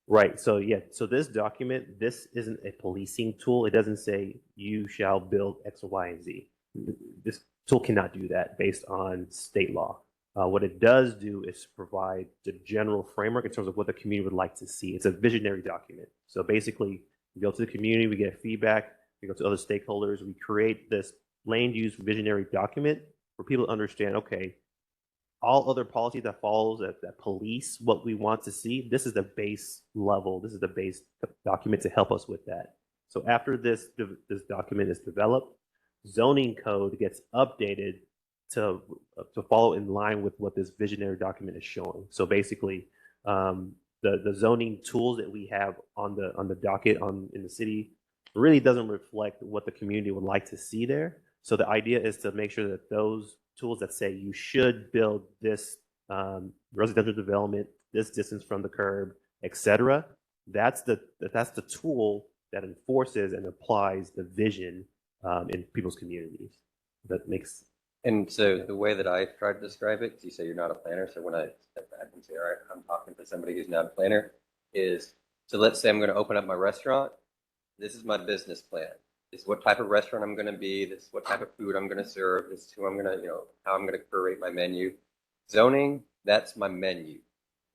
S5: Right. So so this document, this isn't a policing tool. It doesn't say you shall build X, Y, and Z. This tool cannot do that based on state law. What it does do is provide the general framework in terms of what the community would like to see. It's a visionary document. So basically, we go to the community, we get feedback, we go to other stakeholders, we create this land use visionary document for people to understand, okay, all other policy that follows that police what we want to see, this is the base level, this is the base document to help us with that. So after this document is developed, zoning code gets updated to follow in line with what this visionary document is showing. So basically, the zoning tools that we have on the docket in the city really doesn't reflect what the community would like to see there. So the idea is to make sure that those tools that say you should build this residential development, this distance from the curb, etc., that's the tool that enforces and applies the vision in people's communities. That makes.
S11: And so the way that I try to describe it, because you say you're not a planner, so when I step back and say, all right, I'm talking to somebody who's not a planner, is, so let's say I'm going to open up my restaurant. This is my business plan. This is what type of restaurant I'm going to be. This is what type of food I'm going to serve. This is who I'm going to, how I'm going to curate my menu. Zoning, that's my menu,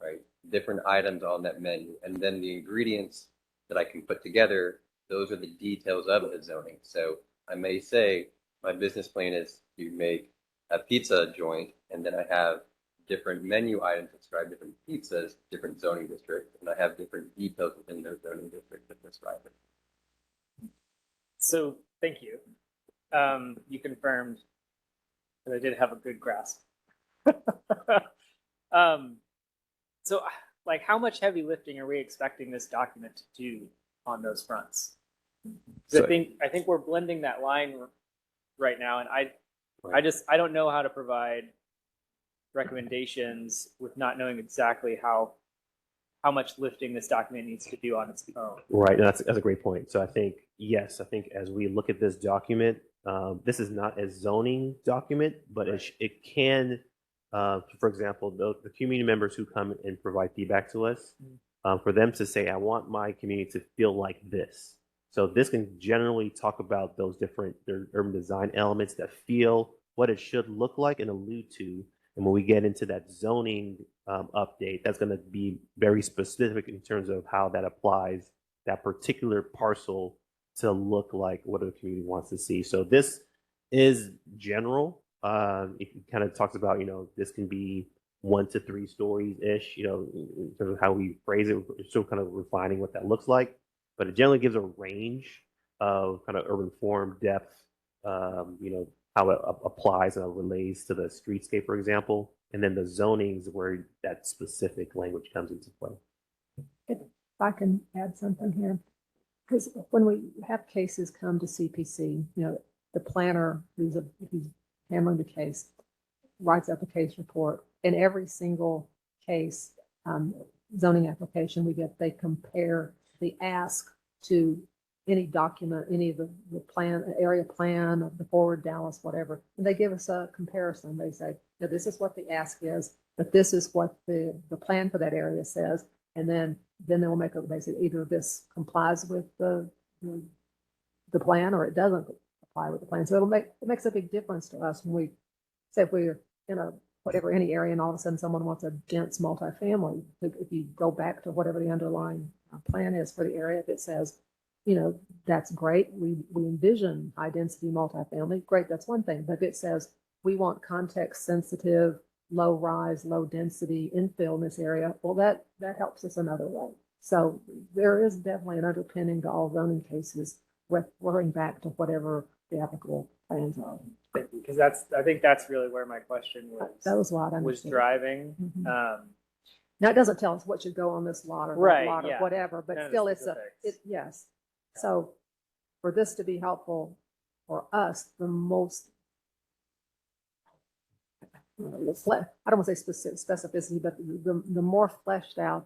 S11: right? Different items on that menu. And then the ingredients that I can put together, those are the details of the zoning. So I may say my business plan is to make a pizza joint, and then I have different menu items that describe different pizzas, different zoning districts, and I have different details within those zoning districts that describe it.
S10: So thank you. You confirmed that I did have a good grasp. So like how much heavy lifting are we expecting this document to do on those fronts? So I think we're blending that line right now, and I don't know how to provide recommendations with not knowing exactly how much lifting this document needs to do on its own.
S5: Right, that's a great point. So I think as we look at this document, this is not a zoning document, but it can, for example, the community members who come and provide feedback to us, for them to say, I want my community to feel like this. So this can generally talk about those different urban design elements that feel what it should look like and allude to. And when we get into that zoning update, that's going to be very specific in terms of how that applies that particular parcel to look like what the community wants to see. So this is general. It kind of talks about, this can be 1 to 3 stories ish, in terms of how we phrase it. We're still kind of refining what that looks like, but it generally gives a range of kind of urban form depth, how it applies and relates to the streetscape, for example, and then the zonings where that specific language comes into play.
S6: If I can add something here, because when we have cases come to CPC, the planner who's handling the case writes up a case report. In every single case, zoning application we get, they compare the ask to any document, any of the plan, area plan of the Forward Dallas, whatever. And they give us a comparison. They say, this is what the ask is, but this is what the plan for that area says. And then they'll make a, they say either this complies with the plan or it doesn't apply with the plan. So it makes a big difference to us when we say if we're in any area and all of a sudden someone wants a dense multifamily. If you go back to whatever the underlying plan is for the area, if it says, that's great. We envision high density multifamily. Great, that's one thing. But if it says we want context sensitive, low rise, low density infill in this area, well, that helps us another way. So there is definitely an underpinning to all zoning cases, referring back to whatever the applicable plans are.
S10: Thank you, because I think that's really where my question was.
S6: That was what I
S10: was driving.
S6: Mm-hmm. Now it doesn't tell us what should go on this lot or that lot or whatever, but still yes. So for this to be helpful for us, the most I don't want to say specific specificity, but the more fleshed out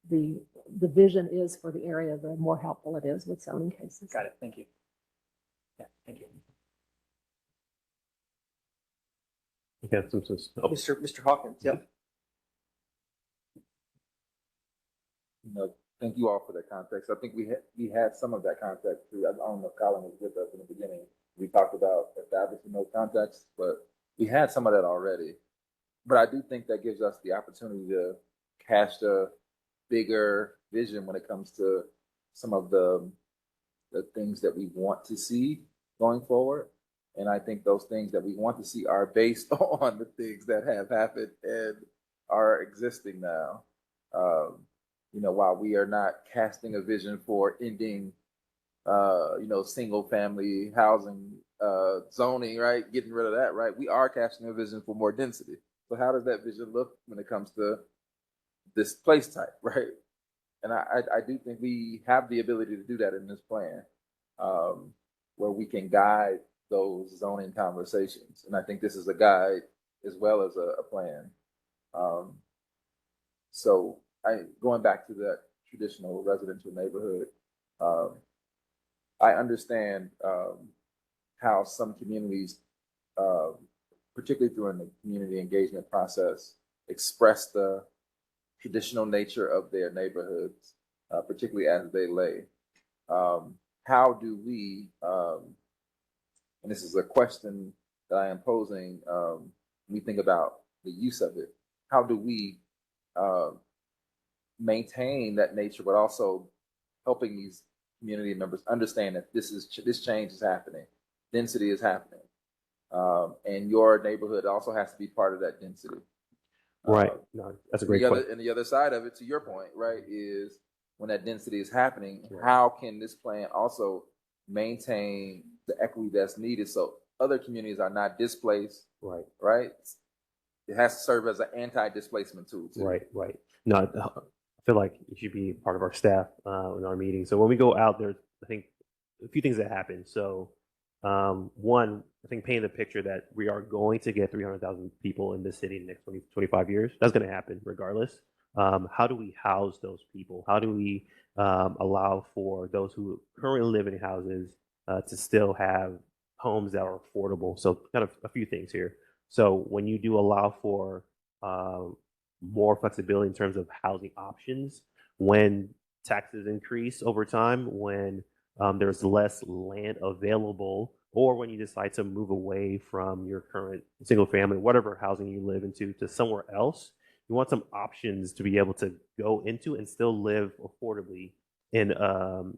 S6: the vision is for the area, the more helpful it is with zoning cases.
S10: Got it. Thank you. Yeah, thank you.
S5: Okay,
S1: Mr. Hawkins, yep.
S12: You know, thank you all for that context. I think we had some of that context too. I don't know if Colin was with us in the beginning. We talked about establishing those contexts, but we had some of that already. But I do think that gives us the opportunity to cast a bigger vision when it comes to some of the things that we want to see going forward. And I think those things that we want to see are based on the things that have happened and are existing now. You know, while we are not casting a vision for ending, you know, single family housing zoning, right? Getting rid of that, right? We are casting a vision for more density. So how does that vision look when it comes to this place type, right? And I do think we have the ability to do that in this plan, where we can guide those zoning conversations. And I think this is a guide as well as a plan. So going back to that traditional residential neighborhood, I understand how some communities, particularly during the community engagement process, express the traditional nature of their neighborhoods, particularly as they lay. How do we, and this is a question that I am posing, when we think about the use of it, how do we maintain that nature, but also helping these community members understand that this change is happening, density is happening, and your neighborhood also has to be part of that density.
S5: Right. No, that's a great question.
S12: And the other side of it, to your point, right, is when that density is happening, how can this plan also maintain the equity that's needed so other communities are not displaced?
S5: Right.
S12: Right. It has to serve as an anti-displacement tool too.
S5: Right. Right. No, I feel like it should be part of our staff in our meeting. So when we go out there, I think a few things that happen. So one, I think painting the picture that we are going to get 300,000 people in this city in the next 20, 25 years. That's going to happen regardless. How do we house those people? How do we allow for those who currently live in houses to still have homes that are affordable? So kind of a few things here. So when you do allow for more flexibility in terms of housing options, when taxes increase over time, when there's less land available, or when you decide to move away from your current single family, whatever housing you live into, to somewhere else, you want some options to be able to go into and still live affordably in the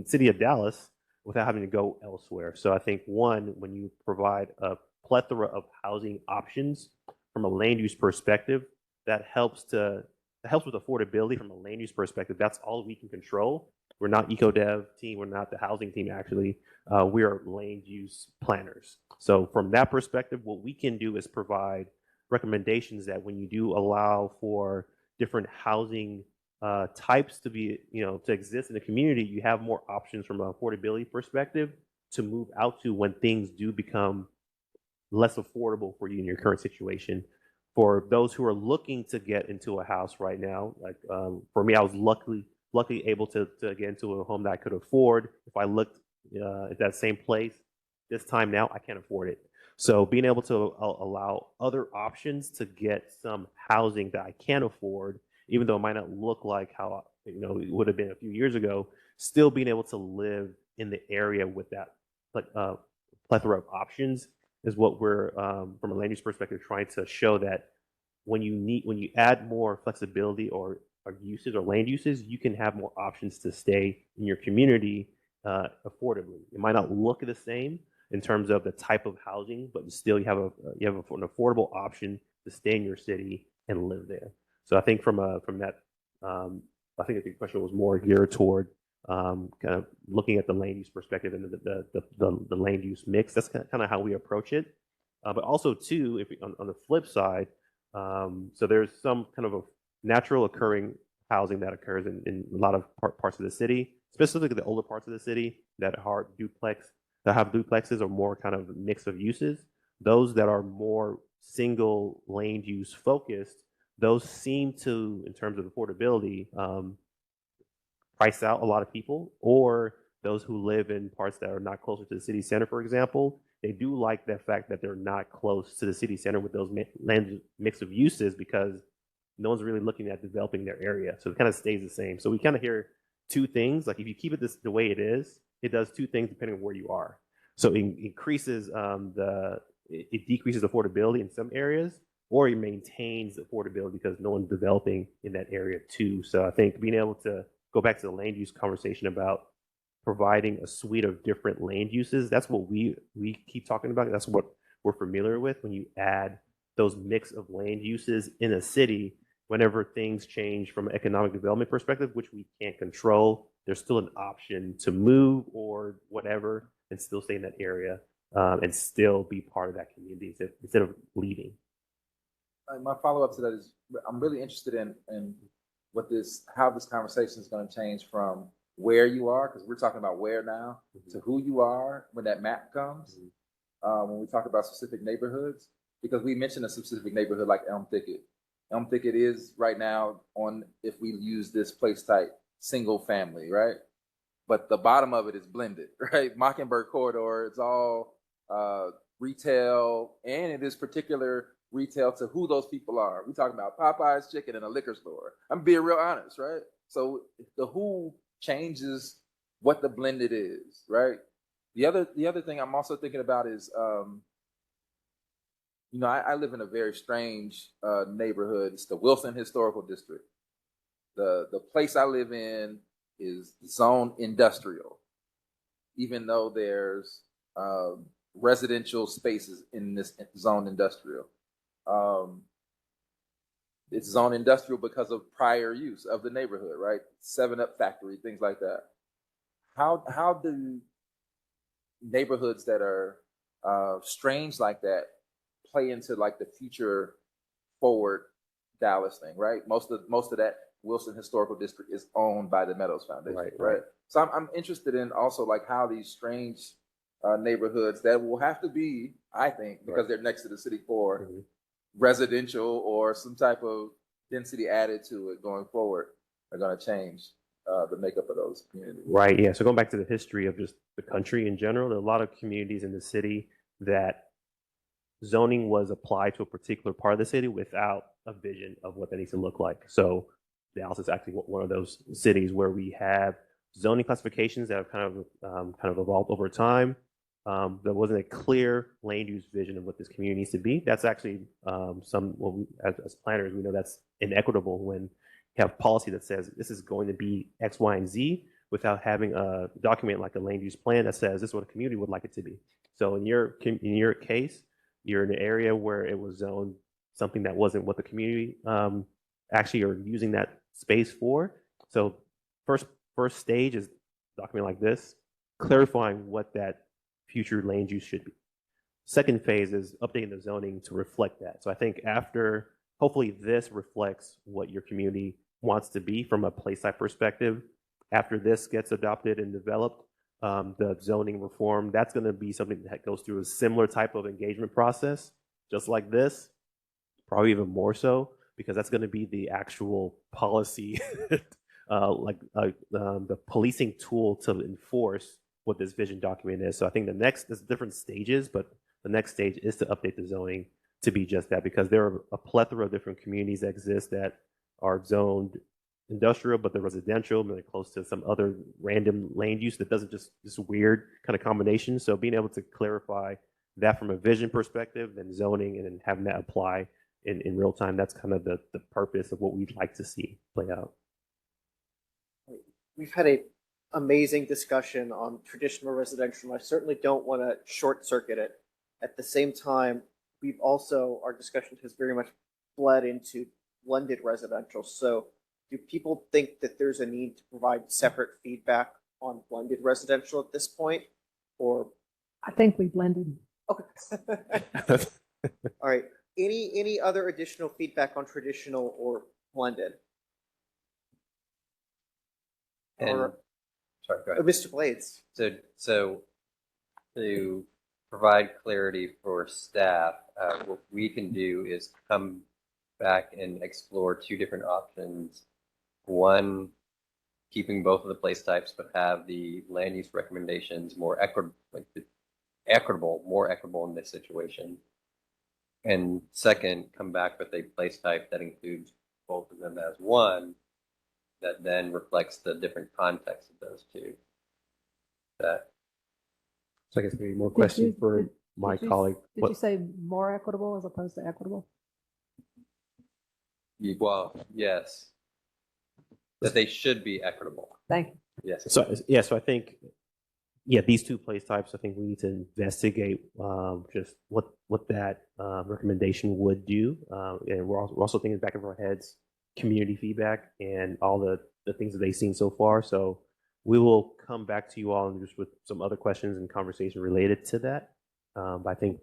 S5: city of Dallas without having to go elsewhere. So I think one, when you provide a plethora of housing options from a land use perspective, that helps with affordability from a land use perspective. That's all we can control. We're not eco-dev team. We're not the housing team, actually. We are land use planners. So from that perspective, what we can do is provide recommendations that when you do allow for different housing types to be, to exist in the community, you have more options from an affordability perspective to move out to when things do become less affordable for you in your current situation. For those who are looking to get into a house right now, like for me, I was luckily able to get into a home that I could afford. If I looked at that same place this time now, I can't afford it. So being able to allow other options to get some housing that I can afford, even though it might not look like how it would have been a few years ago, still being able to live in the area with that plethora of options is what we're from a land use perspective trying to show, that when you add more flexibility or uses or land uses, you can have more options to stay in your community affordably. It might not look the same in terms of the type of housing, but still you have an affordable option to stay in your city and live there. So I think from that, I think the question was more geared toward kind of looking at the land use perspective and the land use mix. That's kind of how we approach it. But also too, if on the flip side, so there's some kind of a natural occurring housing that occurs in a lot of parts of the city, specifically the older parts of the city that have duplexes or more kind of mix of uses. Those that are more single land use focused, those seem to, in terms of affordability, price out a lot of people, or those who live in parts that are not closer to the city center, for example. They do like the fact that they're not close to the city center with those land mix of uses, because no one's really looking at developing their area. So it kind of stays the same. So we kind of hear two things. Like if you keep it the way it is, it does two things depending on where you are. So it increases it decreases affordability in some areas, or it maintains affordability because no one's developing in that area too. So I think being able to go back to the land use conversation about providing a suite of different land uses, that's what we keep talking about. That's what we're familiar with. When you add those mix of land uses in a city, whenever things change from an economic development perspective, which we can't control, there's still an option to move or whatever and still stay in that area, and still be part of that community instead of leaving.
S12: My follow-up to that is, I'm really interested in how this conversation is going to change from where you are, because we're talking about where now, to who you are when that map comes. When we talk about specific neighborhoods, because we mentioned a specific neighborhood like Elm Thicket. Elm Thicket is right now on, if we use this place type, single family, right? But the bottom of it is blended, right? Mockingbird Corridor, it's all retail, and it is particular retail to who those people are. We're talking about Popeye's chicken and a liquor store. I'm being real honest, right? So the who changes what the blended is, right? The other thing I'm also thinking about is, I live in a very strange neighborhood. It's the Wilson Historical District. The place I live in is zone industrial, even though there's residential spaces in this zone industrial. It's zone industrial because of prior use of the neighborhood, right? 7-Up factory, things like that. How do neighborhoods that are strange like that play into like the future forward Dallas thing, right? Most of that Wilson Historical District is owned by the Meadows Foundation, right? So I'm interested in also like how these strange neighborhoods that will have to be, I think, because they're next to the city core, residential or some type of density added to it going forward, are going to change the makeup of those communities.
S5: Right. Yeah. So going back to the history of just the country in general, there are a lot of communities in the city that zoning was applied to a particular part of the city without a vision of what that needs to look like. So Dallas is actually one of those cities where we have zoning classifications that have kind of evolved over time. There wasn't a clear land use vision of what this community needs to be. That's actually as planners, we know that's inequitable when you have policy that says this is going to be X, Y, and Z without having a document like a land use plan that says this is what a community would like it to be. So in your case, you're in an area where it was zoned something that wasn't what the community actually are using that space for. So first stage is a document like this, clarifying what that future land use should be. Second phase is updating the zoning to reflect that. So I think after, hopefully this reflects what your community wants to be from a place type perspective. After this gets adopted and developed, the zoning reform, that's going to be something that goes through a similar type of engagement process, just like this, probably even more so, because that's going to be the actual policy, the policing tool to enforce what this vision document is. So I think there's different stages, but the next stage is to update the zoning to be just that, because there are a plethora of different communities that exist that are zoned industrial, but they're residential, really close to some other random land use that doesn't just this weird kind of combination. So being able to clarify that from a vision perspective and zoning and then having that apply in real time, that's kind of the purpose of what we'd like to see play out.
S1: We've had a amazing discussion on traditional residential, and I certainly don't want to short circuit it. At the same time, our discussion has very much bled into blended residential. So do people think that there's a need to provide separate feedback on blended residential at this point? Or
S6: I think we blended.
S1: okay. All right. Any other additional feedback on traditional or blended?
S11: And,
S1: or
S11: sorry, go ahead.
S1: Mr. Blades.
S11: So to provide clarity for staff, what we can do is come back and explore two different options. One, keeping both of the place types, but have the land use recommendations more more equitable in this situation. And second, come back with a place type that includes both of them as one, that then reflects the different context of those two. That
S5: So I guess maybe more question for my
S6: Did you-
S5: colleague.
S6: Did you say more equitable as opposed to equitable?
S11: well, yes, that they should be equitable.
S6: Thank you.
S11: Yes.
S5: So yeah, so I think these two place types. I think we need to investigate just what that recommendation would do, and we're also thinking back of our heads community feedback and all the things that they've seen so far. So we will come back to you all and just with some other questions and conversation related to that. But I think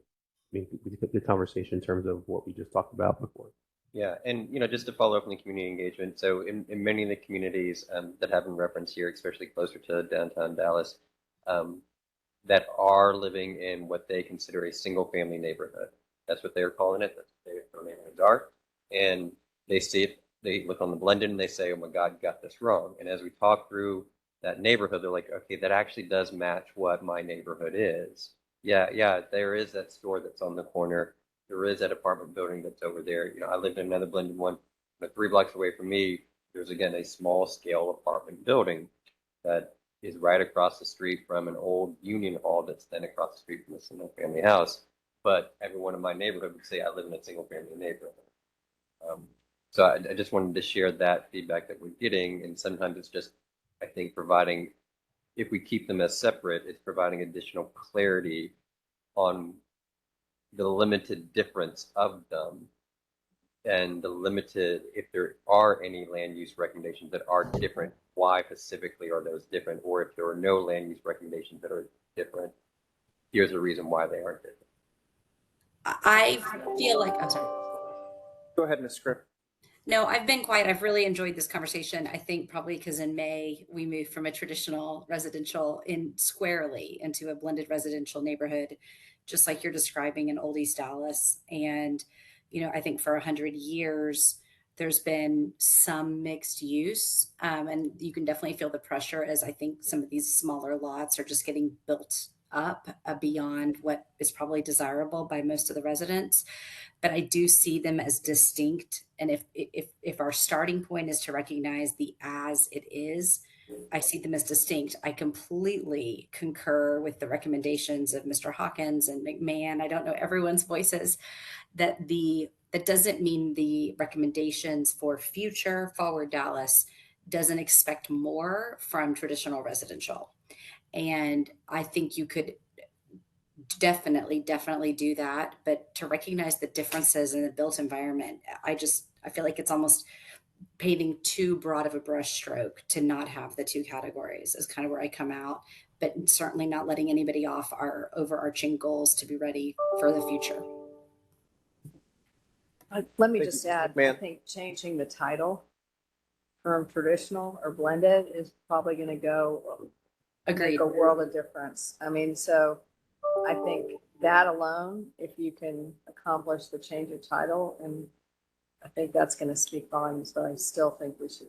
S5: we took the conversation in terms of what we just talked about before.
S11: Yeah, and just to follow up on the community engagement, so in many of the communities that have been referenced here, especially closer to downtown Dallas, that are living in what they consider a single-family neighborhood. That's what they're calling it. That's what their neighborhoods are, and they see it. They look on the blended and they say, "Oh my God, you got this wrong." And as we talk through that neighborhood, they're like, "Okay, that actually does match what my neighborhood is." Yeah, there is that store that's on the corner. There is that apartment building that's over there. I lived in another blended one, but 3 blocks away from me, there's again a small scale apartment building that is right across the street from an old union hall that's then across the street from a single family house. But everyone in my neighborhood would say I live in a single family neighborhood. So I just wanted to share that feedback that we're getting. And sometimes it's just, I think, providing, if we keep them as separate, it's providing additional clarity on the limited difference of them and the limited, if there are any land use recommendations that are different, why specifically are those different? Or if there are no land use recommendations that are different, here's the reason why they aren't different.
S8: I feel like, I'm sorry.
S1: Go ahead, Ms. Scripp.
S8: No, I've been quiet. I've really enjoyed this conversation. I think probably because in May we moved from a traditional residential squarely into a blended residential neighborhood, just like you're describing in Old East Dallas. And, I think for 100 years, there's been some mixed use. And you can definitely feel the pressure as I think some of these smaller lots are just getting built up beyond what is probably desirable by most of the residents. But I do see them as distinct. And if our starting point is to recognize the as it is, I see them as distinct. I completely concur with the recommendations of Mr. Hawkins and McMahon. I don't know everyone's voices. That doesn't mean the recommendations for future Forward Dallas doesn't expect more from traditional residential. And I think you could definitely do that. But to recognize the differences in the built environment, I feel like it's almost painting too broad of a brush stroke to not have the two categories is kind of where I come out, but certainly not letting anybody off our overarching goals to be ready for the future.
S13: Let me
S1: Thank
S13: just
S1: you,
S13: add, I
S1: McMahon.
S13: think changing the title from traditional or blended is probably going to go
S8: Agreed.
S13: make a world of difference. I mean, so I think that alone, if you can accomplish the change of title, and I think that's going to speak volumes, but I still think we should.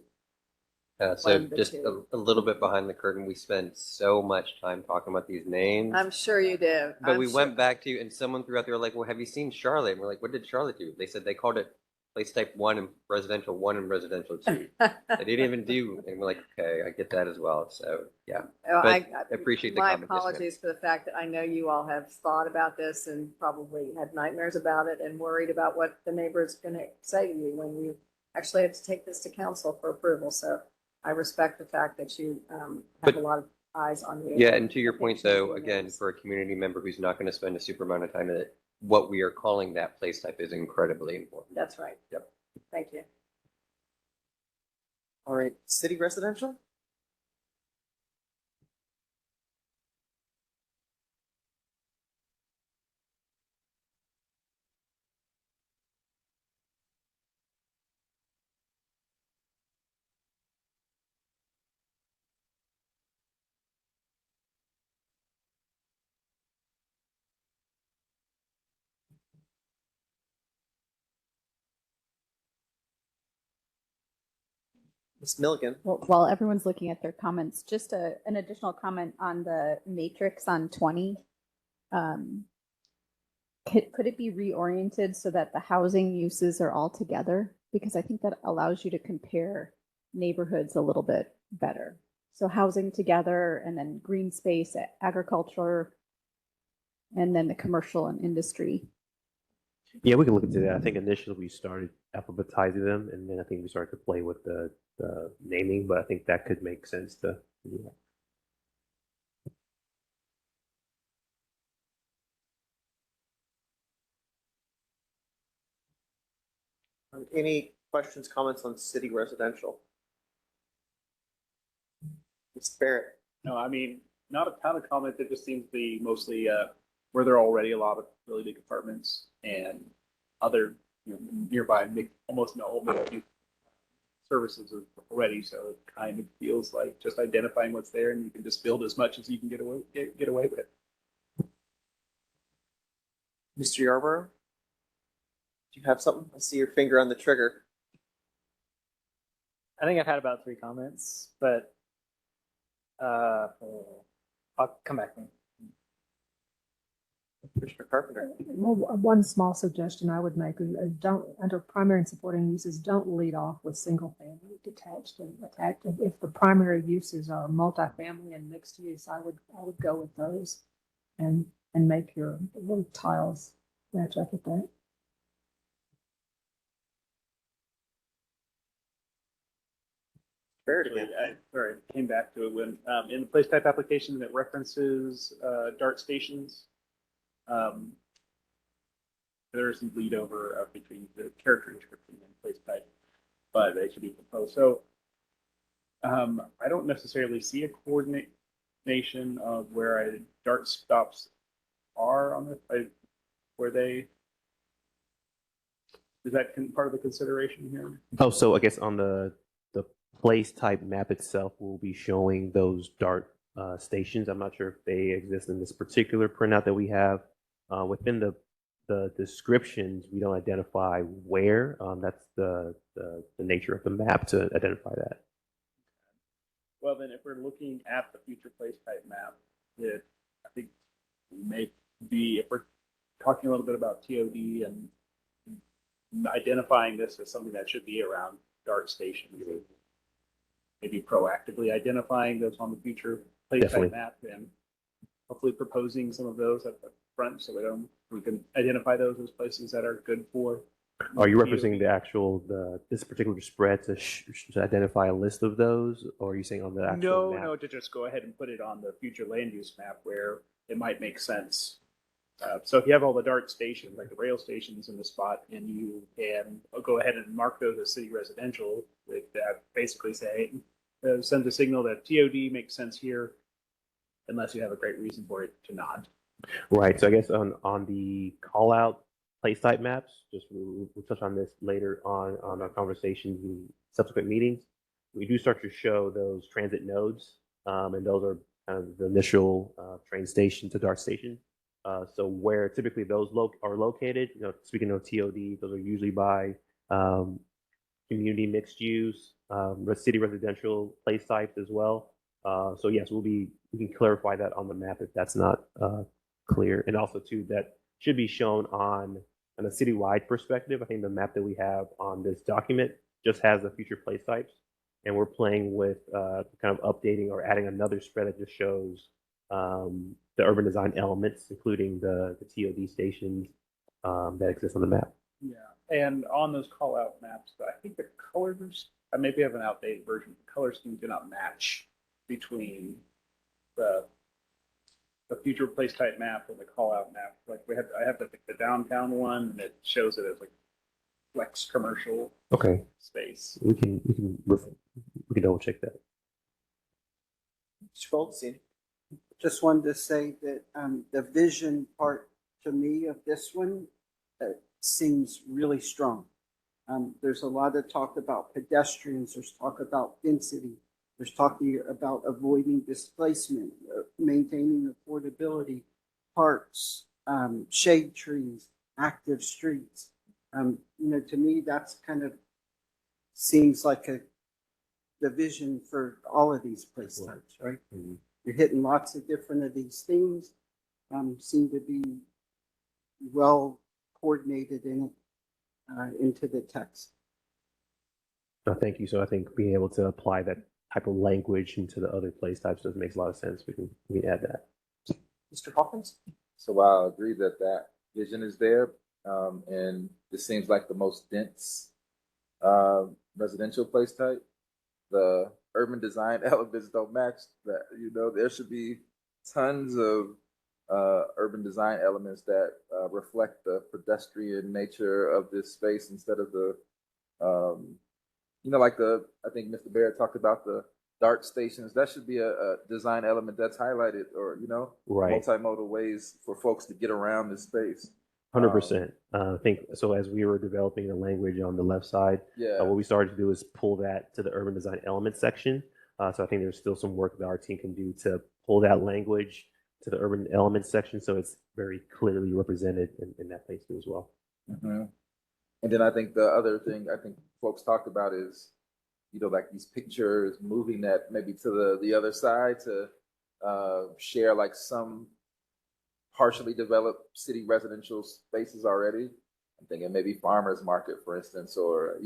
S11: So
S13: blend the
S11: just
S13: two.
S11: a little bit behind the curtain, we spent so much time talking about these names.
S13: I'm sure you do.
S11: But we went back to, and someone threw out there like, well, have you seen Charlotte? And we're like, what did Charlotte do? They said they called it place type 1 and residential 1 and residential 2. They didn't even do, and we're like, okay, I get that as well. So yeah,
S13: Well,
S11: but
S13: I
S11: appreciate the
S13: my
S11: comment. Yes, ma'am.
S13: apologies for the fact that I know you all have thought about this and probably had nightmares about it and worried about what the neighbor's going to say to you when you actually have to take this to council for approval. So I respect the fact that you have
S11: But-
S13: a lot of eyes on you.
S11: Yeah, and to your
S13: I think
S11: point though,
S13: changing
S11: again,
S13: names-
S11: for a community member who's not going to spend a super amount of time in it, what we are calling that place type is incredibly important.
S13: That's right.
S11: Yep.
S13: Thank you.
S1: All right, city residential? Ms. Milligan.
S7: Well, while everyone's looking at their comments, just an additional comment on the matrix on 20. Could it be reoriented so that the housing uses are all together? Because I think that allows you to compare neighborhoods a little bit better. So housing together, and then green space, agriculture, and then the commercial and industry.
S5: Yeah, we can look into that. I think initially we started alphabetizing them, and then I think we started to play with the naming, but I think that could make sense to do that.
S1: Any questions, comments on city residential? Ms. Barrett.
S3: No, I mean, not a ton of comment. It just seems to be mostly where there are already a lot of really big apartments and other nearby almost no services already. So it kind of feels like just identifying what's there, and you can just build as much as you can get away with.
S1: Mr. Yarborough, do you have something? I see your finger on the trigger.
S10: I think I've had about 3 comments, but I'll come back.
S1: Commissioner Carpenter.
S6: Well, one small suggestion I would make is don't, under primary and supporting uses, don't lead off with single family, detached and attached. If the primary uses are multifamily and mixed use, I would go with those and make your little tiles match up with that.
S3: Sorry, came back to it when in the place type application that references DART stations. There is some bleed over between the character description and place type, but they should be proposed. So I don't necessarily see a coordination of where DART stops are on this. Where they is that part of the consideration here?
S5: Oh, so I guess on the place type map itself, we'll be showing those DART stations. I'm not sure if they exist in this particular printout that we have. Within the descriptions, we don't identify where. That's the nature of the map to identify that.
S3: Well, then if we're looking at the future place type map, I think we may be, if we're talking a little bit about TOD and identifying this as something that should be around DART stations, maybe proactively identifying those on the future place type map and hopefully proposing some of those at the front so we can identify those as places that are good for.
S5: Are you referencing the actual this particular spread to identify a list of those, or are you saying on the actual map?
S3: No, to just go ahead and put it on the future land use map where it might make sense. So if you have all the DART stations, like the rail stations in the spot, and you can go ahead and mark those as city residential, with that basically say sends a signal that TOD makes sense here, unless you have a great reason for it to not.
S5: Right. So I guess on the call out place type maps, just we'll touch on this later on our conversations in subsequent meetings. We do start to show those transit nodes, and those are kind of the initial train station to DART station. So where typically those are located, speaking of TOD, those are usually by community mixed use, city residential place types as well. So yes, we can clarify that on the map if that's not clear. And also too, that should be shown on a citywide perspective. I think the map that we have on this document just has the future place types. And we're playing with kind of updating or adding another spread that just shows the urban design elements, including the TOD stations that exist on the map.
S3: Yeah, and on those call out maps, I think the colors, I maybe have an outdated version. The color scheme do not match between the future place type map and the call out map. Like I have the downtown one, and it shows it as like flex commercial space.
S5: We can double check that.
S1: Mr. Goldstein.
S9: Just wanted to say that the vision part to me of this one seems really strong. There's a lot of talk about pedestrians. There's talk about density. There's talking about avoiding displacement, maintaining affordability, parks, shade trees, active streets. To me, that's kind of seems like the vision for all of these place types, right?
S5: Mhm.
S9: You're hitting lots of different of these things, seem to be well coordinated into the text.
S5: No, thank you. So I think being able to apply that type of language into the other place types does makes a lot of sense. We can add that.
S1: Mr. Hawkins?
S12: So while I agree that that vision is there, and this seems like the most dense residential place type, the urban design elements don't match that. You know, there should be tons of urban design elements that reflect the pedestrian nature of this space instead of the, like I think Mr. Barrett talked about the DART stations. That should be a design element that's highlighted, or,
S5: Right.
S12: multimodal ways for folks to get around this space.
S5: 100%. I think so. As we were developing the language on the left side,
S12: Yeah.
S5: what we started to do is pull that to the urban design element section. So I think there's still some work that our team can do to pull that language to the urban element section, so it's very clearly represented in that place too as well.
S12: Mm-hmm. And then I think the other thing I think folks talked about is, like these pictures, moving that maybe to the other side to share like some partially developed city residential spaces already. I'm thinking maybe farmers market, for instance, or,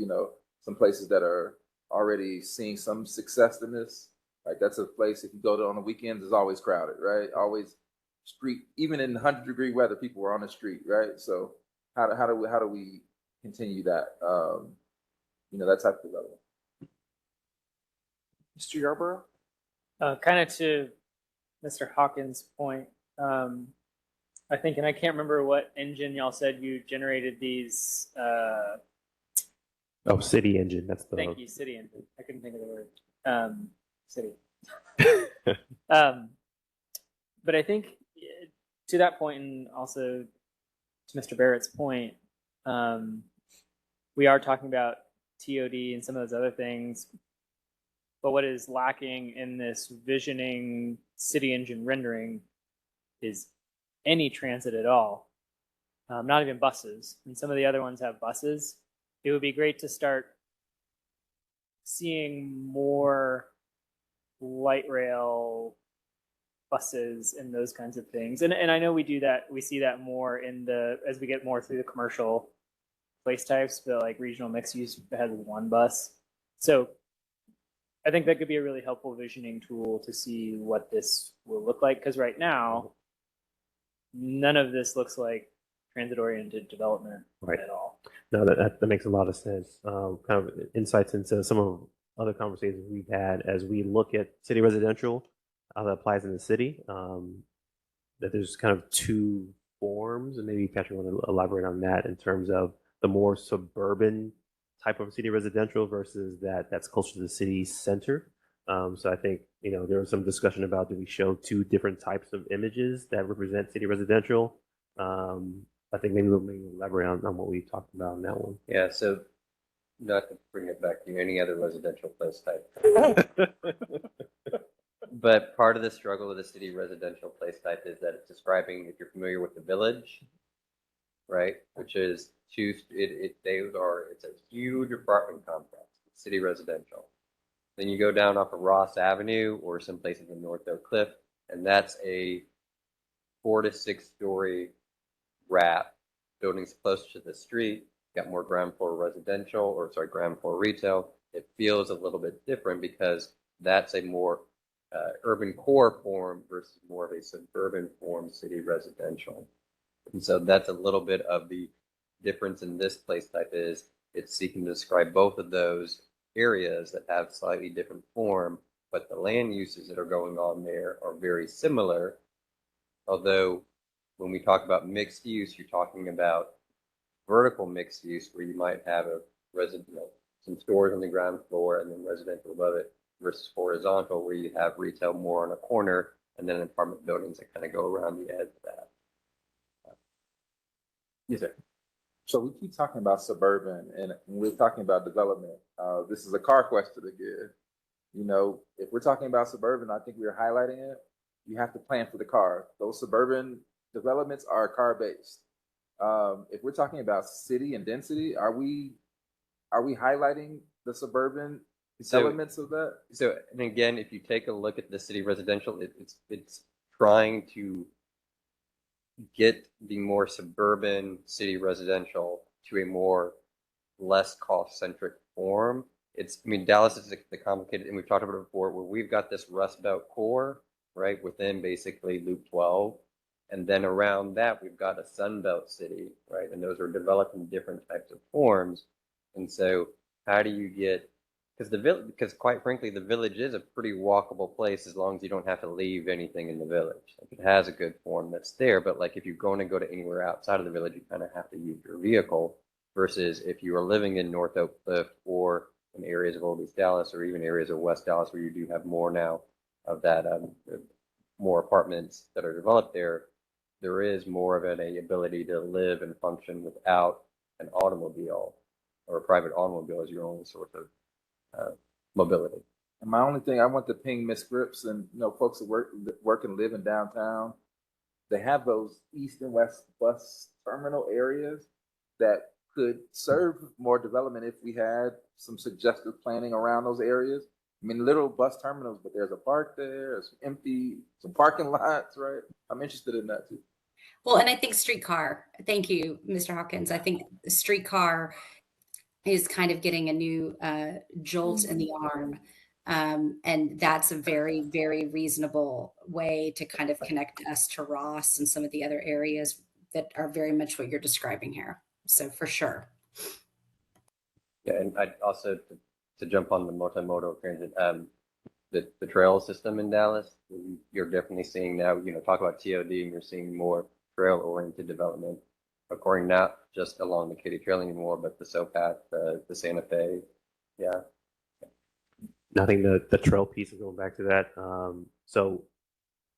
S12: some places that are already seeing some success in this. Like that's a place, if you go to on the weekends, is always crowded, right? Always street, even in 100-degree weather, people were on the street, right? So how do we continue that, that type of development?
S1: Mr. Yarborough?
S10: Kind of to Mr. Hawkins' point, I think, and I can't remember what engine y'all said you generated these.
S5: City engine. That's the.
S10: Thank you, City engine. I couldn't think of the word. City. But I think to that point, and also to Mr. Barrett's point, we are talking about TOD and some of those other things. But what is lacking in this visioning city engine rendering is any transit at all, not even buses. And some of the other ones have buses. It would be great to start seeing more light rail buses and those kinds of things. And I know we do that. We see that more as we get more through the commercial place types, but like regional mixed use has one bus. So I think that could be a really helpful visioning tool to see what this will look like. Because right now, none of this looks like transit-oriented development at all.
S5: No, that makes a lot of sense. Kind of insights into some of other conversations we've had as we look at city residential, how that applies in the city. That there's kind of two forms, and maybe Patrick want to elaborate on that in terms of the more suburban type of city residential versus that's closer to the city center. So I think, there was some discussion about, do we show two different types of images that represent city residential? I think maybe we'll elaborate on what we talked about in that one.
S11: Yeah, so not to bring it back to any other residential place type. But part of the struggle with the city residential place type is that it's describing, if you're familiar with the Village, right? Which is it's a huge apartment complex, city residential. Then you go down off of Ross Avenue or some places in North Oak Cliff, and that's a 4 to 6 story wrap. Buildings closer to the street, got more ground floor retail. It feels a little bit different because that's a more urban core form versus more of a suburban form city residential. And so that's a little bit of the difference in this place type is it's seeking to describe both of those areas that have slightly different form, but the land uses that are going on there are very similar. Although when we talk about mixed use, you're talking about vertical mixed use where you might have some stores on the ground floor and then residential above it, versus horizontal where you have retail more on a corner and then apartment buildings that kind of go around the edge of that.
S12: Yes, sir. So we keep talking about suburban, and when we're talking about development, this is a car question again. If we're talking about suburban, I think we're highlighting it. You have to plan for the car. Those suburban developments are car-based. If we're talking about city and density, are we highlighting the suburban elements of that?
S11: So, and again, if you take a look at the city residential, it's trying to get the more suburban city residential to a more less cost-centric form. I mean, Dallas is the complicated, and we've talked about it before, where we've got this Rust Belt core, right, within basically Loop 12. And then around that, we've got a Sun Belt city, right? And those are developed in different types of forms. And so how do you get, because quite frankly, the village is a pretty walkable place as long as you don't have to leave anything in the village. Like, it has a good form that's there, but like if you're going to go to anywhere outside of the village, you kind of have to use your vehicle, versus if you are living in North Oak Cliff or in areas of Old East Dallas or even areas of West Dallas where you do have more now of that, more apartments that are developed there, there is more of an ability to live and function without an automobile, or a private automobile as your only source of mobility.
S12: And my only thing, I want to ping Miss Grips and folks that work and live in downtown. They have those east and west bus terminal areas that could serve more development if we had some suggestive planning around those areas. I mean, literal bus terminals, but there's a park there, some parking lots, right? I'm interested in that too.
S8: Well, and I think streetcar, thank you, Mr. Hawkins. I think the streetcar is kind of getting a new jolt in the arm. And that's a very, very reasonable way to kind of connect us to Ross and some of the other areas that are very much what you're describing here. So for sure.
S11: Yeah, and I'd also, to jump on the multimodal transit, the trail system in Dallas, you're definitely seeing now, talk about TOD, and you're seeing more trail-oriented development, according not just along the Katy Trail anymore, but the SoPath, the Santa Fe. Yeah.
S5: I think the trail piece is going back to that. So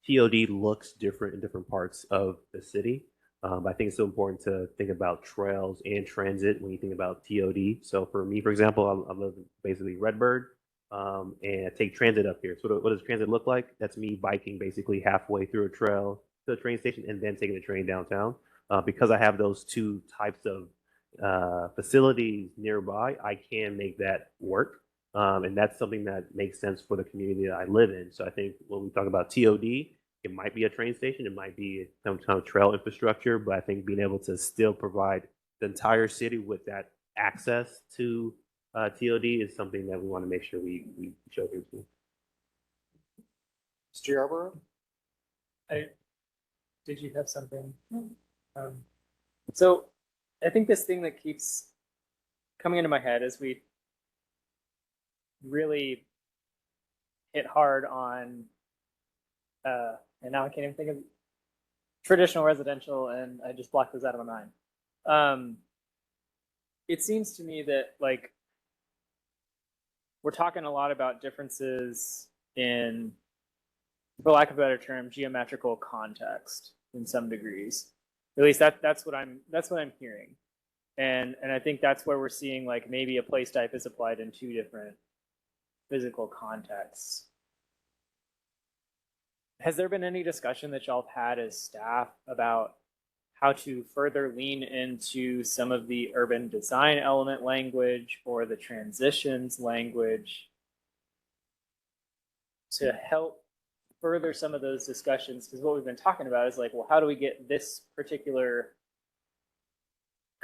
S5: TOD looks different in different parts of the city. But I think it's so important to think about trails and transit when you think about TOD. So for me, for example, I live basically Redbird, and I take transit up here. So what does transit look like? That's me biking basically halfway through a trail to the train station and then taking the train downtown. Because I have those two types of facilities nearby, I can make that work. And that's something that makes sense for the community that I live in. So I think when we talk about TOD, it might be a train station, it might be some kind of trail infrastructure, but I think being able to still provide the entire city with that access to TOD is something that we want to make sure we show people.
S1: Mr. Yarborough?
S10: Did you have something? So I think this thing that keeps coming into my head as we really hit hard on, and now I can't even think of traditional residential, and I just blocked those out of my mind. It seems to me that, like, we're talking a lot about differences in, for lack of a better term, geometrical context in some degrees. At least that's what I'm hearing, and I think that's where we're seeing, like, maybe a place type is applied in two different physical contexts. Has there been any discussion that y'all have had as staff about how to further lean into some of the urban design element language or the transitions language to help further some of those discussions? Because what we've been talking about is like, well, how do we get this particular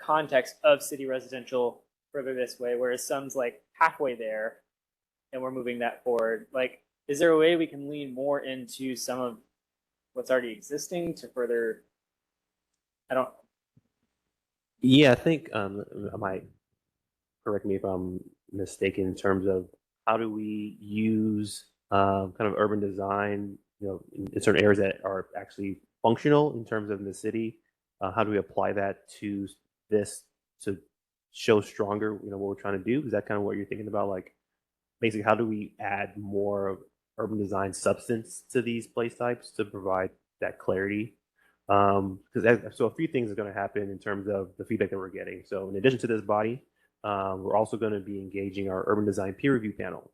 S10: context of city residential further this way, whereas some's like halfway there and we're moving that forward? Like, is there a way we can lean more into some of what's already existing to further,
S5: Yeah, I think I might, correct me if I'm mistaken, in terms of how do we use kind of urban design, in certain areas that are actually functional in terms of the city. How do we apply that to this to show stronger, what we're trying to do? Is that kind of what you're thinking about? Like, basically, how do we add more urban design substance to these place types to provide that clarity? So a few things are going to happen in terms of the feedback that we're getting. So in addition to this body, we're also going to be engaging our urban design peer review panel.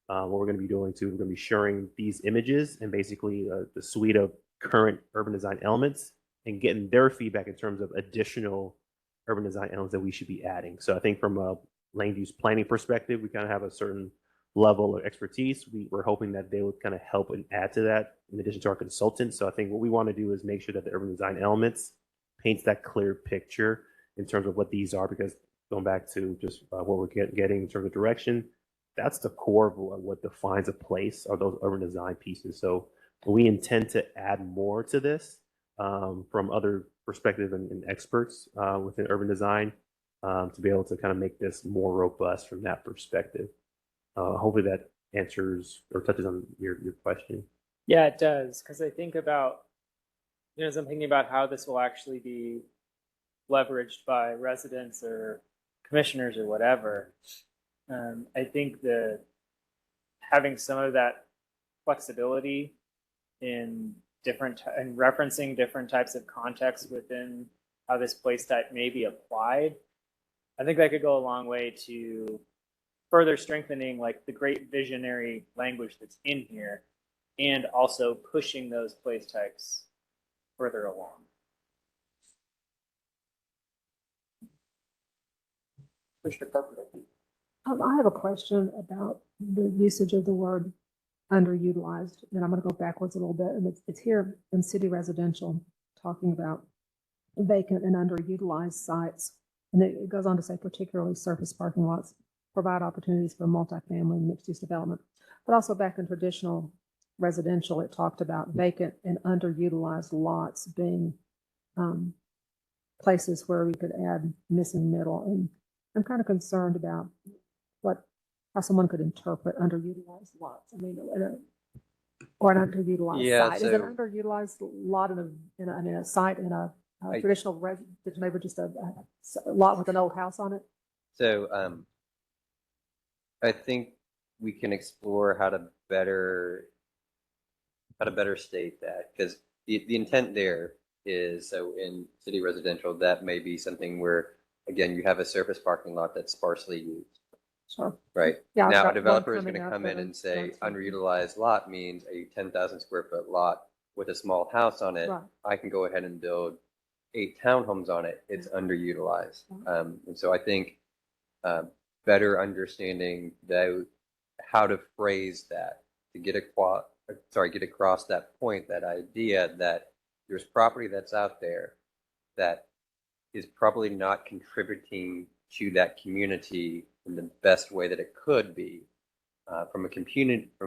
S5: What we're going to be doing we're going to be sharing these images and basically the suite of current urban design elements and getting their feedback in terms of additional urban design elements that we should be adding. So I think from a land use planning perspective, we kind of have a certain level of expertise. We're hoping that they would kind of help and add to that in addition to our consultants. So I think what we want to do is make sure that the urban design elements paints that clear picture in terms of what these are, because going back to just what we're getting in terms of direction, that's the core of what defines a place, are those urban design pieces. So we intend to add more to this from other perspectives and experts within urban design to be able to kind of make this more robust from that perspective. Hopefully that answers or touches on your question.
S10: Yeah, it does. Because I think about, as I'm thinking about how this will actually be leveraged by residents or commissioners or whatever, I think that having some of that flexibility in and referencing different types of contexts within how this place type may be applied, I think that could go a long way to further strengthening like the great visionary language that's in here, and also pushing those place types further along.
S6: I have a question about the usage of the word underutilized, and I'm going to go backwards a little bit. And it's here in city residential, talking about vacant and underutilized sites. And it goes on to say particularly surface parking lots provide opportunities for multifamily and mixed-use development. But also back in traditional residential, it talked about vacant and underutilized lots being places where we could add missing middle. And I'm kind of concerned about how someone could interpret underutilized lots. I mean, or an underutilized site. Is an underutilized lot in a site in a traditional maybe just a lot with an old house on it?
S11: So I think we can explore how to better state that, because the intent there is, so in city residential, that may be something where, again, you have a surface parking lot that's sparsely used.
S6: Sure.
S11: Right.
S6: Yeah,
S11: Now, a developer is going to come in and say underutilized lot means a 10,000 square foot lot with a small house on it.
S6: Right.
S11: I can go ahead and build 8 townhomes on it. It's underutilized. And so I think better understanding how to phrase that to get across that point, that idea that there's property that's out there that is probably not contributing to that community in the best way that it could be, from a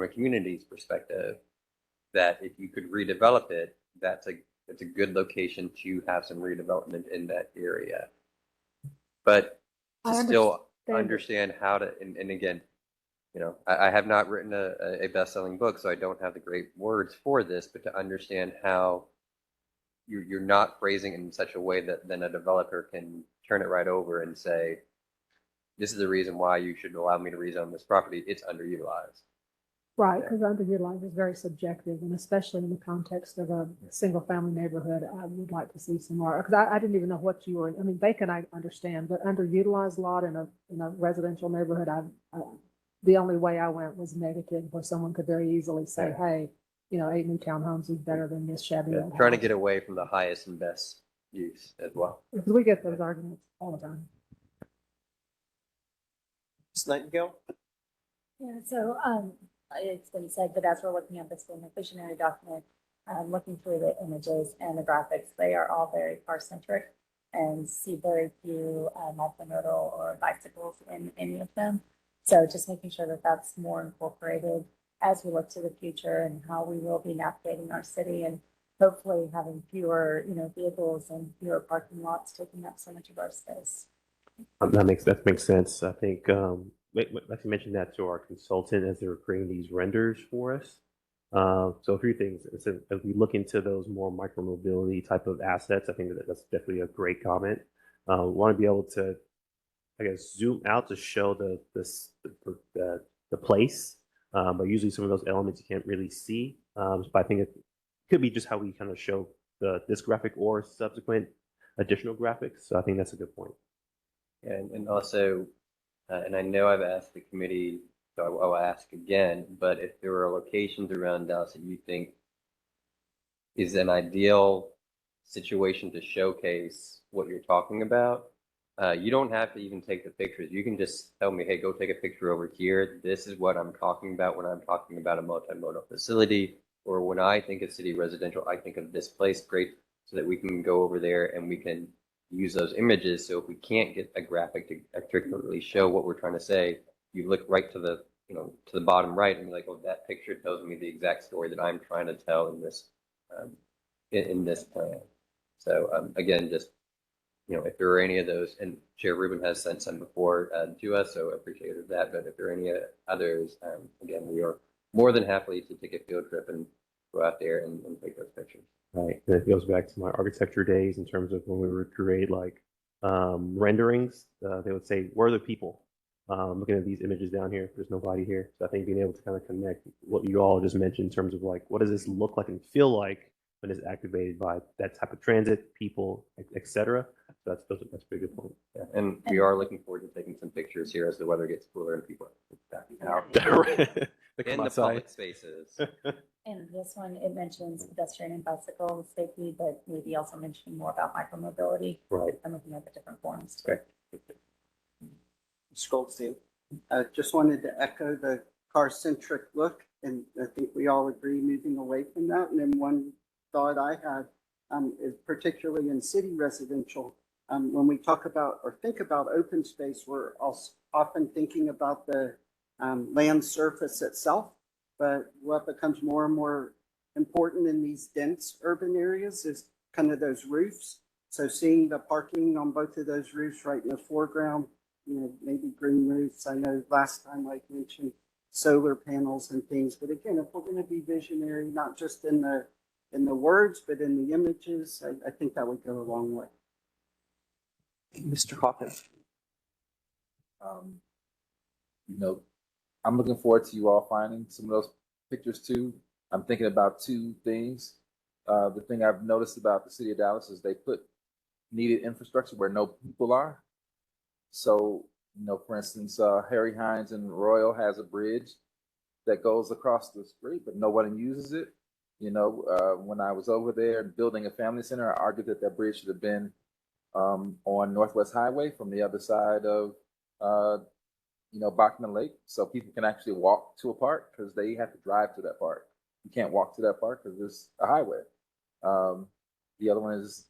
S11: community's perspective, that if you could redevelop it, it's a good location to have some redevelopment in that area. But to still understand how to, and again, I have not written a best-selling book, so I don't have the great words for this, but to understand how you're not phrasing it in such a way that then a developer can turn it right over and say, this is the reason why you should allow me to rezone this property. It's underutilized.
S6: Right, because underutilized is very subjective, and especially in the context of a single-family neighborhood, I would like to see some more. Because I didn't even know what you were. I mean, vacant I understand, but underutilized lot in a residential neighborhood, the only way I went was negative, where someone could very easily say, "Hey, 8 new townhomes is better than this shabby old
S11: Trying to
S6: house."
S11: get away from the highest and best use as well.
S6: Because we get those arguments all the time.
S1: Ms. Nightingale?
S15: Yeah, so it's been said, but as we're looking at this visionary document, looking through the images and the graphics, they are all very car-centric and see very few multimodal or bicycles in any of them. So just making sure that that's more incorporated as we look to the future and how we will be navigating our city, and hopefully having fewer, vehicles and fewer parking lots taking up so much of our space.
S5: That makes sense. I think like you mentioned that to our consultant as they were creating these renders for us. So a few things. As we look into those more micromobility type of assets, I think that's definitely a great comment. We want to be able to, I guess, zoom out to show the place, but usually some of those elements you can't really see. But I think it could be just how we kind of show this graphic or subsequent additional graphics. So I think that's a good point.
S11: And also, and I know I've asked the committee, so I'll ask again, but if there are locations around Dallas that you think is an ideal situation to showcase what you're talking about, You don't have to even take the pictures. You can just tell me, hey, go take a picture over here. This is what I'm talking about when I'm talking about a multimodal facility, or when I think of city residential, I think of this place. Great, so that we can go over there and we can use those images. So if we can't get a graphic to articulately show what we're trying to say, you look right to the, to the bottom right, and you're like, oh, that picture tells me the exact story that I'm trying to tell in this, in this plan. So again, just if there are any of those, and Chair Rubin has sent some before to us, so I appreciate that. But if there are any others, again, we are more than happy to take a field trip and go out there and take those pictures.
S5: Right. And it goes back to my architecture days in terms of when we would create like renderings. They would say, where are the people? Looking at these images down here, there's nobody here. So I think being able to kind of connect what you all just mentioned in terms of like, what does this look like and feel like when it's activated by that type of transit, people, et cetera. So that's a pretty good point.
S11: Yeah. And we are looking forward to taking some pictures here as the weather gets cooler and people are backing out in the public spaces.
S15: And this one, it mentions pedestrian and bicycle safety, but maybe also mentioning more about micromobility.
S5: Right.
S15: I'm looking at the different forms too.
S11: Okay.
S9: Mr. Goldstein. Just wanted to echo the car-centric look, and I think we all agree moving away from that. And then one thought I had is particularly in city residential, when we talk about or think about open space, we're also often thinking about the land surface itself. But what becomes more and more important in these dense urban areas is kind of those roofs. So seeing the parking on both of those roofs right in the foreground, maybe green roofs. I know last time I mentioned solar panels and things, but again, if we're going to be visionary, not just in the words, but in the images, I think that would go a long way.
S1: Mr. Hawkins.
S12: I'm looking forward to you all finding some of those pictures too. I'm thinking about two things. The thing I've noticed about the city of Dallas is they put needed infrastructure where no people are. So, for instance, Harry Hines and Royal has a bridge that goes across the street, but no one uses it. When I was over there building a family center, I argued that that bridge should have been on Northwest Highway from the other side of Bachman Lake, so people can actually walk to a park, because they have to drive to that park. You can't walk to that park because there's a highway. The other one is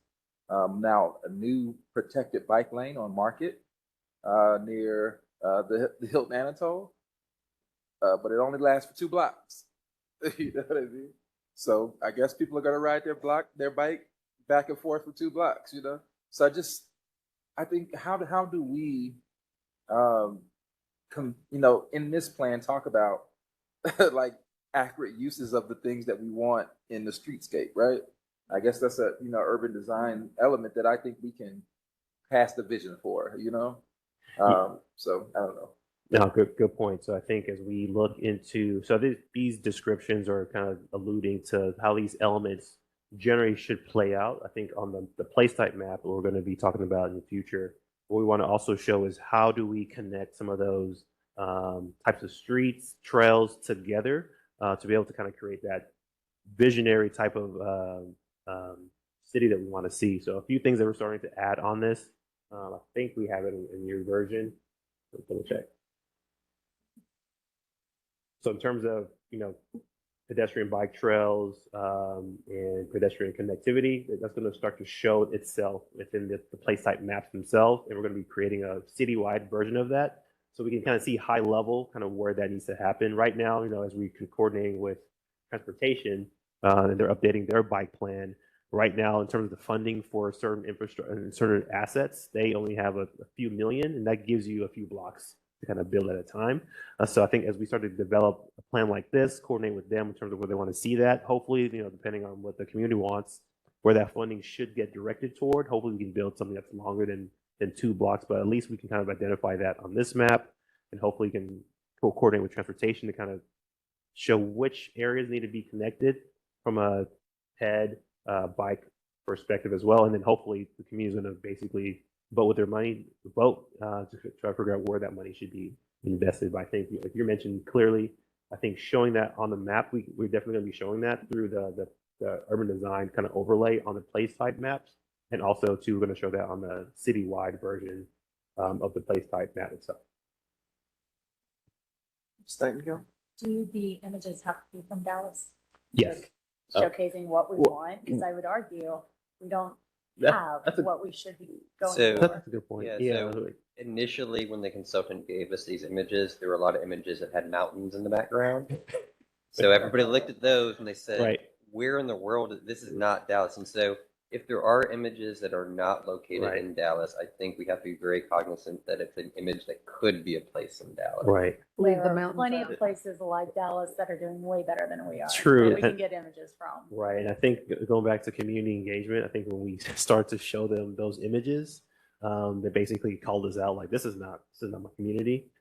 S12: now a new protected bike lane on Market near the Hilton Anatole, but it only lasts for 2 blocks. You know what I mean? So I guess people are going to ride their bike back and forth for 2 blocks. So I think how do we in this plan talk about like accurate uses of the things that we want in the streetscape, right? I guess that's a urban design element that I think we can pass the vision for. So I don't know.
S5: No, good point. So I think as we look into, these descriptions are kind of alluding to how these elements generally should play out. I think on the place type map that we're going to be talking about in the future, what we want to also show is how do we connect some of those types of streets, trails together to be able to kind of create that visionary type of city that we want to see. So a few things that we're starting to add on this. I think we have it in your version. Let's double check. So in terms of, pedestrian bike trails and pedestrian connectivity, that's going to start to show itself within the place type maps themselves. And we're going to be creating a citywide version of that. So we can kind of see high level kind of where that needs to happen. Right now, as we can coordinate with transportation and they're updating their bike plan. Right now, in terms of the funding for certain infrastructure and certain assets, they only have a few million, and that gives you a few blocks to kind of build at a time. So I think as we start to develop a plan like this, coordinate with them in terms of where they want to see that, hopefully, depending on what the community wants, where that funding should get directed toward, hopefully we can build something that's longer than 2 blocks, but at least we can kind of identify that on this map, and hopefully can coordinate with transportation to kind of show which areas need to be connected from a head bike perspective as well. And then hopefully the community is going to basically vote with their money, to try to figure out where that money should be invested. But I think, like you mentioned clearly, I think showing that on the map, we're definitely going to be showing that through the urban design kind of overlay on the place type maps. And also, too, we're going to show that on the citywide version of the place type map itself.
S1: Nightingale?
S15: Do the images have to be from Dallas?
S5: Yes.
S15: Showcasing what we
S5: well,
S15: want, because I would argue we don't
S5: That's
S15: have what we should be going
S11: So-
S15: for.
S5: That's a good point.
S11: Yeah, so initially, when the consultant gave us these images, there were a lot of images that had mountains in the background. So everybody looked at those and they said,
S5: Right.
S11: where in the world, this is not Dallas. And so if there are images that are not located
S5: Right.
S11: in Dallas, I think we have to be very cognizant that it's an image that could be a place in Dallas.
S5: Right.
S6: Leave
S15: There
S6: the
S15: are
S6: mountains
S15: plenty
S6: out.
S15: of places like Dallas that are doing way better than we are.
S5: True.
S15: That we can get images from.
S5: Right. And I think going back to community engagement, I think when we start to show them those images, they basically called us out like, this is not my community.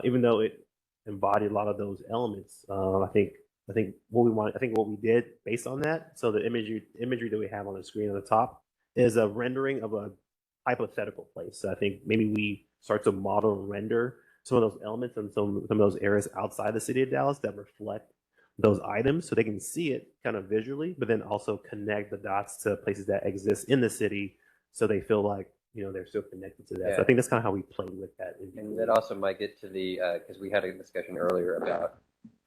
S5: Even though it embodied a lot of those elements, I think what we did based on that. So the imagery that we have on the screen on the top is a rendering of a hypothetical place. So I think maybe we start to model and render some of those elements and some of those areas outside the city of Dallas that reflect those items so they can see it kind of visually, but then also connect the dots to places that exist in the city so they feel like, they're still connected to that.
S11: Yeah.
S5: So I think that's kind of how we played with that.
S11: And that also might get to the, because we had a discussion earlier about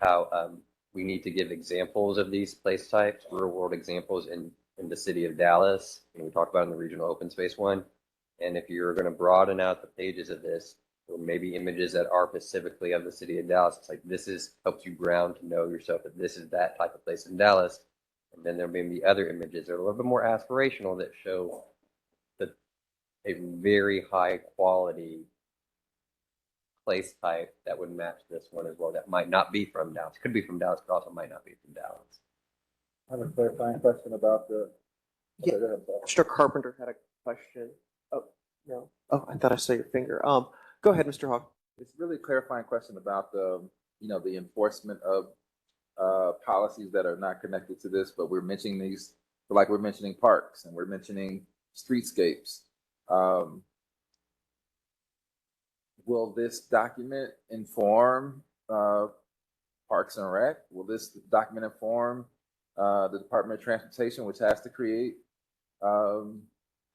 S11: how we need to give examples of these place types, real world examples in the city of Dallas. And we talked about in the regional open space one. And if you're going to broaden out the pages of this, or maybe images that are specifically of the city of Dallas, it's like helps you ground to know yourself that this is that type of place in Dallas. And then there may be other images that are a little bit more aspirational that show a very high quality place type that would match this one as well. That might not be from Dallas. Could be from Dallas, but also might not be from Dallas.
S12: I have a clarifying question about the.
S1: Yeah.
S12: Okay, go ahead, Paul.
S1: Mr. Carpenter had a question. Oh, no. Oh, I thought I saw your finger. Go ahead, Mr. Hawk.
S12: It's really a clarifying question about the enforcement of policies that are not connected to this, but we're mentioning these, like we're mentioning parks and we're mentioning streetscapes. Will this document inform Parks and Rec? Will this document inform the Department of Transportation, which has to create,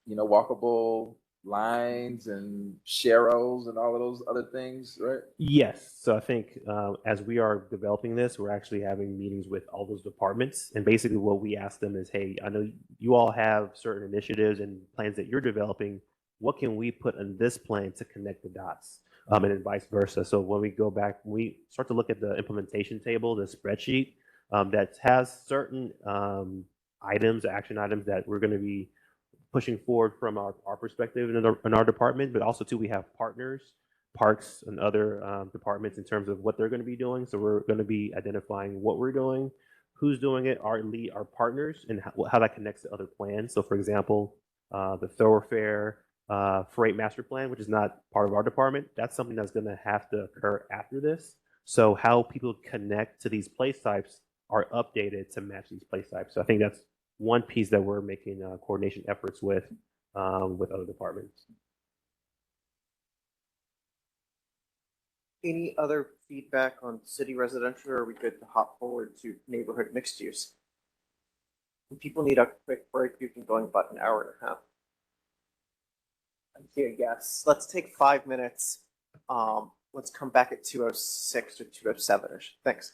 S12: walkable lines and sharrows and all of those other things, right?
S5: Yes. So I think as we are developing this, we're actually having meetings with all those departments. And basically what we ask them is, hey, I know you all have certain initiatives and plans that you're developing. What can we put in this plan to connect the dots? And then vice versa. So when we go back, we start to look at the implementation table, the spreadsheet that has certain items, action items that we're going to be pushing forward from our perspective in our department, but also too, we have partners, parks and other departments in terms of what they're going to be doing. So we're going to be identifying what we're doing, who's doing it, our partners, and how that connects to other plans. So for example, the thoroughfare freight master plan, which is not part of our department, that's something that's going to have to occur after this. So how people connect to these place types are updated to match these place types. So I think that's one piece that we're making coordination efforts with other departments.
S1: Any other feedback on city residential, or are we good to hop forward to neighborhood mixed use? If people need a quick break, you can go in about an hour and a half. I see a yes. Let's take 5 minutes. Let's come back at 2:06 or 2:07-ish. Thanks.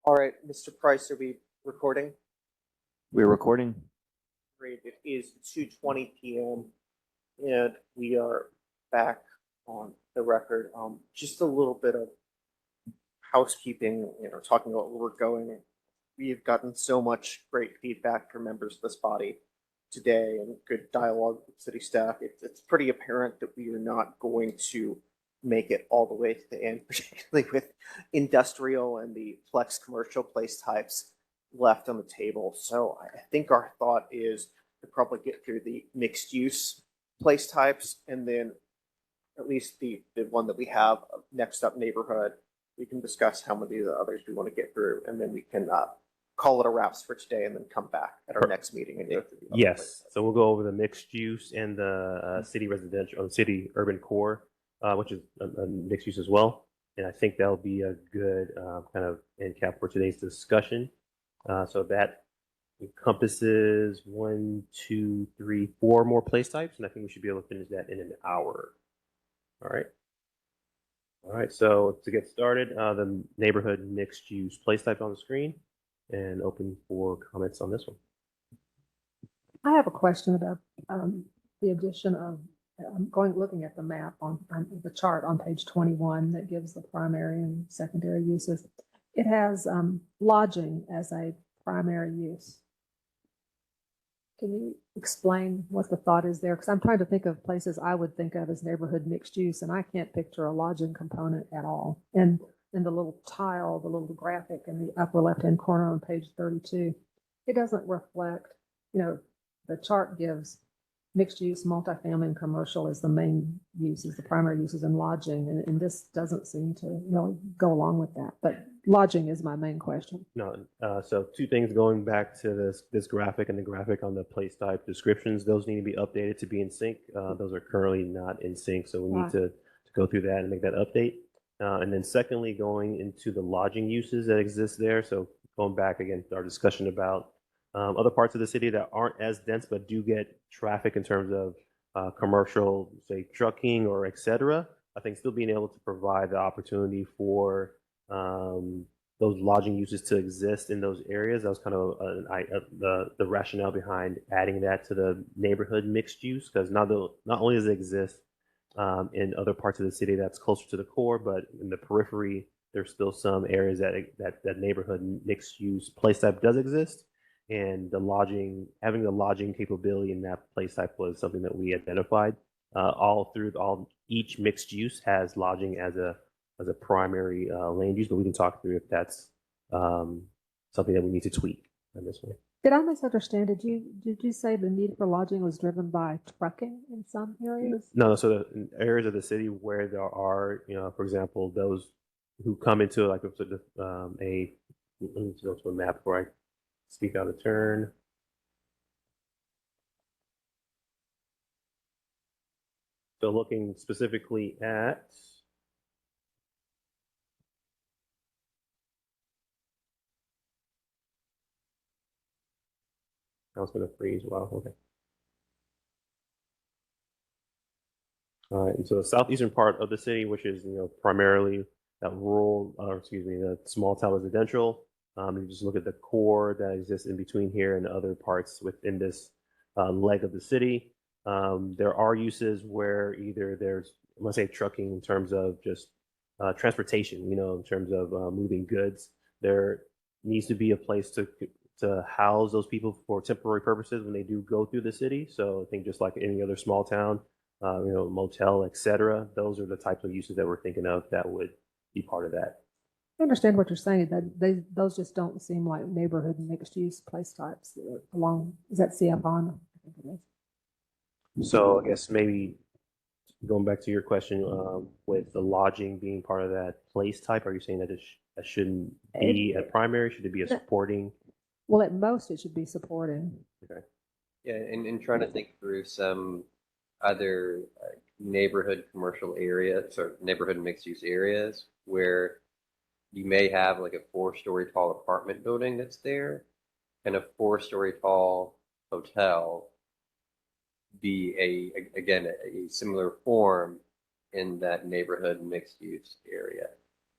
S1: All right, Mr. Price, are we recording?
S2: We're recording.
S1: Great. It is 2:20 p.m. and we are back on the record. Just a little bit of housekeeping, talking about where we're going. We've gotten so much great feedback from members of this body today and good dialogue with city staff. It's pretty apparent that we are not going to make it all the way to the end, particularly with industrial and the flex commercial place types left on the table. So I think our thought is to probably get through the mixed use place types, and then at least the one that we have next up, neighborhood, we can discuss how many of the others we want to get through, and then we can call it a wraps for today and then come back at our next meeting and go through the other
S5: Yes,
S1: places.
S5: so we'll go over the mixed use and the city residential, city urban core, which is a mixed use as well. And I think that'll be a good kind of end cap for today's discussion. So that encompasses 1, 2, 3, 4 more place types, and I think we should be able to finish that in an hour. All right. All right, so to get started, the neighborhood mixed use place type on the screen, and open for comments on this one.
S6: I have a question about the addition of, looking at the map on the chart on page 21 that gives the primary and secondary uses. It has lodging as a primary use. Can you explain what the thought is there? Because I'm trying to think of places I would think of as neighborhood mixed use, and I can't picture a lodging component at all. And in the little tile, the little graphic in the upper left-hand corner on page 32, it doesn't reflect, the chart gives mixed use, multifamily, and commercial as the main uses, the primary uses, and lodging. And this doesn't seem to go along with that. But lodging is my main question.
S5: No, so two things going back to this graphic and the graphic on the place type descriptions. Those need to be updated to be in sync. Those are currently not in sync, so we need to go through that and make that update. And then secondly, going into the lodging uses that exist there. So going back again to our discussion about other parts of the city that aren't as dense but do get traffic in terms of commercial, say trucking or et cetera. I think still being able to provide the opportunity for those lodging uses to exist in those areas. That was kind of the rationale behind adding that to the neighborhood mixed use, because not only does it exist in other parts of the city that's closer to the core, but in the periphery, there's still some areas that neighborhood mixed use place type does exist. And having the lodging capability in that place type was something that we identified. Each mixed use has lodging as a primary land use, but we can talk through if that's something that we need to tweak on this one.
S6: Did I misunderstand? Did you say the need for lodging was driven by trucking in some areas?
S5: No, so in areas of the city where there are, for example, those who come into let me go to a map before I speak out of turn. So looking specifically at I was going to freeze. Wow. Okay. All right. And so the southeastern part of the city, which is primarily that rural, the small town residential. You just look at the core that exists in between here and other parts within this leg of the city. There are uses where either there's, I want to say trucking in terms of just transportation, in terms of moving goods. There needs to be a place to house those people for temporary purposes when they do go through the city. So I think just like any other small town, motel, et cetera, those are the types of uses that we're thinking of that would be part of that.
S6: I understand what you're saying, that those just don't seem like neighborhood mixed use place types is that CFR? I think it is.
S5: So I guess maybe going back to your question, with the lodging being part of that place type, are you saying that that shouldn't be a primary? Should it be a supporting?
S6: Well, at most it should be supporting.
S5: Okay.
S11: Yeah, and trying to think through some other neighborhood commercial areas or neighborhood mixed use areas where you may have like a 4-story tall apartment building that's there and a 4-story tall hotel be a similar form in that neighborhood mixed use area.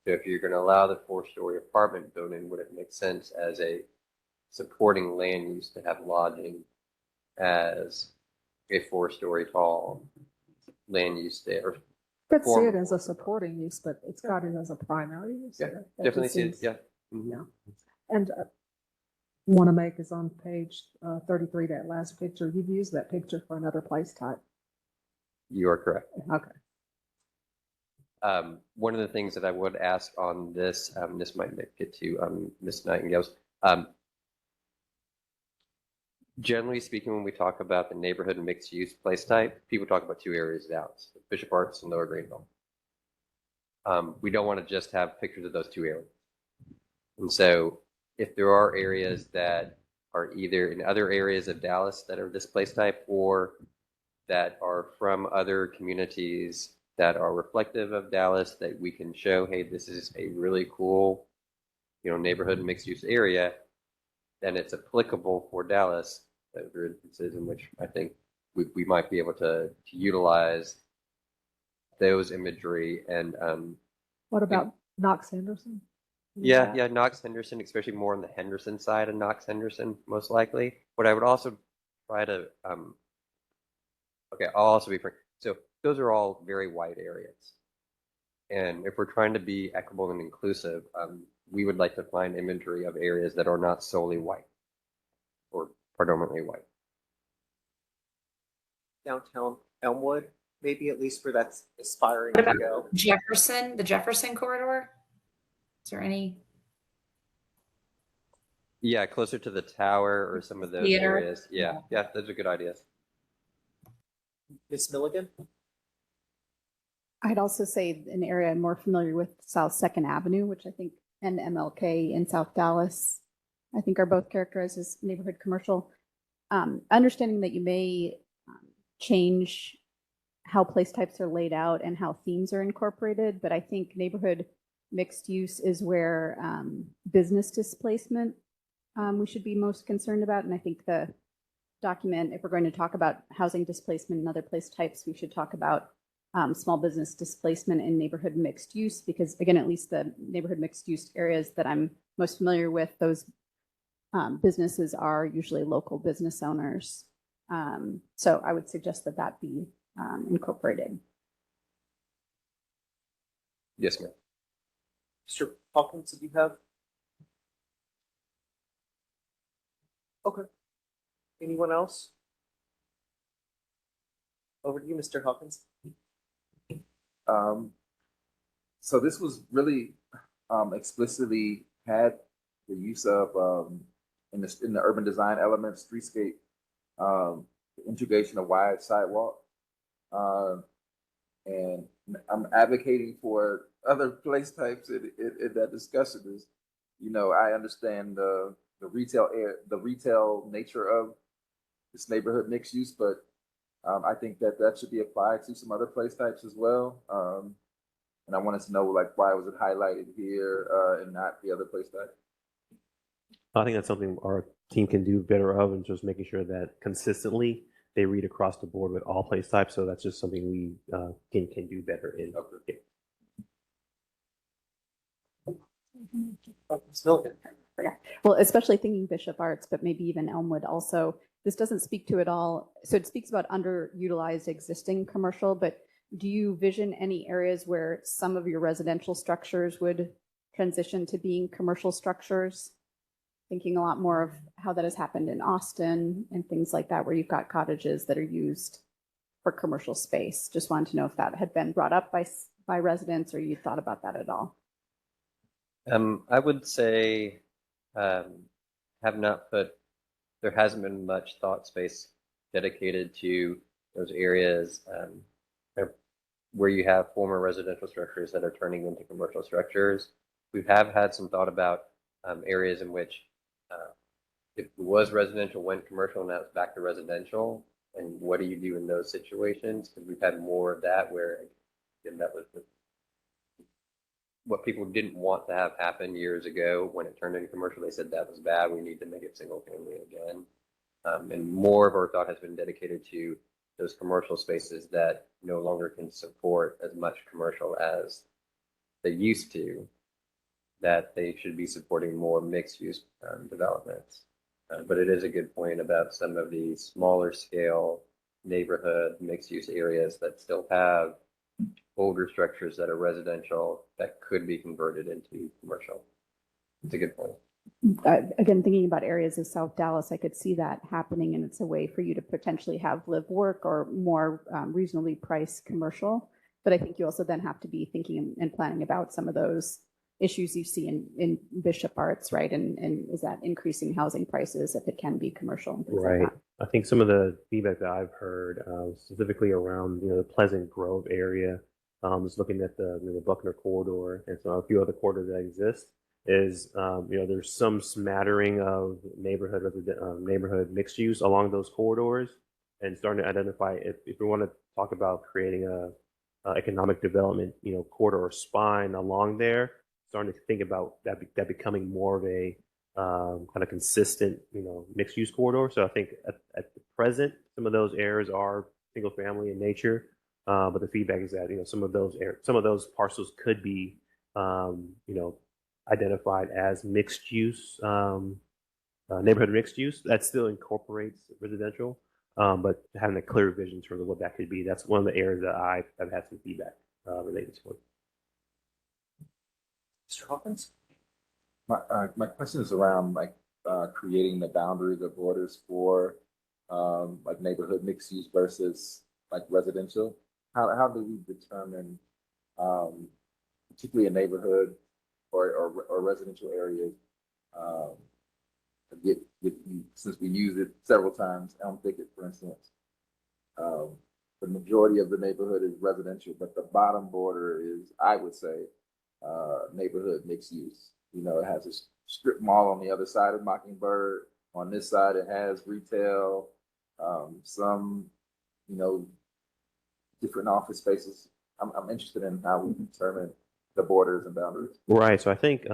S11: So if you're going to allow the 4-story apartment building, would it make sense as a supporting land use to have lodging as a 4-story tall land use there?
S6: Could see
S11: form
S6: it
S11: of
S6: as a
S11: 4-story.
S6: supporting use, but it's got it as a primary use.
S11: Yeah,
S6: That
S11: definitely
S6: just
S11: see it.
S6: seems-
S11: Yeah. Mhm.
S6: Yeah. And want to make is on page 33, that last picture. You've used that picture for another place type.
S11: You are correct.
S6: Okay.
S11: One of the things that I would ask on this, this might make it to Ms. Nightingale's. Generally speaking, when we talk about the neighborhood mixed use place type, people talk about 2 areas of Dallas, Bishop Arts and Lower Greenville. We don't want to just have pictures of those 2 areas. And so if there are areas that are either in other areas of Dallas that are this place type, or that are from other communities that are reflective of Dallas, that we can show, hey, this is a really cool, neighborhood mixed use area, then it's applicable for Dallas. Those are instances in which I think we might be able to utilize those imagery and
S6: What about Knox Henderson?
S11: yeah, Knox Henderson, especially more on the Henderson side of Knox Henderson, most likely. What I would also try to okay, I'll also be frank. So those are all very wide areas, and if we're trying to be equitable and inclusive, we would like to find imagery of areas that are not solely white or predominantly white.
S1: Downtown Elmwood, maybe at least where that's aspiring
S8: What
S1: to
S8: about
S1: go.
S8: Jefferson, the Jefferson corridor? Is there any?
S11: Yeah, closer to the tower or some of those
S8: Theater.
S11: areas. Yeah, those are good ideas.
S1: Ms. Milligan?
S7: I'd also say an area I'm more familiar with, South 2nd Avenue, which I think, and MLK in South Dallas, I think are both characterized as neighborhood commercial. Understanding that you may change how place types are laid out and how themes are incorporated, but I think neighborhood mixed use is where business displacement we should be most concerned about. And I think the document, if we're going to talk about housing displacement and other place types, we should talk about small business displacement in neighborhood mixed use, because again, at least the neighborhood mixed use areas that I'm most familiar with, those businesses are usually local business owners. So I would suggest that that be incorporated.
S11: Yes, ma'am.
S1: Mr. Hawkins, did you have? Okay. Anyone else? Over to you, Mr. Hawkins.
S12: So this was really explicitly had the use of in the urban design elements, streetscape, the integration of wide sidewalk, and I'm advocating for other place types in that discussion. Is, I understand the retail nature of this neighborhood mixed use, but I think that should be applied to some other place types as well. And I wanted to know, like, why was it highlighted here and not the other place type?
S5: I think that's something our team can do better of, and just making sure that consistently they read across the board with all place types. So that's just something we can do better in. Okay.
S7: Yeah. Well, especially thinking Bishop Arts, but maybe even Elmwood also. This doesn't speak to it all. So it speaks about underutilized existing commercial, but do you vision any areas where some of your residential structures would transition to being commercial structures? Thinking a lot more of how that has happened in Austin and things like that, where you've got cottages that are used for commercial space. Just wanted to know if that had been brought up by residents, or you thought about that at all.
S11: I would say have not put, there hasn't been much thought space dedicated to those areas where you have former residential structures that are turning into commercial structures. We have had some thought about areas in which if it was residential, went commercial, and now it's back to residential. And what do you do in those situations? Because we've had more of that where, again, that was what people didn't want to have happen years ago when it turned into commercial. They said that was bad. We need to make it single family again. And more of our thought has been dedicated to those commercial spaces that no longer can support as much commercial as they used to. that they should be supporting more mixed-use developments. But it is a good point about some of the smaller scale neighborhood mixed-use areas that still have older structures that are residential that could be converted into commercial. It's a good point.
S7: Again, thinking about areas of South Dallas, I could see that happening, and it's a way for you to potentially have live work or more reasonably priced commercial. But I think you also then have to be thinking and planning about some of those issues you see in Bishop Arts, right? And is that increasing housing prices if it can be commercial? And things
S5: Right.
S7: Like that.
S5: I think some of the feedback that I've heard, specifically around the Pleasant Grove area, just looking at the Buckner corridor and so a few other corridors that exist, is there's some smattering of neighborhood mixed use along those corridors, and starting to identify if we want to talk about creating a economic development corridor or spine along there, starting to think about that becoming more of a kind of consistent, mixed use corridor. So I think at the present, some of those areas are single family in nature, but the feedback is that some of those parcels could be, identified as mixed use, neighborhood mixed use that still incorporates residential, but having a clear vision in terms of what that could be. That's one of the areas that I've had some feedback related to it.
S1: Mr. Hawkins?
S12: My question is around creating the boundaries or borders for like neighborhood mixed use versus like residential. How do we determine, particularly a neighborhood or residential areas, since we use it several times, Elm Thicket, for instance, the majority of the neighborhood is residential, but the bottom border is, I would say, neighborhood mixed use. It has a strip mall on the other side of Mockingbird. On this side, it has retail, some, different office spaces. I'm interested in how we determine the borders and boundaries.
S5: Right. So I think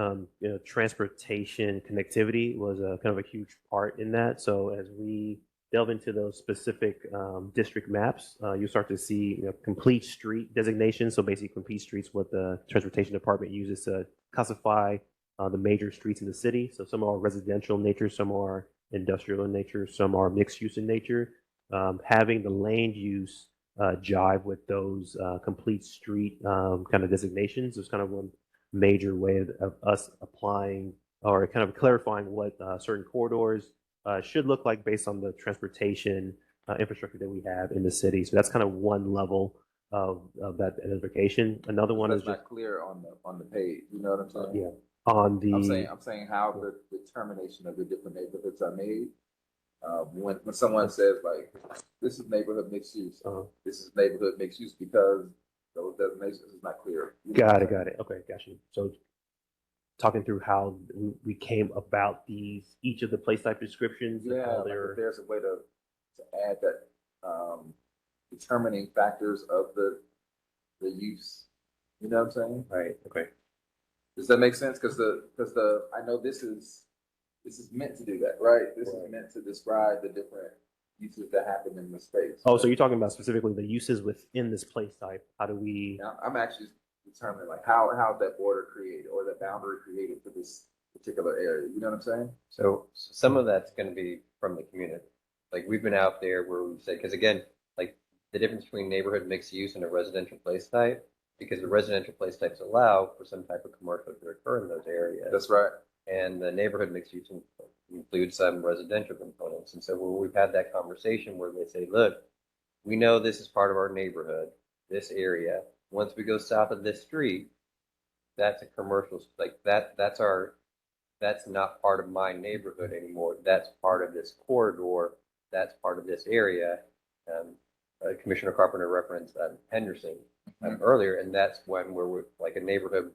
S5: transportation connectivity was kind of a huge part in that. So as we delve into those specific district maps, you start to see complete street designations. So basically, complete streets, what the transportation department uses to classify the major streets in the city. So some are residential in nature, some are industrial in nature, some are mixed use in nature. Having the land use jive with those complete street kind of designations is kind of one major way of us applying or kind of clarifying what certain corridors should look like based on the transportation infrastructure that we have in the city. So that's kind of one level of that identification. Another one
S12: That's
S5: is
S12: not
S5: just
S12: clear on the page. You know what I'm saying?
S5: yeah. On the
S12: I'm saying how the determination of the different neighborhoods are made. When someone says like, this is neighborhood mixed use, this is neighborhood mixed use because those designations is not clear.
S5: Got it. Okay, got you. So talking through how we came about each of the place type descriptions. And
S12: Yeah,
S5: how
S12: like
S5: they're
S12: if there's a way to add that determining factors of the use. You know what I'm saying?
S5: right. Okay.
S12: Does that make sense? Because I know this is meant to do that, right? This is meant to describe the different uses that happen in the space.
S5: Oh, so you're talking about specifically the uses within this place type. How do we?
S12: Now, I'm actually determining like how's that border created or the boundary created for this particular area. You know what I'm saying?
S11: So some of that's going to be from the community. Like we've been out there where we've said, because again, like the difference between neighborhood mixed use and a residential place type, because the residential place types allow for some type of commercial to occur in those areas.
S12: That's right.
S11: And the neighborhood mixed use includes some residential components. And so where we've had that conversation where they say, look, we know this is part of our neighborhood, this area. Once we go south of this street, that's a commercial, like that's not part of my neighborhood anymore. That's part of this corridor. That's part of this area. Commissioner Carpenter referenced Henderson earlier, and that's when we're like a neighborhood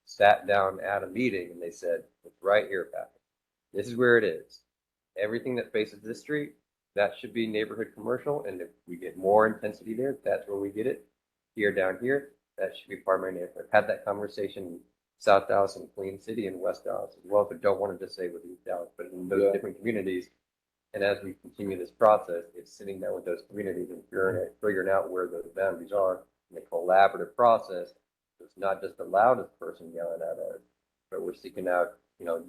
S11: sat down at a meeting and they said, it's right here, Pat. This is where it is. Everything that faces this street, that should be neighborhood commercial. And if we get more intensity there, that's where we get it. Here, down here, that should be part of my neighborhood. I've had that conversation in South Dallas and Queen City and West Dallas as well, but don't want to just say with East Dallas, but in those different communities. And as we continue this process, it's sitting down with those communities and figuring out where those boundaries are in a collaborative process. It's not just the loudest person yelling at us. where we're seeking out,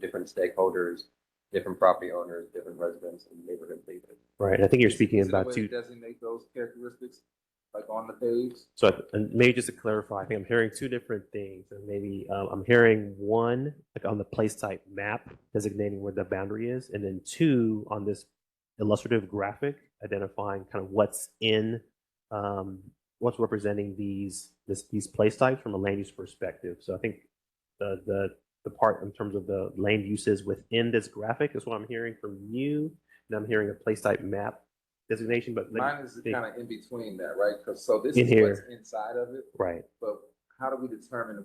S11: different stakeholders, different property owners, different residents and neighborhood leaders.
S5: Right. I think you're speaking
S12: Is there a
S5: about
S12: way
S5: two.
S12: to designate those characteristics, like on the page?
S5: So and maybe just to clarify, I think I'm hearing two different things. And maybe I'm hearing one, like on the place type map, designating where the boundary is. And then two, on this illustrative graphic, identifying kind of what's in, what's representing these place types from a land use perspective. So I think the part in terms of the land uses within this graphic is what I'm hearing from you. And I'm hearing a place type map designation, but
S12: Mine is kind of in between that, right? Because this
S5: In
S12: is
S5: here.
S12: what's inside of it.
S5: right,
S12: But how do we determine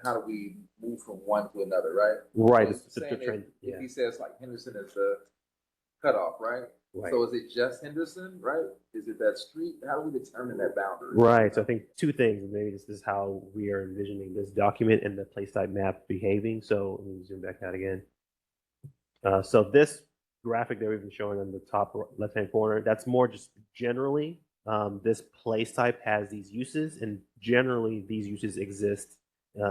S12: how do we move from one to another, right?
S5: right.
S12: So
S5: The
S12: saying
S5: trend,
S12: if he says like Henderson is the cutoff, right?
S5: Right.
S12: So is it just Henderson, right? Is it that street? How do we determine that boundary?
S5: Right. So I think two things, and maybe this is how we are envisioning this document and the place type map behaving. So let me zoom back out again. So this graphic that we've been showing on the top left-hand corner, that's more just generally, this place type has these uses, and generally these uses exist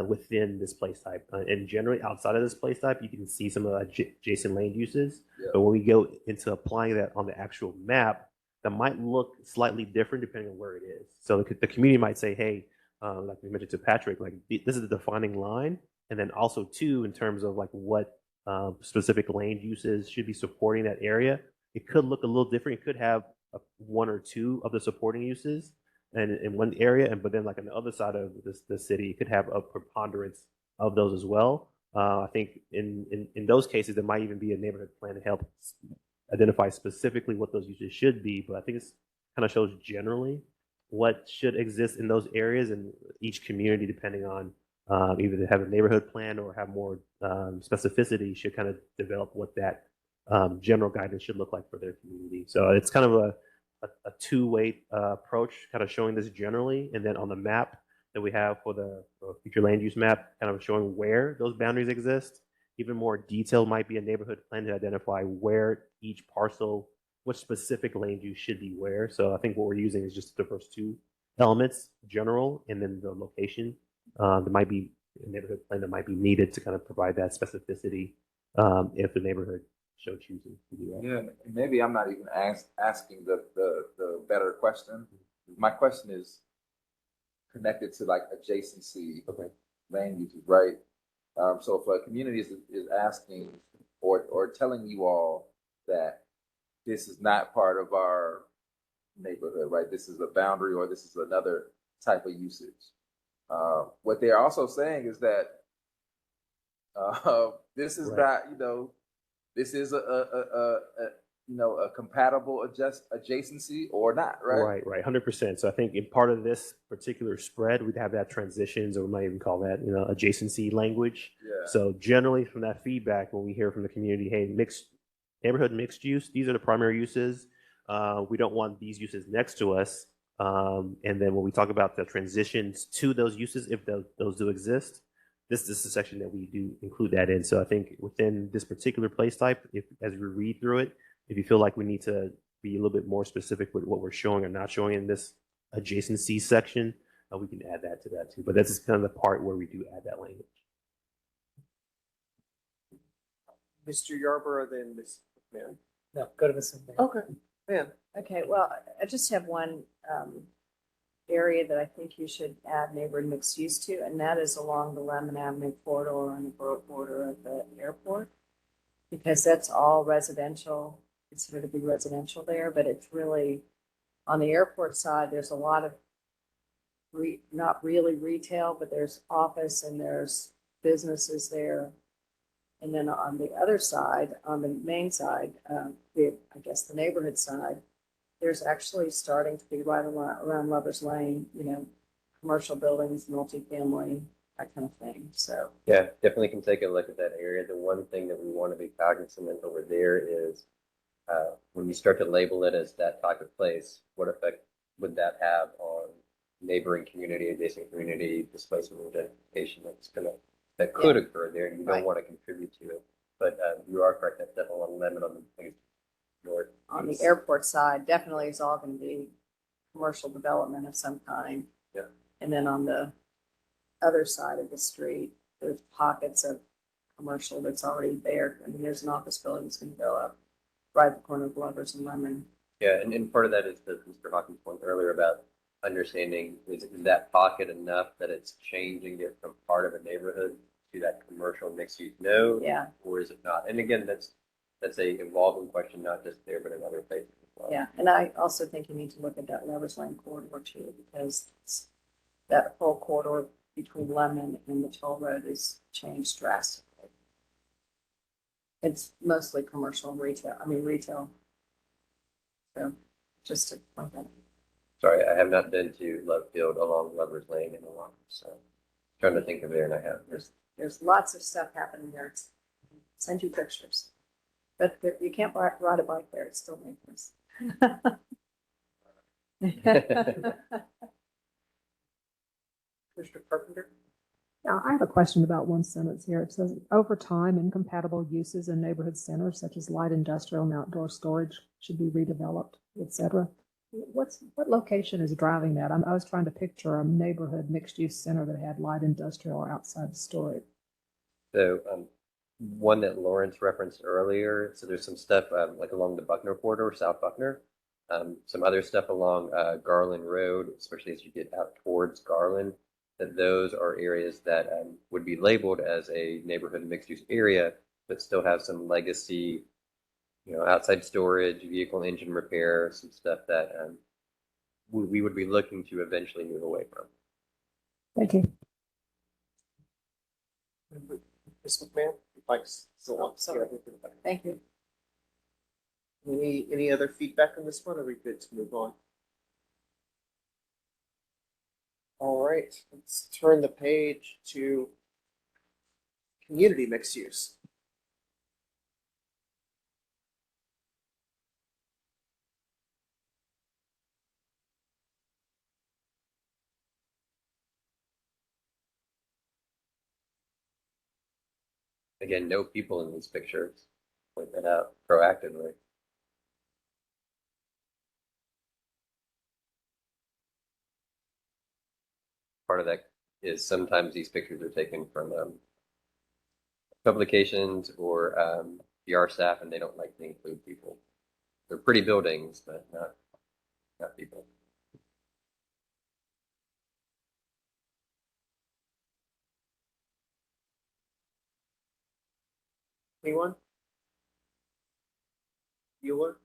S5: within this place type. And generally outside of this place type, you can see some of the adjacent land uses.
S12: Yeah.
S5: But when we go into applying that on the actual map, that might look slightly different depending on where it is. So the community might say, hey, like we mentioned to Patrick, like this is the defining line. And then also too, in terms of like what specific land uses should be supporting that area, it could look a little different. It could have one or two of the supporting uses and in one area, but then like on the other side of the city, it could have a preponderance of those as well. I think in those cases, there might even be a neighborhood plan to help identify specifically what those uses should be. But I think it's kind of shows generally what should exist in those areas, and each community, depending on either to have a neighborhood plan or have more specificity, should kind of develop what that general guidance should look like for their community. So it's kind of a two-way approach, kind of showing this generally, and then on the map that we have for the future land use map, kind of showing where those boundaries exist. Even more detailed might be a neighborhood plan to identify where each parcel, what specific land use should be where. So I think what we're using is just the first two elements, general, and then the location. There might be a neighborhood plan that might be needed to kind of provide that specificity if the neighborhood so chooses to do that.
S12: Yeah, and maybe I'm not even asking the better question. My question is connected to like adjacency land uses, right? So if a community is asking or telling you all that this is not part of our neighborhood, right? This is a boundary or this is another type of usage. What they're also saying is that this is not, this is a compatible adjacency or not, right?
S5: Right, 100%. So I think in part of this particular spread, we'd have that transitions, or we might even call that, adjacency language.
S12: Yeah.
S5: So generally from that feedback, when we hear from the community, hey, neighborhood mixed use, these are the primary uses. We don't want these uses next to us. And then when we talk about the transitions to those uses, if those do exist, this is the section that we do include that in. So I think within this particular place type, as we read through it, if you feel like we need to be a little bit more specific with what we're showing or not showing in this adjacency section, we can add that to that too. But that's just kind of the part where we do add that language.
S1: Mr. Yarborough, then Ms. McMahon.
S10: No, go to Ms. McMahon.
S1: Okay, man.
S13: Okay, well, I just have one area that I think you should add neighborhood mixed use to, and that is along the Lemon Avenue corridor and the border of the airport, because that's all residential, considered to be residential there, but it's really, on the airport side, there's a lot of not really retail, but there's office and there's businesses there. And then on the other side, on the main side, I guess the neighborhood side, there's actually starting to be right around Lover's Lane, commercial buildings, multifamily, that kind of thing. So
S11: yeah, definitely can take a look at that area. The one thing that we want to be cognizant of over there is when you start to label it as that type of place, what effect would that have on neighboring community, adjacent community, displacement and gentrification that could occur there, and you don't want to contribute to it. But you are correct, that's definitely a limit on the north.
S13: On the airport side, definitely it's all going to be commercial development of some kind.
S11: Yeah.
S13: And then on the other side of the street, there's pockets of commercial that's already there. I mean, there's an office building that's gonna go up right at the corner of Lovers and Lemon.
S11: Yeah, and part of that is the Mr. Hawkins' point earlier about understanding is that pocket enough that it's changing it from part of a neighborhood to that commercial mixed use node?
S13: Yeah.
S11: Or is it not? And again, that's a evolving question, not just there, but in other places as well.
S13: Yeah, and I also think you need to look at that Lovers Lane corridor too, because that whole corridor between Lemon and the toll road is changed drastically. It's mostly commercial and retail. So just to point that out.
S11: Sorry, I have not been to Love Field along Lover's Lane in a while, so trying to think of there, and I have.
S13: There's lots of stuff happening there. Send you pictures. But you can't ride a bike there, it's still dangerous.
S1: Mr. Carpenter?
S6: Now, I have a question about one sentence here. It says, over time, incompatible uses in neighborhood centers such as light industrial and outdoor storage should be redeveloped, etc. What location is driving that? I was trying to picture a neighborhood mixed-use center that had light industrial or outside storage.
S11: So one that Lawrence referenced earlier, so there's some stuff like along the Buckner corridor, South Buckner, some other stuff along Garland Road, especially as you get out towards Garland, that those are areas that would be labeled as a neighborhood mixed-use area, but still have some legacy, outside storage, vehicle engine repair, some stuff that we would be looking to eventually move away from.
S6: Thank you.
S1: Ms. McMahon, thanks.
S13: Thank you.
S1: Any other feedback on this one? Or are we good to move on? All right, let's turn the page to community mixed use.
S11: Again, no people in these pictures. Point that out proactively. Part of that is sometimes these pictures are taken from publications or PR staff, and they don't like to include people. They're pretty buildings, but not people.
S1: Anyone? Bueller?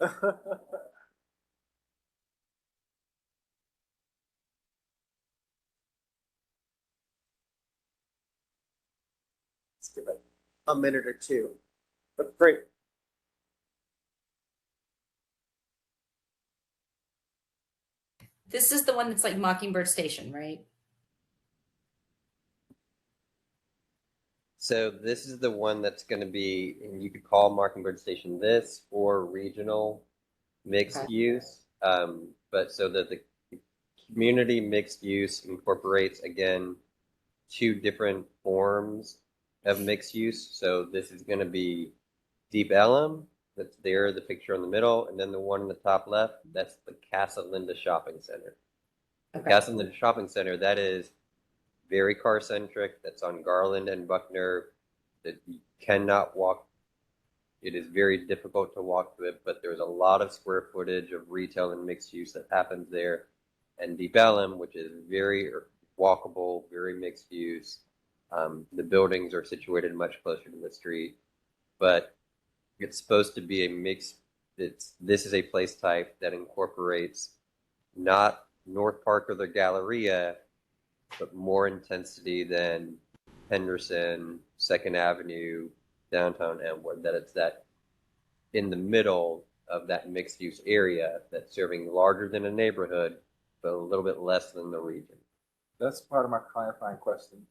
S1: Let's give it a minute or two. But great.
S8: This is the one that's like Mockingbird Station, right?
S11: So this is the one that's going to be, and you could call Mockingbird Station this or regional mixed use. But so that the community mixed use incorporates, again, two different forms of mixed use. So this is going to be Deep Ellum, that's there, the picture in the middle, and then the one in the top left, that's the Casa Linda Shopping Center. The Casa Linda Shopping Center, that is very car-centric, that's on Garland and Buckner, that you cannot walk. It is very difficult to walk to it, but there's a lot of square footage of retail and mixed use that happens there. And Deep Ellum, which is very walkable, very mixed use. The buildings are situated much closer to the street, but it's supposed to be a mix. This is a place type that incorporates not North Park or the Galleria, but more intensity than Henderson, Second Avenue, downtown Elmwood, that it's that in the middle of that mixed use area that's serving larger than a neighborhood, but a little bit less than the region.
S12: That's part of my clarifying question.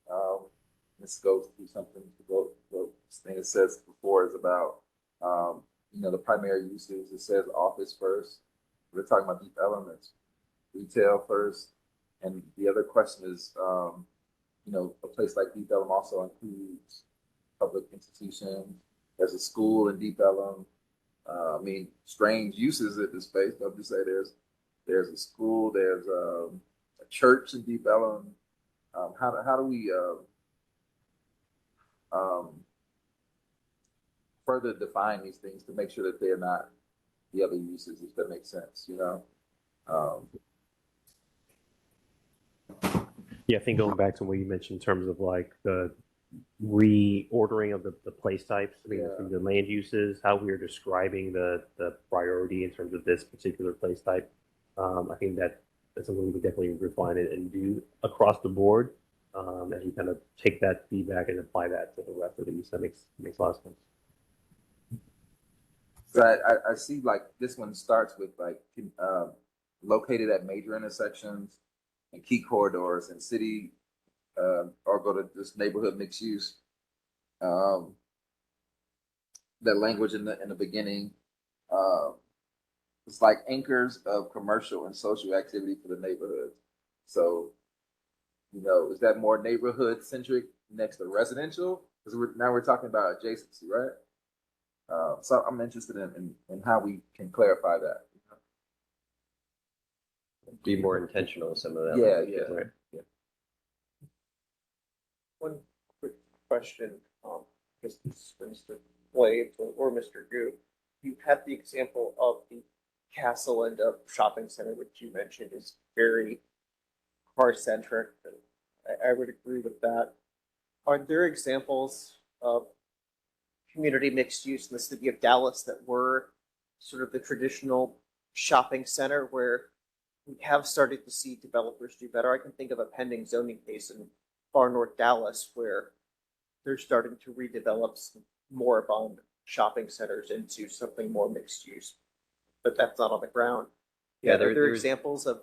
S12: This goes through something, the thing it says before is about, the primary uses. It says office first. We're talking about Deep Elements, retail first. And the other question is, a place like Deep Ellum also includes public institutions. There's a school in Deep Ellum. Strange uses at the space. I'll just say there's a school, there's a church in Deep Ellum. How do we further define these things to make sure that they're not the other uses, if that makes sense, you know?
S5: Yeah, I think going back to what you mentioned in terms of like the reordering of the place types, I mean, from the land uses, how we are describing the priority in terms of this particular place type. I think that's something we would definitely refine it and do across the board as we kind of take that feedback and apply that to the rest of the use. That makes a lot of sense.
S12: So I see like this one starts with like located at major intersections and key corridors and city, or go to this neighborhood mixed use. That language in the beginning, it's like anchors of commercial and social activity for the neighborhood. So, you know, is that more neighborhood centric next to residential? Because now we're talking about adjacency, right? So I'm interested in how we can clarify that.
S5: Be more intentional with some of that.
S12: Yeah.
S5: Right.
S1: One quick question, just for Mr. Blades or Mr. Goop. You had the example of the castle and shopping center, which you mentioned is very car centric. I would agree with that. Are there examples of community mixed use in the city of Dallas that were sort of the traditional shopping center where we have started to see developers do better? I can think of a pending zoning case in far north Dallas where they're starting to redevelop some moribund shopping centers into something more mixed use, but that's not on the ground.
S5: Yeah,
S1: Are there
S5: there's
S1: examples of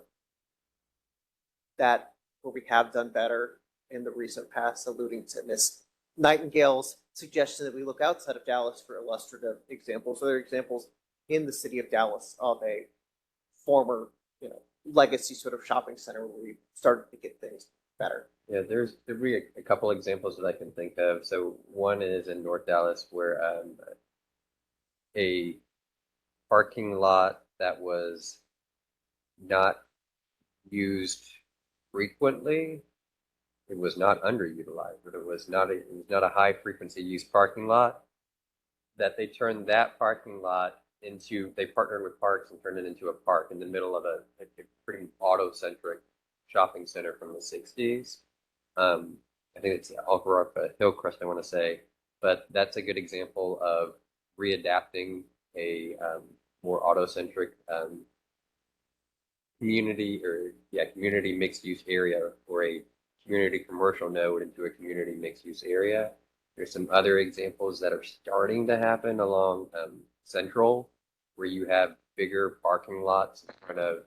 S1: that where we have done better in the recent past, alluding to Miss Nightingale's suggestion that we look outside of Dallas for illustrative examples? Are there examples in the city of Dallas of a former, legacy sort of shopping center where we started to get things better?
S11: Yeah, there'd be a couple examples that I can think of. So one is in North Dallas where a parking lot that was not used frequently. It was not underutilized, but it was not a high frequency use parking lot. That they turned that parking lot into, they partnered with Parks and turned it into a park in the middle of a pretty auto centric shopping center from the 60s. I think it's over Hillcrest, I want to say, but that's a good example of readapting a more auto centric community mixed use area or a community commercial node into a community mixed use area. There's some other examples that are starting to happen along Central, where you have bigger parking lots in front of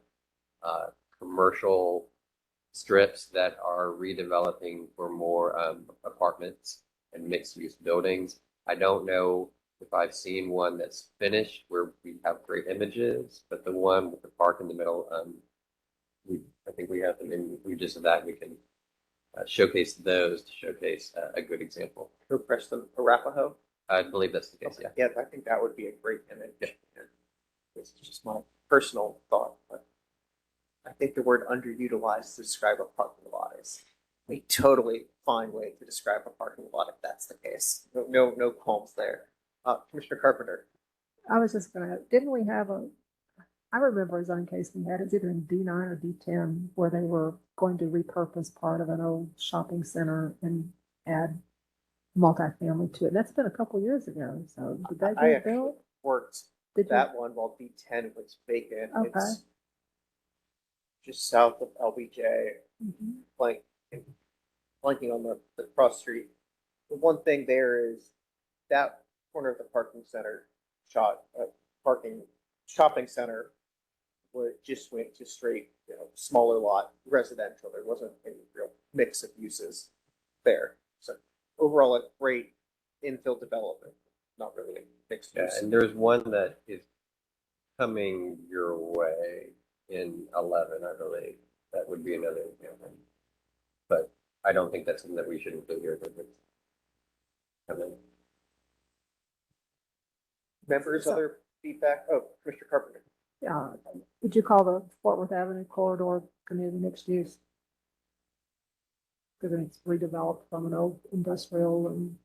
S11: commercial strips that are redeveloping for more apartments and mixed use buildings. I don't know if I've seen one that's finished where we have great images, but the one with the park in the middle, I think we have them in images of that. We can showcase those to showcase a good example.
S1: Hillcrest and Arapahoe?
S11: I believe that's the case,
S1: Okay. Yeah, I think that would be a great image. Yeah. It's just my personal thought, but I think the word underutilized to describe a parking lot is a totally fine way to describe a parking lot if that's the case. No qualms there. Commissioner Carpenter.
S6: I was just didn't we have I remember a zoning case we had, it's either in D9 or D10, where they were going to repurpose part of an old shopping center and add multifamily to it. That's been a couple years ago. So did that
S1: I
S6: get built?
S1: Worked
S6: Did
S1: that one while D10 was vacant.
S6: Okay.
S1: It's just south of LBJ, blanking on the cross street. The one thing there is that corner of the parking center shopping center just went to straight, smaller lot residential. There wasn't any real mix of uses there. So overall, a great infill development, not really a mixed use.
S11: And there's one that is coming your way in 11, I believe. That would be another example. But I don't think that's something that we should include here.
S1: Members, other feedback? Oh, Commissioner Carpenter.
S6: Would you call the Fort Worth Avenue corridor community mixed use? Because it's redeveloped from an old industrial and.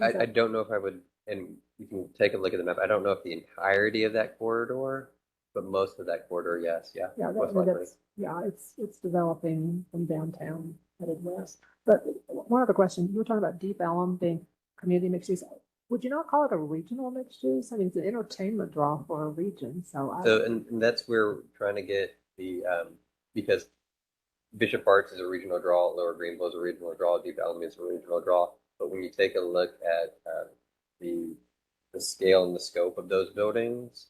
S11: I don't know if I would, and you can take a look at the map. I don't know if the entirety of that corridor, but most of that corridor, yes, yeah.
S6: Yeah,
S11: most likely.
S6: it's developing from downtown headed west. But one other question, you were talking about Deep Ellum being community mixed use. Would you not call it a regional mixed use? I mean, it's an entertainment draw for a region, so.
S11: And that's where we're trying to get the, because Bishop Arts is a regional draw, Lower Greenville is a regional draw, Deep Ellum is a regional draw. But when you take a look at the scale and the scope of those buildings,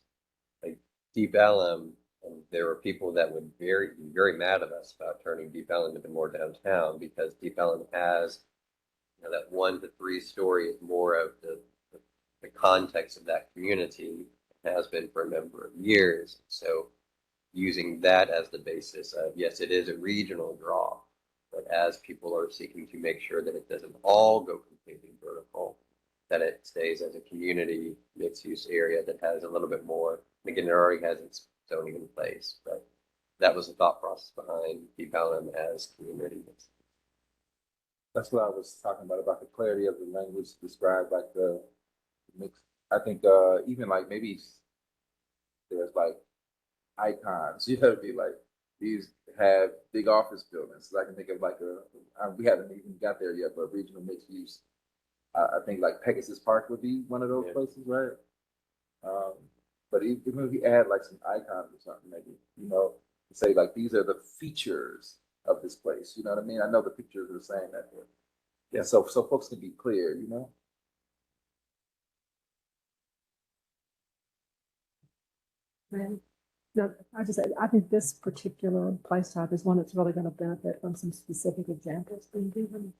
S11: like Deep Ellum, and there were people that would be very mad at us about turning Deep Ellum into more downtown, because Deep Ellum has, you know, that 1 to 3 story is more of the context of that community. It has been for a number of years. So using that as the basis of, yes, it is a regional draw, but as people are seeking to make sure that it doesn't all go completely vertical, that it stays as a community mixed-use area that has a little bit more. Again, it already has its zoning in place, but that was the thought process behind Deep Ellum as community mixed.
S12: That's what I was talking about the clarity of the language described, like the mix. I think even like maybe there's like icons. You have to be like, these have big office buildings. So I can think of like we haven't even got there yet, but regional mixed use. I think like Pegasus Park would be one of those places, right? But even if we add like some icons or something, maybe, you know, say like these are the features of this place. You know what I mean? I know the pictures are saying that. Yeah, so folks can be clear, you know.
S6: Man. No, I think this particular place type is one that's really going to benefit from some specific examples being given.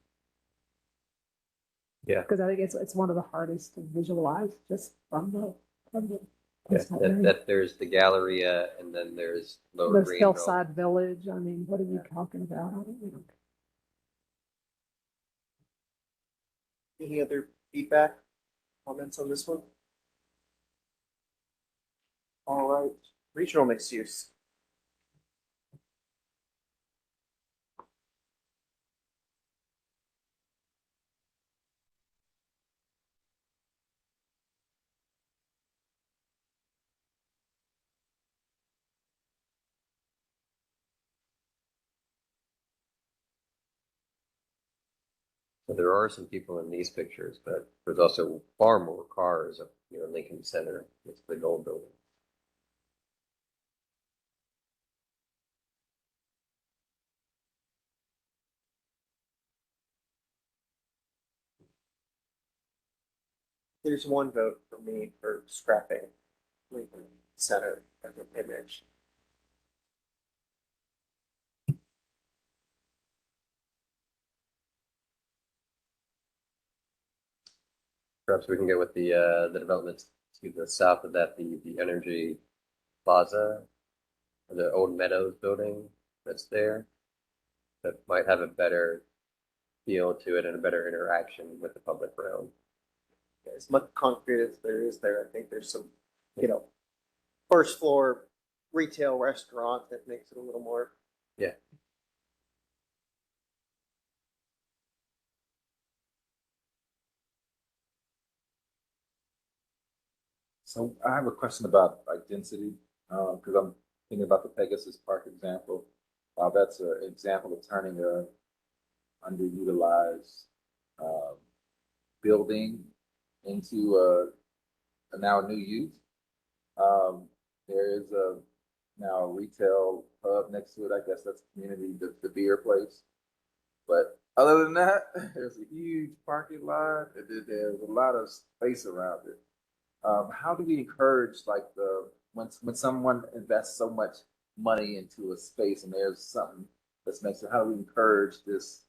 S11: Yeah.
S6: Because I think it's one of the hardest to visualize just from the
S11: Yeah, that there's the Galleria, and then there's Lower
S6: There's
S11: Greenville.
S6: Hillside Village. I mean, what are you talking about? I don't know.
S1: Any other feedback, comments on this one? All right, regional mixed use.
S11: So there are some people in these pictures, but there's also far more cars up, you know, Lincoln Center. It's the gold building.
S1: There's one vote for me for scrapping Lincoln Center as an image.
S11: Perhaps we can go with the developments to the south of that, the Energy Plaza, or the Old Meadows building that's there. That might have a better feel to it and a better interaction with the public realm.
S1: As much concrete as there is there, I think there's some, you know, first floor retail restaurant that makes it a little more.
S11: Yeah.
S12: So I have a question about like density, because I'm thinking about the Pegasus Park example. That's an example of turning a underutilized building into a now new use. There is now a retail hub next to it. I guess that's community, the beer place. But other than that, there's a huge parking lot. There's a lot of space around it. How do we encourage like when someone invests so much money into a space and there's something that's makes it, how do we encourage this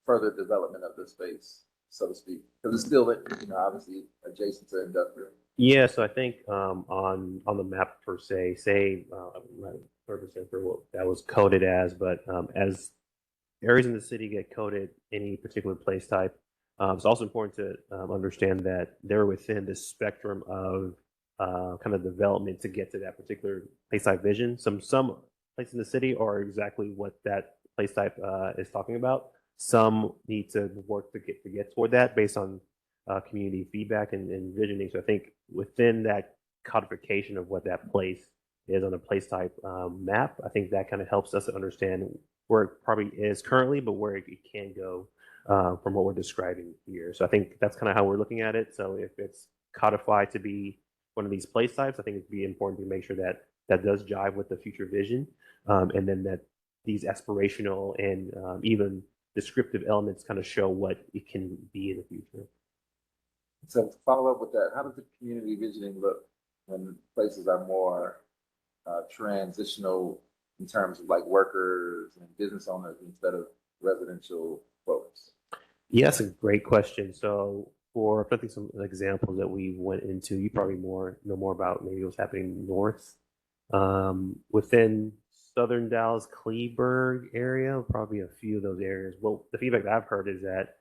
S12: further development of the space, so to speak? Because it's still, you know, obviously adjacent to industrial.
S5: Yeah, so I think on the map per se, I'm not 100% sure what that was coded as, but as areas in the city get coded any particular place type, it's also important to understand that they're within the spectrum of kind of development to get to that particular place type vision. Some places in the city are exactly what that place type is talking about. Some need to work to get toward that based on community feedback and visioning. So I think within that codification of what that place is on the place type map, I think that kind of helps us to understand where it probably is currently, but where it can go from what we're describing here. So I think that's kind of how we're looking at it. So if it's codified to be one of these place types, I think it'd be important to make sure that that does jive with the future vision, and then that these aspirational and even descriptive elements kind of show what it can be in the future.
S12: So to follow up with that, how does the community visioning look when places are more transitional in terms of like workers and business owners instead of residential folks?
S5: Yeah, that's a great question. So for I think some examples that we went into, you probably know more about maybe what's happening north. Within southern Dallas, Kleberg area, probably a few of those areas. Well, the feedback that I've heard is that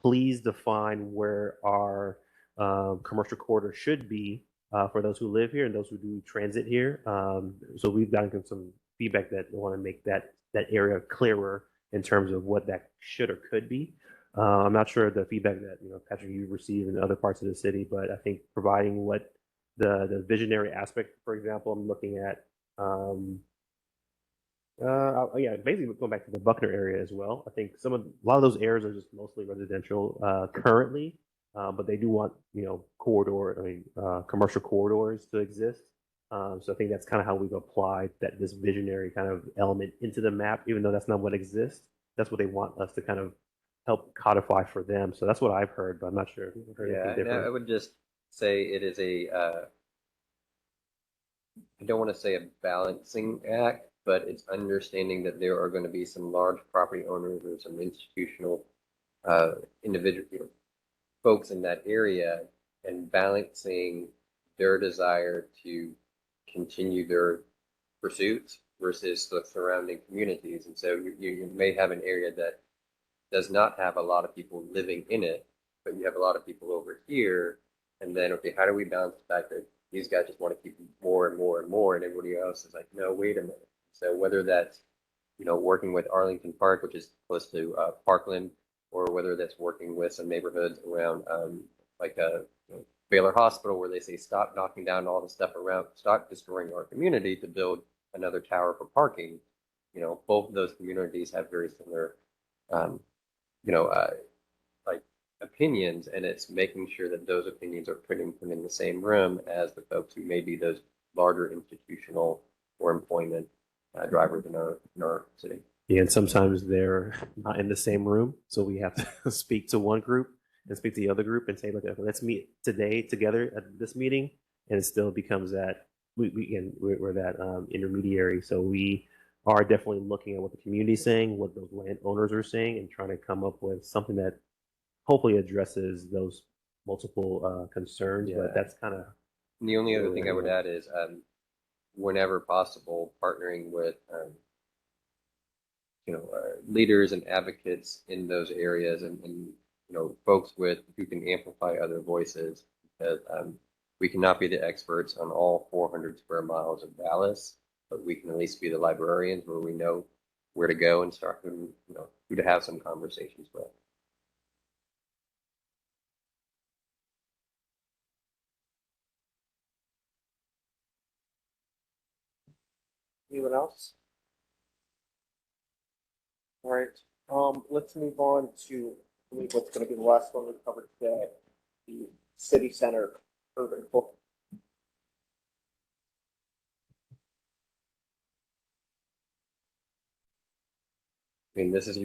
S5: please define where our commercial corridor should be for those who live here and those who do transit here. So we've gotten some feedback that they want to make that area clearer in terms of what that should or could be. I'm not sure the feedback that Patrick, you received in other parts of the city, but I think providing what the visionary aspect, for example, I'm looking at. Yeah, basically going back to the Buckner area as well. I think a lot of those areas are just mostly residential currently, but they do want commercial corridors to exist. So I think that's kind of how we've applied this visionary kind of element into the map, even though that's not what exists. That's what they want us to kind of help codify for them. So that's what I've heard, but I'm not sure if you've heard anything different.
S11: I would just say it is I don't want to say a balancing act, but it's understanding that there are going to be some large property owners or some institutional individual folks in that area, and balancing their desire to continue their pursuits versus the surrounding communities. And so you may have an area that does not have a lot of people living in it, but you have a lot of people over here. And then, okay, how do we balance the fact that these guys just want to keep more and more and more, and everybody else is like, no, wait a minute. So whether that's, working with Arlington Park, which is close to Parkland, or whether that's working with some neighborhoods around Baylor Hospital, where they say, stop knocking down all the stuff around, stop destroying our community to build another tower for parking. Both of those communities have very similar, like opinions, and it's making sure that those opinions are put in the same room as the folks who may be those larger institutional or employment drivers in our city.
S5: Yeah, and sometimes they're not in the same room, so we have to speak to one group and speak to the other group and say, look, let's meet today together at this meeting, and it still becomes that we're that intermediary. So we are definitely looking at what the community is saying, what those landowners are saying, and trying to come up with something that hopefully addresses those multiple concerns.
S11: Yeah.
S5: But that's kind of
S11: the only other thing I would add is whenever possible, partnering with leaders and advocates in those areas, and folks who can amplify other voices, because we cannot be the experts on all 400 square miles of Dallas, but we can at least be the librarians where we know where to go and start who to have some conversations with.
S1: Anyone else? All right, let's move on to what's going to be the last one we covered today, the city center urban book.
S11: I mean, this is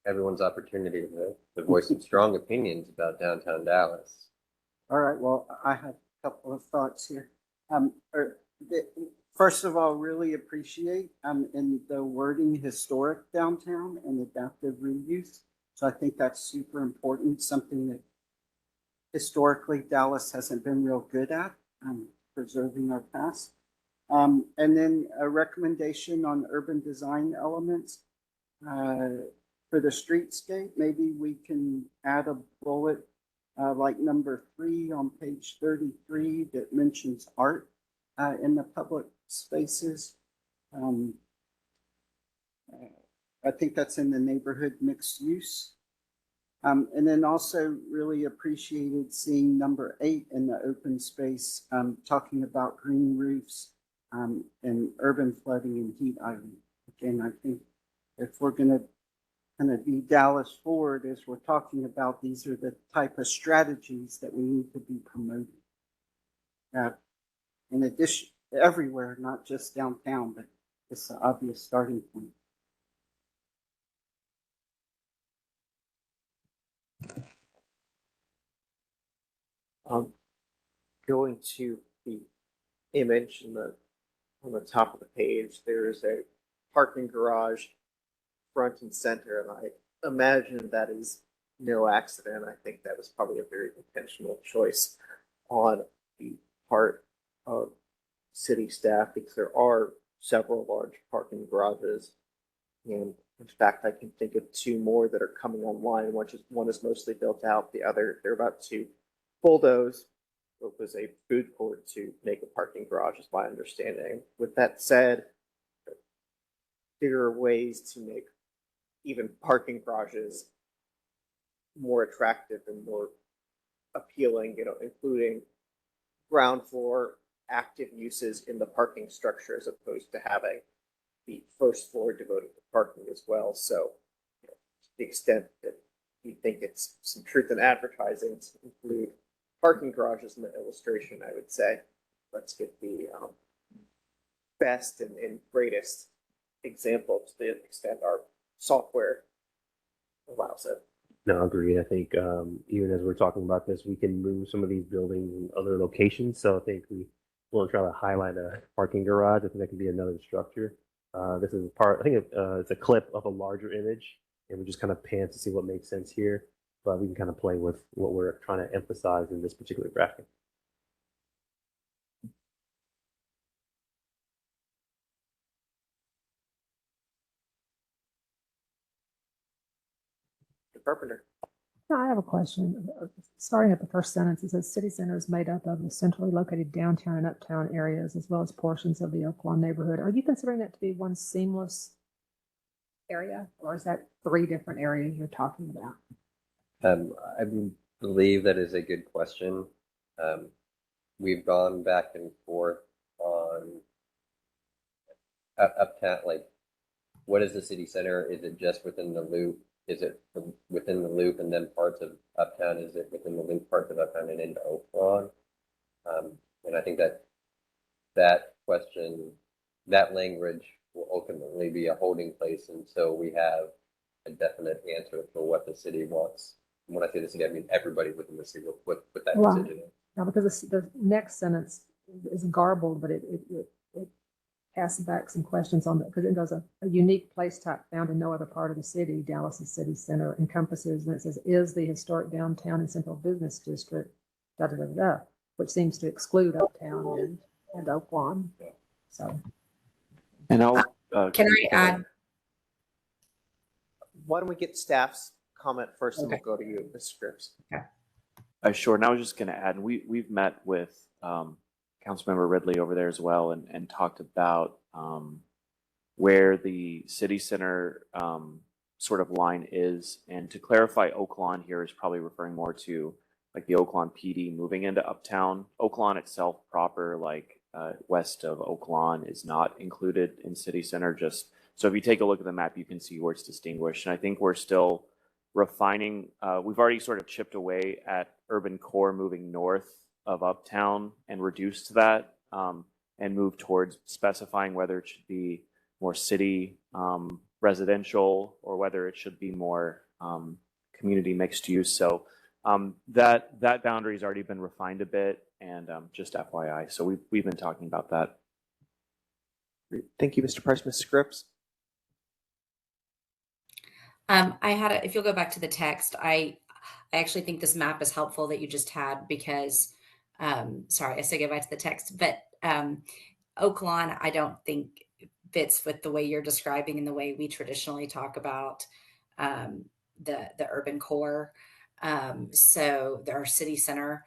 S11: everyone's opportunity to voice some strong opinions about downtown Dallas.
S9: All right, well, I have a couple of thoughts here. First of all, really appreciate in the wording historic downtown and adaptive reuse. So I think that's super important, something that historically Dallas hasn't been real good at, preserving our past. And then a recommendation on urban design elements for the streetscape. Maybe we can add a bullet like number 3 on page 33 that mentions art in the public spaces. I think that's in the neighborhood mixed use. And then also really appreciated seeing number 8 in the open space, talking about green roofs, and urban flooding and heat island. Again, I think if we're going to kind of be Dallas forward as we're talking about, these are the type of strategies that we need to be promoting. In addition, everywhere, not just downtown, but it's an obvious starting point.
S1: Going to the image on the top of the page, there is a parking garage front and center, and I imagine that is no accident. I think that was probably a very intentional choice on the part of city staff because there are several large parking garages, and in fact, I can think of 2 more that are coming online. One is mostly built out. The other, they're about to bulldoze. It was a food court to make a parking garage, is my understanding. With that said, there are ways to make even parking garages more attractive and more appealing, including ground floor active uses in the parking structure as opposed to having the first floor devoted to parking as well. So, to the extent that you think it's some truth in advertising to include parking garages in the illustration, I would say let's get the best and greatest example to the extent our software allows it.
S5: No, agreed. I think even as we're talking about this, we can move some of these buildings in other locations. So I think we want to try to highlight a parking garage. I think that could be another structure. This is part, I think it's a clip of a larger image, and we just kind of pan to see what makes sense here. But we can kind of play with what we're trying to emphasize in this particular graphic.
S1: Carpenter.
S6: I have a question. Starting at the first sentence, it says city center is made up of the centrally located downtown and uptown areas, as well as portions of the Oaklawn neighborhood. Are you considering that to be one seamless area, or is that 3 different areas you're talking about?
S11: I believe that is a good question. We've gone back and forth on uptown, like what is the city center? Is it just within the loop? Is it within the loop and then parts of uptown? Is it within the loop, parts of uptown and into Oaklawn? And I think that question, that language will ultimately be a holding place until we have a definite answer for what the city wants. And when I say the city, I mean everybody within the city with that decision.
S6: Now, because the next sentence is garbled, but it casts back some questions on that, because it does a unique place type found in no other part of the city. Dallas's city center encompasses, and it says, is the historic downtown and central business district, da da da da, which seems to exclude uptown and Oaklawn. So,
S2: and I'll
S8: Can I add?
S1: Why don't we get staff's comment first, and
S8: Okay.
S1: we'll go to you, Ms. Scripps.
S8: Okay.
S2: Sure. And I was just going to add, we've met with Councilmember Ridley over there as well, and talked about where the city center sort of line is. And to clarify, Oaklawn here is probably referring more to like the Oaklawn PD moving into uptown. Oaklawn itself proper, like west of Oaklawn, is not included in city center. Just so if you take a look at the map, you can see where it's distinguished. And I think we're still refining. We've already sort of chipped away at urban core, moving north of uptown and reduced that and move towards specifying whether it should be more city residential or whether it should be more community mixed use. So that boundary has already been refined a bit, and just FYI. So we've been talking about that.
S1: Thank you, Mr. Price. Ms. Scripps.
S8: If you'll go back to the text, I actually think this map is helpful that you just had because, sorry, I said go back to the text, but Oaklawn, I don't think fits with the way you're describing and the way we traditionally talk about the urban core. So our city center.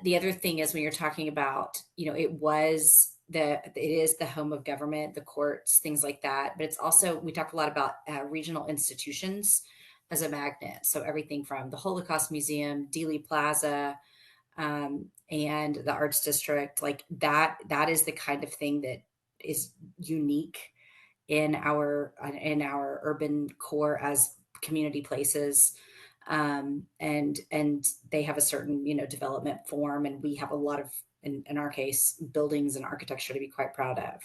S8: The other thing is when you're talking about, it was it is the home of government, the courts, things like that. But it's also, we talk a lot about regional institutions as a magnet. So everything from the Holocaust Museum, Dealey Plaza, and the Arts District, like that is the kind of thing that is unique in our urban core as community places. And they have a certain, development form, and we have a lot of, in our case, buildings and architecture to be quite proud of.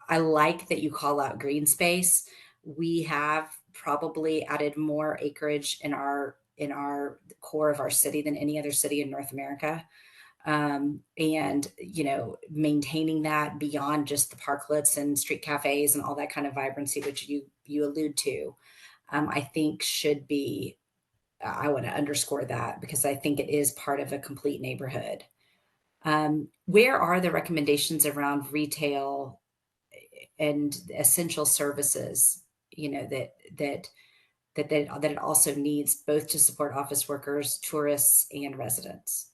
S8: I like that you call out green space. We have probably added more acreage in our core of our city than any other city in North America. And maintaining that beyond just the parklets and street cafes and all that kind of vibrancy, which you allude to, I think should be. I want to underscore that because I think it is part of a complete neighborhood. Where are the recommendations around retail and essential services? That it also needs both to support office workers, tourists, and residents.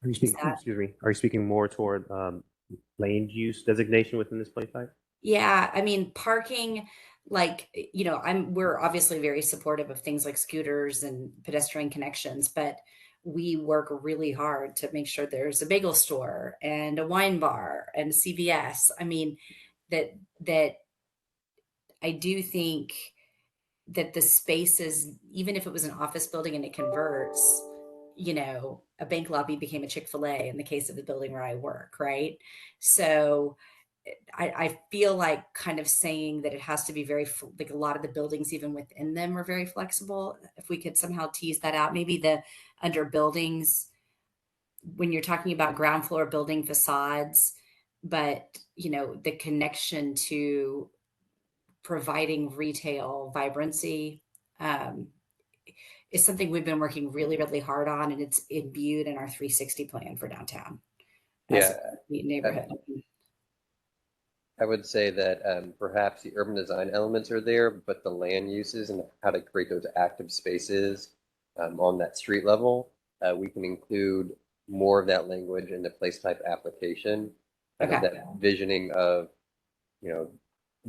S5: Are you speaking, excuse me, are you speaking more toward land use designation within this play type?
S8: Yeah, I mean, parking, we're obviously very supportive of things like scooters and pedestrian connections, but we work really hard to make sure there's a bagel store and a wine bar and CVS. I mean, that I do think that the spaces, even if it was an office building and it converts, a bank lobby became a Chick-fil-A in the case of the building where I work, right? So I feel like kind of saying that it has to be like a lot of the buildings, even within them, are very flexible. If we could somehow tease that out, maybe under buildings, when you're talking about ground floor building facades, but the connection to providing retail vibrancy is something we've been working really, really hard on, and it's imbued in our 360 plan for downtown as
S11: Yeah,
S8: a neighborhood.
S11: I would say that perhaps the urban design elements are there, but the land uses and how to create those active spaces on that street level, we can include more of that language in the place type application. Kind of that visioning of,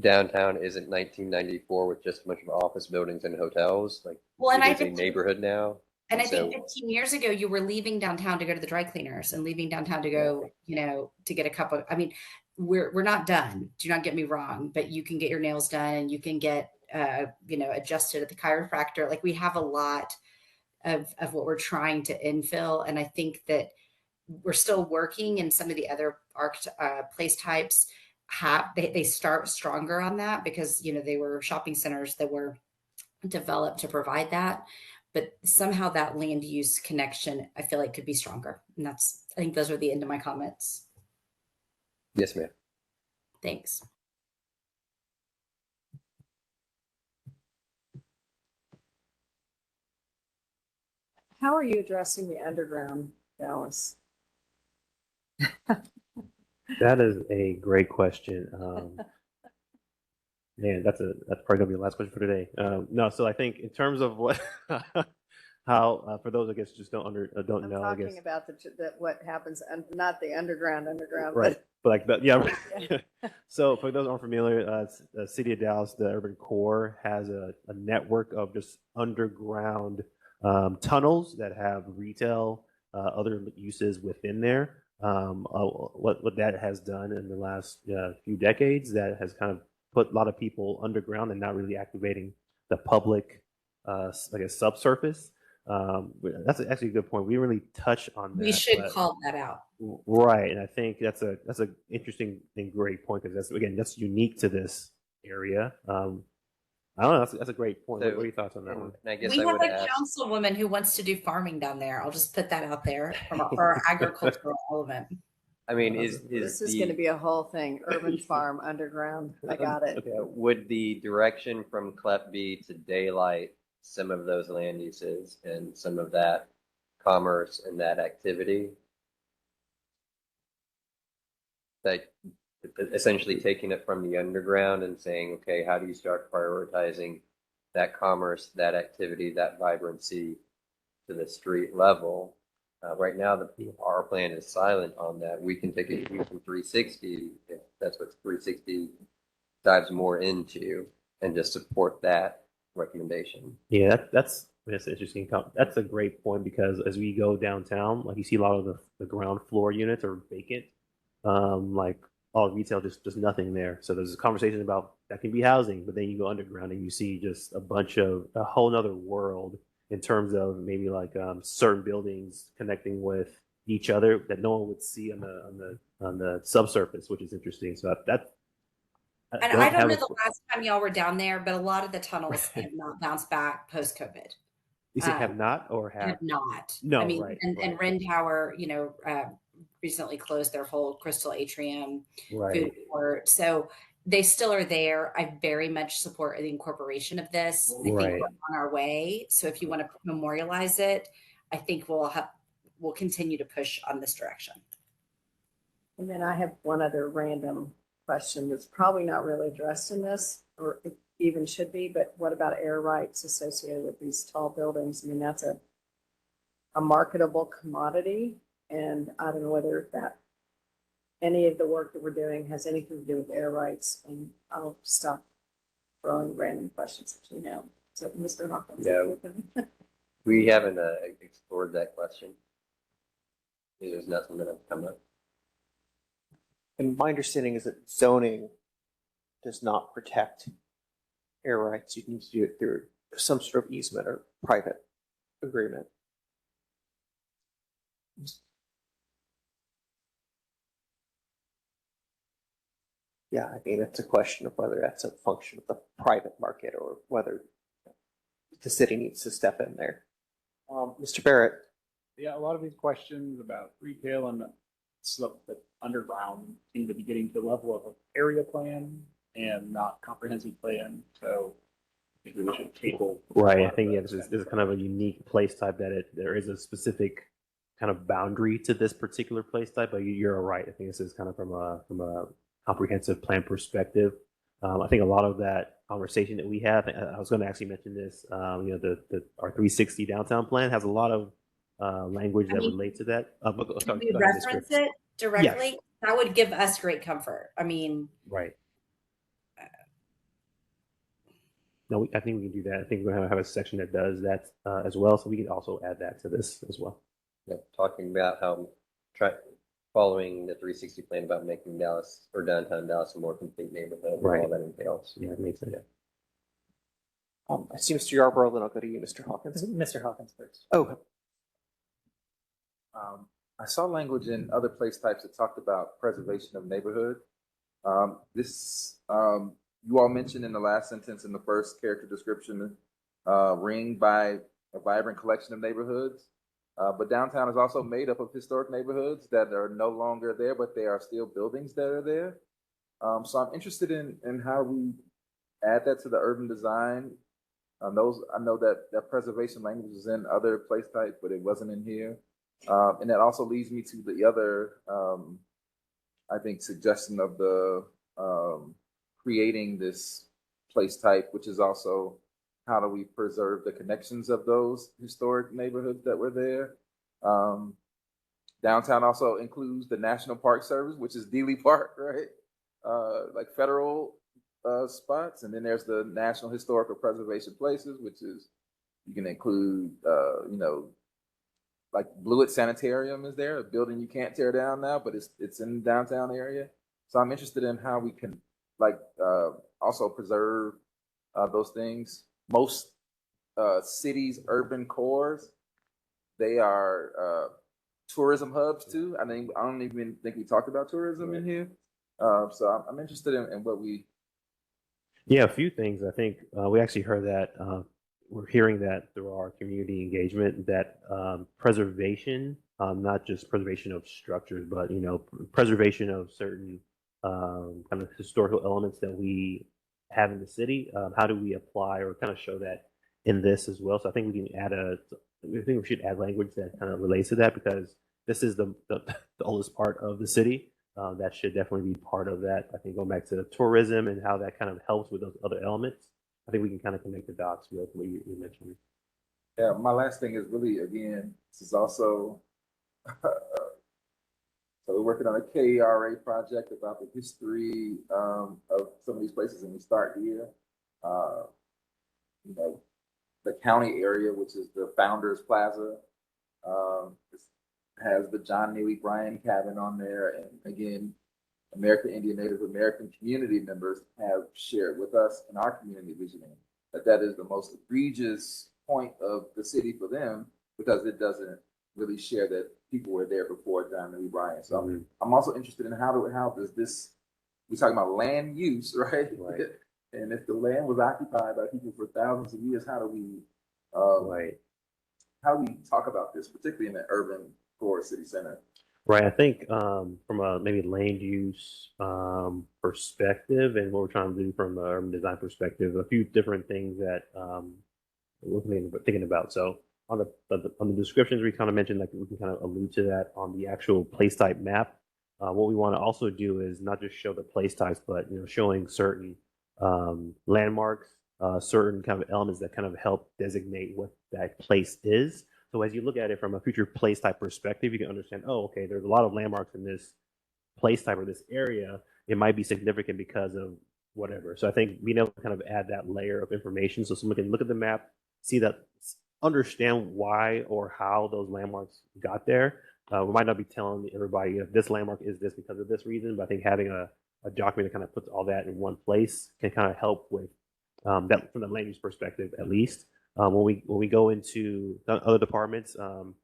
S11: downtown isn't 1994 with just a bunch of office buildings and hotels. Like, it is a neighborhood now.
S8: And I think 15 years ago, you were leaving downtown to go to the dry cleaners and leaving downtown to go, to get a cup of, I mean, we're not done. Do not get me wrong, but you can get your nails done and you can get, adjusted at the chiropractor. Like, we have a lot of what we're trying to infill. And I think that we're still working, and some of the other place types they start stronger on that because, they were shopping centers that were developed to provide that. But somehow that land use connection, I feel like, could be stronger. And I think those are the end of my comments.
S11: Yes, ma'am.
S8: Thanks.
S13: How are you addressing the underground, Dallas?
S5: That is a great question. Man, that's probably gonna be the last question for today. No, so I think in terms of what, how for those I guess just don't know, I guess.
S13: Talking about what happens, and not the underground,
S5: right? But like that, yeah.
S13: Yeah.
S5: So for those who aren't familiar, the City of Dallas, the urban core, has a network of just underground tunnels that have retail, other uses within there. What that has done in the last few decades, that has kind of put a lot of people underground and not really activating the public, like a subsurface. That's actually a good point. We really touch on that.
S8: We should call that out.
S5: Right, and I think that's a interesting and great point because that's unique to this area. I don't know. That's a great point. What are your thoughts on that one?
S11: I guess
S8: We have a councilwoman who wants to do farming down there. I'll just put that out there for our agricultural element.
S11: I mean,
S13: this is going to be a whole thing? Urban farm underground. I got it.
S11: Okay. Would the direction from CLUP be to daylight some of those land uses and some of that commerce and that activity? Like, essentially taking it from the underground and saying, okay, how do you start prioritizing that commerce, that activity, that vibrancy to the street level? Right now, our plan is silent on that. We can take a view from 360 if that's what 360 dives more into and just support that recommendation.
S5: Yeah, that's interesting. That's a great point because as we go downtown, like you see a lot of the ground floor units are vacant. Like all retail, just nothing there. So there's a conversation about that can be housing, but then you go underground and you see just a whole nother world in terms of maybe like certain buildings connecting with each other that no one would see on the subsurface, which is interesting. So that
S8: And I don't know the last time y'all were down there, but a lot of the tunnels have not bounced back post-COVID.
S5: You say have not or have
S8: not.
S5: No,
S8: I mean,
S5: right,
S8: and
S5: right.
S8: Ren Tower, recently closed their whole Crystal Atrium
S5: Right.
S8: food court. So they still are there. I very much support the incorporation of this. I think
S5: Right.
S8: we're on our way. So if you want to memorialize it, I think we'll continue to push on this direction.
S13: And then I have one other random question that's probably not really addressed in this, or it even should be, but what about air rights associated with these tall buildings? I mean, that's a marketable commodity, and I don't know whether that any of the work that we're doing has anything to do with air rights, and I'll stop throwing random questions at you now. So, Mr. Hawkins.
S11: Yeah. We haven't explored that question. There's nothing that has come up.
S1: And my understanding is that zoning does not protect air rights. You need to do it through some sort of easement or private agreement. Yeah, I mean, it's a question of whether that's a function of the private market or whether the city needs to step in there. Mr. Barrett.
S3: Yeah, a lot of these questions about retail and stuff that underground seem to be getting to the level of an area plan and not comprehensive plan. So I think we should table.
S5: Right. I think this is kind of a unique place type that there is a specific kind of boundary to this particular place type. But you're right. I think this is kind of from a comprehensive plan perspective. I think a lot of that conversation that we have, I was going to actually mention this. Our 360 downtown plan has a lot of language that relate to that.
S8: Can we reference it directly? Yes. That would give us great comfort. I mean,
S5: right. No, I think we can do that. I think we're going to have a section that does that as well. So we can also add that to this as well.
S11: Yeah, talking about how following the 360 plan about making Dallas or downtown Dallas a more complete neighborhood.
S5: Right.
S11: All that entails.
S5: Yeah, it makes sense.
S1: I see Mr. Yarborough, then I'll go to you, Mr. Hawkins.
S10: Mr. Hawkins first.
S1: Oh.
S12: I saw language in other place types that talked about preservation of neighborhood. You all mentioned in the last sentence in the first character description, ringed by a vibrant collection of neighborhoods. But downtown is also made up of historic neighborhoods that are no longer there, but they are still buildings that are there. So I'm interested in how we add that to the urban design. I know that preservation language is in other place types, but it wasn't in here. And that also leads me to the other, I think, suggestion of the creating this place type, which is also how do we preserve the connections of those historic neighborhoods that were there. Downtown also includes the National Park Service, which is Dealey Park, right? Like federal spots. And then there's the National Historical Preservation Places, which is, you can include, like Blewett Sanitarium is there, a building you can't tear down now, but it's in the downtown area. So I'm interested in how we can also preserve those things. Most cities' urban cores, they are tourism hubs too. I don't even think we talked about tourism in here. So I'm interested in what we.
S5: Yeah, a few things. I think we actually heard that. We're hearing that through our community engagement that preservation, not just preservation of structures, but preservation of certain kind of historical elements that we have in the city. How do we apply or kind of show that in this as well? So I think we can I think we should add language that kind of relates to that because this is the oldest part of the city. That should definitely be part of that. I think going back to tourism and how that kind of helps with those other elements. I think we can kind of connect the dots with what you mentioned.
S12: Yeah, my last thing is really, again, this is also So we're working on a KERA project about the history of some of these places, and we start here. You know, the county area, which is the Founders Plaza, has the John Neely Bryan cabin on there, and again, American Indian Native American community members have shared with us in our community visioning that is the most egregious point of the city for them because it doesn't really share that people were there before John Neely Bryan. So I'm also interested in how does this, we're talking about land use, right? And if the land was occupied by people for thousands of years, how do we talk about this, particularly in the urban core city center?
S5: Right. I think from a maybe land use perspective and what we're trying to do from an urban design perspective, a few different things that we're thinking about. So on the descriptions, we kind of mentioned, like we can kind of allude to that on the actual place type map. What we want to also do is not just show the place types, but showing certain landmarks, certain kind of elements that kind of help designate what that place is. So as you look at it from a future place type perspective, you can understand, oh, okay, there's a lot of landmarks in this place type or this area. It might be significant because of whatever. So I think being able to kind of add that layer of information so someone can look at the map, see that, understand why or how those landmarks got there. We might not be telling everybody this landmark is this because of this reason, but I think having a document that kind of puts all that in one place can kind of help with that from the land use perspective, at least. When we go into other departments, that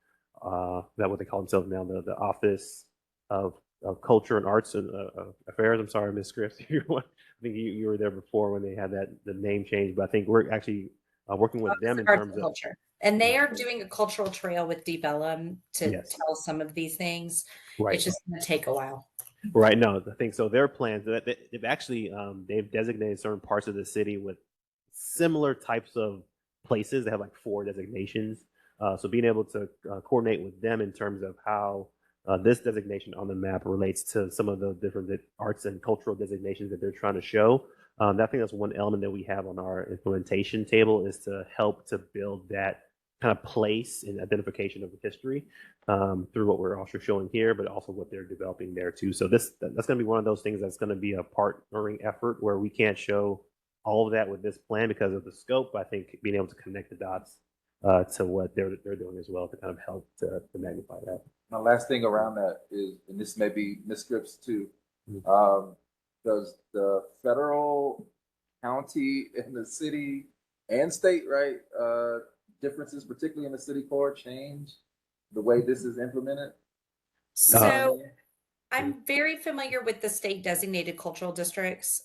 S5: what they call themselves now, the Office of Culture and Arts and Affairs. I'm sorry, Ms. Scripps. I think you were there before when they had the name change, but I think we're actually working with them in terms of
S8: culture. And they are doing a cultural trail with Deep Ellum to tell some of these things.
S5: Right.
S8: It's just going to take a while.
S5: Right. No, I think so. Their plans, they've actually they've designated certain parts of the city with similar types of places. They have like 4 designations. So being able to coordinate with them in terms of how this designation on the map relates to some of the different arts and cultural designations that they're trying to show. I think that's one element that we have on our implementation table, is to help to build that kind of place and identification of the history through what we're also showing here, but also what they're developing there too. So that's going to be one of those things that's going to be a partnering effort where we can't show all of that with this plan because of the scope. I think being able to connect the dots to what they're doing as well to kind of help to magnify that.
S12: My last thing around that is, and this may be Ms. Scripps too, does the federal, county, and the city and state, right, differences, particularly in the city core, change the way this is implemented?
S8: So I'm very familiar with the state designated cultural districts.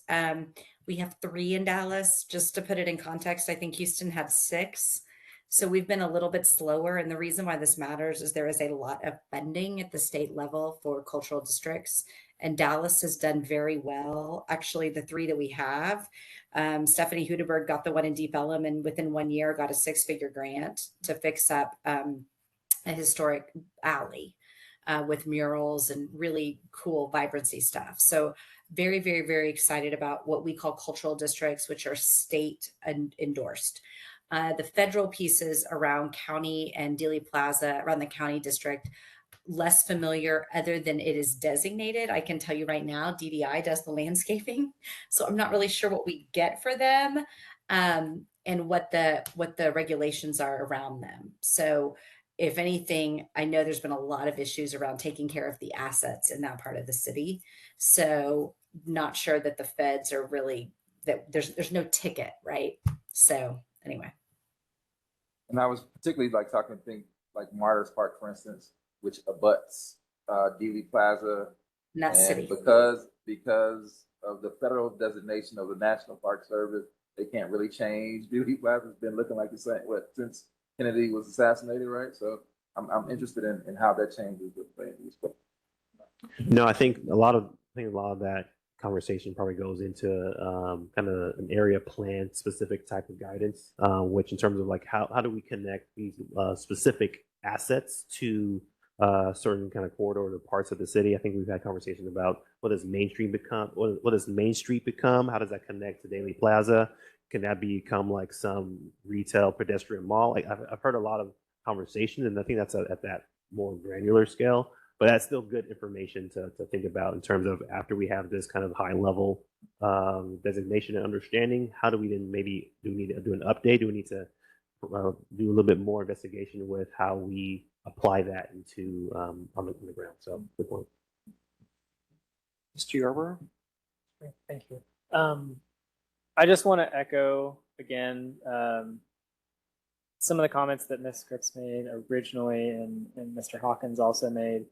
S8: We have 3 in Dallas. Just to put it in context, I think Houston had 6. So we've been a little bit slower. And the reason why this matters is there is a lot of funding at the state level for cultural districts. And Dallas has done very well. Actually, the 3 that we have, Stephanie Hudeberg got the one in Deep Ellum, and within 1 year got a 6-figure grant to fix up a historic alley with murals and really cool vibrancy stuff. So very, very, very excited about what we call cultural districts, which are state endorsed. The federal pieces around county and Dealey Plaza, around the county district, less familiar other than it is designated. I can tell you right now, DDI does the landscaping. So I'm not really sure what we get for them and what the regulations are around them. So if anything, I know there's been a lot of issues around taking care of the assets in that part of the city. So not sure that the feds are really, that there's no ticket, right? So anyway.
S12: And I was particularly like talking things like Martyrs Park, for instance, which abuts Dealey Plaza.
S8: Not city.
S12: Because of the federal designation of the National Park Service, they can't really change. Dealey Plaza's been looking like the same since Kennedy was assassinated, right? So I'm interested in how that changes the land use.
S5: No, I think a lot of that conversation probably goes into kind of an area plan specific type of guidance, which in terms of like how do we connect these specific assets to certain kind of corridor or parts of the city. I think we've had conversations about what does Main Street become? What does Main Street become? How does that connect to Dealey Plaza? Can that become like some retail pedestrian mall? Like I've heard a lot of conversation, and I think that's at that more granular scale. But that's still good information to think about in terms of after we have this kind of high level designation and understanding, how do we then maybe do we need to do an update? Do we need to do a little bit more investigation with how we apply that into on the ground? So good point.
S2: Mr. Yarborough?
S10: Great, thank you. I just want to echo again some of the comments that Ms. Scripps made originally and Mr. Hawkins also made.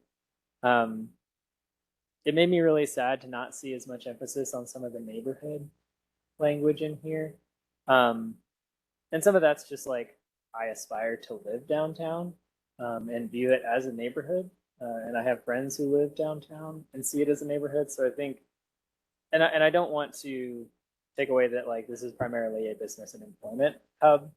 S10: It made me really sad to not see as much emphasis on some of the neighborhood language in here. And some of that's just like, I aspire to live downtown and view it as a neighborhood. And I have friends who live downtown and see it as a neighborhood. So I think, and I don't want to take away that like this is primarily a business and employment hub,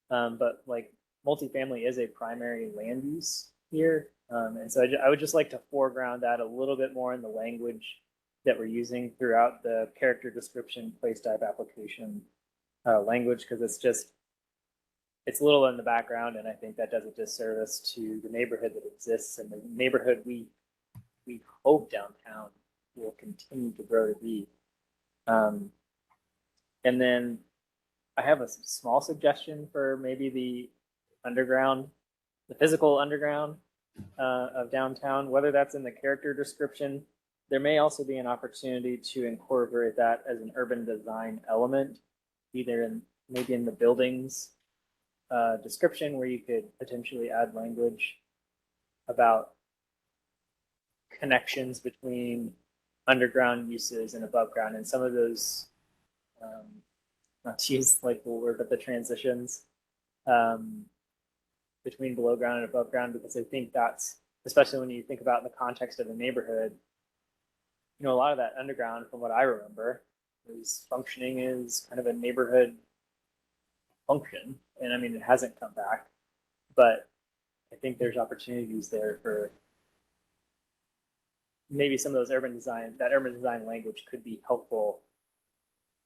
S10: but like multifamily is a primary land use here. And so I would just like to foreground that a little bit more in the language that we're using throughout the character description, place type application language, because it's a little in the background, and I think that does a disservice to the neighborhood that exists and the neighborhood we hope downtown will continue to grow to be. And then I have a small suggestion for maybe the physical underground of downtown, whether that's in the character description. There may also be an opportunity to incorporate that as an urban design element, either maybe in the buildings description, where you could potentially add language about connections between underground uses and above ground, and some of those, not to use like the word, but the transitions between below ground and above ground, because I think that's, especially when you think about in the context of the neighborhood, a lot of that underground, from what I remember, is functioning as kind of a neighborhood function. And I mean, it hasn't come back, but I think there's opportunities there for maybe some of those urban design language could be helpful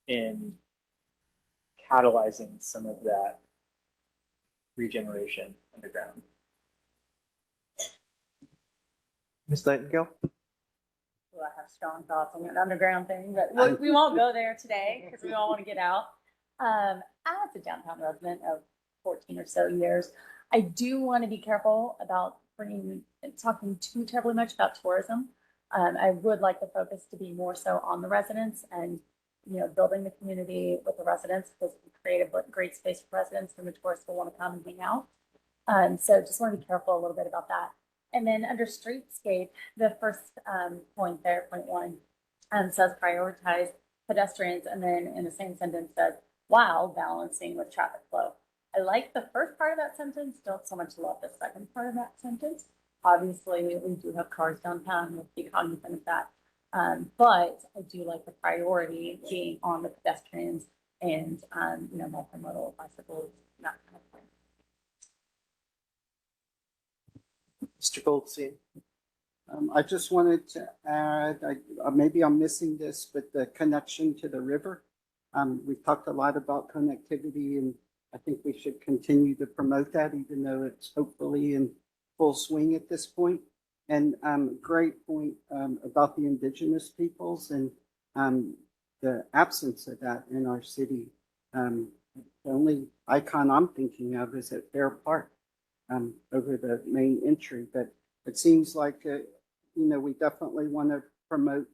S10: in catalyzing some of that regeneration underground.
S1: Ms. Nightingale?
S15: Well, I have strong thoughts on the underground thing, but we won't go there today because we all want to get out. As a downtown resident of 14 or so years, I do want to be careful about talking too terribly much about tourism. I would like the focus to be more so on the residents and building the community with the residents, because we create a great space for residents and the tourists will want to come and hang out. So just want to be careful a little bit about that. And then under streetscape, the first point there, point 1, says prioritize pedestrians, and then in the same sentence says while balancing with traffic flow. I like the first part of that sentence, don't so much love the second part of that sentence. Obviously, we do have cars downtown, we'll be cognizant of that. But I do like the priority being on the pedestrians and multimodal bicycles, that kind of thing.
S1: Mr. Goldstein?
S9: I just wanted to add, maybe I'm missing this, but the connection to the river. We've talked a lot about connectivity, and I think we should continue to promote that, even though it's hopefully in full swing at this point. And great point about the indigenous peoples and the absence of that in our city. The only icon I'm thinking of is at Fair Park over the main entry, but it seems like we definitely want to promote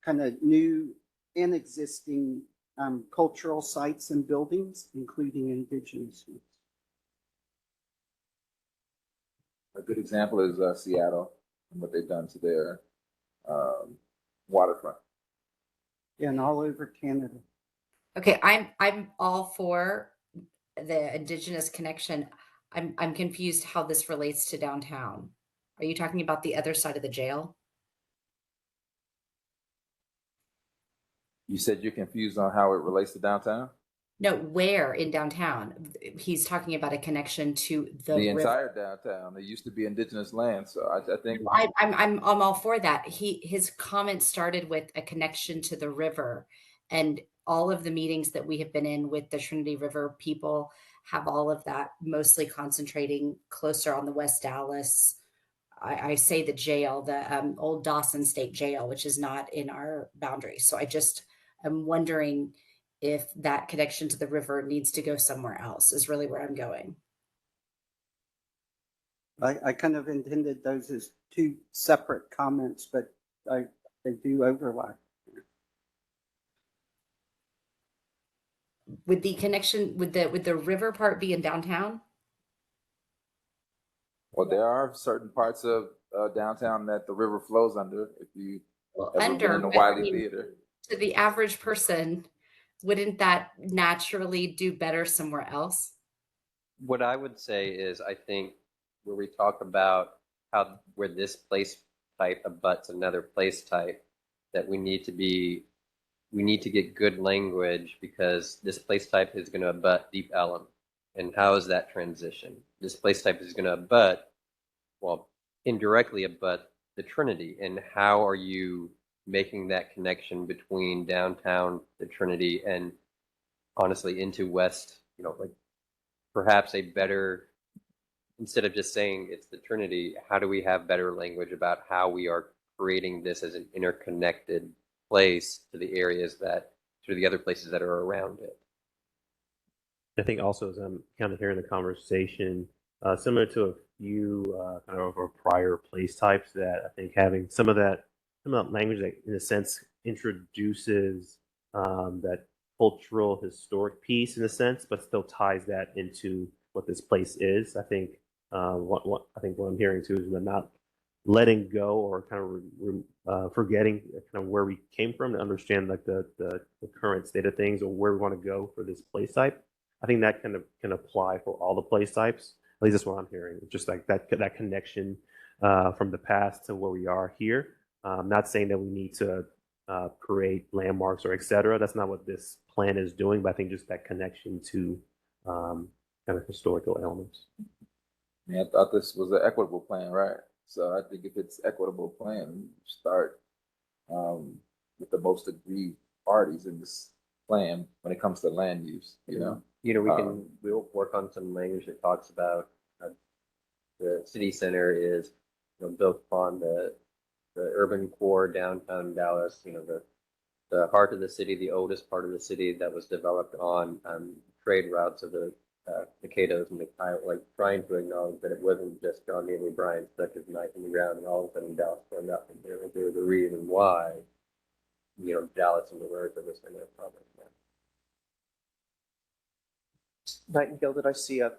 S9: kind of new and existing cultural sites and buildings, including indigenous ones.
S12: A good example is Seattle and what they've done to their waterfront.
S9: Yeah, and all over Canada.
S8: Okay, I'm all for the indigenous connection. I'm confused how this relates to downtown. Are you talking about the other side of the jail?
S12: You said you're confused on how it relates to downtown?
S8: No, where in downtown? He's talking about a connection to the river.
S12: Entire downtown. There used to be indigenous land, so I think
S8: I'm all for that. His comment started with a connection to the river, and all of the meetings that we have been in with the Trinity River people have all of that, mostly concentrating closer on the West Dallas I say the jail, the old Dawson State Jail, which is not in our boundaries. So I just am wondering if that connection to the river needs to go somewhere else is really where I'm going.
S9: I kind of intended those as two separate comments, but they do overlap.
S8: Would the connection, would the river part be in downtown?
S12: Well, there are certain parts of downtown that the river flows under. If you
S8: Well,
S12: ever been in the
S8: but I
S12: Wiley
S8: mean,
S12: Theater,
S8: to the average person, wouldn't that naturally do better somewhere else?
S11: What I would say is, I think where we talk about how where this place type abuts another place type, that we need to get good language because this place type is going to abut Deep Ellum. And how is that transition? This place type is going to abut, well, indirectly abut the Trinity. And how are you making that connection between downtown, the Trinity, and honestly into West, like perhaps a better, instead of just saying it's the Trinity, how do we have better language about how we are creating this as an interconnected place to the areas to the other places that are around it?
S5: I think also as I'm kind of hearing the conversation, similar to a few kind of our prior place types, that I think having some of that language that in a sense introduces that cultural historic piece in a sense, but still ties that into what this place is. I think what I'm hearing too is we're not letting go or kind of forgetting kind of where we came from to understand like the current state of things or where we want to go for this place type. I think that kind of can apply for all the place types. At least that's what I'm hearing. Just like that connection from the past to where we are here. Not saying that we need to create landmarks or et cetera. That's not what this plan is doing, but I think just that connection to kind of historical elements.
S12: yeah, I thought this was an equitable plan, right? So I think if it's equitable plan, start with the most aggrieved parties in this plan when it comes to land use.
S11: We'll work on some language that talks about the city center is built upon the urban core downtown Dallas, the heart of the city, the oldest part of the city that was developed on trade routes of the Catos and the like trying to acknowledge that it wasn't just John Neely Bryan stuck his knife in the ground and all of a sudden Dallas burned up. And there was a reason why, Dallas and America was in their problem.
S1: Nightingale, did I see a?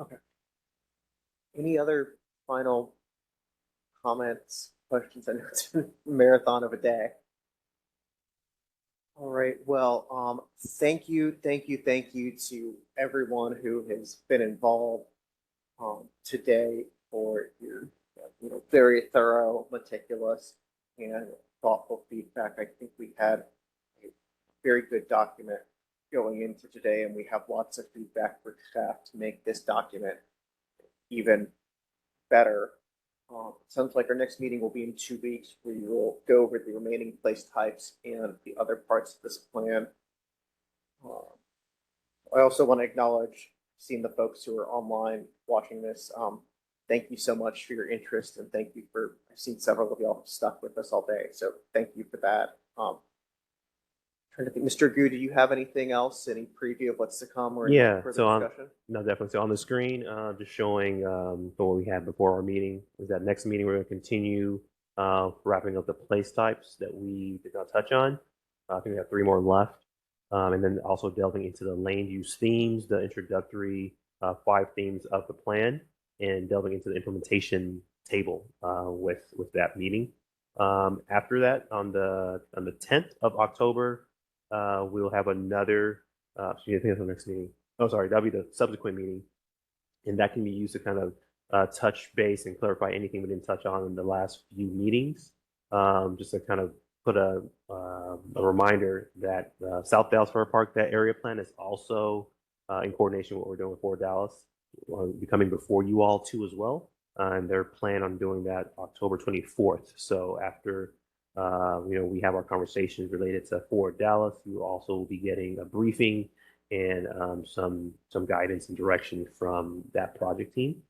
S1: Okay. Any other final comments, questions? I know it's been a marathon of a day. All right. Well, thank you to everyone who has been involved today for your very thorough, meticulous, and thoughtful feedback. I think we had a very good document going into today, and we have lots of feedback for staff to make this document even better. Sounds like our next meeting will be in 2 weeks. We will go over the remaining place types and the other parts of this plan. I also want to acknowledge seeing the folks who are online watching this. Thank you so much for your interest, and thank you for, I've seen several of y'all stuck with us all day, so thank you for that. Trying to think, Mr. Gu, do you have anything else? Any preview of what's to come or
S5: Yeah,
S1: further
S5: so
S1: discussion?
S5: no, definitely. So on the screen, just showing what we had before our meeting is that next meeting we're going to continue wrapping up the place types that we did not touch on. I think we have 3 more left, and then also delving into the land use themes, the introductory 5 themes of the plan, and delving into the implementation table with that meeting. After that, on the 10th of October. We'll have another, I think that's the next meeting. Oh, sorry, that'll be the subsequent meeting. And that can be used to kind of touch base and clarify anything we didn't touch on in the last few meetings. Just to kind of put a reminder that South Dallas Fair Park, that area plan is also in coordination with what we're doing with Fort Dallas. Will be coming before you all too as well. And they're planning on doing that October 24th. So after we have our conversations related to Fort Dallas, you will also be getting a briefing and some guidance and direction from that project team.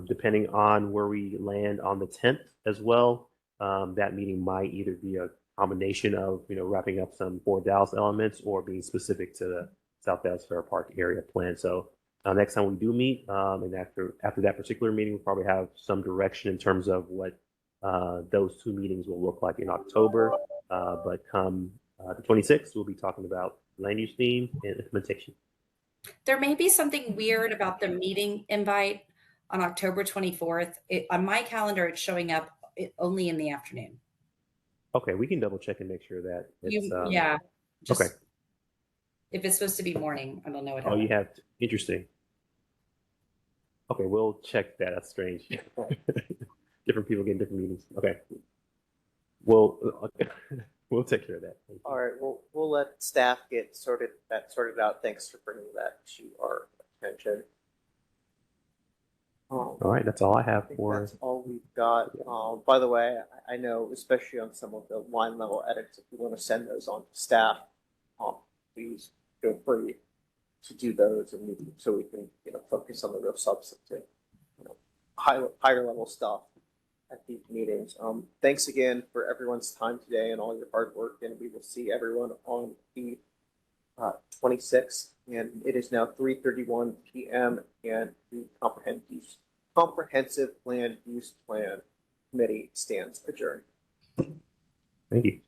S5: Depending on where we land on the 10th as well, that meeting might either be a combination of, wrapping up some Fort Dallas elements or being specific to the South Dallas Fair Park area plan. So next time we do meet, and after that particular meeting, we'll probably have some direction in terms of what those two meetings will look like in October. But come the 26th, we'll be talking about land use theme and implementation.
S8: There may be something weird about the meeting invite on October 24th. On my calendar, it's showing up only in the afternoon.
S5: Okay, we can double check and make sure that it's
S8: yeah. Just,
S5: okay.
S8: If it's supposed to be morning, I don't know what.
S5: Oh, you have interesting. Okay, we'll check that. That's strange. Different people get different meetings. Okay, we'll take care of that.
S1: All right, we'll let staff get sorted out. Thanks for bringing that to our attention.
S5: All right, that's all I have for.
S1: That's all we've got. By the way, I know, especially on some of the line level edits, if you want to send those on to staff, please feel free to do those, and so we can focus on the real substantive, higher level stuff at these meetings. Thanks again for everyone's time today and all your hard work, and we will see everyone on the 26th. And it is now 3:31 p.m. and the Comprehensive Land Use Plan Committee stands adjourned.
S5: Thank you.